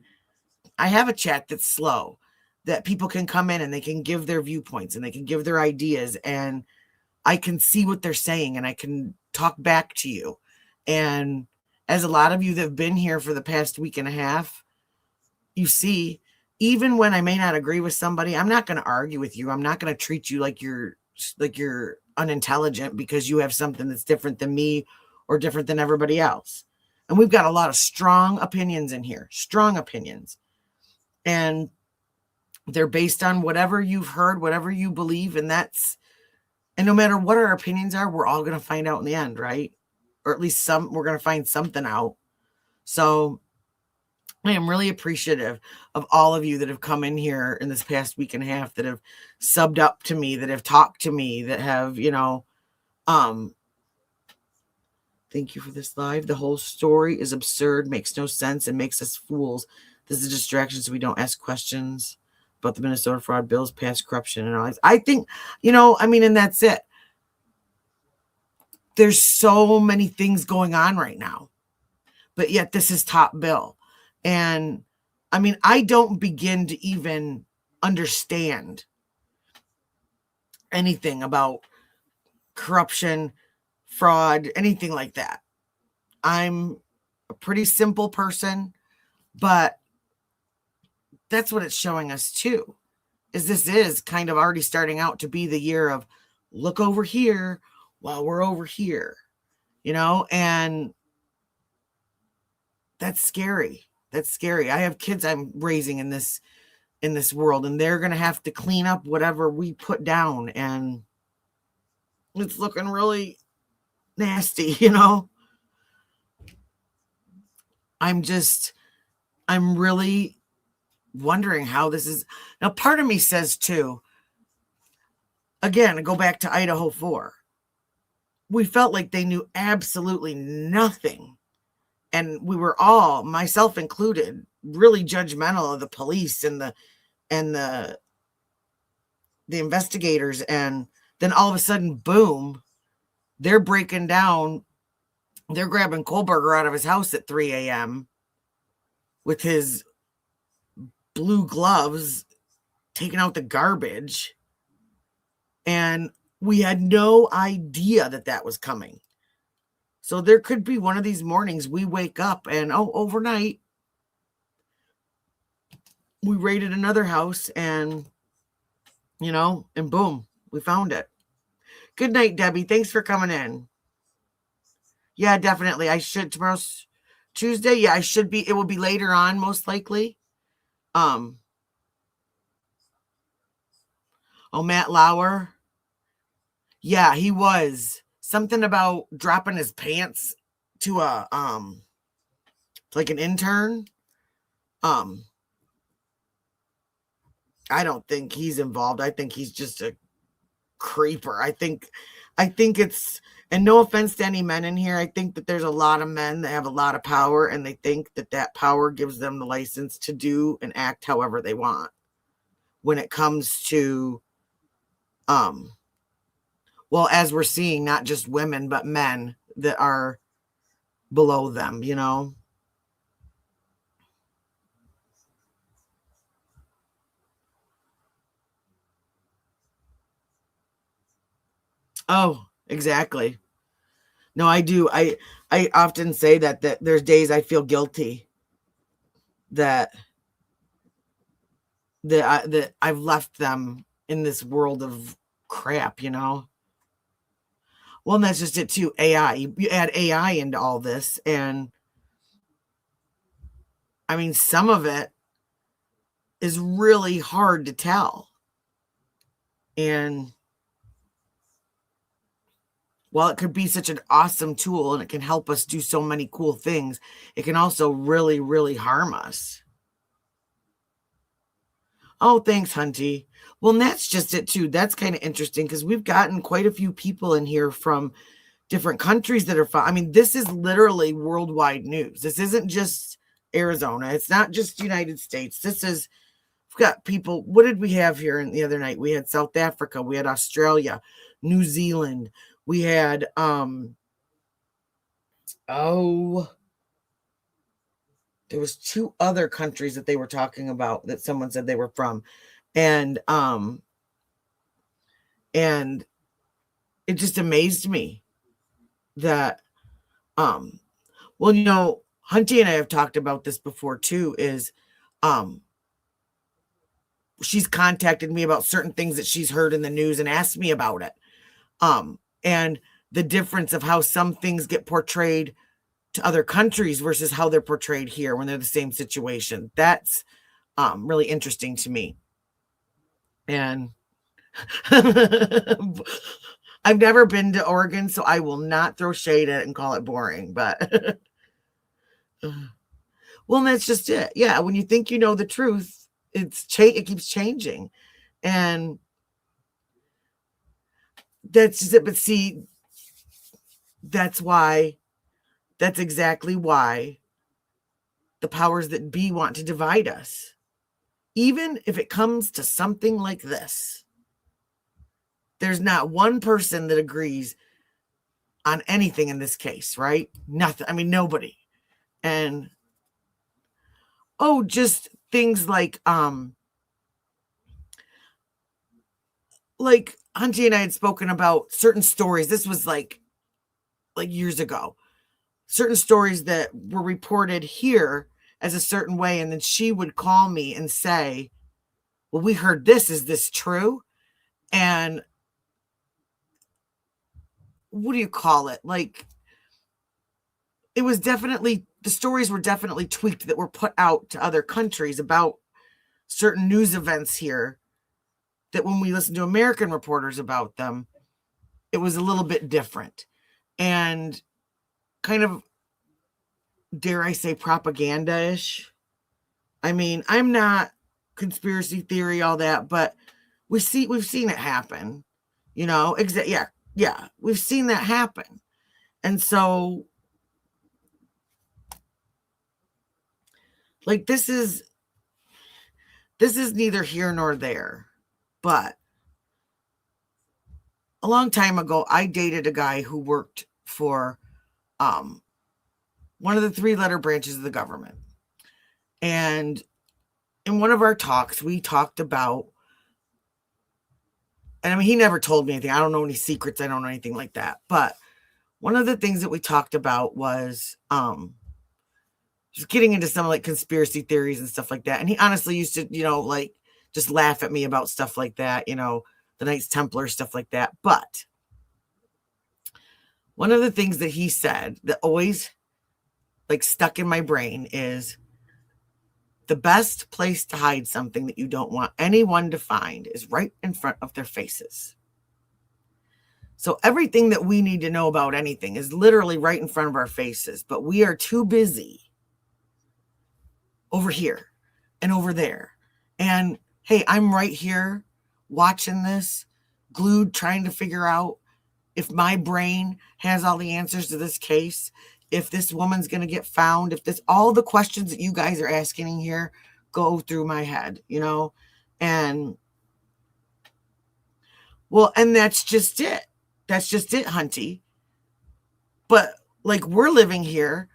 I have a chat that's slow, that people can come in and they can give their viewpoints and they can give their ideas, and I can see what they're saying and I can talk back to you. And as a lot of you that have been here for the past week and a half, you see, even when I may not agree with somebody, I'm not going to argue with you. I'm not going to treat you like you're unintelligent because you have something that's different than me or different than everybody else. And we've got a lot of strong opinions in here, strong opinions. And they're based on whatever you've heard, whatever you believe. And no matter what our opinions are, we're all going to find out in the end, right? Or at least we're going to find something out. So I am really appreciative of all of you that have come in here in this past week and a half, that have subbed up to me, that have talked to me, that have, thank you for this live. The whole story is absurd, makes no sense, and makes us fools. This is a distraction so we don't ask questions about the Minnesota fraud bills, past corruption, and all that. I think, and that's it. There's so many things going on right now. but yet this is top bill. And I mean, I don't begin to even understand anything about corruption, fraud, anything like that. I'm a pretty simple person, but that's what it's showing us too. Is this is kind of already starting out to be the year of look over here while we're over here, and that's scary. That's scary. I have kids I'm raising in this world, and they're going to have to clean up whatever we put down, and it's looking really nasty, I'm really wondering how this is. Now, part of me says too, again, go back to Idaho 4. We felt like they knew absolutely nothing. And we were all, myself included, really judgmental of the police and the investigators. And then all of a sudden, boom, they're breaking down. They're grabbing Kohlberger out of his house at 3 a.m. with his blue gloves, taking out the garbage. And we had no idea that was coming. So there could be one of these mornings we wake up and, overnight, we raided another house and, and boom, we found it. Good night, Debbie. Thanks for coming in. Yeah, definitely. I should. Tomorrow's Tuesday. Yeah, I should be. It will be later on, most likely. Oh, Matt Lauer. Yeah, he was. Something about dropping his pants to like an intern. I don't think he's involved. I think he's just a creeper. I think it's, and no offense to any men in here, I think that there's a lot of men that have a lot of power, and they think that power gives them the license to do and act however they want when it comes to well, as we're seeing, not just women but men that are below them, Oh, exactly. No, I do. I often say that there's days I feel guilty that I've left them in this world of crap, Well, and that's just it too. AI. You add AI into all this, and I mean, some of it is really hard to tell. And while it could be such an awesome tool and it can help us do so many cool things, it can also really, really harm us. Oh, thanks, Hunty. Well, and that's just it too. That's kind of interesting because we've gotten quite a few people in here from different countries that are I mean, this is literally worldwide news. This isn't just Arizona. It's not just United States. We've got people. What did we have here the other night? We had South Africa. We had Australia, New Zealand. We had, there was 2 other countries that they were talking about that someone said they were from. And it just amazed me that, well, Hunty and I have talked about this before too, is, she's contacted me about certain things that she's heard in the news and asked me about it. And the difference of how some things get portrayed to other countries versus how they're portrayed here when they're the same situation. That's really interesting to me. And I've never been to Oregon, so I will not throw shade at it and call it boring, but well, that's just it. Yeah, when you think you know the truth, it keeps changing. And that's just it. But see, that's exactly why the powers that be want to divide us. Even if it comes to something like this, there's not one person that agrees on anything in this case, right? Nothing. I mean, nobody. And just things like Hunty and I had spoken about certain stories. This was like years ago. Certain stories that were reported here as a certain way, and then she would call me and say, well, we heard this. Is this true? And what do you call it? Like, it was definitely, the stories were definitely tweaked that were put out to other countries about certain news events here, that when we listened to American reporters about them, it was a little bit different and kind of, dare I say, propaganda-ish. I mean, I'm not conspiracy theory, all that, but we've seen it happen, you know. Yeah, we've seen that happen. And so, like, this is neither here nor there, but a long time ago, I dated a guy who worked for one of the 3-letter branches of the government. And in one of our talks, we talked about, and I mean, he never told me anything. I don't know any secrets. I don't know anything like that. But one of the things that we talked about was just getting into some like conspiracy theories and stuff like that. And he honestly used to, like just laugh at me about stuff like that, the Knights Templar, stuff like that. But one of the things that he said that always like stuck in my brain is, the best place to hide something that you don't want anyone to find is right in front of their faces. So everything that we need to know about anything is literally right in front of our faces, but we are too busy over here and over there. And hey, I'm right here watching this, glued, trying to figure out if my brain has all the answers to this case, if this woman's going to get found, if all the questions that you guys are asking here go through my head, and well, and that's just it. That's just it, Hunty. But like, we're living here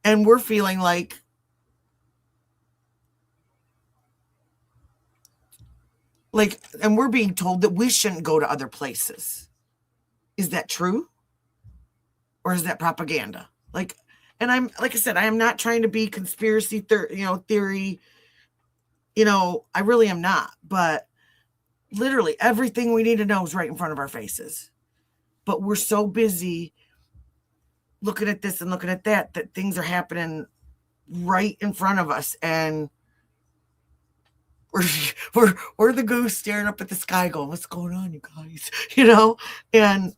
and we're feeling like and we're being told that we shouldn't go to other places. Is that true? Or is that propaganda? And I'm, like I said, I am not trying to be conspiracy theory, I really am not. But literally everything we need to know is right in front of our faces. But we're so busy looking at this and looking at that things are happening right in front of us. And we're the goose staring up at the sky going, what's going on, you guys? And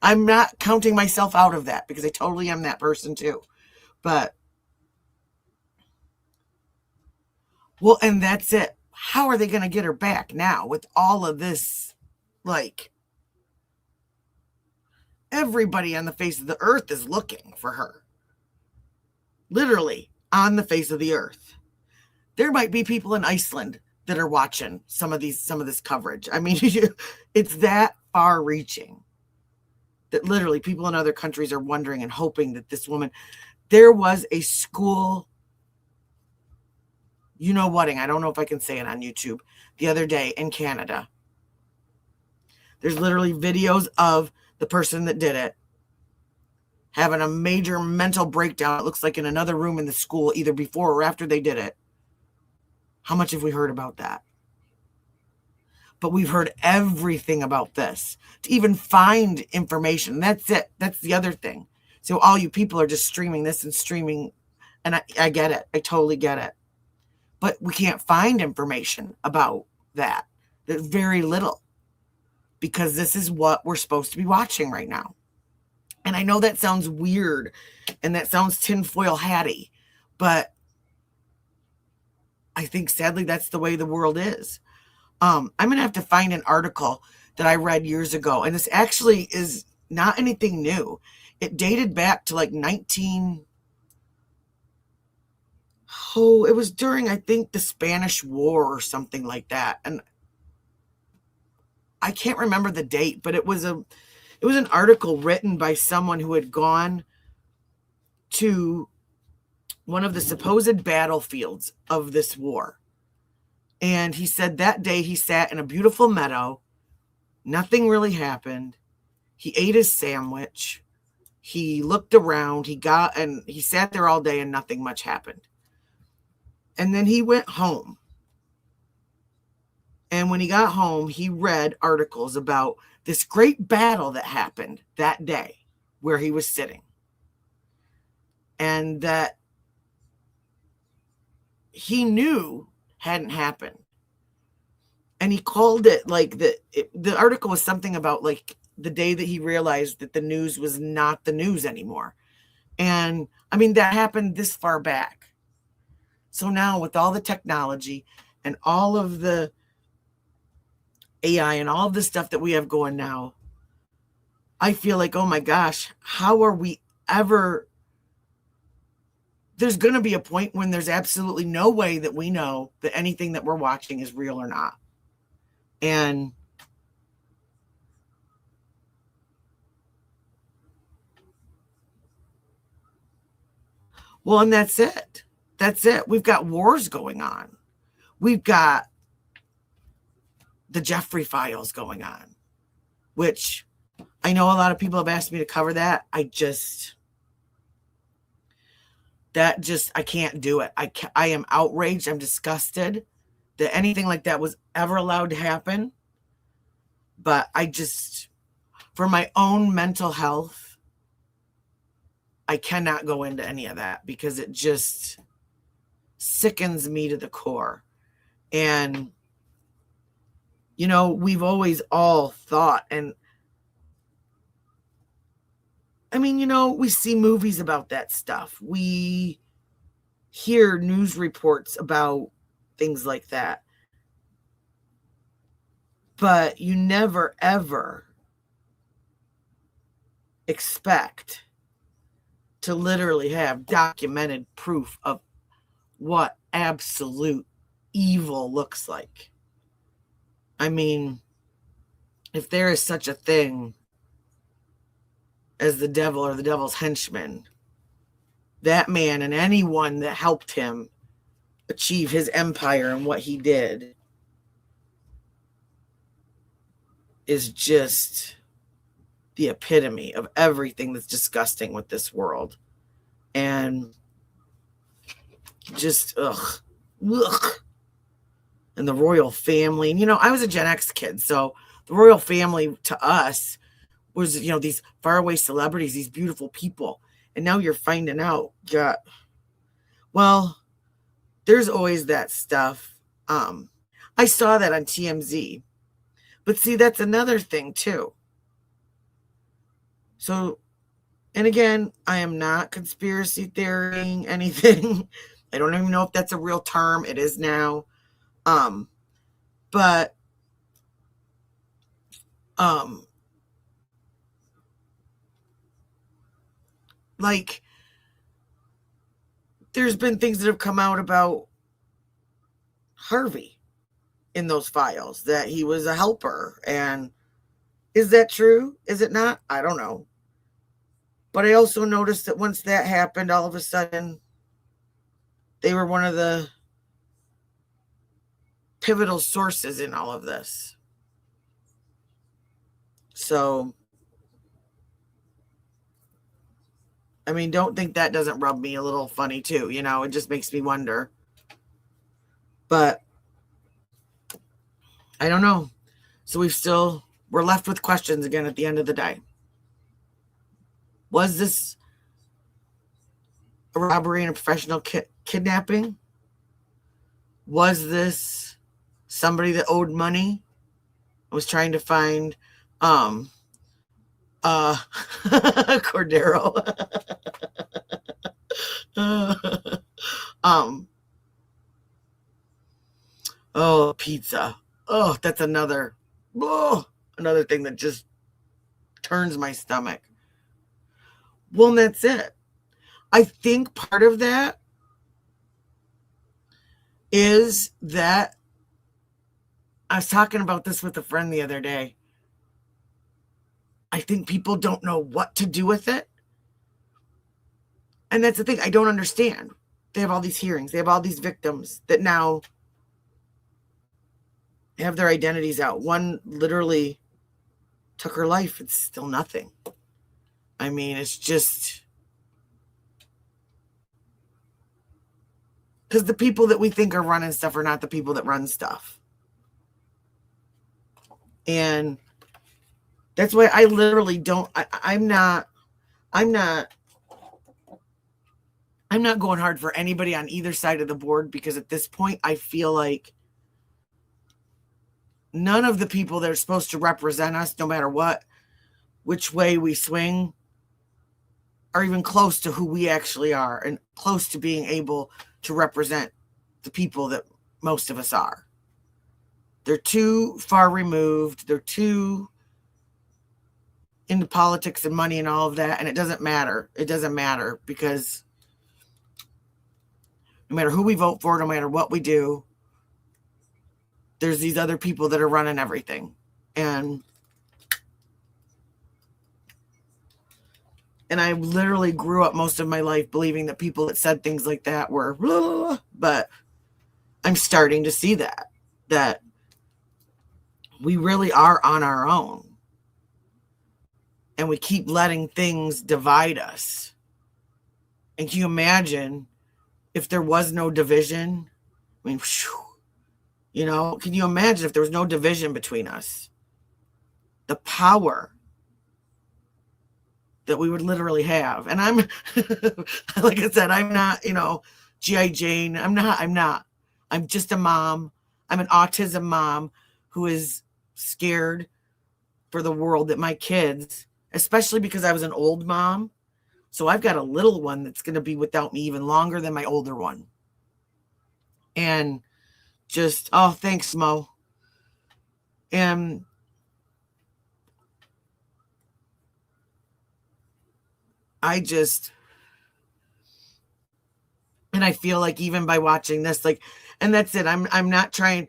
I'm not counting myself out of that, because I totally am that person too. But, well, and that's it. How are they going to get her back now with all of this? Like, everybody on the face of the earth is looking for her. Literally on the face of the earth. There might be people in Iceland that are watching some of this coverage. I mean, it's that far reaching that literally people in other countries are wondering and hoping that this woman, there was a school, whating, I don't know if I can say it on YouTube, the other day in Canada. There's literally videos of the person that did it having a major mental breakdown. It looks like in another room in the school, either before or after they did it. How much have we heard about that? But we've heard everything about this to even find information. That's it. That's the other thing. So all you people are just streaming this and streaming. And I get it. I totally get it. But we can't find information about that. There's very little. Because this is what we're supposed to be watching right now. And I know that sounds weird. And that sounds tinfoil hatty. But I think sadly that's the way the world is. I'm going to have to find an article that I read years ago. And this actually is not anything new. It dated back to like it was during, I think, the Spanish War or something like that. And I can't remember the date, but it was an article written by someone who had gone to one of the supposed battlefields of this war. And he said that day he sat in a beautiful meadow. Nothing really happened. He ate his sandwich. He looked around. He sat there all day and nothing much happened. And then he went home. And when he got home, he read articles about this great battle that happened that day where he was sitting. And that he knew hadn't happened. And he called it like the article was something about like the day that he realized that the news was not the news anymore. And I mean, that happened this far back. So now with all the technology and all of the AI and all of the stuff that we have going now, I feel like, oh my gosh, how are we ever? There's going to be a point when there's absolutely no way that we know that anything that we're watching is real or not. And well, and that's it. That's it. We've got wars going on. We've got the Jeffrey files going on, which I know a lot of people have asked me to cover that. I can't do it. I am outraged. I'm disgusted that anything like that was ever allowed to happen. But for my own mental health, I cannot go into any of that because it just sickens me to the core. And, we've always all thought, and I mean, we see movies about that stuff. We hear news reports about things like that. But you never, ever expect to literally have documented proof of what absolute evil looks like. I mean, if there is such a thing as the devil or the devil's henchman, that man and anyone that helped him achieve his empire and what he did is just the epitome of everything that's disgusting with this world. And just, ugh. And the royal family. And, I was a Gen X kid, so the royal family to us was, these faraway celebrities, these beautiful people. And now you're finding out, well, there's always that stuff. I saw that on TMZ. But see, that's another thing too. So, and again, I am not conspiracy theorying anything. I don't even know if that's a real term. It is now. But like there's been things that have come out about Harvey in those files, that he was a helper. And is that true? Is it not? I don't know. But I also noticed that once that happened, all of a sudden they were one of the pivotal sources in all of this. So, I mean, don't think that doesn't rub me a little funny too. It just makes me wonder. But I don't know. So we're left with questions again at the end of the day. Was this a robbery and a professional kidnapping? Was this somebody that owed money? Was trying to find Cordero. Pizza. Oh, that's another thing that just turns my stomach. Well, and that's it. I think part of that is that I was talking about this with a friend the other day. I think people don't know what to do with it. And that's the thing. I don't understand. they have all these hearings. They have all these victims that now have their identities out. One literally took her life. It's still nothing. I mean, it's just because the people that we think are running stuff are not the people that run stuff. And that's why I literally don't, I'm not going hard for anybody on either side of the board, because at this point I feel like none of the people that are supposed to represent us, no matter which way we swing, are even close to who we actually are and close to being able to represent the people that most of us are. They're too far removed. They're too into politics and money and all of that. And it doesn't matter. It doesn't matter, because no matter who we vote for, no matter what we do, there's these other people that are running everything. And I literally grew up most of my life believing that people that said things like that were blah, blah, blah. But I'm starting to see that we really are on our own. And we keep letting things divide us. And can you imagine if there was no division? I mean, whew, can you imagine if there was no division between us? The power that we would literally have. And I'm, like I said, I'm not, G.I. Jane. I'm not. I'm just a mom. I'm an autism mom who is scared for the world that my kids, especially because I was an old mom. So I've got a little one that's going to be without me even longer than my older one. And just, oh, thanks, Mo. And I feel like even by watching this, and that's it. I'm not trying,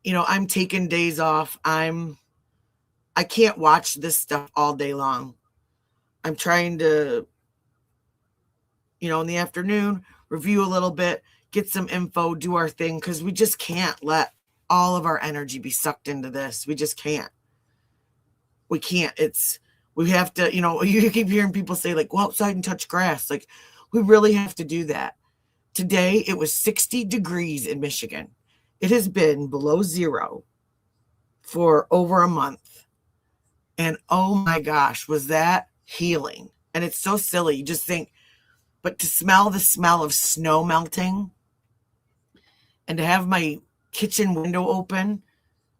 I'm taking days off. I can't watch this stuff all day long. I'm trying to, in the afternoon, review a little bit, get some info, do our thing, because we just can't let all of our energy be sucked into this. We just can't. We can't. We have to, you keep hearing people say, go outside and touch grass. We really have to do that. Today, it was 60 degrees in Michigan. It has been below zero for over a month. And oh my gosh, was that healing. And it's so silly. You just think, but to smell the smell of snow melting and to have my kitchen window open,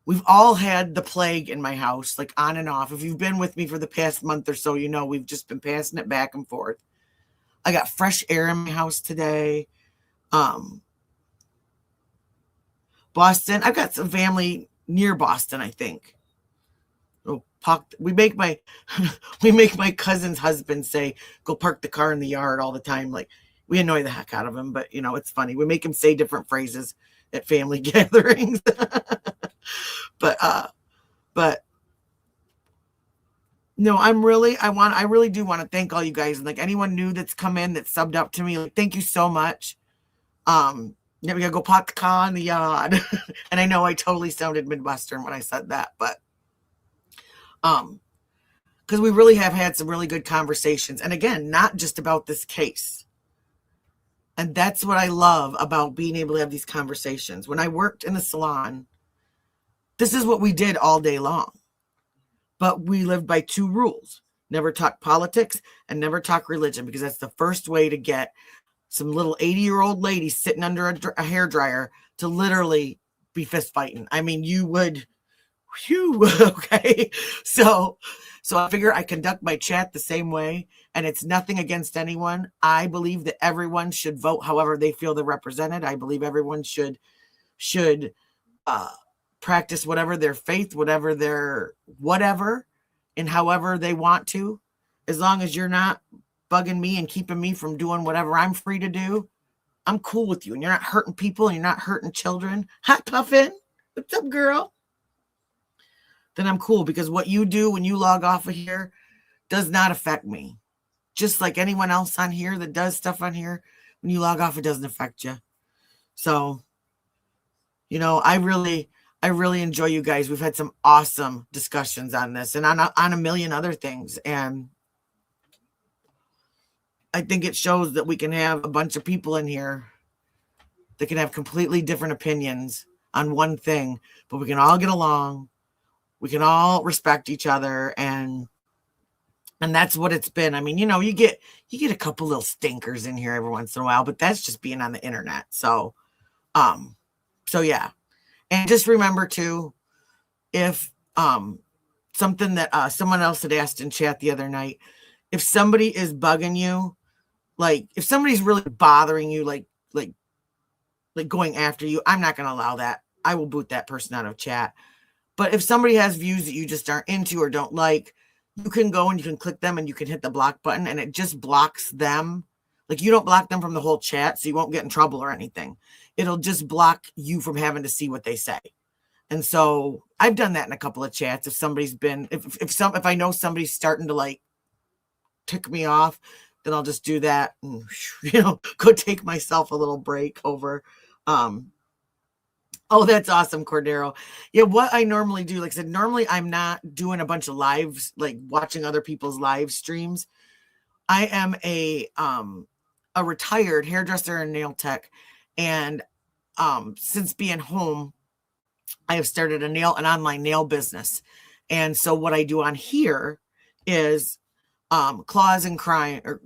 we've all had the plague in my house, on and off. If you've been with me for the past month or so, we've just been passing it back and forth. I got fresh air in my house today. Boston, I've got some family near Boston, I think. We make my cousin's husband say, go park the car in the yard all the time. We annoy the heck out of him, but it's funny. We make him say different phrases at family gatherings. But no, I really do want to thank all you guys. And anyone new that's come in, that's subbed up to me, thank you so much. Yeah, we gotta go park the car in the yard. And I know I totally sounded Midwestern when I said that, but because we really have had some really good conversations. And again, not just about this case. And that's what I love about being able to have these conversations. When I worked in the salon, this is what we did all day long. But we lived by two rules. Never talk politics and never talk religion, because that's the first way to get some little 80-year-old lady sitting under a hairdryer to literally be fist fighting. I mean, you would, whew, okay. So I figure I conduct my chat the same way, and it's nothing against anyone. I believe that everyone should vote however they feel they're represented. I believe everyone should practice whatever their faith, whatever and however they want to, as long as you're not bugging me and keeping me from doing whatever I'm free to do. I'm cool with you, and you're not hurting people and you're not hurting children. Hi, Puffin. What's up, girl? Then I'm cool, because what you do when you log off of here does not affect me. Just like anyone else on here that does stuff on here, when you log off, it doesn't affect you. So, you know, I really enjoy you guys. We've had some awesome discussions on this and on a million other things. And I think it shows that we can have a bunch of people in here that can have completely different opinions on one thing, but we can all get along. We can all respect each other, and that's what it's been. I mean, you know, you get a couple little stinkers in here every once in a while, but that's just being on the internet. So yeah. And just remember too, if something that someone else had asked in chat the other night, if somebody is bugging you, like if somebody's really bothering you, like going after you, I'm not going to allow that. I will boot that person out of chat. But if somebody has views that you just aren't into or don't like, you can go and you can click them and you can hit the block button, and it just blocks them. Like, you don't block them from the whole chat, so you won't get in trouble or anything. It'll just block you from having to see what they say. And so I've done that in a couple of chats. If somebody's been, if I know somebody's starting to like tick me off, then I'll just do that and, you know, go take myself a little break over. Oh, that's awesome, Cordero. Yeah, what I normally do, like I said, normally I'm not doing a bunch of lives, like watching other people's live streams. I am a retired hairdresser and nail tech, and since being home, I have started an online nail business. And so what I do on here is Claws and Crime, or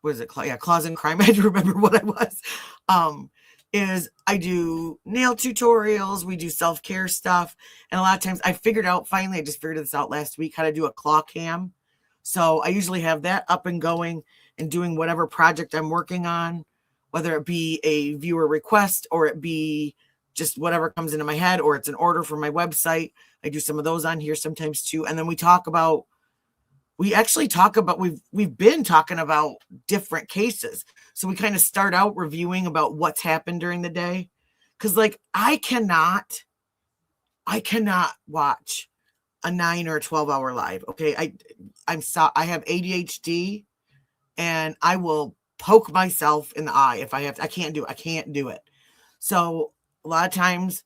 what is it? Yeah, Claws and Crime. I had to remember what I was. Is I do nail tutorials, we do self-care stuff, and a lot of times I just figured this out last week, how to do a claw cam. So I usually have that up and going and doing whatever project I'm working on, whether it be a viewer request or it be just whatever comes into my head, or it's an order for my website. I do some of those on here sometimes too. And then we've been talking about different cases. So we kind of start out reviewing about what's happened during the day. Cause like I cannot watch a 9 or a 12-hour live. Okay. I have ADHD and I will poke myself in the eye if I have to. I can't do it. So a lot of times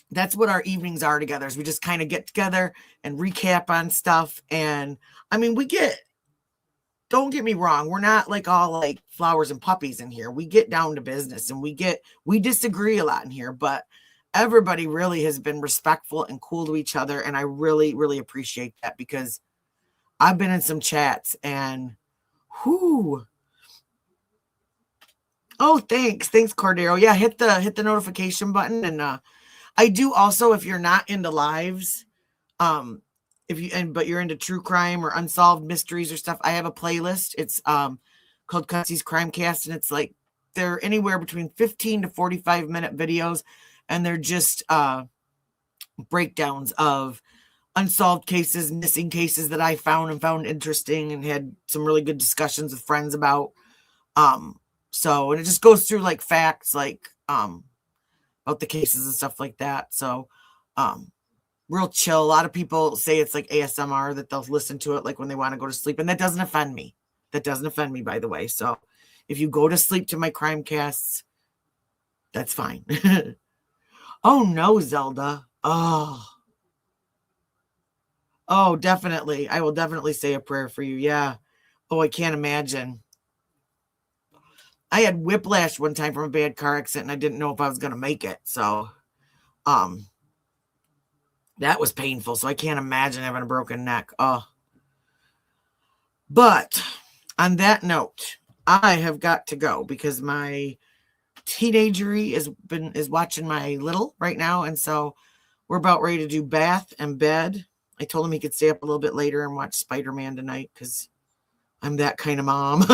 that's what our evenings are together, is we just kind of get together and recap on stuff. And I mean, don't get me wrong, we're not like all like flowers and puppies in here. We get down to business and we disagree a lot in here, but everybody really has been respectful and cool to each other. And I really, really appreciate that, because I've been in some chats and whoo. Oh, thanks, Cordero. Yeah, hit the notification button. And I do also, if you're not into lives, but you're into true crime or unsolved mysteries or stuff, I have a playlist. It's called Cutsy's Crimecast, and it's like they're anywhere between 15 to 45 minute videos, and they're just breakdowns of unsolved cases, missing cases that I found interesting and had some really good discussions with friends about. So, and it just goes through like facts, like about the cases and stuff like that. So, real chill. A lot of people say it's like ASMR, that they'll listen to it like when they want to go to sleep, and that doesn't offend me. That doesn't offend me, by the way. So, if you go to sleep to my crime casts, that's fine. Oh no, Zelda. Oh, definitely. I will definitely say a prayer for you. Yeah. Oh, I can't imagine. I had whiplash one time from a bad car accident, and I didn't know if I was going to make it. So, that was painful. So I can't imagine having a broken neck. Oh, but on that note, I have got to go because my teenagery is watching my little right now. And so we're about ready to do bath and bed. I told him he could stay up a little bit later and watch Spider-Man tonight, because I'm that kind of mom.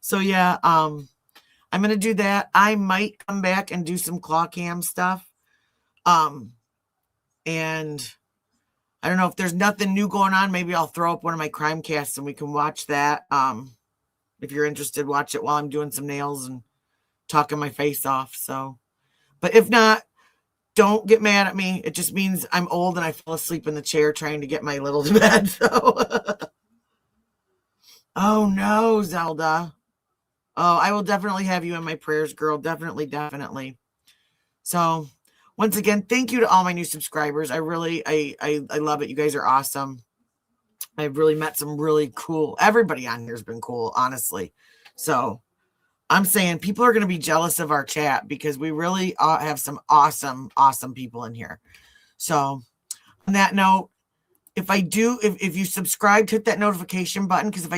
So yeah, I'm going to do that. I might come back and do some claw cam stuff. And I don't know if there's nothing new going on. Maybe I'll throw up one of my crime casts and we can watch that. If you're interested, watch it while I'm doing some nails and talking my face off. So, but if not, don't get mad at me. It just means I'm old and I fell asleep in the chair trying to get my little to bed. So Oh no, Zelda. Oh, I will definitely have you in my prayers, girl. Definitely, definitely. So once again, thank you to all my new subscribers. I really, I love it. You guys are awesome. I've really met some really cool, everybody on here has been cool, honestly. So I'm saying people are going to be jealous of our chat because we really have some awesome, awesome people in here. So on that note, if you subscribed, hit that notification button, because if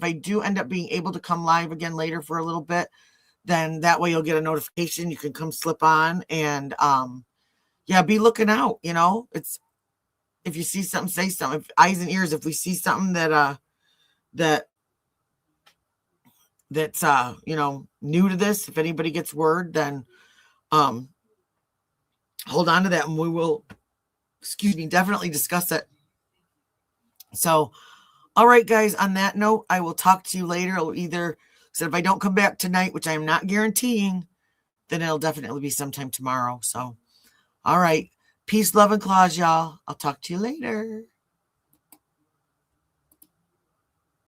I do end up being able to come live again later for a little bit, then that way you'll get a notification. You can come slip on and yeah, be looking out. It's, if you see something, say something. If, eyes and ears. If we see something that's new to this, if anybody gets word, then hold on to that, and we will, definitely discuss it. So, all right, guys, on that note, I will talk to you later. I'll either, so if I don't come back tonight, which I am not guaranteeing, then it'll definitely be sometime tomorrow. So, all right. Peace, love, and claws, y'all. I'll talk to you later.